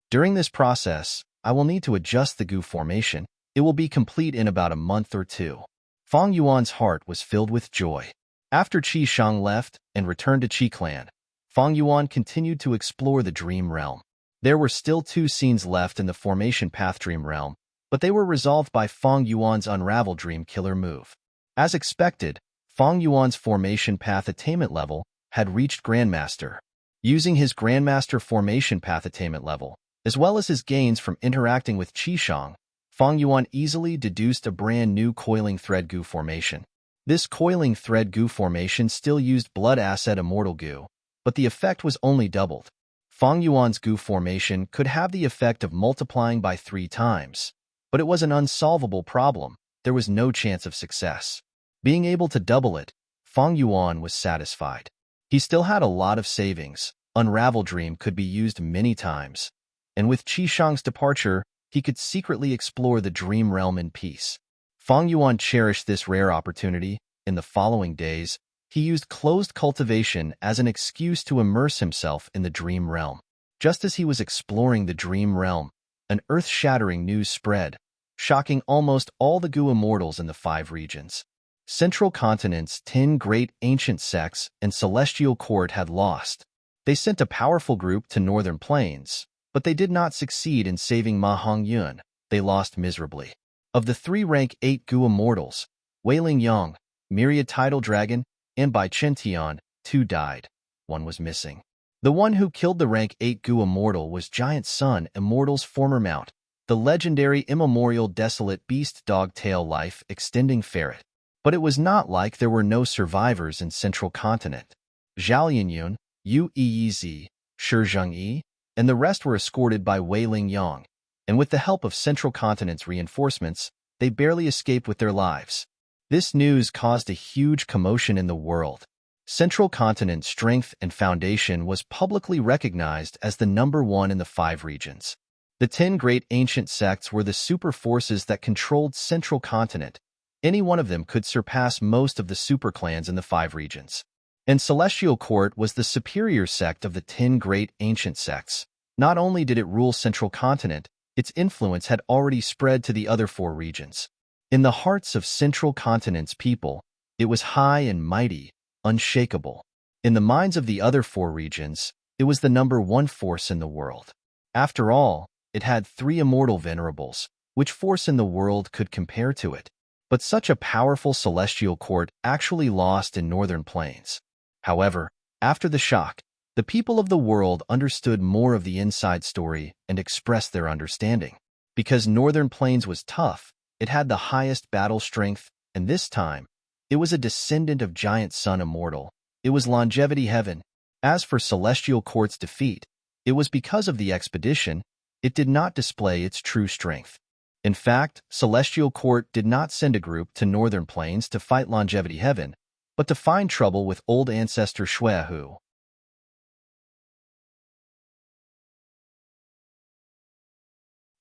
During this process, I will need to adjust the goo formation. It will be complete in about a month or two. Fang Yuan's heart was filled with joy. After Qi Shang left and returned to Qi Clan, Fang Yuan continued to explore the Dream Realm. There were still 2 scenes left in the Formation Path Dream Realm, but they were resolved by Fang Yuan's Unravel Dream Killer move. As expected, Fang Yuan's Formation Path Attainment level had reached Grandmaster. Using his Grandmaster Formation Path Attainment level, as well as his gains from interacting with Qi Shang, Fang Yuan easily deduced a brand new Coiling Thread Goo formation. This Coiling Thread Goo formation still used Blood Asset Immortal Goo, but the effect was only doubled. Fang Yuan's Goo formation could have the effect of multiplying by 3 times, but it was an unsolvable problem. There was no chance of success. Being able to double it, Fang Yuan was satisfied. He still had a lot of savings. Unravel Dream could be used many times, and with Qi Shang's departure, he could secretly explore the Dream Realm in peace. Fang Yuan cherished this rare opportunity. In the following days, he used closed cultivation as an excuse to immerse himself in the Dream Realm. Just as he was exploring the Dream Realm, an earth-shattering news spread, shocking almost all the Goo immortals in the 5 regions. Central Continent's 10 great ancient sects and celestial court had lost. They sent a powerful group to northern plains, but they did not succeed in saving Ma Hongyun. They lost miserably. Of the 3 rank 8 Goo immortals, Weiling Yang, Myriad Tidal Dragon, and Bai Chen-Tian, 2 died. 1 was missing. The one who killed the rank 8 Goo immortal was Giant Sun Immortal's former mount, the legendary immemorial desolate beast dog-tail life extending ferret. But it was not like there were no survivors in Central Continent. Zhao Yinyun, Yu Yizi, Shi Zhengyi, and the rest were escorted by Weiling Yang, and with the help of Central Continent's reinforcements, they barely escaped with their lives. This news caused a huge commotion in the world. Central Continent's strength and foundation was publicly recognized as the #1 in the 5 regions. The 10 great ancient sects were the super forces that controlled Central Continent. Any one of them could surpass most of the super clans in the 5 regions. And Celestial Court was the superior sect of the 10 great ancient sects. Not only did it rule Central Continent, its influence had already spread to the other 4 regions. In the hearts of Central Continent's people, it was high and mighty, unshakable. In the minds of the other 4 regions, it was the #1 force in the world. After all, it had 3 immortal venerables. Which force in the world could compare to it? But such a powerful celestial court actually lost in northern plains. However, after the shock, the people of the world understood more of the inside story and expressed their understanding. Because northern plains was tough, it had the highest battle strength, and this time, it was a descendant of Giant Sun Immortal. It was Longevity Heaven. As for Celestial Court's defeat, it was because of the expedition. It did not display its true strength. In fact, Celestial Court did not send a group to Northern Plains to fight Longevity Heaven, but to find trouble with old ancestor Xuehu.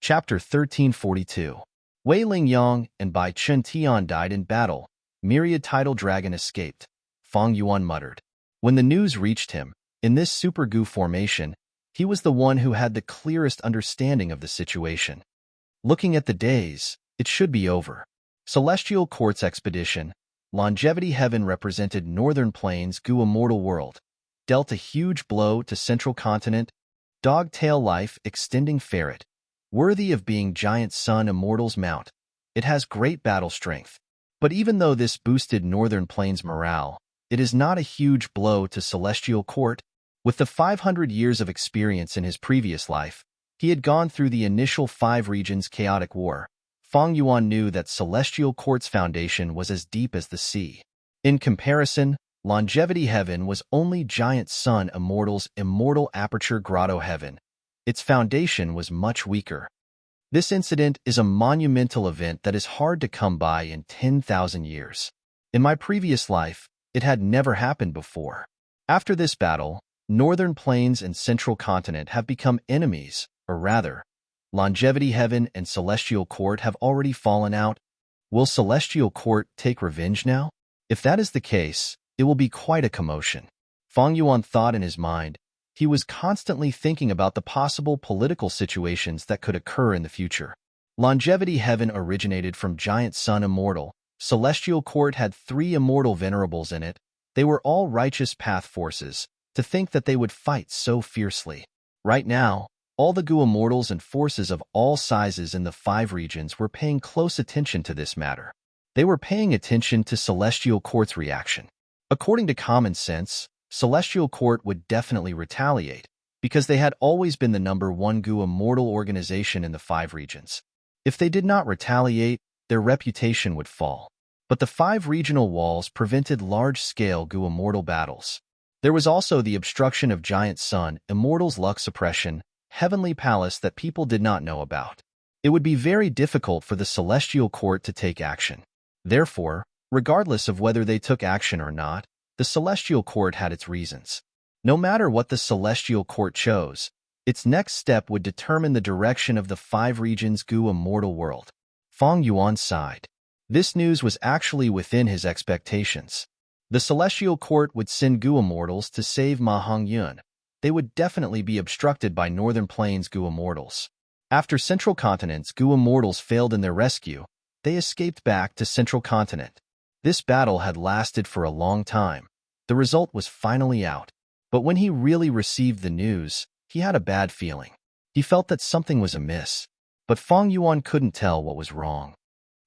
Chapter 1342. Weiling Yang and Bai Chen-Tian died in battle. Myriad Tidal Dragon escaped. Fang Yuan muttered. When the news reached him, in this super goo formation, he was the one who had the clearest understanding of the situation. Looking at the days, it should be over. Celestial Court's expedition, Longevity Heaven represented Northern Plains goo immortal world, dealt a huge blow to Central Continent, Dogtail Life extending ferret, worthy of being giant sun immortals mount. It has great battle strength. But even though this boosted Northern Plains morale, it is not a huge blow to Celestial Court. With the 500 years of experience in his previous life, he had gone through the initial 5 regions chaotic war. Feng Yuan knew that Celestial Court's foundation was as deep as the sea. In comparison, Longevity Heaven was only giant sun immortals immortal aperture grotto heaven. Its foundation was much weaker. This incident is a monumental event that is hard to come by in 10,000 years. In my previous life, it had never happened before. After this battle, Northern Plains and Central Continent have become enemies, or rather, Longevity Heaven and Celestial Court have already fallen out. Will Celestial Court take revenge now? If that is the case, it will be quite a commotion. Feng Yuan thought in his mind. He was constantly thinking about the possible political situations that could occur in the future. Longevity Heaven originated from Giant Sun Immortal. Celestial Court had 3 immortal venerables in it. They were all righteous path forces. To think that they would fight so fiercely. Right now, all the goo immortals and forces of all sizes in the 5 regions were paying close attention to this matter. They were paying attention to Celestial Court's reaction. According to common sense, Celestial Court would definitely retaliate, because they had always been the #1 goo immortal organization in the 5 regions. If they did not retaliate, their reputation would fall. But the 5 regional walls prevented large-scale goo immortal battles. There was also the obstruction of Giant Sun, Immortals' luck suppression, Heavenly Palace that people did not know about. It would be very difficult for the Celestial Court to take action. Therefore, regardless of whether they took action or not, the Celestial Court had its reasons. No matter what the Celestial Court chose, its next step would determine the direction of the 5 regions goo immortal world. Feng Yuan sighed. This news was actually within his expectations. The Celestial Court would send goo immortals to save Ma Hongyun. They would definitely be obstructed by Northern Plains goo immortals. After Central Continent's goo immortals failed in their rescue, they escaped back to Central Continent. This battle had lasted for a long time. The result was finally out. But when he really received the news, he had a bad feeling. He felt that something was amiss. But Feng Yuan couldn't tell what was wrong.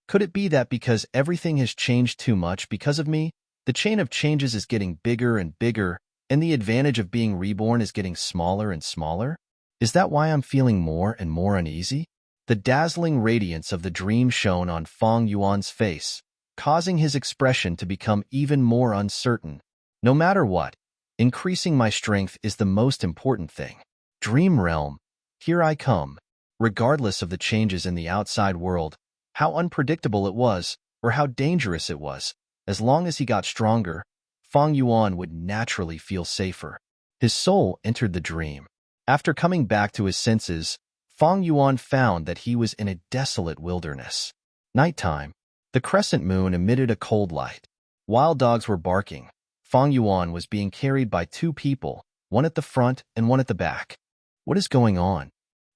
Could it be that because everything has changed too much because of me, the chain of changes is getting bigger and bigger, and the advantage of being reborn is getting smaller and smaller? Is that why I'm feeling more and more uneasy? The dazzling radiance of the dream shone on Feng Yuan's face, causing his expression to become even more uncertain. No matter what, increasing my strength is the most important thing. Dream realm, here I come. Regardless of the changes in the outside world, how unpredictable it was, or how dangerous it was, as long as he got stronger, Feng Yuan would naturally feel safer. His soul entered the dream. After coming back to his senses, Feng Yuan found that he was in a desolate wilderness. Nighttime. The crescent moon emitted a cold light. Wild dogs were barking. Feng Yuan was being carried by 2 people, one at the front and one at the back. What is going on?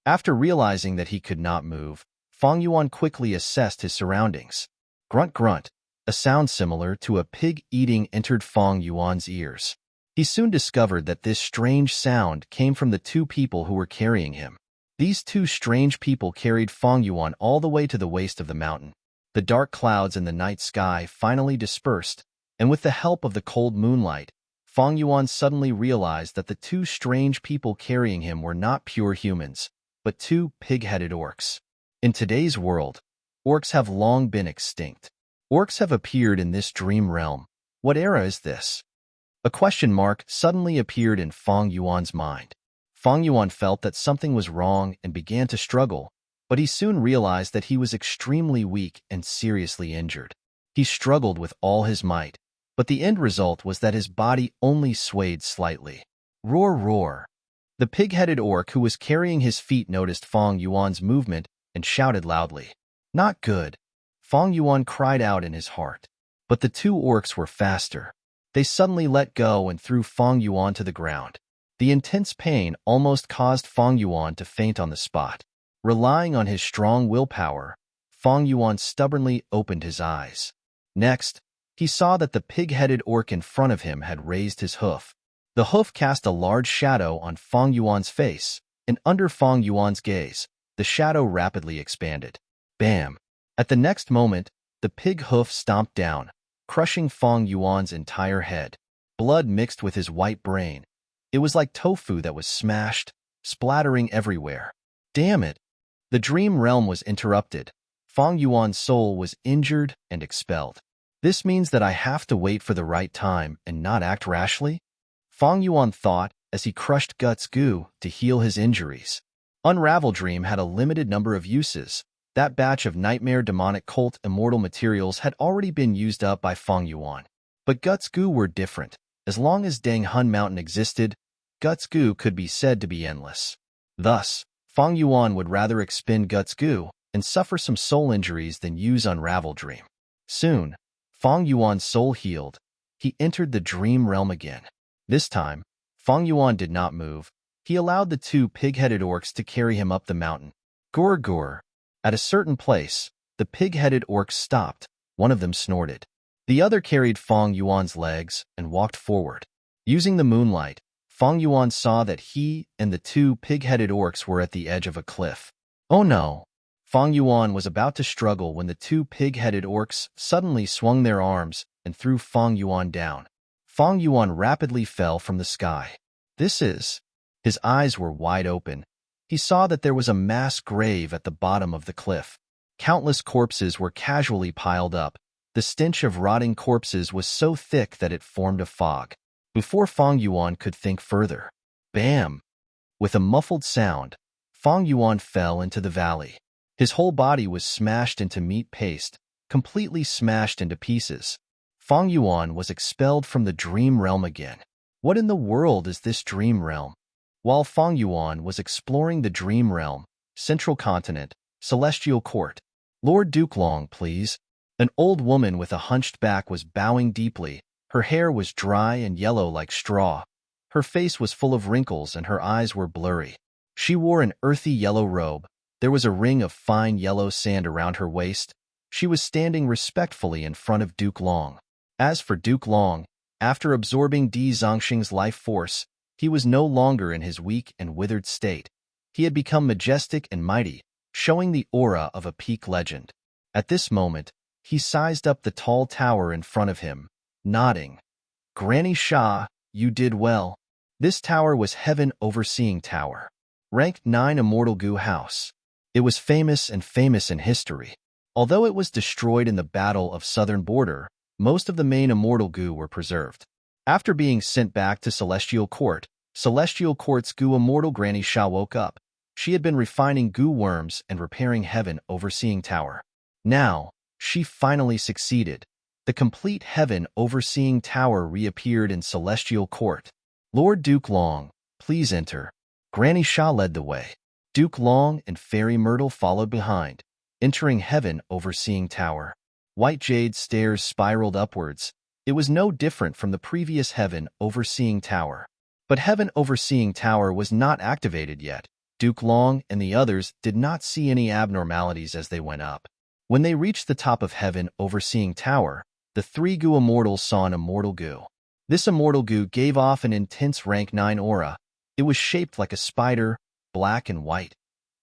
After realizing that he could not move, Feng Yuan quickly assessed his surroundings. Grunt grunt, a sound similar to a pig eating entered Feng Yuan's ears. He soon discovered that this strange sound came from the 2 people who were carrying him. These 2 strange people carried Feng Yuan all the way to the waist of the mountain. The dark clouds in the night sky finally dispersed, and with the help of the cold moonlight, Feng Yuan suddenly realized that the 2 strange people carrying him were not pure humans, but 2 pig-headed orcs. In today's world, orcs have long been extinct. Orcs have appeared in this dream realm. What era is this? A question mark suddenly appeared in Feng Yuan's mind. Feng Yuan felt that something was wrong and began to struggle, but he soon realized that he was extremely weak and seriously injured. He struggled with all his might, but the end result was that his body only swayed slightly. Roar, roar. The pig-headed orc who was carrying his feet noticed Feng Yuan's movement and shouted loudly. Not good. Feng Yuan cried out in his heart. But the 2 orcs were faster. They suddenly let go and threw Fang Yuan to the ground. The intense pain almost caused Fang Yuan to faint on the spot. Relying on his strong willpower, Fang Yuan stubbornly opened his eyes. Next, he saw that the pig-headed orc in front of him had raised his hoof. The hoof cast a large shadow on Fang Yuan's face, and under Fang Yuan's gaze, the shadow rapidly expanded. Bam! At the next moment, the pig hoof stomped down, crushing Fang Yuan's entire head. Blood mixed with his white brain. It was like tofu that was smashed, splattering everywhere. Damn it! The dream realm was interrupted. Fang Yuan's soul was injured and expelled. This means that I have to wait for the right time and not act rashly? Fang Yuan thought as he crushed Guts Gu to heal his injuries. Unravel Dream had a limited number of uses. That batch of nightmare demonic cult immortal materials had already been used up by Fang Yuan. But Guts Gu were different. As long as Deng Hun Mountain existed, Guts Gu could be said to be endless. Thus, Fang Yuan would rather expend Guts Gu and suffer some soul injuries than use Unravel Dream. Soon, Fang Yuan's soul healed. He entered the dream realm again. This time, Fang Yuan did not move. He allowed the two pig-headed orcs to carry him up the mountain. Gur gur. At a certain place, the pig-headed orcs stopped. One of them snorted. The other carried Fang Yuan's legs and walked forward. Using the moonlight, Fang Yuan saw that he and the two pig-headed orcs were at the edge of a cliff. Oh no! Fang Yuan was about to struggle when the two pig-headed orcs suddenly swung their arms and threw Fang Yuan down. Fang Yuan rapidly fell from the sky. This is... His eyes were wide open. He saw that there was a mass grave at the bottom of the cliff. Countless corpses were casually piled up. The stench of rotting corpses was so thick that it formed a fog. Before Fang Yuan could think further, bam! With a muffled sound, Fang Yuan fell into the valley. His whole body was smashed into meat paste, completely smashed into pieces. Fang Yuan was expelled from the dream realm again. What in the world is this dream realm? While Fang Yuan was exploring the dream realm, Central Continent, Celestial Court. Lord Duke Long, please. An old woman with a hunched back was bowing deeply. Her hair was dry and yellow like straw. Her face was full of wrinkles and her eyes were blurry. She wore an earthy yellow robe. There was a ring of fine yellow sand around her waist. She was standing respectfully in front of Duke Long. As for Duke Long, after absorbing Di Zongxing's life force, he was no longer in his weak and withered state. He had become majestic and mighty, showing the aura of a peak legend. At this moment, he sized up the tall tower in front of him, nodding. Granny Shah, you did well. This tower was Heaven Overseeing Tower. Ranked 9 Immortal Gu House. It was famous in history. Although it was destroyed in the Battle of Southern Border, most of the main Immortal Gu were preserved. After being sent back to Celestial Court, Celestial Court's Gu Immortal Granny Shah woke up. She had been refining Gu worms and repairing Heaven Overseeing Tower. Now, she finally succeeded. The complete Heaven Overseeing Tower reappeared in Celestial Court. Lord Duke Long, please enter. Granny Shah led the way. Duke Long and Fairy Myrtle followed behind, entering Heaven Overseeing Tower. White jade stairs spiraled upwards. It was no different from the previous Heaven Overseeing Tower. But Heaven Overseeing Tower was not activated yet. Duke Long and the others did not see any abnormalities as they went up. When they reached the top of Heaven Overseeing Tower, the 3 Gu Immortals saw an Immortal Gu. This Immortal Gu gave off an intense rank 9 aura. It was shaped like a spider, black and white.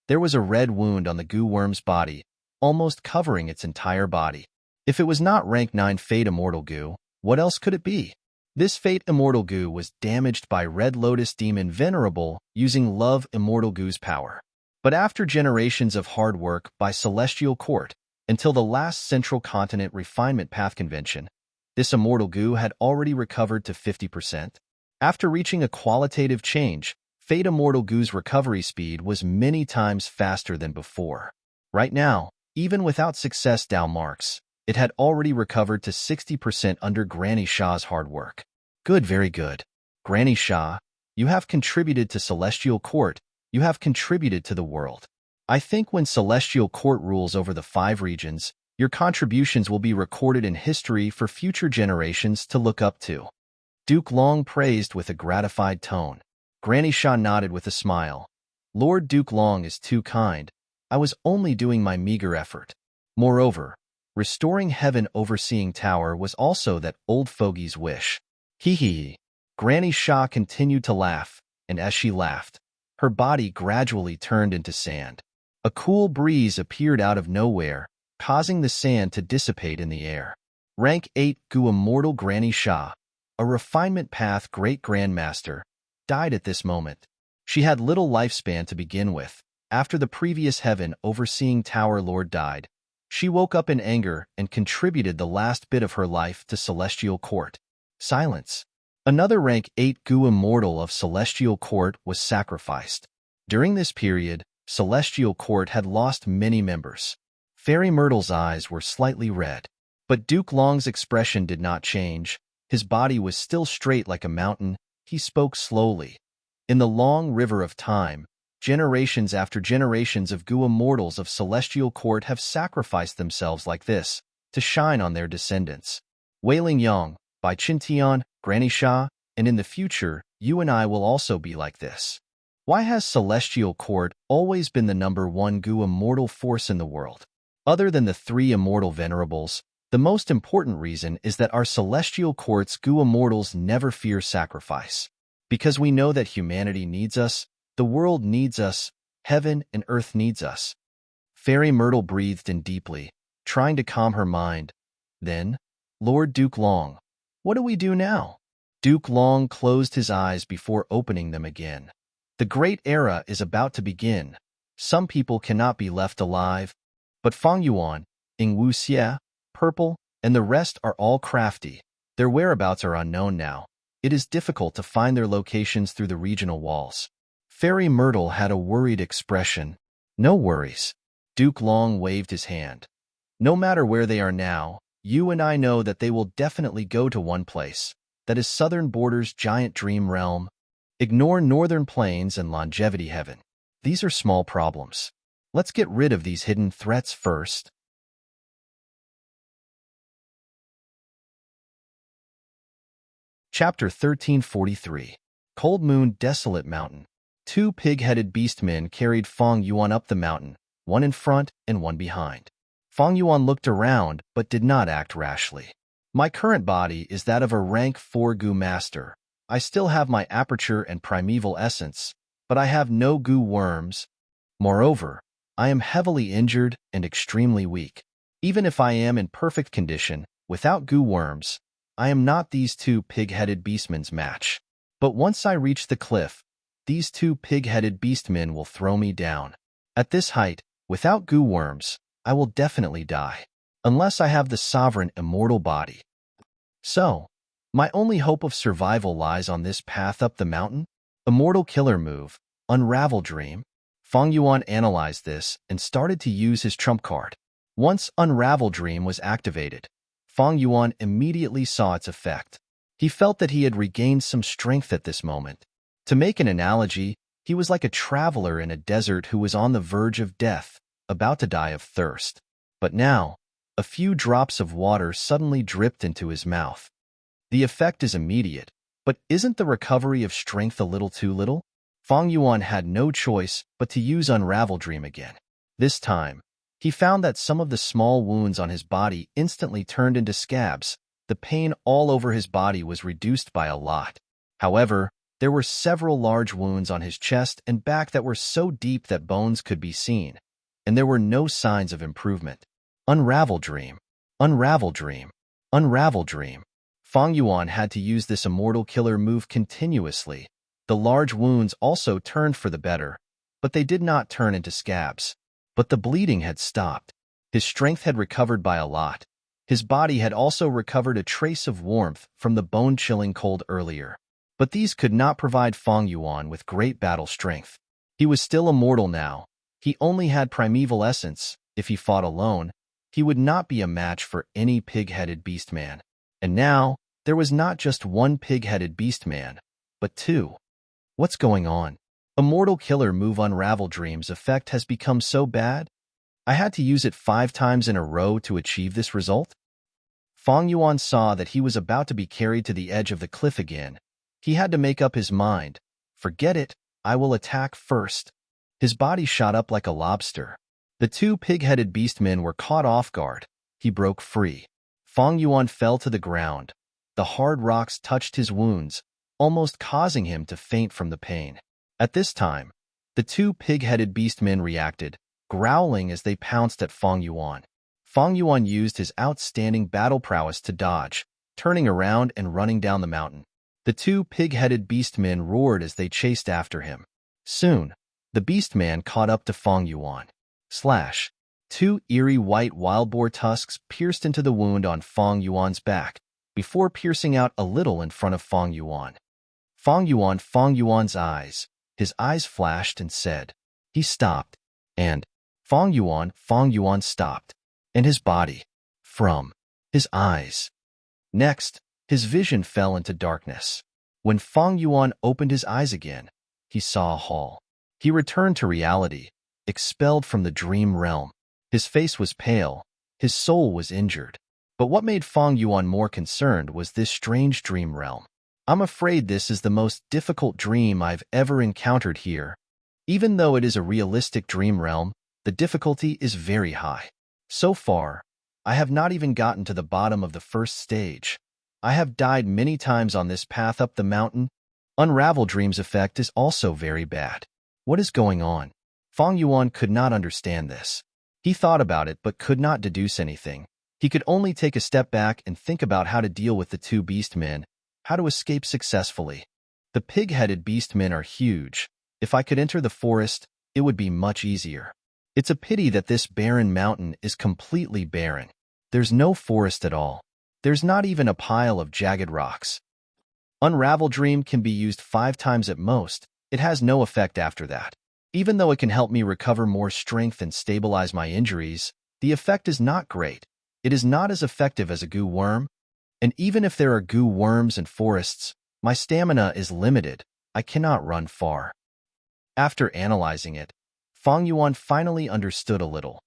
There was a red wound on the Gu worm's body, almost covering its entire body. If it was not rank 9 Fate Immortal Gu, what else could it be? This Fate Immortal Gu was damaged by Red Lotus Demon Venerable using Love Immortal Gu's power. But after generations of hard work by Celestial Court, until the last Central Continent Refinement Path Convention, this Immortal Gu had already recovered to 50%. After reaching a qualitative change, Fate Immortal Gu's recovery speed was many times faster than before. Right now, even without success Dow marks, it had already recovered to 60% under Granny Shah's hard work. Good, very good. Granny Shah, you have contributed to Celestial Court, you have contributed to the world. I think when Celestial Court rules over the 5 regions, Your contributions will be recorded in history for future generations to look up to. Duke Long praised with a gratified tone. Granny Sha nodded with a smile. Lord Duke Long is too kind. I was only doing my meager effort. Moreover, restoring heaven overseeing tower was also that old fogey's wish. Hee hee hee. Granny Sha continued to laugh, and as she laughed, her body gradually turned into sand. A cool breeze appeared out of nowhere, causing the sand to dissipate in the air. Rank 8 Gu Immortal Granny Sha, a refinement path great grandmaster, died at this moment. She had little lifespan to begin with. After the previous heaven overseeing tower lord died, she woke up in anger and contributed the last bit of her life to Celestial Court. Silence. Another rank 8 Gu Immortal of Celestial Court was sacrificed. During this period, Celestial Court had lost many members. Fairy Myrtle's eyes were slightly red. But Duke Long's expression did not change. His body was still straight like a mountain. He spoke slowly. In the long river of time, generations after generations of Gu Immortals of Celestial Court have sacrificed themselves like this, to shine on their descendants. Wailing Yang, by Qintian, Granny Sha, and in the future, you and I will also be like this. Why has Celestial Court always been the #1 Gu Immortal force in the world? Other than the 3 immortal venerables, the most important reason is that our Celestial Court's Gu Immortals never fear sacrifice. Because we know that humanity needs us, the world needs us, heaven and earth needs us. Fairy Myrtle breathed in deeply, trying to calm her mind. Then, Lord Duke Long, what do we do now? Duke Long closed his eyes before opening them again. The great era is about to begin. Some people cannot be left alive, but Fang Yuan, Ing Wu Xie, Purple, and the rest are all crafty. Their whereabouts are unknown now. It is difficult to find their locations through the regional walls. Fairy Myrtle had a worried expression. No worries. Duke Long waved his hand. No matter where they are now, you and I know that they will definitely go to one place. That is Southern Border's giant dream realm. Ignore Northern Plains and Longevity Heaven. These are small problems. Let's get rid of these hidden threats first. Chapter 1343. Cold Moon Desolate Mountain. 2 pig-headed beastmen carried Fang Yuan up the mountain, one in front and one behind. Fang Yuan looked around but did not act rashly. My current body is that of a rank 4 Gu Master. I still have my aperture and primeval essence, but I have no Gu worms. Moreover, I am heavily injured and extremely weak. Even if I am in perfect condition, without Gu worms, I am not these 2 pig-headed beastmen's match. But once I reach the cliff, these 2 pig-headed beastmen will throw me down. At this height, without Gu worms, I will definitely die, unless I have the sovereign immortal body. So, my only hope of survival lies on this path up the mountain. Immortal killer move, Unravel Dream. Fang Yuan analyzed this and started to use his trump card. Once Unravel Dream was activated, Fang Yuan immediately saw its effect. He felt that he had regained some strength at this moment. To make an analogy, he was like a traveler in a desert who was on the verge of death, about to die of thirst. But now, a few drops of water suddenly dripped into his mouth. The effect is immediate, but isn't the recovery of strength a little too little? Fang Yuan had no choice but to use Unravel Dream again. This time, he found that some of the small wounds on his body instantly turned into scabs. The pain all over his body was reduced by a lot. However, there were several large wounds on his chest and back that were so deep that bones could be seen, and there were no signs of improvement. Unravel Dream, Unravel Dream, Unravel Dream. Fang Yuan had to use this immortal killer move continuously. The large wounds also turned for the better, but they did not turn into scabs. But the bleeding had stopped. His strength had recovered by a lot. His body had also recovered a trace of warmth from the bone-chilling cold earlier. But these could not provide Fang Yuan with great battle strength. He was still immortal now. He only had primeval essence. If he fought alone, he would not be a match for any pig-headed beastman. And now, there was not just one pig-headed beastman, but 2. What's going on? Immortal killer move Unravel Dream's effect has become so bad? I had to use it 5 times in a row to achieve this result? Fang Yuan saw that he was about to be carried to the edge of the cliff again. He had to make up his mind. Forget it, I will attack first. His body shot up like a lobster. The 2 pig-headed beastmen were caught off guard. He broke free. Fang Yuan fell to the ground. The hard rocks touched his wounds, almost causing him to faint from the pain. At this time, the 2 pig-headed beastmen reacted, growling as they pounced at Fang Yuan. Fang Yuan used his outstanding battle prowess to dodge, turning around and running down the mountain. The 2 pig-headed beastmen roared as they chased after him. Soon, the beastman caught up to Fang Yuan. Slash! 2 eerie white wild boar tusks pierced into the wound on Fang Yuan's back, before piercing out a little in front of Fang Yuan. Fang Yuan's eyes. His eyes flashed and said. He stopped. And Fang Yuan stopped. And his body. From his eyes. Next, his vision fell into darkness. When Fang Yuan opened his eyes again, he saw a hall. He returned to reality, expelled from the dream realm. His face was pale. His soul was injured. But what made Fang Yuan more concerned was this strange dream realm. I'm afraid this is the most difficult dream I've ever encountered here. Even though it is a realistic dream realm, the difficulty is very high. So far, I have not even gotten to the bottom of the first stage. I have died many times on this path up the mountain. Unravel dreams effect is also very bad. What is going on? Fang Yuan could not understand this. He thought about it but could not deduce anything. He could only take a step back and think about how to deal with the 2 beastmen, how to escape successfully. The pig-headed beastmen are huge. If I could enter the forest, it would be much easier. It's a pity that this barren mountain is completely barren. There's no forest at all. There's not even a pile of jagged rocks. Unravel Dream can be used 5 times at most. It has no effect after that. Even though it can help me recover more strength and stabilize my injuries, the effect is not great. It is not as effective as a goo worm. And even if there are goo worms and forests, my stamina is limited. I cannot run far. After analyzing it, Fang Yuan finally understood a little.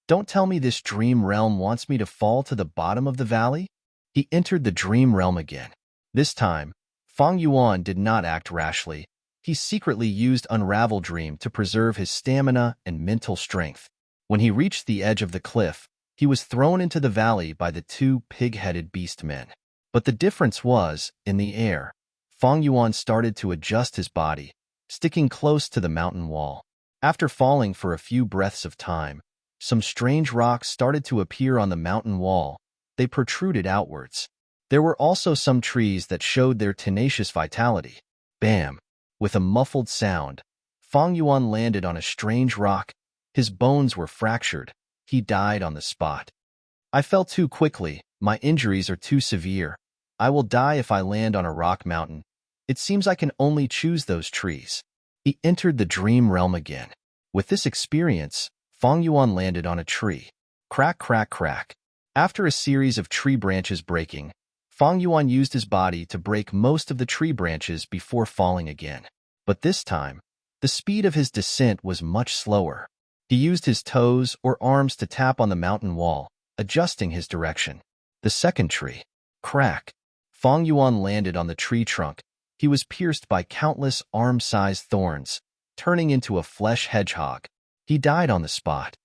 Don't tell me this dream realm wants me to fall to the bottom of the valley? He entered the dream realm again. This time, Fang Yuan did not act rashly. He secretly used Unravel Dream to preserve his stamina and mental strength. When he reached the edge of the cliff, he was thrown into the valley by the 2 pig-headed beastmen. But the difference was, in the air, Fang Yuan started to adjust his body, sticking close to the mountain wall. After falling for a few breaths of time, some strange rocks started to appear on the mountain wall. They protruded outwards. There were also some trees that showed their tenacious vitality. Bam! With a muffled sound, Fang Yuan landed on a strange rock. His bones were fractured. He died on the spot. I fell too quickly. My injuries are too severe. I will die if I land on a rock mountain. It seems I can only choose those trees. He entered the dream realm again. With this experience, Fang Yuan landed on a tree. Crack, crack, crack. After a series of tree branches breaking, Fang Yuan used his body to break most of the tree branches before falling again. But this time, the speed of his descent was much slower. He used his toes or arms to tap on the mountain wall, adjusting his direction. The second tree. Crack. Fang Yuan landed on the tree trunk. He was pierced by countless arm-sized thorns, turning into a flesh hedgehog. He died on the spot.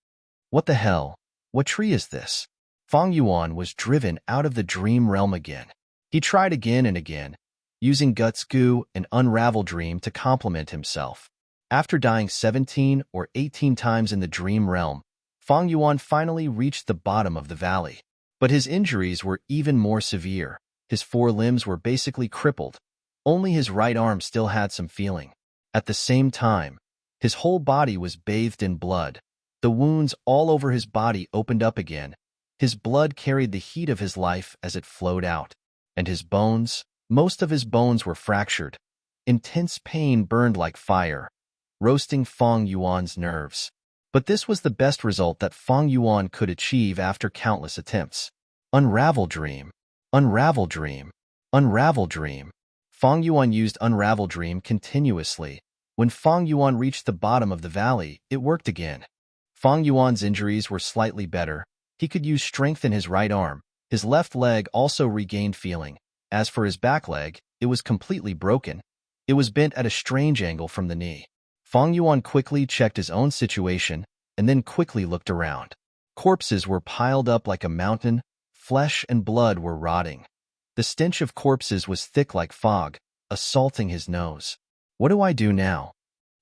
What the hell? What tree is this? Fang Yuan was driven out of the dream realm again. He tried again and again, using Guts Goo and Unravel Dream to complement himself. After dying 17 or 18 times in the dream realm, Fang Yuan finally reached the bottom of the valley. But his injuries were even more severe. His 4 limbs were basically crippled. Only his right arm still had some feeling. At the same time, his whole body was bathed in blood. The wounds all over his body opened up again. His blood carried the heat of his life as it flowed out. And his bones, most of his bones were fractured. Intense pain burned like fire, roasting Fang Yuan's nerves. But this was the best result that Fang Yuan could achieve after countless attempts. Unravel Dream. Unravel Dream. Unravel Dream. Fang Yuan used Unravel Dream continuously. When Fang Yuan reached the bottom of the valley, it worked again. Fang Yuan's injuries were slightly better. He could use strength in his right arm. His left leg also regained feeling. As for his back leg, it was completely broken. It was bent at a strange angle from the knee. Fang Yuan quickly checked his own situation and then quickly looked around. Corpses were piled up like a mountain. Flesh and blood were rotting. The stench of corpses was thick like fog, assaulting his nose. What do I do now?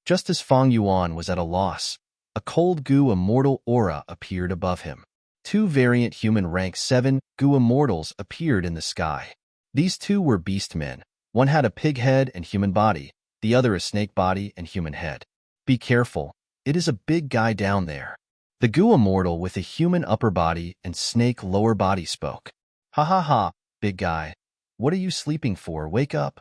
Just as Fang Yuan was at a loss, a cold goo immortal aura appeared above him. Two variant human rank 7 goo immortals appeared in the sky. These two were beast men. One had a pig head and human body, the other a snake body and human head. Be careful, it is a big guy down there. The goo immortal with a human upper body and snake lower body spoke. Ha ha ha, big guy. What are you sleeping for? Wake up.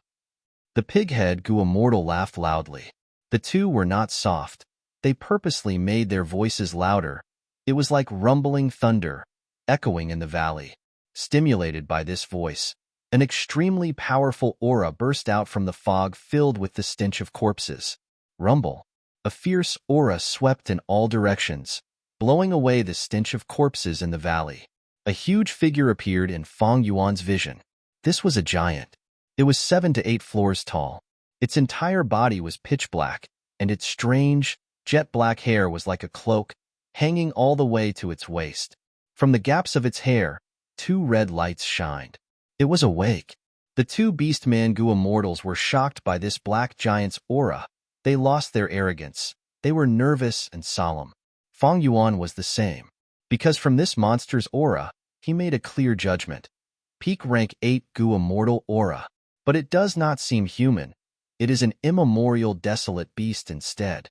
The pig head goo immortal laughed loudly. The two were not soft. They purposely made their voices louder. It was like rumbling thunder, echoing in the valley. Stimulated by this voice, an extremely powerful aura burst out from the fog filled with the stench of corpses. Rumble. A fierce aura swept in all directions, blowing away the stench of corpses in the valley. A huge figure appeared in Fang Yuan's vision. This was a giant. It was 7 to 8 floors tall. Its entire body was pitch black, and its strange, jet black hair was like a cloak, hanging all the way to its waist. From the gaps of its hair, 2 red lights shined. It was awake. The 2 beast man goo immortals were shocked by this black giant's aura. They lost their arrogance. They were nervous and solemn. Fang Yuan was the same. Because from this monster's aura, he made a clear judgment. Peak rank 8 goo immortal aura. But it does not seem human. It is an immemorial desolate beast instead.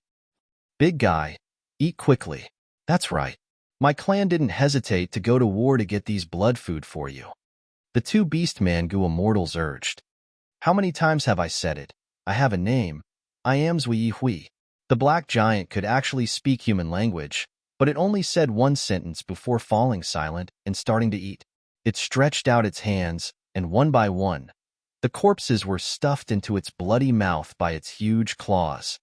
Big guy, eat quickly. That's right. My clan didn't hesitate to go to war to get these blood food for you. The 2 beast man goo immortals urged. How many times have I said it? I have a name. I am Zui Hui. The black giant could actually speak human language, but it only said one sentence before falling silent and starting to eat. It stretched out its hands, and one by one, the corpses were stuffed into its bloody mouth by its huge claws.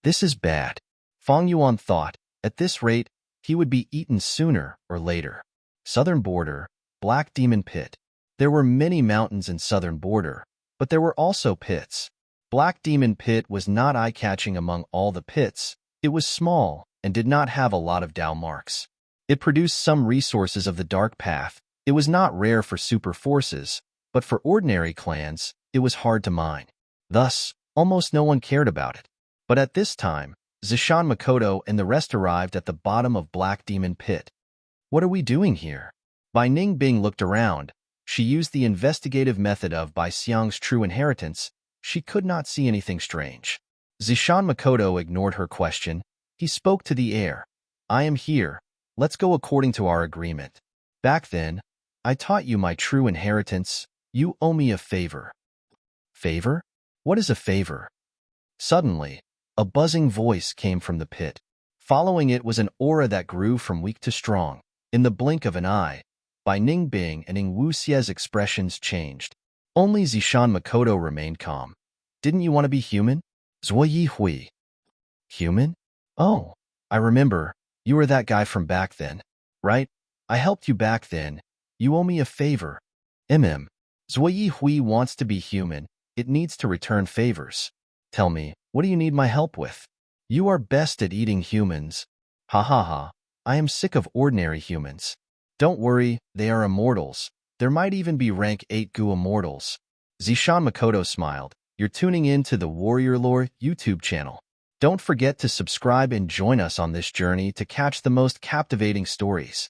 This is bad. Fang Yuan thought. At this rate, he would be eaten sooner or later. Southern border, Black Demon Pit. There were many mountains in southern border, but there were also pits. Black Demon Pit was not eye-catching among all the pits. It was small and did not have a lot of Dao marks. It produced some resources of the Dark Path. It was not rare for super forces, but for ordinary clans, it was hard to mine. Thus, almost no one cared about it. But at this time, Zishan Makoto and the rest arrived at the bottom of Black Demon Pit. What are we doing here? Bai Ningbing looked around. She used the investigative method of Bai Xiang's true inheritance. She could not see anything strange. Zishan Makoto ignored her question. He spoke to the air. I am here. Let's go according to our agreement. Back then, I taught you my true inheritance. You owe me a favor. Favor? What is a favor? Suddenly, a buzzing voice came from the pit. Following it was an aura that grew from weak to strong. In the blink of an eye, Bai Ningbing and Ing Wuxie's expressions changed. Only Zishan Makoto remained calm. Didn't you want to be human? Zui Hui. Human? Oh, I remember. You were that guy from back then, right? I helped you back then. You owe me a favor. Zui Hui wants to be human. It needs to return favors. Tell me, what do you need my help with? You are best at eating humans. Ha ha ha. I am sick of ordinary humans. Don't worry, they are immortals. There might even be rank 8 goo immortals. Zishan Makoto smiled. You're tuning in to the Warrior Lore YouTube channel. Don't forget to subscribe and join us on this journey to catch the most captivating stories.